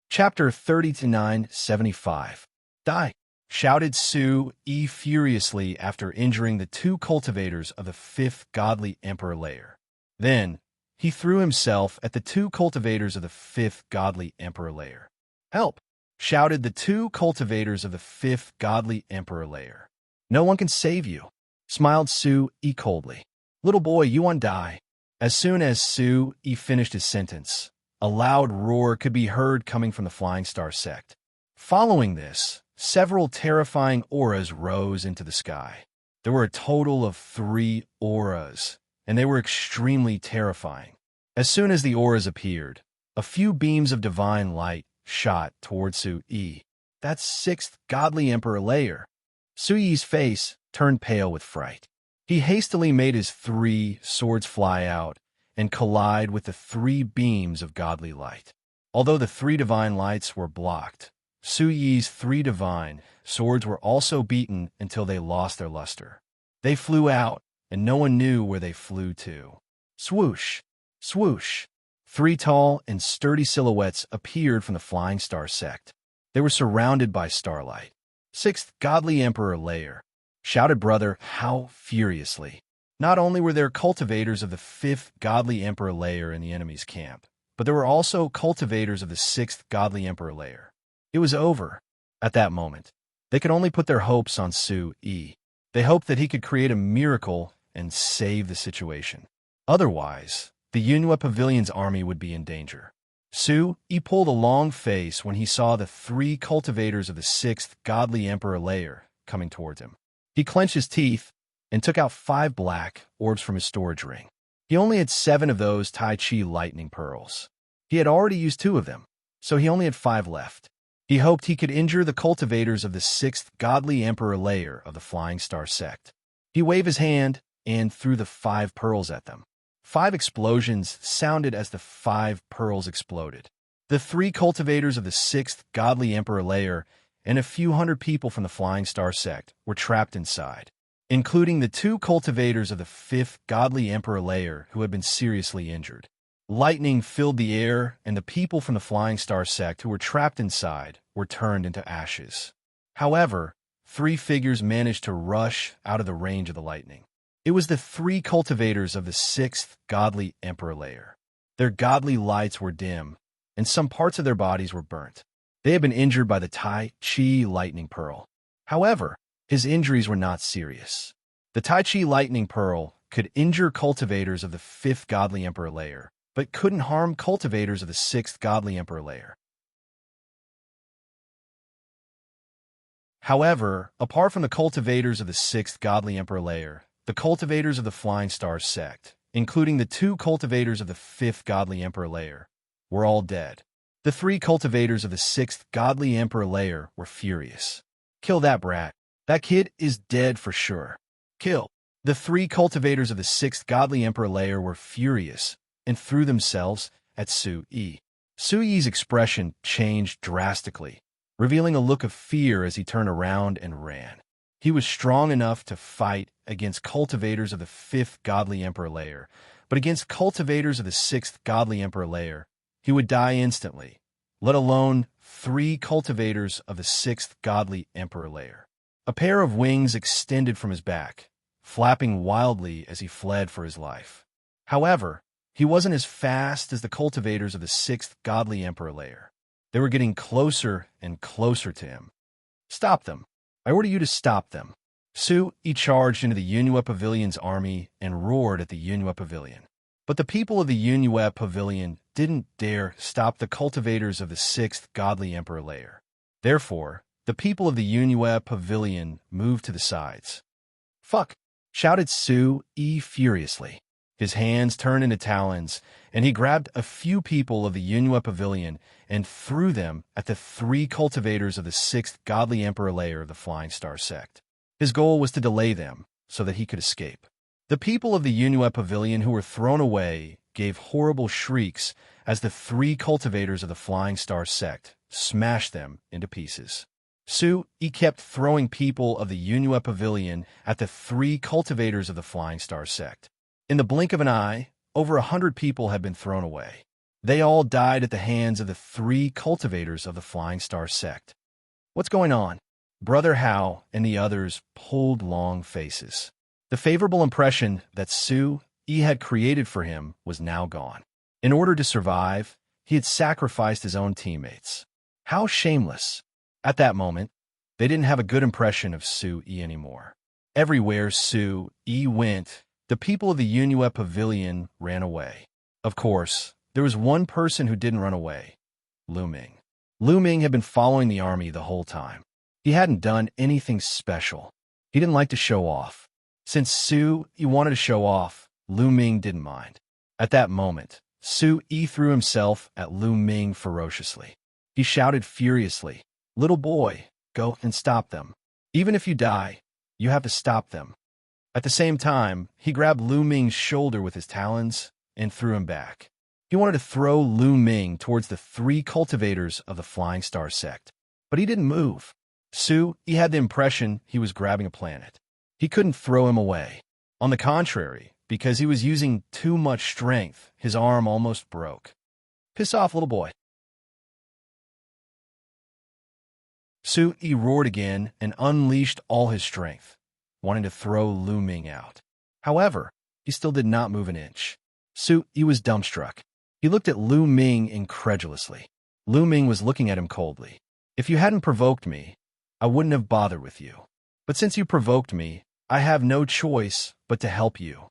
Chapter 30-975. Die! Shouted Su Yi furiously after injuring the 2 cultivators of the 5th godly emperor layer. Then, he threw himself at the 2 cultivators of the 5th godly emperor layer. Help! Shouted the 2 cultivators of the 5th godly emperor layer. No one can save you, smiled Su Yi coldly. Little boy, you won't die. As soon as Su Yi finished his sentence, a loud roar could be heard coming from the Flying Star sect. Following this, several terrifying auras rose into the sky. There were a total of 3 auras, and they were extremely terrifying. As soon as the auras appeared, a few beams of divine light shot towards Su Yi. That's 6th godly emperor layer. Su Yi's face turned pale with fright. He hastily made his 3 swords fly out and collide with the 3 beams of godly light. Although the 3 divine lights were blocked, Su Yi's 3 divine swords were also beaten until they lost their luster. They flew out, and no one knew where they flew to. Swoosh! Swoosh! 3 tall and sturdy silhouettes appeared from the Flying Star sect. They were surrounded by starlight. 6th godly emperor layer, shouted Brother Hao furiously. Not only were there cultivators of the 5th godly emperor layer in the enemy's camp, but there were also cultivators of the 6th godly emperor layer. It was over. At that moment, they could only put their hopes on Su Yi. They hoped that he could create a miracle and save the situation. Otherwise, the Yunhua Pavilion's army would be in danger. Su Yi pulled a long face when he saw the 3 cultivators of the 6th godly emperor layer coming towards him. He clenched his teeth and took out 5 black orbs from his storage ring. He only had 7 of those Tai Chi lightning pearls. He had already used 2 of them, so he only had 5 left. He hoped he could injure the cultivators of the 6th godly emperor layer of the Flying Star sect. He waved his hand and threw the 5 pearls at them. 5 explosions sounded as the 5 pearls exploded. The 3 cultivators of the 6th godly emperor layer and a few hundred people from the Flying Star sect were trapped inside, including the 2 cultivators of the 5th godly emperor layer who had been seriously injured. Lightning filled the air, and the people from the Flying Star sect who were trapped inside were turned into ashes. However, 3 figures managed to rush out of the range of the lightning. It was the 3 cultivators of the 6th godly emperor layer. Their godly lights were dim, and some parts of their bodies were burnt. They had been injured by the Tai Chi lightning pearl. However, his injuries were not serious. The Tai Chi lightning pearl could injure cultivators of the 5th godly emperor layer, but couldn't harm cultivators of the 6th godly emperor layer. However, apart from the cultivators of the 6th godly emperor layer, the cultivators of the Flying Star sect, including the 2 cultivators of the 5th godly emperor layer, were all dead. The 3 cultivators of the 6th godly emperor layer were furious. Kill that brat. That kid is dead for sure. Kill. The 3 cultivators of the 6th godly emperor layer were furious and threw themselves at Su Yi. Su Yi's expression changed drastically, revealing a look of fear as he turned around and ran. He was strong enough to fight against cultivators of the 5th godly emperor layer, but against cultivators of the 6th godly emperor layer, he would die instantly, let alone 3 cultivators of the 6th godly emperor layer. A pair of wings extended from his back, flapping wildly as he fled for his life. However, he wasn't as fast as the cultivators of the 6th godly emperor layer. They were getting closer and closer to him. Stop them. I order you to stop them. Su Yi charged into the Yunhua Pavilion's army and roared at the Yunhua Pavilion. But the people of the Yunhua Pavilion didn't dare stop the cultivators of the 6th godly emperor layer. Therefore, the people of the Yunhua Pavilion moved to the sides. Fuck! Shouted Su Yi furiously. His hands turned into talons, and he grabbed a few people of the Yunhua Pavilion and threw them at the 3 cultivators of the 6th godly emperor layer of the Flying Star sect. His goal was to delay them so that he could escape. The people of the Yunhua Pavilion who were thrown away gave horrible shrieks as the 3 cultivators of the Flying Star sect smashed them into pieces. Su Yi kept throwing people of the Yunhua Pavilion at the 3 cultivators of the Flying Star sect. In the blink of an eye, over 100 people had been thrown away. They all died at the hands of the 3 cultivators of the Flying Star sect. What's going on? Brother Hao and the others pulled long faces. The favorable impression that Su Yi had created for him was now gone. In order to survive, he had sacrificed his own teammates. How shameless! At that moment, they didn't have a good impression of Su Yi anymore. Everywhere Su Yi went, the people of the Yunhua Pavilion ran away. Of course, there was one person who didn't run away: Lu Ming. Lu Ming had been following the army the whole time. He hadn't done anything special. He didn't like to show off. Since Su Yi wanted to show off, Lu Ming didn't mind. At that moment, Su Yi threw himself at Lu Ming ferociously. He shouted furiously, "Little boy, go and stop them. Even if you die, you have to stop them." At the same time, he grabbed Lu Ming's shoulder with his talons and threw him back. He wanted to throw Lu Ming towards the 3 cultivators of the Flying Star sect, but he didn't move. Su Yi had the impression he was grabbing a planet. He couldn't throw him away. On the contrary, because he was using too much strength, his arm almost broke. "Piss off, little boy." Su Yi roared again and unleashed all his strength, wanting to throw Lu Ming out. However, he still did not move an inch. Su Yi was dumbstruck. He looked at Lu Ming incredulously. Lu Ming was looking at him coldly. "If you hadn't provoked me, I wouldn't have bothered with you. But since you provoked me, I have no choice but to help you,"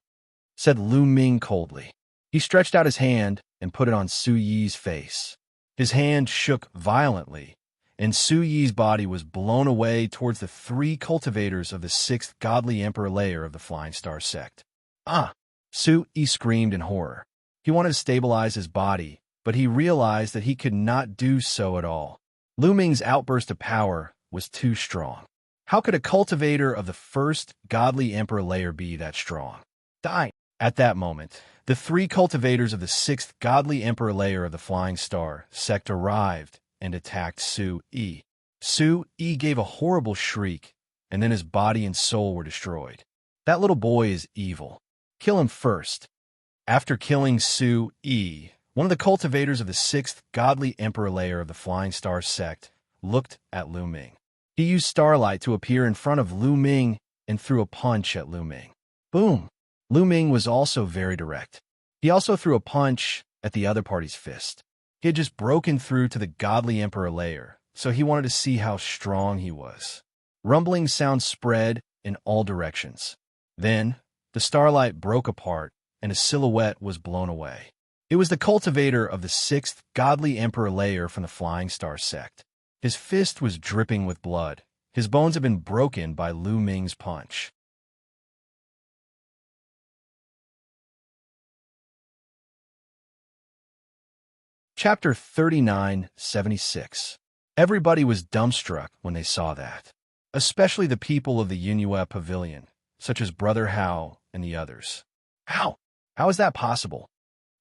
said Lu Ming coldly. He stretched out his hand and put it on Su Yi's face. His hand shook violently, and Su Yi's body was blown away towards the 3 cultivators of the 6th godly emperor layer of the Flying Star sect. "Ah!" Su Yi screamed in horror. He wanted to stabilize his body, but he realized that he could not do so at all. Lu Ming's outburst of power was too strong. How could a cultivator of the 1st godly emperor layer be that strong? Die! At that moment, the 3 cultivators of the 6th godly emperor layer of the Flying Star sect arrived and attacked Su Yi. Su Yi gave a horrible shriek, and then his body and soul were destroyed. "That little boy is evil. Kill him first." After killing Su Yi, one of the cultivators of the 6th godly emperor layer of the Flying Star sect looked at Lu Ming. He used starlight to appear in front of Lu Ming and threw a punch at Lu Ming. Boom! Lu Ming was also very direct. He also threw a punch at the other party's fist. He had just broken through to the godly emperor layer, so he wanted to see how strong he was. Rumbling sounds spread in all directions. Then, the starlight broke apart, and a silhouette was blown away. It was the cultivator of the 6th godly emperor layer from the Flying Star sect. His fist was dripping with blood. His bones had been broken by Lu Ming's punch. Chapter 3976. Everybody was dumbstruck when they saw that, especially the people of the Yunhua Pavilion, such as Brother Hao and the others. How? How is that possible?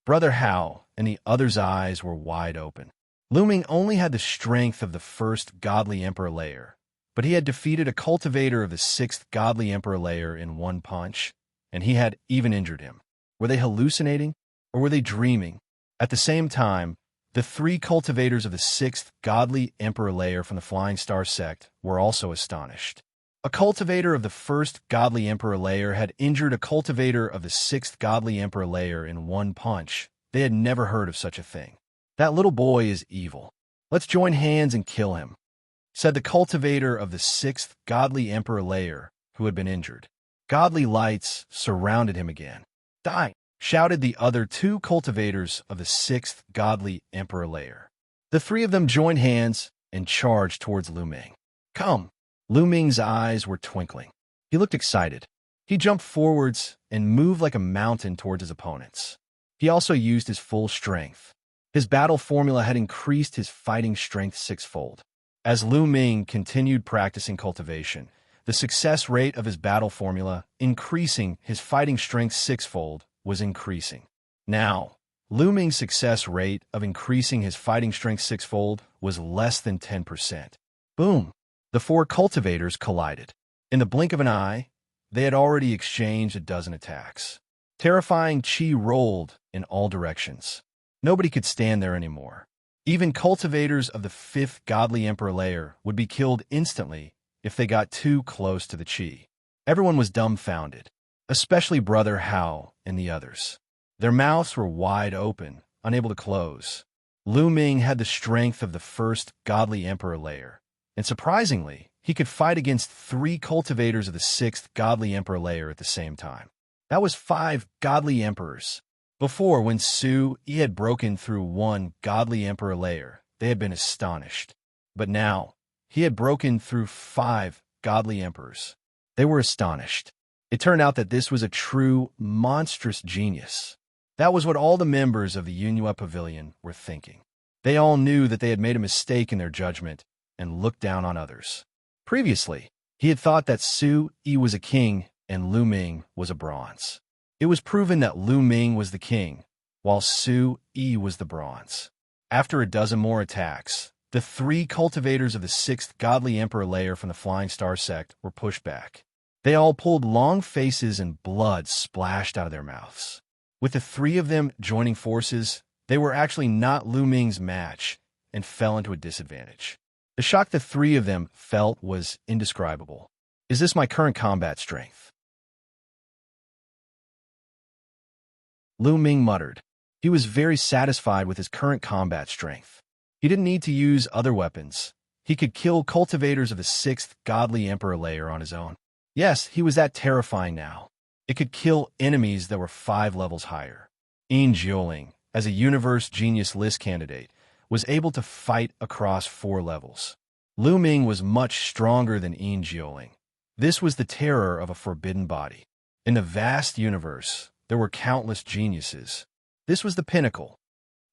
Brother Hao and the others' eyes were wide open. Lu Ming only had the strength of the 1st godly emperor layer, but he had defeated a cultivator of the 6th godly emperor layer in one punch, and he had even injured him. Were they hallucinating, or were they dreaming? At the same time, the 3 cultivators of the 6th godly emperor layer from the Flying Star sect were also astonished. A cultivator of the 1st godly emperor layer had injured a cultivator of the 6th godly emperor layer in one punch. They had never heard of such a thing. "That little boy is evil. Let's join hands and kill him, said the cultivator of the 6th godly emperor layer who had been injured. Godly lights surrounded him again. Die, shouted the other 2 cultivators of the 6th godly emperor layer. The 3 of them joined hands and charged towards Lu Ming. Come! Lu Ming's eyes were twinkling. He looked excited. He jumped forwards and moved like a mountain towards his opponents. He also used his full strength. His battle formula had increased his fighting strength 6-fold. As Lu Ming continued practicing cultivation, the success rate of his battle formula, increasing his fighting strength 6-fold, was increasing. Now, Lu Ming's success rate of increasing his fighting strength 6-fold was less than 10%. Boom! The 4 cultivators collided. In the blink of an eye, they had already exchanged a dozen attacks. Terrifying chi rolled in all directions. Nobody could stand there anymore. Even cultivators of the 5th godly emperor layer would be killed instantly if they got too close to the chi. Everyone was dumbfounded, especially Brother Hao and the others. Their mouths were wide open, unable to close. Lu Ming had the strength of the 1st godly emperor layer, and surprisingly, he could fight against 3 cultivators of the 6th godly emperor layer at the same time. That was 5 godly emperors. Before, when Su Yi had broken through 1 godly emperor layer, they had been astonished. But now, he had broken through 5 godly emperors. They were astonished. It turned out that this was a true, monstrous genius. That was what all the members of the Yunhua Pavilion were thinking. They all knew that they had made a mistake in their judgment and looked down on others. Previously, he had thought that Su Yi was a king and Lu Ming was a bronze. It was proven that Lu Ming was the king, while Su Yi was the bronze. After a dozen more attacks, the 3 cultivators of the 6th godly emperor layer from the Flying Star sect were pushed back. They all pulled long faces and blood splashed out of their mouths. With the 3 of them joining forces, they were actually not Lu Ming's match and fell into a disadvantage. The shock the 3 of them felt was indescribable. Is this my current combat strength? Lu Ming muttered. He was very satisfied with his current combat strength. He didn't need to use other weapons. He could kill cultivators of the 6th godly emperor layer on his own. Yes, he was that terrifying now. It could kill enemies that were 5 levels higher. Yin Jioling, as a universe genius list candidate, was able to fight across 4 levels. Lu Ming was much stronger than Yin Jioling. This was the terror of a forbidden body. In the vast universe, there were countless geniuses. This was the pinnacle.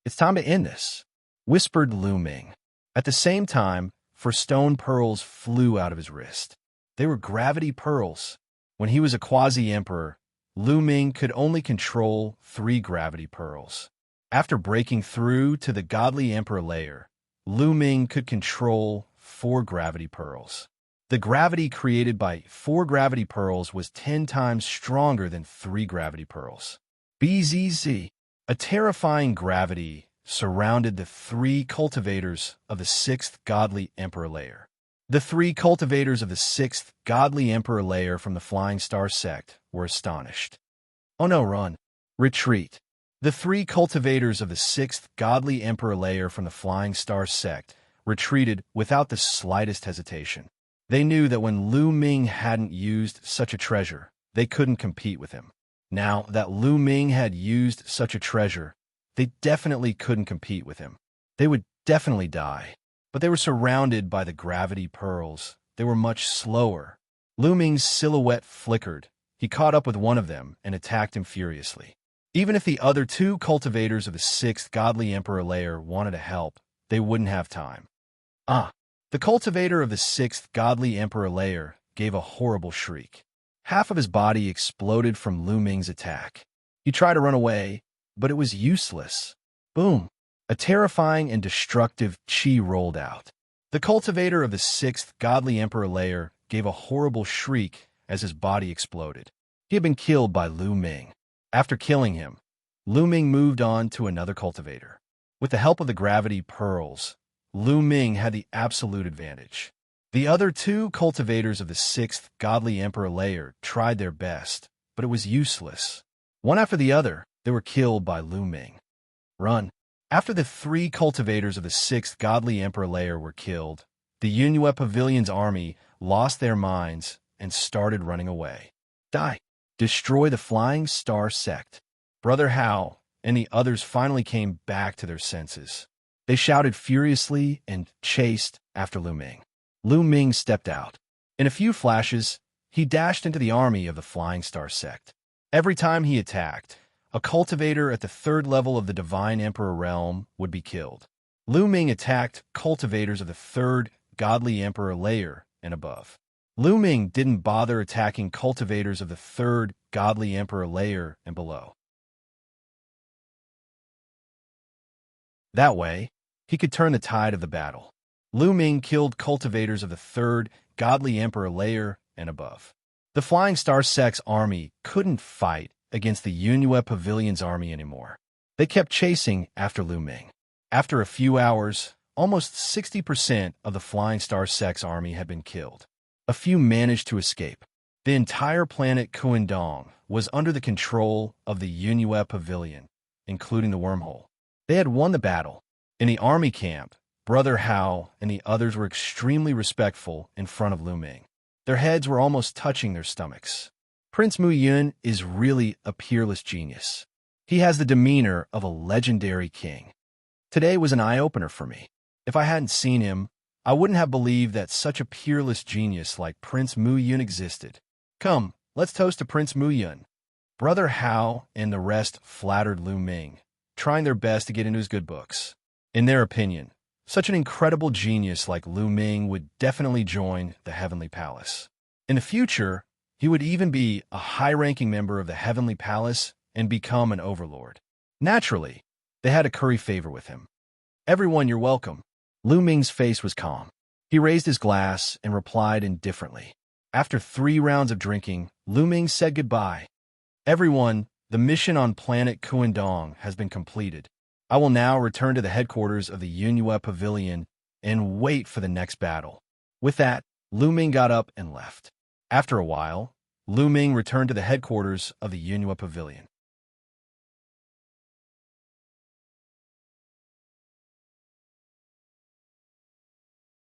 It's time to end this, whispered Lu Ming. At the same time, 4 stone pearls flew out of his wrist. They were gravity pearls. When he was a quasi-emperor, Lu Ming could only control 3 gravity pearls. After breaking through to the godly emperor layer, Lu Ming could control 4 gravity pearls. The gravity created by 4 gravity pearls was 10 times stronger than 3 gravity pearls. BZZ, a terrifying gravity, surrounded the 3 cultivators of the 6th godly emperor layer. The 3 cultivators of the 6th godly emperor layer from the Flying Star sect were astonished. Oh no, run. Retreat. The 3 cultivators of the 6th godly emperor layer from the Flying Star sect retreated without the slightest hesitation. They knew that when Lu Ming hadn't used such a treasure, they couldn't compete with him. Now that Lu Ming had used such a treasure, they definitely couldn't compete with him. They would definitely die. But they were surrounded by the gravity pearls. They were much slower. Lu Ming's silhouette flickered. He caught up with one of them and attacked him furiously. Even if the other 2 cultivators of the 6th godly emperor layer wanted to help, they wouldn't have time. The cultivator of the 6th godly emperor layer gave a horrible shriek. Half of his body exploded from Lu Ming's attack. He tried to run away, but it was useless. Boom! A terrifying and destructive chi rolled out. The cultivator of the 6th godly emperor layer gave a horrible shriek as his body exploded. He had been killed by Lu Ming. After killing him, Lu Ming moved on to another cultivator. With the help of the gravity pearls, Lu Ming had the absolute advantage. The other 2 cultivators of the 6th godly emperor layer tried their best, but it was useless. One after the other, they were killed by Lu Ming. Run. After the 3 cultivators of the 6th godly emperor layer were killed, the Yunhua Pavilion's army lost their minds and started running away. Die. Destroy the Flying Star sect. Brother Hao and the others finally came back to their senses. They shouted furiously and chased after Lu Ming. Lu Ming stepped out. In a few flashes, he dashed into the army of the Flying Star sect. Every time he attacked, a cultivator at the 3rd level of the Divine Emperor realm would be killed. Lu Ming attacked cultivators of the 3rd Godly Emperor layer and above. Lu Ming didn't bother attacking cultivators of the 3rd Godly Emperor layer and below. That way, he could turn the tide of the battle. Lu Ming killed cultivators of the 3rd Godly Emperor layer and above. The Flying Star sect's army couldn't fight against the Yunhua Pavilion's army anymore. They kept chasing after Lu Ming. After a few hours, almost 60% of the Flying Star sect's army had been killed. A few managed to escape. The entire planet Kuandong was under the control of the Yunhua Pavilion, including the wormhole. They had won the battle. In the army camp, Brother Hao and the others were extremely respectful in front of Lu Ming. Their heads were almost touching their stomachs. Prince Mu Yun is really a peerless genius. He has the demeanor of a legendary king. Today was an eye-opener for me. If I hadn't seen him, I wouldn't have believed that such a peerless genius like Prince Mu Yun existed. Come, let's toast to Prince Mu Yun. Brother Hao and the rest flattered Lu Ming, trying their best to get into his good books. In their opinion, such an incredible genius like Lu Ming would definitely join the Heavenly Palace. In the future, he would even be a high-ranking member of the Heavenly Palace and become an overlord. Naturally, they had to curry favor with him. Everyone, you're welcome. Lu Ming's face was calm. He raised his glass and replied indifferently. After 3 rounds of drinking, Lu Ming said goodbye. Everyone, the mission on planet Kuandong has been completed. I will now return to the headquarters of the Yunhua Pavilion and wait for the next battle. With that, Lu Ming got up and left. After a while, Lu Ming returned to the headquarters of the Yunhua Pavilion.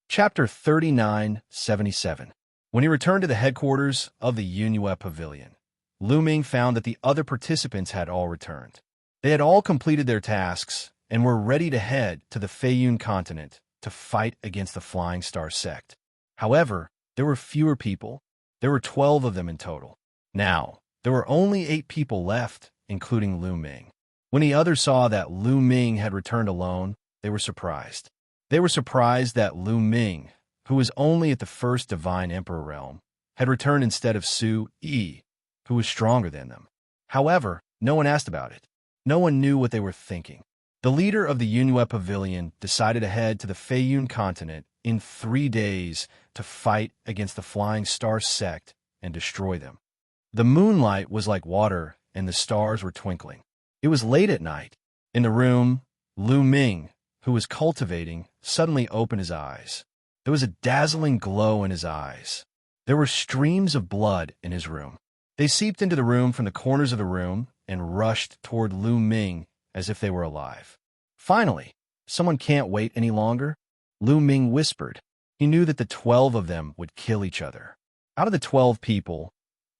Chapter 3977. When he returned to the headquarters of the Yunhua Pavilion, Lu Ming found that the other participants had all returned. They had all completed their tasks and were ready to head to the Feiyun continent to fight against the Flying Star sect. However, there were fewer people. There were 12 of them in total. Now, there were only 8 people left, including Lu Ming. When the others saw that Lu Ming had returned alone, they were surprised. They were surprised that Lu Ming, who was only at the 1st Divine Emperor realm, had returned instead of Su Yi, who was stronger than them. However, no one asked about it. No one knew what they were thinking. The leader of the Yunhua Pavilion decided to head to the Feiyun continent in 3 days to fight against the Flying Star sect and destroy them. The moonlight was like water and the stars were twinkling. It was late at night. In the room, Lu Ming, who was cultivating, suddenly opened his eyes. There was a dazzling glow in his eyes. There were streams of blood in his room. They seeped into the room from the corners of the room and rushed toward Lu Ming as if they were alive. Finally, someone can't wait any longer? Lu Ming whispered. He knew that the 12 of them would kill each other. Out of the 12 people,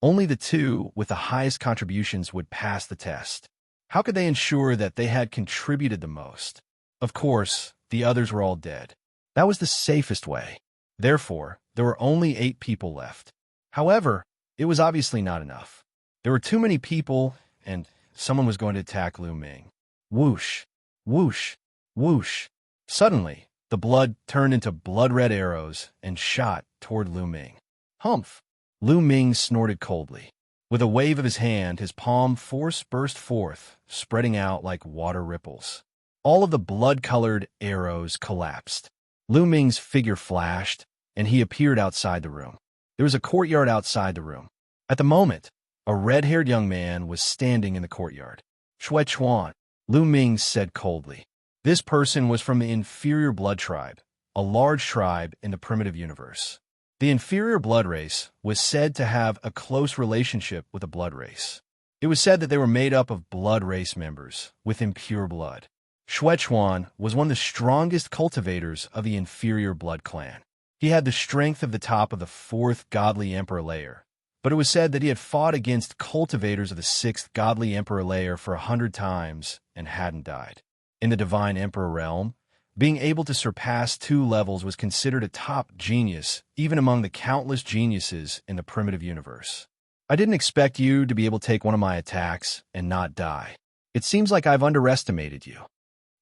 only the 2 with the highest contributions would pass the test. How could they ensure that they had contributed the most? Of course, the others were all dead. That was the safest way. Therefore, there were only 8 people left. However, it was obviously not enough. There were too many people, and someone was going to attack Lu Ming. Whoosh, whoosh, whoosh. Suddenly, the blood turned into blood-red arrows and shot toward Lu Ming. Humph! Lu Ming snorted coldly. With a wave of his hand, his palm force burst forth, spreading out like water ripples. All of the blood-colored arrows collapsed. Lu Ming's figure flashed, and he appeared outside the room. There was a courtyard outside the room. At the moment, a red-haired young man was standing in the courtyard. Shui Chuan, Lu Ming said coldly. This person was from the inferior blood tribe, a large tribe in the primitive universe. The inferior blood race was said to have a close relationship with the blood race. It was said that they were made up of blood race members with impure blood. Xuechuan was one of the strongest cultivators of the inferior blood clan. He had the strength of the top of the 4th godly emperor layer, but it was said that he had fought against cultivators of the 6th godly emperor layer for 100 times and hadn't died. In the divine emperor realm, being able to surpass 2 levels was considered a top genius, even among the countless geniuses in the primitive universe. I didn't expect you to be able to take one of my attacks and not die. It seems like I've underestimated you.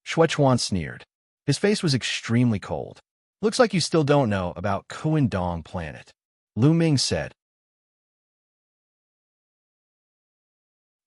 Xuechuan sneered. His face was extremely cold. Looks like you still don't know about Kuindong planet. Lu Ming said.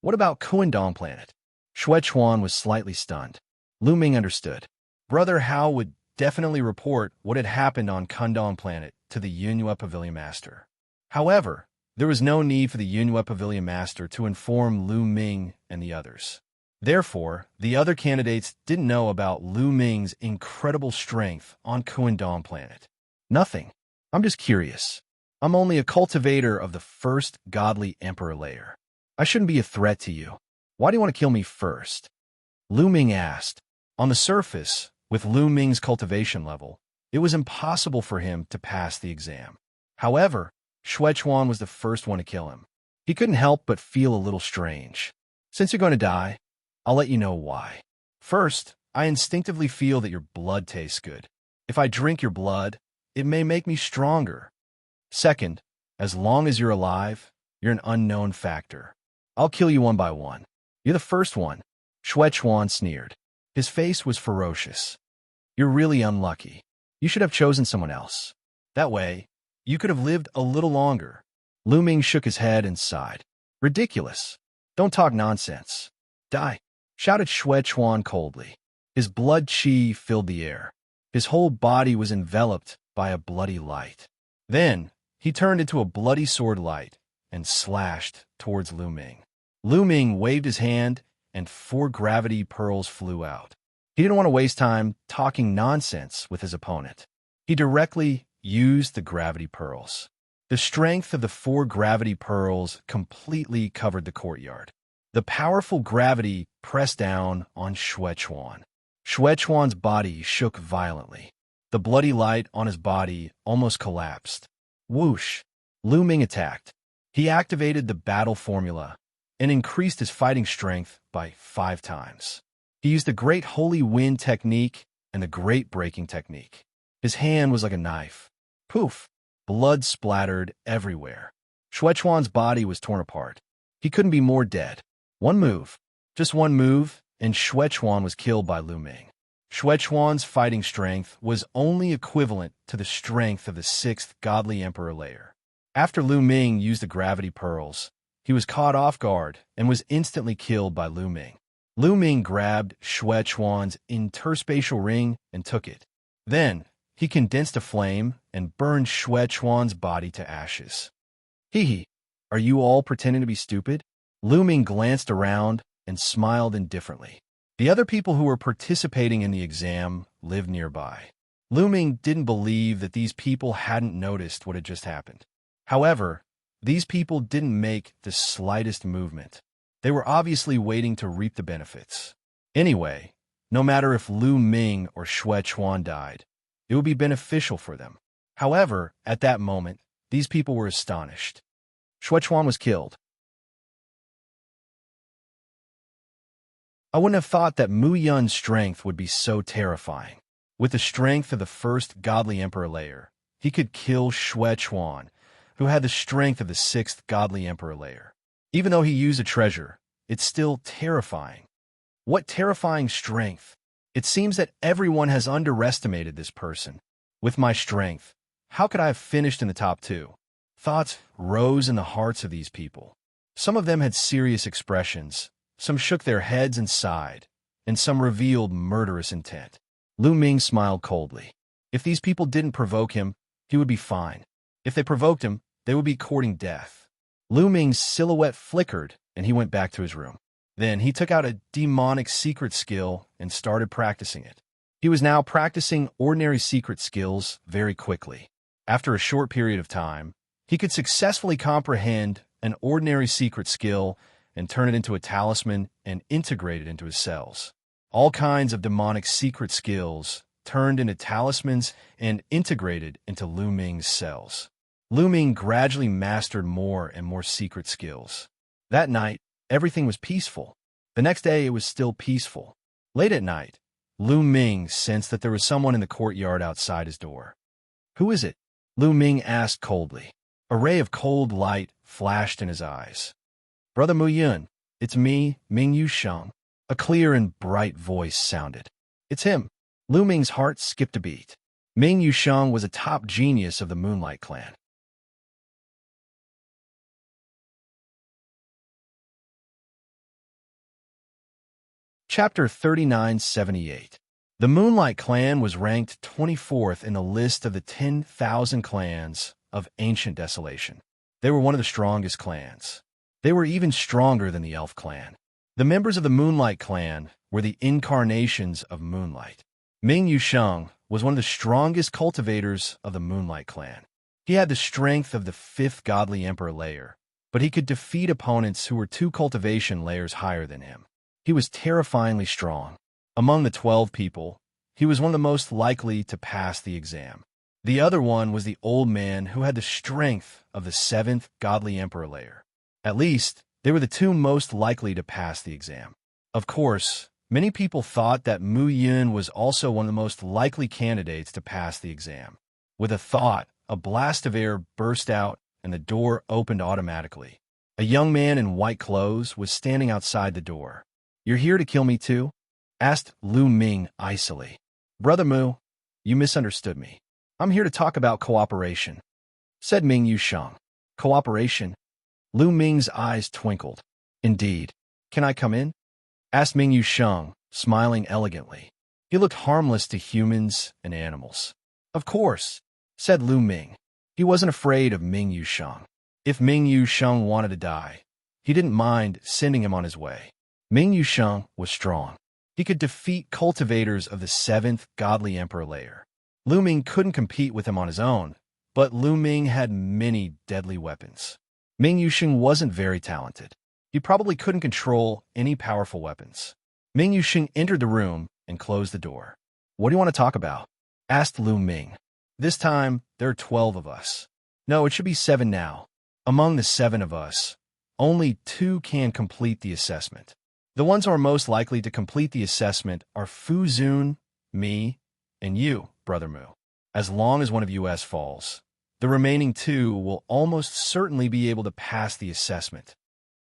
What about Kuindong planet? Xuechuan was slightly stunned. Lu Ming understood. Brother Hao would definitely report what had happened on Kundong planet to the Yunhua Pavilion Master. However, there was no need for the Yunhua Pavilion Master to inform Lu Ming and the others. Therefore, the other candidates didn't know about Lu Ming's incredible strength on Kuindong planet. Nothing. I'm just curious. I'm only a cultivator of the 1st godly emperor layer. I shouldn't be a threat to you. Why do you want to kill me first? Lu Ming asked. On the surface, with Lu Ming's cultivation level, it was impossible for him to pass the exam. However, Xuechuan was the first one to kill him. He couldn't help but feel a little strange. Since you're going to die, I'll let you know why. First, I instinctively feel that your blood tastes good. If I drink your blood, it may make me stronger. Second, as long as you're alive, you're an unknown factor. I'll kill you one by one. You're the first one. Xuechuan sneered. His face was ferocious. You're really unlucky. You should have chosen someone else. That way, you could have lived a little longer. Lu Ming shook his head and sighed. Ridiculous. Don't talk nonsense. Die, shouted Xuechuan coldly. His blood qi filled the air. His whole body was enveloped by a bloody light. Then, he turned into a bloody sword light and slashed towards Lu Ming. Lu Ming waved his hand, and 4 gravity pearls flew out. He didn't want to waste time talking nonsense with his opponent. He directly used the gravity pearls. The strength of the 4 gravity pearls completely covered the courtyard. The powerful gravity pressed down on Xuechuan. Xuechuan's body shook violently. The bloody light on his body almost collapsed. Whoosh! Lu Ming attacked. He activated the battle formula and increased his fighting strength by 5 times. He used the Great Holy Wind technique and the Great Breaking technique. His hand was like a knife. Poof! Blood splattered everywhere. Xuechuan's body was torn apart. He couldn't be more dead. One move, just one move, and Xuechuan was killed by Lu Ming. Xuechuan's fighting strength was only equivalent to the strength of the 6th godly emperor layer. After Lu Ming used the gravity pearls, he was caught off guard and was instantly killed by Lu Ming. Lu Ming grabbed Xuechuan's interspatial ring and took it. Then, he condensed a flame and burned Xuechuan's body to ashes. Hee, are you all pretending to be stupid? Lu Ming glanced around and smiled indifferently. The other people who were participating in the exam lived nearby. Lu Ming didn't believe that these people hadn't noticed what had just happened. However, these people didn't make the slightest movement. They were obviously waiting to reap the benefits. Anyway, no matter if Lu Ming or Xuechuan died, it would be beneficial for them. However, at that moment, these people were astonished. Xuechuan was killed. I wouldn't have thought that Mu Yun's strength would be so terrifying. With the strength of the 1st godly emperor layer, he could kill Xuechuan, who had the strength of the 6th godly emperor layer. Even though he used a treasure, it's still terrifying. What terrifying strength! It seems that everyone has underestimated this person. With my strength, how could I have finished in the top 2? Thoughts rose in the hearts of these people. Some of them had serious expressions, some shook their heads and sighed, and some revealed murderous intent. Lu Ming smiled coldly. If these people didn't provoke him, he would be fine. If they provoked him, they would be courting death. Lu Ming's silhouette flickered, and he went back to his room. Then he took out a demonic secret skill and started practicing it. He was now practicing ordinary secret skills very quickly. After a short period of time, he could successfully comprehend an ordinary secret skill and turn it into a talisman and integrate it into his cells. All kinds of demonic secret skills turned into talismans and integrated into Lu Ming's cells. Lu Ming gradually mastered more and more secret skills. That night, everything was peaceful. The next day, it was still peaceful. Late at night, Lu Ming sensed that there was someone in the courtyard outside his door. "Who is it?" Lu Ming asked coldly. A ray of cold light flashed in his eyes. "Brother Mu Yun, it's me, Ming Yusheng." A clear and bright voice sounded. "It's him." Lu Ming's heart skipped a beat. Ming Yusheng was a top genius of the Moonlight Clan. Chapter 3978. The Moonlight Clan was ranked 24th in the list of the 10,000 clans of ancient desolation. They were one of the strongest clans. They were even stronger than the Elf Clan. The members of the Moonlight Clan were the incarnations of moonlight. Ming Yusheng was one of the strongest cultivators of the Moonlight Clan. He had the strength of the 5th Godly Emperor layer, but he could defeat opponents who were 2 cultivation layers higher than him. He was terrifyingly strong. Among the 12 people, he was one of the most likely to pass the exam. The other one was the old man who had the strength of the 7th Godly Emperor layer. At least, they were the 2 most likely to pass the exam. Of course, many people thought that Mu Yun was also one of the most likely candidates to pass the exam. With a thought, a blast of air burst out and the door opened automatically. A young man in white clothes was standing outside the door. "You're here to kill me too?" asked Lu Ming icily. "Brother Mu, you misunderstood me. I'm here to talk about cooperation," said Ming Yusheng. "Cooperation?" Lu Ming's eyes twinkled. "Indeed. Can I come in?" asked Ming Yusheng, smiling elegantly. He looked harmless to humans and animals. "Of course," said Lu Ming. He wasn't afraid of Ming Yusheng. If Ming Yusheng wanted to die, he didn't mind sending him on his way. Ming Yusheng was strong. He could defeat cultivators of the 7th Godly Emperor layer. Lu Ming couldn't compete with him on his own, but Lu Ming had many deadly weapons. Ming Yusheng wasn't very talented. He probably couldn't control any powerful weapons. Ming Yusheng entered the room and closed the door. "What do you want to talk about?" asked Lu Ming. "This time, there are 12 of us. No, it should be 7 now. Among the 7 of us, only 2 can complete the assessment. The ones who are most likely to complete the assessment are Fu Zun, me, and you, Brother Mu. As long as one of you falls, the remaining 2 will almost certainly be able to pass the assessment,"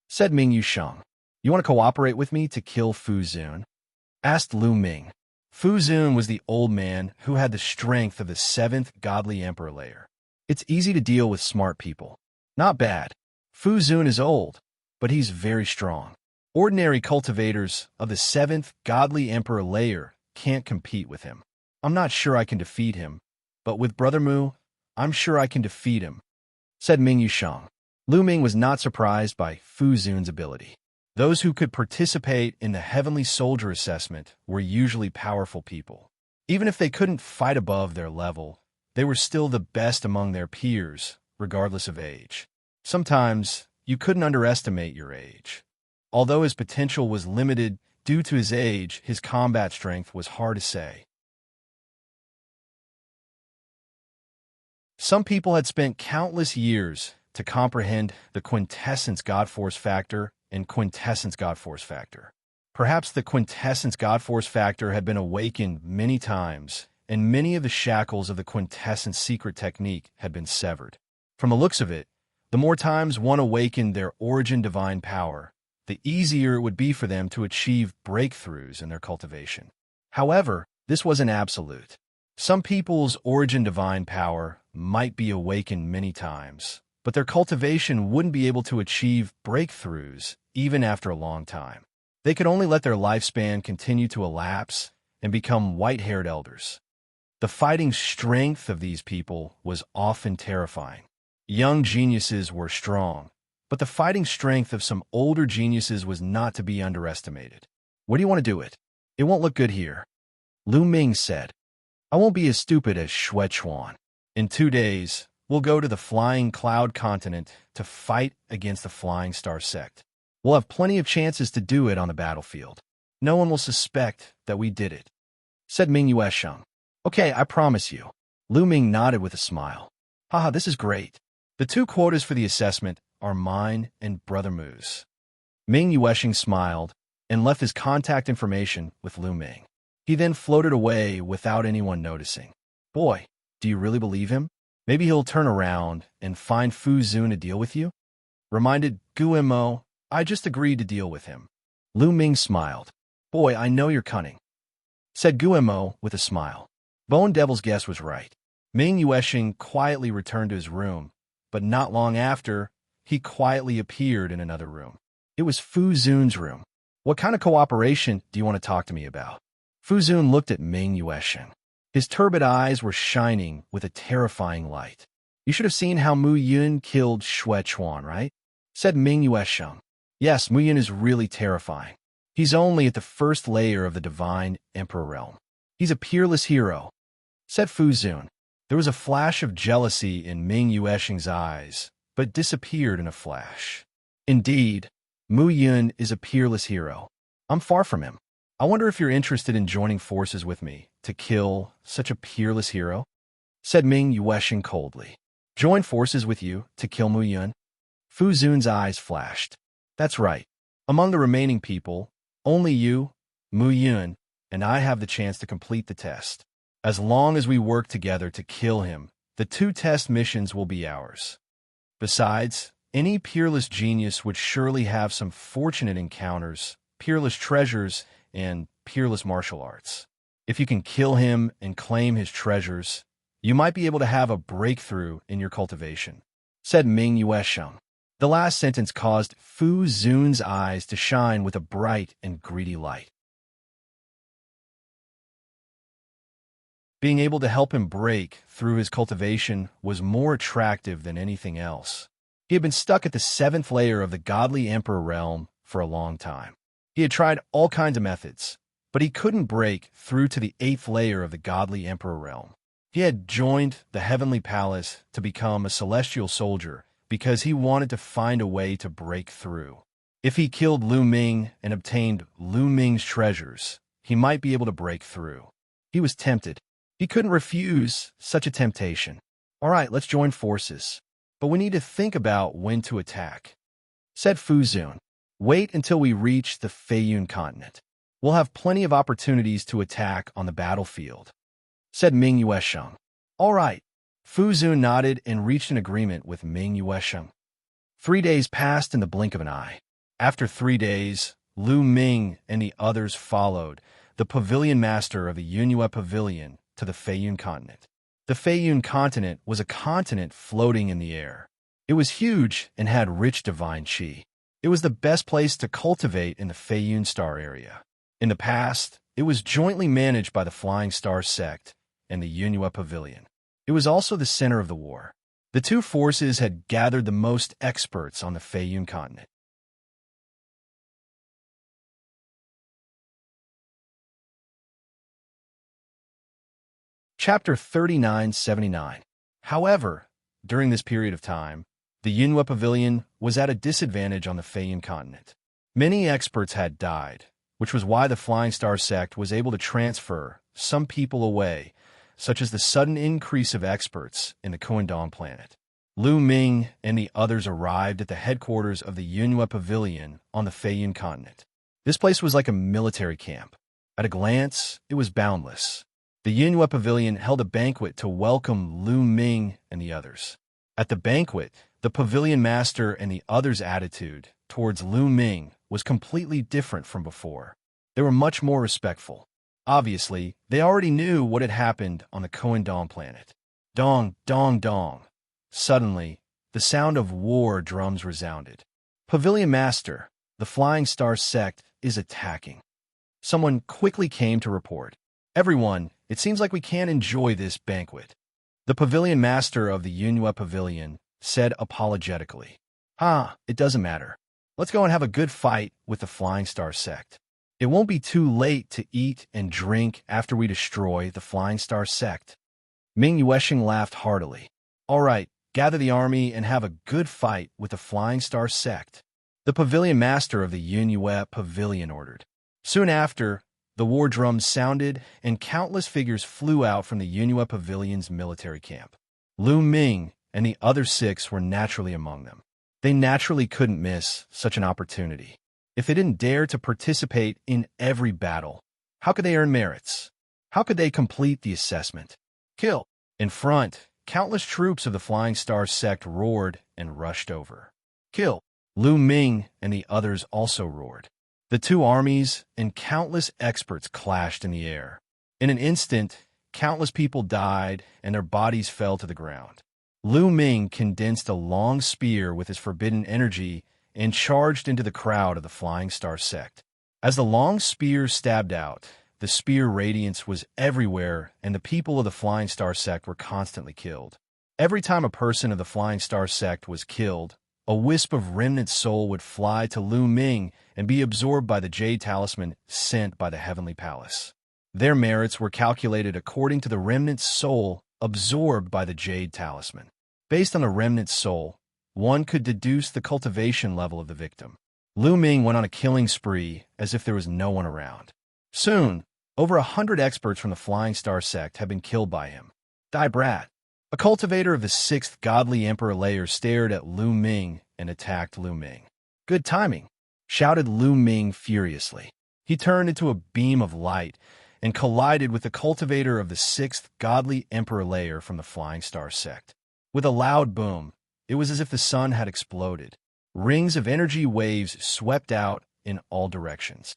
said Ming Yusheng. "You want to cooperate with me to kill Fu Zun?" asked Lu Ming. Fu Zun was the old man who had the strength of the 7th Godly Emperor layer. It's easy to deal with smart people. Not bad. Fu Zun is old, but he's very strong. Ordinary cultivators of the 7th Godly Emperor layer can't compete with him. I'm not sure I can defeat him, but with Brother Mu, I'm sure I can defeat him," said Ming Yusheng. Lu Ming was not surprised by Fu Zun's ability. Those who could participate in the Heavenly Soldier assessment were usually powerful people. Even if they couldn't fight above their level, they were still the best among their peers, regardless of age. Sometimes, you couldn't underestimate your age. Although his potential was limited due to his age, his combat strength was hard to say. Some people had spent countless years to comprehend the quintessence God-Force factor and quintessence God-Force factor. Perhaps the quintessence God-Force factor had been awakened many times, and many of the shackles of the quintessence secret technique had been severed. From the looks of it, the more times one awakened their origin divine power, the easier it would be for them to achieve breakthroughs in their cultivation. However, this wasn't absolute. Some people's origin divine power might be awakened many times, but their cultivation wouldn't be able to achieve breakthroughs even after a long time. They could only let their lifespan continue to elapse and become white-haired elders. The fighting strength of these people was often terrifying. Young geniuses were strong, but the fighting strength of some older geniuses was not to be underestimated. "What do you want to do it? It won't look good here," Lu Ming said. "I won't be as stupid as Shuechuan. In 2 days, we'll go to the Flying Cloud continent to fight against the Flying Star sect. We'll have plenty of chances to do it on the battlefield." No one will suspect that we did it, said Ming Yuesheng. Okay, I promise you. Lu Ming nodded with a smile. Haha, this is great. The two quotas for the assessment are mine and Brother Mu's. Ming Yuesheng smiled and left his contact information with Lu Ming. He then floated away without anyone noticing. Boy, do you really believe him? Maybe he'll turn around and find Fu Zun to deal with you? Reminded Guimo, I just agreed to deal with him. Lu Ming smiled. Boy, I know you're cunning, said Guimo with a smile. Bone Devil's guess was right. Ming Yuesheng quietly returned to his room, but not long after, he quietly appeared in another room. It was Fu Zun's room. What kind of cooperation do you want to talk to me about? Fu Zun looked at Ming Yuesheng. His turbid eyes were shining with a terrifying light. You should have seen how Mu Yun killed Xue Chuan, right? Said Ming Yuesheng. Yes, Mu Yun is really terrifying. He's only at the first layer of the divine emperor realm. He's a peerless hero, said Fu Zun. There was a flash of jealousy in Ming Yuesheng's eyes, but disappeared in a flash. Indeed, Mu Yun is a peerless hero. I'm far from him. I wonder if you're interested in joining forces with me to kill such a peerless hero? Said Ming Yuesheng coldly. Join forces with you to kill Mu Yun? Fu Zun's eyes flashed. That's right. Among the remaining people, only you, Mu Yun, and I have the chance to complete the test. As long as we work together to kill him, the 2 test missions will be ours. Besides, any peerless genius would surely have some fortunate encounters, peerless treasures, and peerless martial arts. If you can kill him and claim his treasures, you might be able to have a breakthrough in your cultivation, said Ming Yuesheng. The last sentence caused Fu Zun's eyes to shine with a bright and greedy light. Being able to help him break through his cultivation was more attractive than anything else. He had been stuck at the 7th layer of the godly emperor realm for a long time. He had tried all kinds of methods, but he couldn't break through to the 8th layer of the godly emperor realm. He had joined the heavenly palace to become a celestial soldier because he wanted to find a way to break through. If he killed Lu Ming and obtained Lu Ming's treasures, he might be able to break through. He was tempted. He couldn't refuse such a temptation. All right, let's join forces. But we need to think about when to attack, said Fu Zun. Wait until we reach the Feiyun continent. We'll have plenty of opportunities to attack on the battlefield, said Ming Yuesheng. All right. Fu Zun nodded and reached an agreement with Ming Yuesheng. 3 days passed in the blink of an eye. After 3 days, Lu Ming and the others followed the pavilion master of the Yunhua Pavilion to the Feiyun continent. The Feiyun continent was a continent floating in the air. It was huge and had rich divine qi. It was the best place to cultivate in the Feiyun Star area. In the past, it was jointly managed by the Flying Star sect and the Yunhua Pavilion. It was also the center of the war. The 2 forces had gathered the most experts on the Feiyun continent. Chapter 3979. However, during this period of time, the Yunhua Pavilion was at a disadvantage on the Feiyun continent. Many experts had died, which was why the Flying Star sect was able to transfer some people away, such as the sudden increase of experts in the Kuandong planet. Lu Ming and the others arrived at the headquarters of the Yunhua Pavilion on the Feiyun continent. This place was like a military camp. At a glance, it was boundless. The Yunhua Pavilion held a banquet to welcome Lu Ming and the others. At the banquet, the pavilion master and the others' attitude towards Lu Ming was completely different from before. They were much more respectful. Obviously, they already knew what had happened on the Kuandong planet. Dong, dong, dong. Suddenly, the sound of war drums resounded. Pavilion master, the Flying Star sect is attacking. Someone quickly came to report. Everyone, it seems like we can't enjoy this banquet. The pavilion master of the Yunhua Pavilion said apologetically. It doesn't matter. Let's go and have a good fight with the Flying Star sect. It won't be too late to eat and drink after we destroy the Flying Star sect. Ming Yuesheng laughed heartily. All right, gather the army and have a good fight with the Flying Star sect. The pavilion master of the Yunhua Pavilion ordered. Soon after, the war drums sounded and countless figures flew out from the Yunhua Pavilion's military camp. Lu Ming and the other 6 were naturally among them. They naturally couldn't miss such an opportunity. If they didn't dare to participate in every battle, how could they earn merits? How could they complete the assessment? Kill! In front, countless troops of the Flying Star sect roared and rushed over. Kill! Lu Ming and the others also roared. The 2 armies and countless experts clashed in the air. In an instant, countless people died and their bodies fell to the ground. Lu Ming condensed a long spear with his forbidden energy and charged into the crowd of the Flying Star sect. As the long spear stabbed out, the spear radiance was everywhere and the people of the Flying Star sect were constantly killed. Every time a person of the Flying Star sect was killed, a wisp of remnant soul would fly to Lu Ming and be absorbed by the Jade Talisman sent by the Heavenly Palace. Their merits were calculated according to the remnant soul absorbed by the Jade Talisman. Based on the remnant soul, one could deduce the cultivation level of the victim. Lu Ming went on a killing spree as if there was no one around. Soon, over 100 experts from the Flying Star sect had been killed by him. Die Brat! A cultivator of the 6th godly emperor layer stared at Lu Ming and attacked Lu Ming. Good timing, shouted Lu Ming furiously. He turned into a beam of light and collided with the cultivator of the 6th godly emperor layer from the Flying Star sect. With a loud boom, it was as if the sun had exploded. Rings of energy waves swept out in all directions.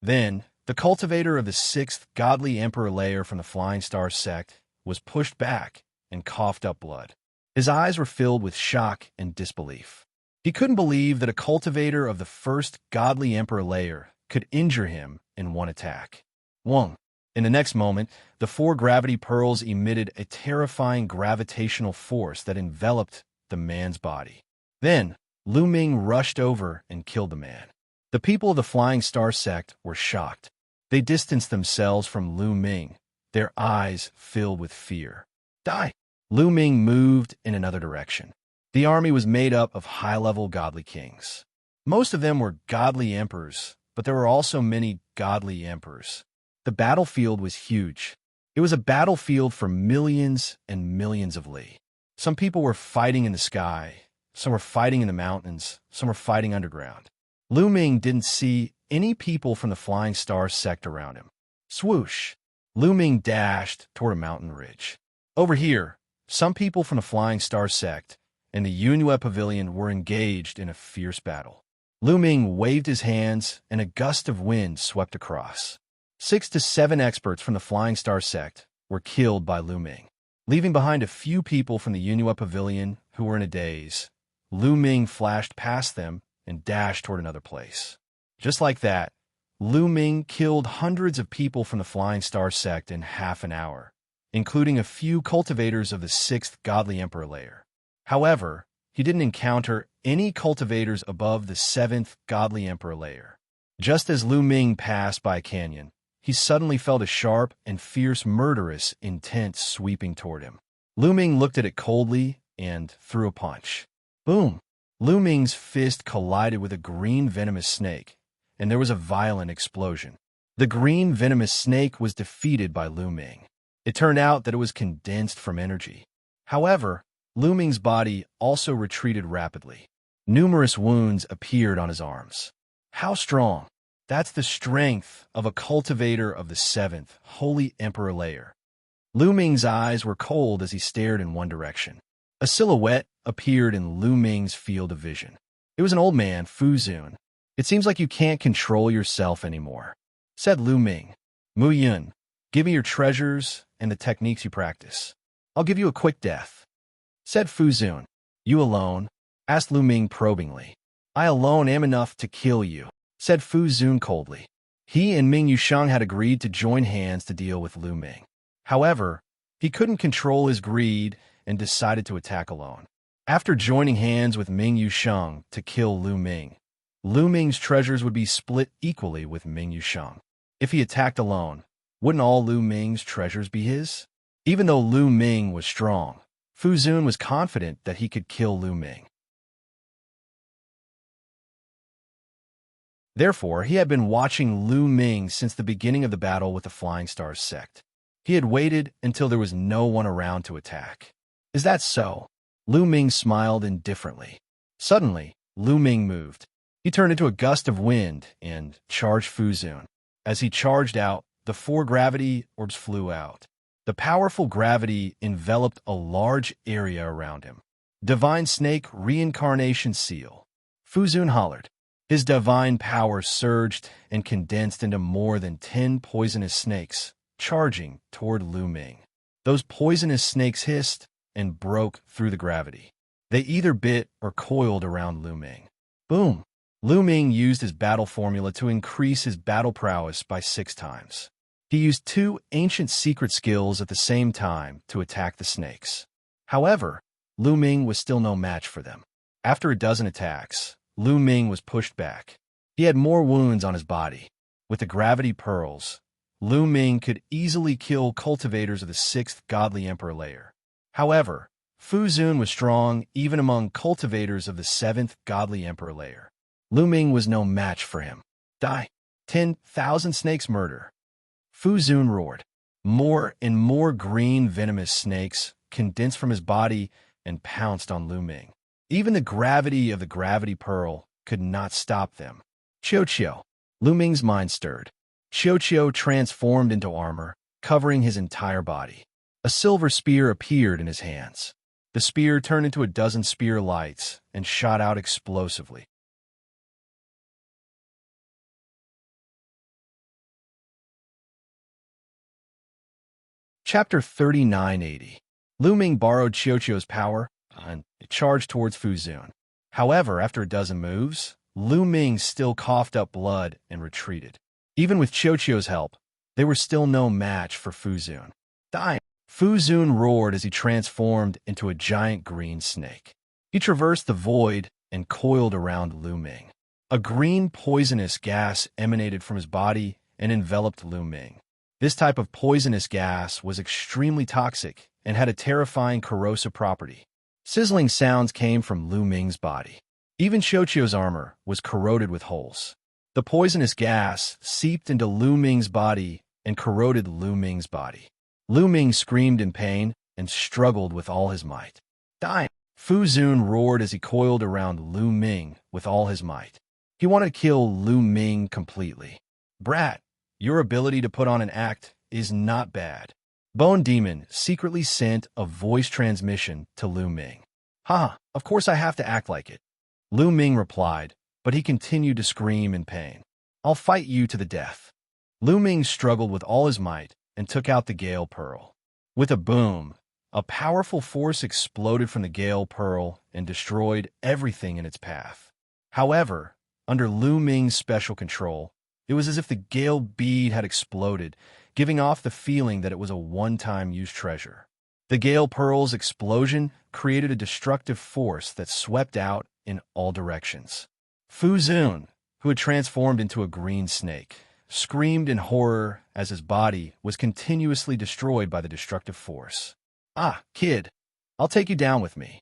Then, the cultivator of the 6th godly emperor layer from the Flying Star sect was pushed back and coughed up blood. His eyes were filled with shock and disbelief. He couldn't believe that a cultivator of the 1st godly emperor layer could injure him in one attack. Wong. In the next moment, the 4 gravity pearls emitted a terrifying gravitational force that enveloped the man's body. Then, Lu Ming rushed over and killed the man. The people of the Flying Star sect were shocked. They distanced themselves from Lu Ming, their eyes filled with fear. Die! Lu Ming moved in another direction. The army was made up of high-level godly kings. Most of them were godly emperors, but there were also many godly emperors. The battlefield was huge. It was a battlefield for millions and millions of li. Some people were fighting in the sky, some were fighting in the mountains, some were fighting underground. Lu Ming didn't see any people from the Flying Star sect around him. Swoosh! Lu Ming dashed toward a mountain ridge. Over here, some people from the Flying Star sect and the Yunhua Pavilion were engaged in a fierce battle. Lu Ming waved his hands and a gust of wind swept across. 6 to 7 experts from the Flying Star sect were killed by Lu Ming. Leaving behind a few people from the Yunhua Pavilion who were in a daze, Lu Ming flashed past them and dashed toward another place. Just like that, Lu Ming killed hundreds of people from the Flying Star sect in half an hour, including a few cultivators of the 6th godly emperor layer. However, he didn't encounter any cultivators above the 7th godly emperor layer. Just as Lu Ming passed by a canyon, he suddenly felt a sharp and fierce murderous intent sweeping toward him. Lu Ming looked at it coldly and threw a punch. Boom! Lu Ming's fist collided with a green venomous snake, and there was a violent explosion. The green venomous snake was defeated by Lu Ming. It turned out that it was condensed from energy. However, Lu Ming's body also retreated rapidly. Numerous wounds appeared on his arms. How strong! That's the strength of a cultivator of the 7th Holy Emperor layer. Lu Ming's eyes were cold as he stared in one direction. A silhouette appeared in Lu Ming's field of vision. It was an old man, Fu Zun. It seems like you can't control yourself anymore, said Lu Ming. Mu Yun, give me your treasures and the techniques you practice. I'll give you a quick death, said Fu Zun. You alone? Asked Lu Ming probingly. I alone am enough to kill you, said Fu Zun coldly. He and Ming Yusheng had agreed to join hands to deal with Lu Ming. However, he couldn't control his greed and decided to attack alone. After joining hands with Ming Yusheng to kill Lu Ming's treasures would be split equally with Ming Yusheng. If he attacked alone, wouldn't all Lu Ming's treasures be his? Even though Lu Ming was strong, Fu Zun was confident that he could kill Lu Ming. Therefore, he had been watching Lu Ming since the beginning of the battle with the Flying Stars sect. He had waited until there was no one around to attack. Is that so? Lu Ming smiled indifferently. Suddenly, Lu Ming moved. He turned into a gust of wind and charged Fu Zun. As he charged out, the 4 gravity orbs flew out. The powerful gravity enveloped a large area around him. Divine Snake Reincarnation Seal. Fu Zun hollered. His divine power surged and condensed into more than 10 poisonous snakes, charging toward Lu Ming. Those poisonous snakes hissed and broke through the gravity. They either bit or coiled around Lu Ming. Boom! Lu Ming used his battle formula to increase his battle prowess by 6 times. He used 2 ancient secret skills at the same time to attack the snakes. However, Lu Ming was still no match for them. After a dozen attacks, Lu Ming was pushed back. He had more wounds on his body. With the gravity pearls, Lu Ming could easily kill cultivators of the 6th godly emperor layer. However, Fu Zun was strong even among cultivators of the 7th godly emperor layer. Lu Ming was no match for him. Die! 10,000 snakes murder. Fu Zun roared. More and more green venomous snakes condensed from his body and pounced on Lu Ming. Even the gravity of the gravity pearl could not stop them. Xianxia. Lu Ming's mind stirred. Xianxia transformed into armor, covering his entire body. A silver spear appeared in his hands. The spear turned into a dozen spear lights and shot out explosively. Chapter 3980. Lu Ming borrowed Xianxia's power and charged towards Fu Zun. However, after a dozen moves, Lu Ming still coughed up blood and retreated. Even with Xianxia's help, they were still no match for Fu Zun. Die! Fu Zun roared as he transformed into a giant green snake. He traversed the void and coiled around Lu Ming. A green poisonous gas emanated from his body and enveloped Lu Ming. This type of poisonous gas was extremely toxic and had a terrifying corrosive property. Sizzling sounds came from Lu Ming's body. Even Xianxia's armor was corroded with holes. The poisonous gas seeped into Lu Ming's body and corroded Lu Ming's body. Lu Ming screamed in pain and struggled with all his might. Die! Fu Zun roared as he coiled around Lu Ming with all his might. He wanted to kill Lu Ming completely. Brat, your ability to put on an act is not bad. Bone Demon secretly sent a voice transmission to Lu Ming. Haha, of course I have to act like it. Lu Ming replied, but he continued to scream in pain. I'll fight you to the death. Lu Ming struggled with all his might and took out the Gale Pearl. With a boom, a powerful force exploded from the Gale Pearl and destroyed everything in its path. However, under Lu Ming's special control, it was as if the Gale Bead had exploded, giving off the feeling that it was a one-time use treasure. The Gale Pearl's explosion created a destructive force that swept out in all directions. Fu Zun, who had transformed into a green snake, screamed in horror as his body was continuously destroyed by the destructive force. Ah, kid, I'll take you down with me.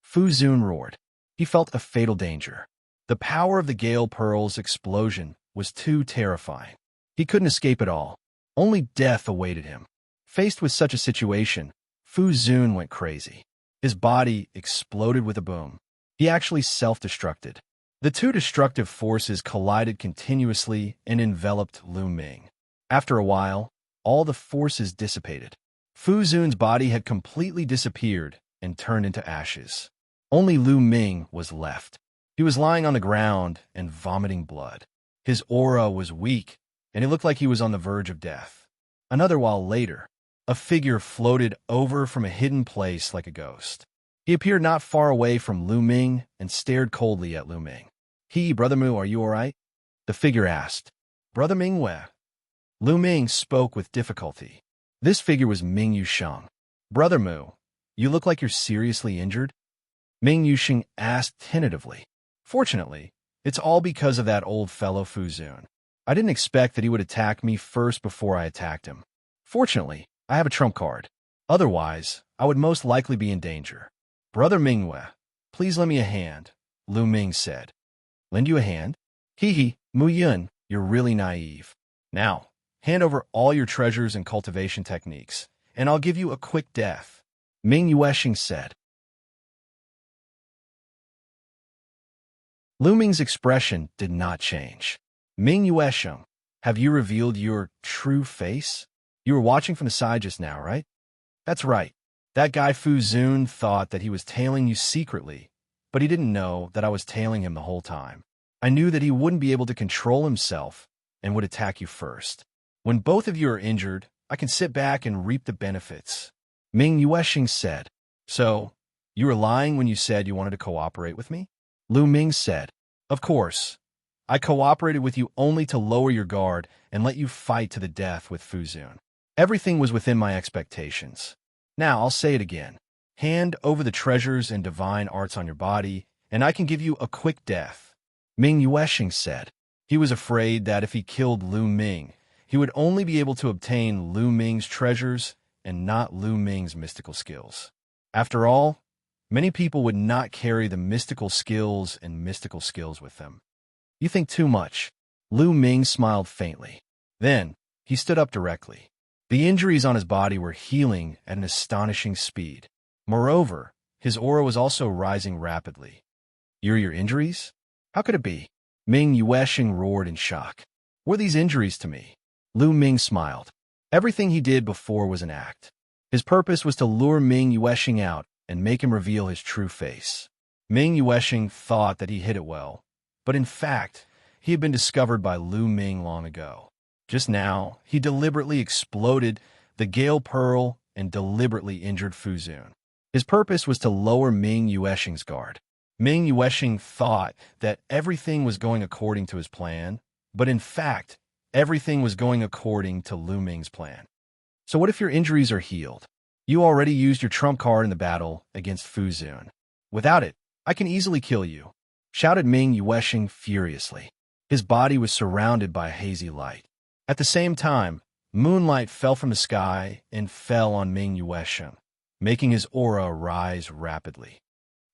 Fu Zun roared. He felt a fatal danger. The power of the Gale Pearl's explosion was too terrifying. He couldn't escape at all. Only death awaited him. Faced with such a situation, Fu Zun went crazy. His body exploded with a boom. He actually self-destructed. The two destructive forces collided continuously and enveloped Lu Ming. After a while, all the forces dissipated. Fu Zun's body had completely disappeared and turned into ashes. Only Lu Ming was left. He was lying on the ground and vomiting blood. His aura was weak, and it looked like he was on the verge of death. Another while later, a figure floated over from a hidden place like a ghost. He appeared not far away from Lu Ming and stared coldly at Lu Ming. Brother Mu, are you all right? The figure asked. Brother Ming where? Lu Ming spoke with difficulty. This figure was Ming Yusheng. Brother Mu, you look like you're seriously injured? Ming Yusheng asked tentatively. Fortunately, it's all because of that old fellow Fu Zun. I didn't expect that he would attack me first before I attacked him. Fortunately, I have a trump card. Otherwise, I would most likely be in danger. Brother Mingwe, please lend me a hand, Lu Ming said. Lend you a hand? Hee hee, Mu Yun, you're really naive. Now, hand over all your treasures and cultivation techniques, and I'll give you a quick death, Ming Yuesheng said. Lu Ming's expression did not change. Ming Yuesheng, have you revealed your true face? You were watching from the side just now, right? That's right. That guy Fu Zun thought that he was tailing you secretly, but he didn't know that I was tailing him the whole time. I knew that he wouldn't be able to control himself and would attack you first. When both of you are injured, I can sit back and reap the benefits, Ming Yuesheng said. So, you were lying when you said you wanted to cooperate with me? Lu Ming said. Of course. I cooperated with you only to lower your guard and let you fight to the death with Fu Zun. Everything was within my expectations. Now, I'll say it again. Hand over the treasures and divine arts on your body, and I can give you a quick death, Ming Yuesheng said. He was afraid that if he killed Lu Ming, he would only be able to obtain Lu Ming's treasures and not Lu Ming's mystical skills. After all, many people would not carry the mystical skills with them. You think too much. Lu Ming smiled faintly. Then, he stood up directly. The injuries on his body were healing at an astonishing speed. Moreover, his aura was also rising rapidly. Your injuries? How could it be? Ming Yuesheng roared in shock. Were these injuries to me? Lu Ming smiled. Everything he did before was an act. His purpose was to lure Ming Yuesheng out and make him reveal his true face. Ming Yuesheng thought that he hid it well, but in fact, he had been discovered by Lu Ming long ago. Just now, he deliberately exploded the Gale Pearl and deliberately injured Fu Zun. His purpose was to lower Ming Yuesheng's guard. Ming Yuesheng thought that everything was going according to his plan, but in fact, everything was going according to Lu Ming's plan. So what if your injuries are healed? You already used your trump card in the battle against Fu Zun. Without it, I can easily kill you, shouted Ming Yuesheng furiously. His body was surrounded by hazy light. At the same time, moonlight fell from the sky and fell on Ming Yuesheng, making his aura rise rapidly.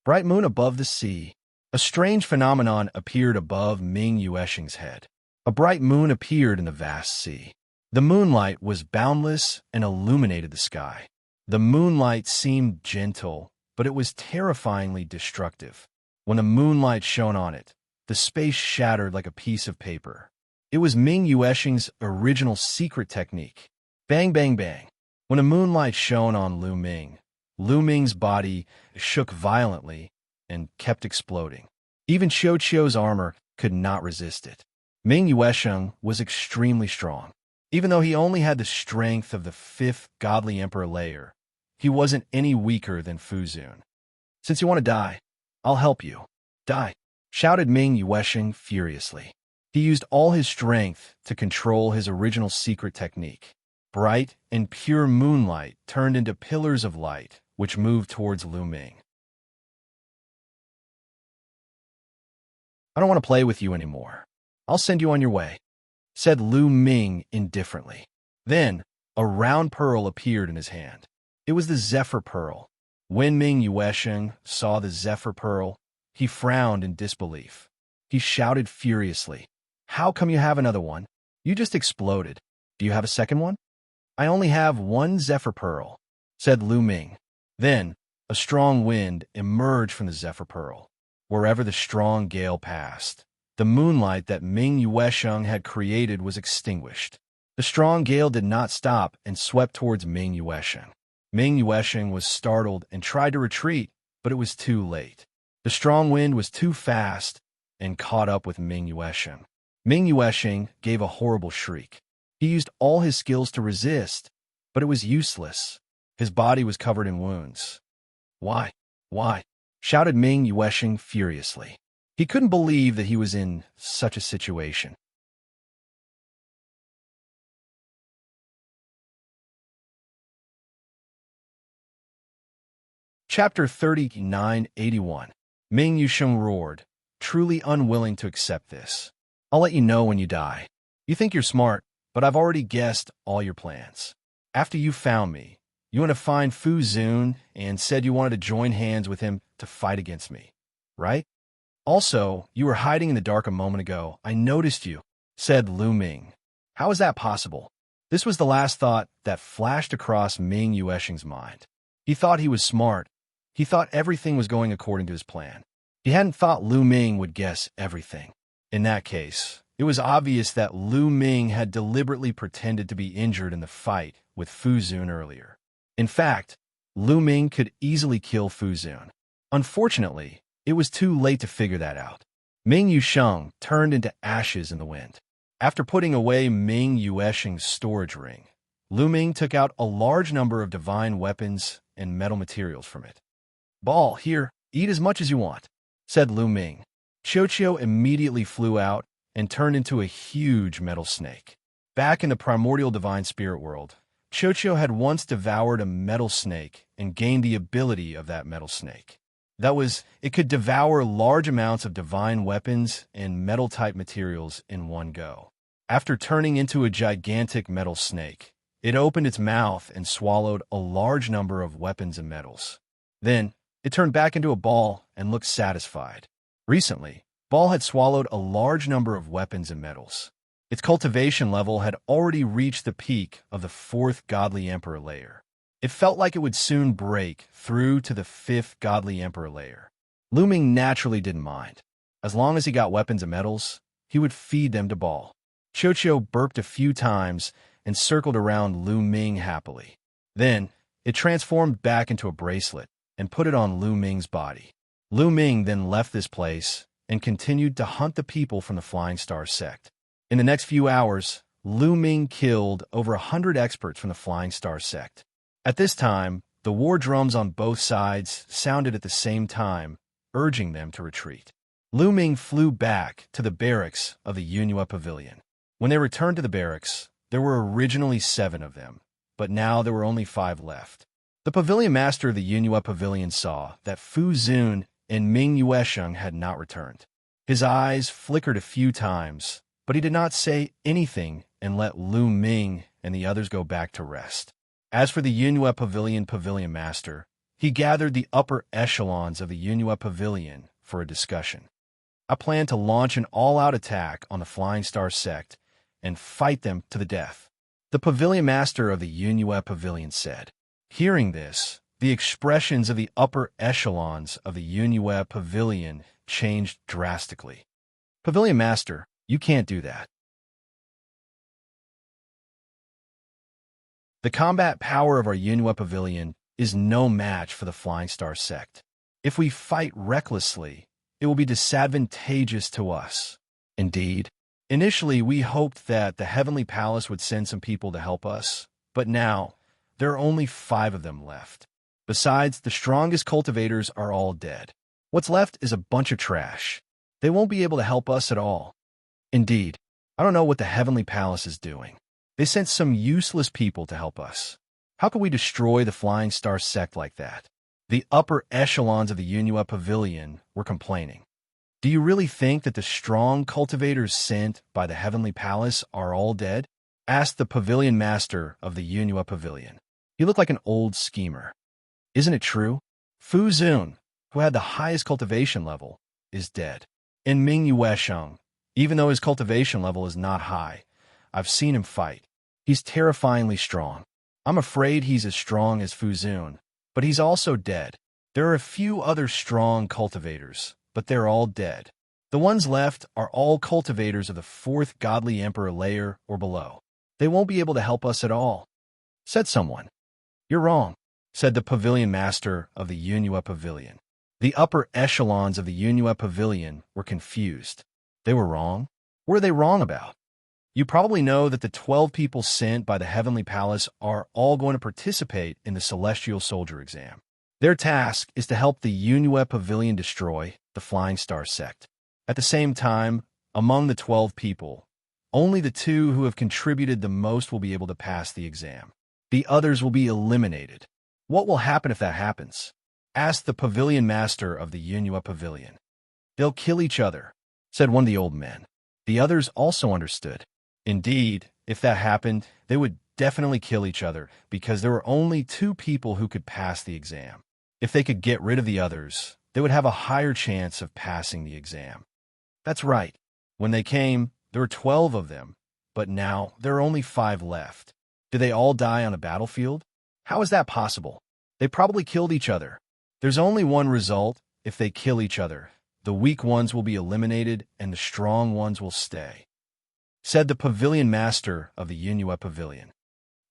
Bright moon above the sea. A strange phenomenon appeared above Ming Yuesheng's head. A bright moon appeared in the vast sea. The moonlight was boundless and illuminated the sky. The moonlight seemed gentle, but it was terrifyingly destructive. When the moonlight shone on it, the space shattered like a piece of paper. It was Ming Yuesheng's original secret technique. Bang, bang, bang. When the moonlight shone on Lu Ming's body shook violently and kept exploding. Even Xiaoqiu's armor could not resist it. Ming Yuesheng was extremely strong. Even though he only had the strength of the 5th Godly Emperor layer, he wasn't any weaker than Fu Zun. Since you want to die, I'll help you. Die, shouted Ming Yuesheng furiously. He used all his strength to control his original secret technique. Bright and pure moonlight turned into pillars of light, which moved towards Lu Ming. I don't want to play with you anymore. I'll send you on your way, said Lu Ming indifferently. Then, a round pearl appeared in his hand. It was the Zephyr Pearl. When Ming Yuesheng saw the Zephyr Pearl, he frowned in disbelief. He shouted furiously, "How come you have another one? You just exploded. Do you have a second one?" "I only have one Zephyr Pearl," said Lu Ming. Then, a strong wind emerged from the Zephyr Pearl. Wherever the strong gale passed, the moonlight that Ming Yuesheng had created was extinguished. The strong gale did not stop and swept towards Ming Yuesheng. Ming Yuesheng was startled and tried to retreat, but it was too late. The strong wind was too fast and caught up with Ming Yuesheng. Ming Yuesheng gave a horrible shriek. He used all his skills to resist, but it was useless. His body was covered in wounds. Why? Why? Shouted Ming Yuesheng furiously. He couldn't believe that he was in such a situation. Chapter 3981. Ming Yuesheng roared, truly unwilling to accept this. I'll let you know when you die. You think you're smart, but I've already guessed all your plans. After you found me, you went to find Fu Zun and said you wanted to join hands with him to fight against me, right? Also, you were hiding in the dark a moment ago. I noticed you, said Lu Ming. How is that possible? This was the last thought that flashed across Ming Yuesheng's mind. He thought he was smart. He thought everything was going according to his plan. He hadn't thought Lu Ming would guess everything. In that case, it was obvious that Lu Ming had deliberately pretended to be injured in the fight with Fu Zun earlier. In fact, Lu Ming could easily kill Fu Zun. Unfortunately, it was too late to figure that out. Ming Yusheng turned into ashes in the wind. After putting away Ming Yuesheng's storage ring, Lu Ming took out a large number of divine weapons and metal materials from it. Ball, here, eat as much as you want, said Lu Ming. Xianxia immediately flew out and turned into a huge metal snake. Back in the primordial divine spirit world, Xianxia had once devoured a metal snake and gained the ability of that metal snake. That was, it could devour large amounts of divine weapons and metal-type materials in one go. After turning into a gigantic metal snake, it opened its mouth and swallowed a large number of weapons and metals. Then, it turned back into a ball and looked satisfied. Recently, Ball had swallowed a large number of weapons and metals. Its cultivation level had already reached the peak of the 4th Godly Emperor layer. It felt like it would soon break through to the 5th Godly Emperor layer. Lu Ming naturally didn't mind. As long as he got weapons and metals, he would feed them to Ball. Xianxia burped a few times and circled around Lu Ming happily. Then, it transformed back into a bracelet and put it on Lu Ming's body. Lu Ming then left this place and continued to hunt the people from the Flying Star sect. In the next few hours, Lu Ming killed over 100 experts from the Flying Star sect. At this time, the war drums on both sides sounded at the same time, urging them to retreat. Lu Ming flew back to the barracks of the Yunhua Pavilion. When they returned to the barracks, there were originally 7 of them, but now there were only 5 left. The pavilion master of the Yunhua Pavilion saw that Fu Zun and Ming Yuesheng had not returned. His eyes flickered a few times, but he did not say anything and let Lu Ming and the others go back to rest. As for the Yunhua Pavilion master, he gathered the upper echelons of the Yunhua Pavilion for a discussion. I plan to launch an all-out attack on the Flying Star sect and fight them to the death, the pavilion master of the Yunhua Pavilion said. Hearing this, the expressions of the upper echelons of the Yunhua Pavilion changed drastically. Pavilion master, you can't do that. The combat power of our Yunhua Pavilion is no match for the Flying Star sect. If we fight recklessly, it will be disadvantageous to us. Indeed, initially we hoped that the Heavenly Palace would send some people to help us, but now there are only 5 of them left. Besides, the strongest cultivators are all dead. What's left is a bunch of trash. They won't be able to help us at all. Indeed, I don't know what the Heavenly Palace is doing. They sent some useless people to help us. How could we destroy the Flying Star sect like that? The upper echelons of the Yunhua Pavilion were complaining. Do you really think that the strong cultivators sent by the Heavenly Palace are all dead? Asked the pavilion master of the Yunhua Pavilion. He looked like an old schemer. Isn't it true? Fu Zun, who had the highest cultivation level, is dead. And Ming Yuesheng, even though his cultivation level is not high, I've seen him fight. He's terrifyingly strong. I'm afraid he's as strong as Fu Zun, but he's also dead. There are a few other strong cultivators, but they're all dead. The ones left are all cultivators of the 4th Godly Emperor layer or below. They won't be able to help us at all, said someone. You're wrong, said the pavilion master of the Yunhua Pavilion. The upper echelons of the Yunhua Pavilion were confused. They were wrong? What are they wrong about? You probably know that the 12 people sent by the Heavenly Palace are all going to participate in the Celestial Soldier exam. Their task is to help the Yunhua Pavilion destroy the Flying Star sect. At the same time, among the 12 people, only the 2 who have contributed the most will be able to pass the exam. The others will be eliminated. What will happen if that happens? Asked the pavilion master of the Yunhua Pavilion. They'll kill each other, said one of the old men. The others also understood. Indeed, if that happened, they would definitely kill each other because there were only 2 people who could pass the exam. If they could get rid of the others, they would have a higher chance of passing the exam. That's right. When they came, there were 12 of them, but now there are only 5 left. Did they all die on a battlefield? How is that possible? They probably killed each other. There's only one result. If they kill each other, the weak ones will be eliminated and the strong ones will stay, said the pavilion master of the Yunhua Pavilion.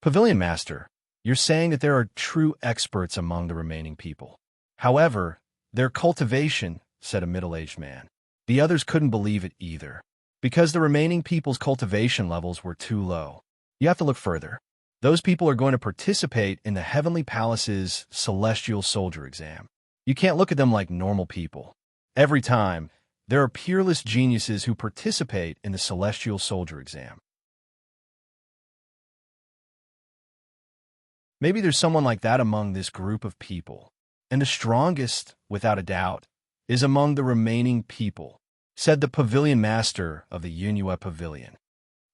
Pavilion master, you're saying that there are true experts among the remaining people. However, their cultivation, said a middle-aged man. The others couldn't believe it either, because the remaining people's cultivation levels were too low. You have to look further. Those people are going to participate in the Heavenly Palace's Celestial Soldier exam. You can't look at them like normal people. Every time, there are peerless geniuses who participate in the Celestial Soldier exam. Maybe there's someone like that among this group of people. And the strongest, without a doubt, is among the remaining people, said the pavilion master of the Yunhua Pavilion.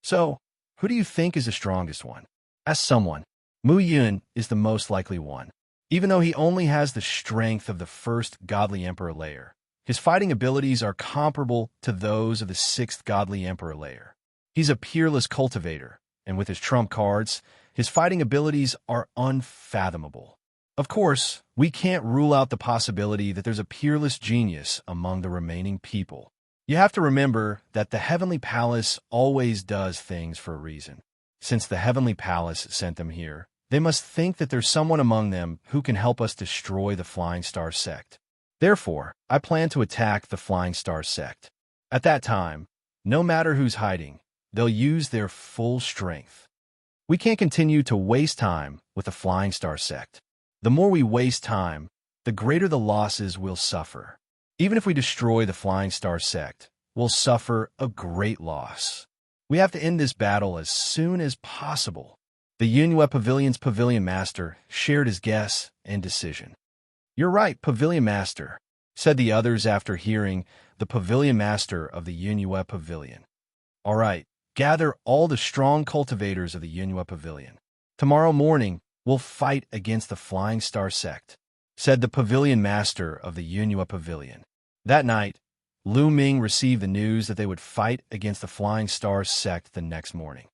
So, who do you think is the strongest one? Ask someone. Mu Yun is the most likely one. Even though he only has the strength of the first godly emperor layer, his fighting abilities are comparable to those of the 6th godly emperor layer. He's a peerless cultivator, and with his trump cards, his fighting abilities are unfathomable. Of course, we can't rule out the possibility that there's a peerless genius among the remaining people. You have to remember that the Heavenly Palace always does things for a reason. Since the Heavenly Palace sent them here, they must think that there's someone among them who can help us destroy the Flying Star Sect. Therefore, I plan to attack the Flying Star Sect. At that time, no matter who's hiding, they'll use their full strength. We can't continue to waste time with the Flying Star Sect. The more we waste time, the greater the losses we'll suffer. Even if we destroy the Flying Star Sect, we'll suffer a great loss. We have to end this battle as soon as possible. The Yunhua Pavilion's pavilion master shared his guess and decision. You're right, pavilion master, said the others after hearing the pavilion master of the Yunhua Pavilion. All right, gather all the strong cultivators of the Yunhua Pavilion. Tomorrow morning, we'll fight against the Flying Star Sect, said the pavilion master of the Yunhua Pavilion. That night, Lu Ming received the news that they would fight against the Flying Star Sect the next morning.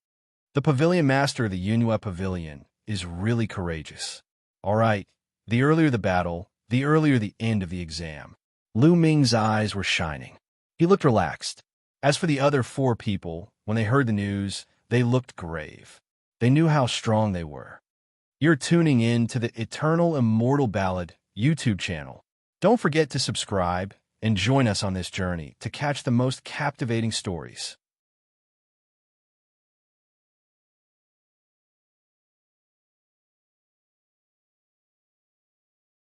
The pavilion master of the Yunhua Pavilion is really courageous. All right, the earlier the battle, the earlier the end of the exam. Lu Ming's eyes were shining. He looked relaxed. As for the other 4 people, when they heard the news, they looked grave. They knew how strong they were. You're tuning in to the Eternal Immortal Ballad YouTube channel. Don't forget to subscribe and join us on this journey to catch the most captivating stories.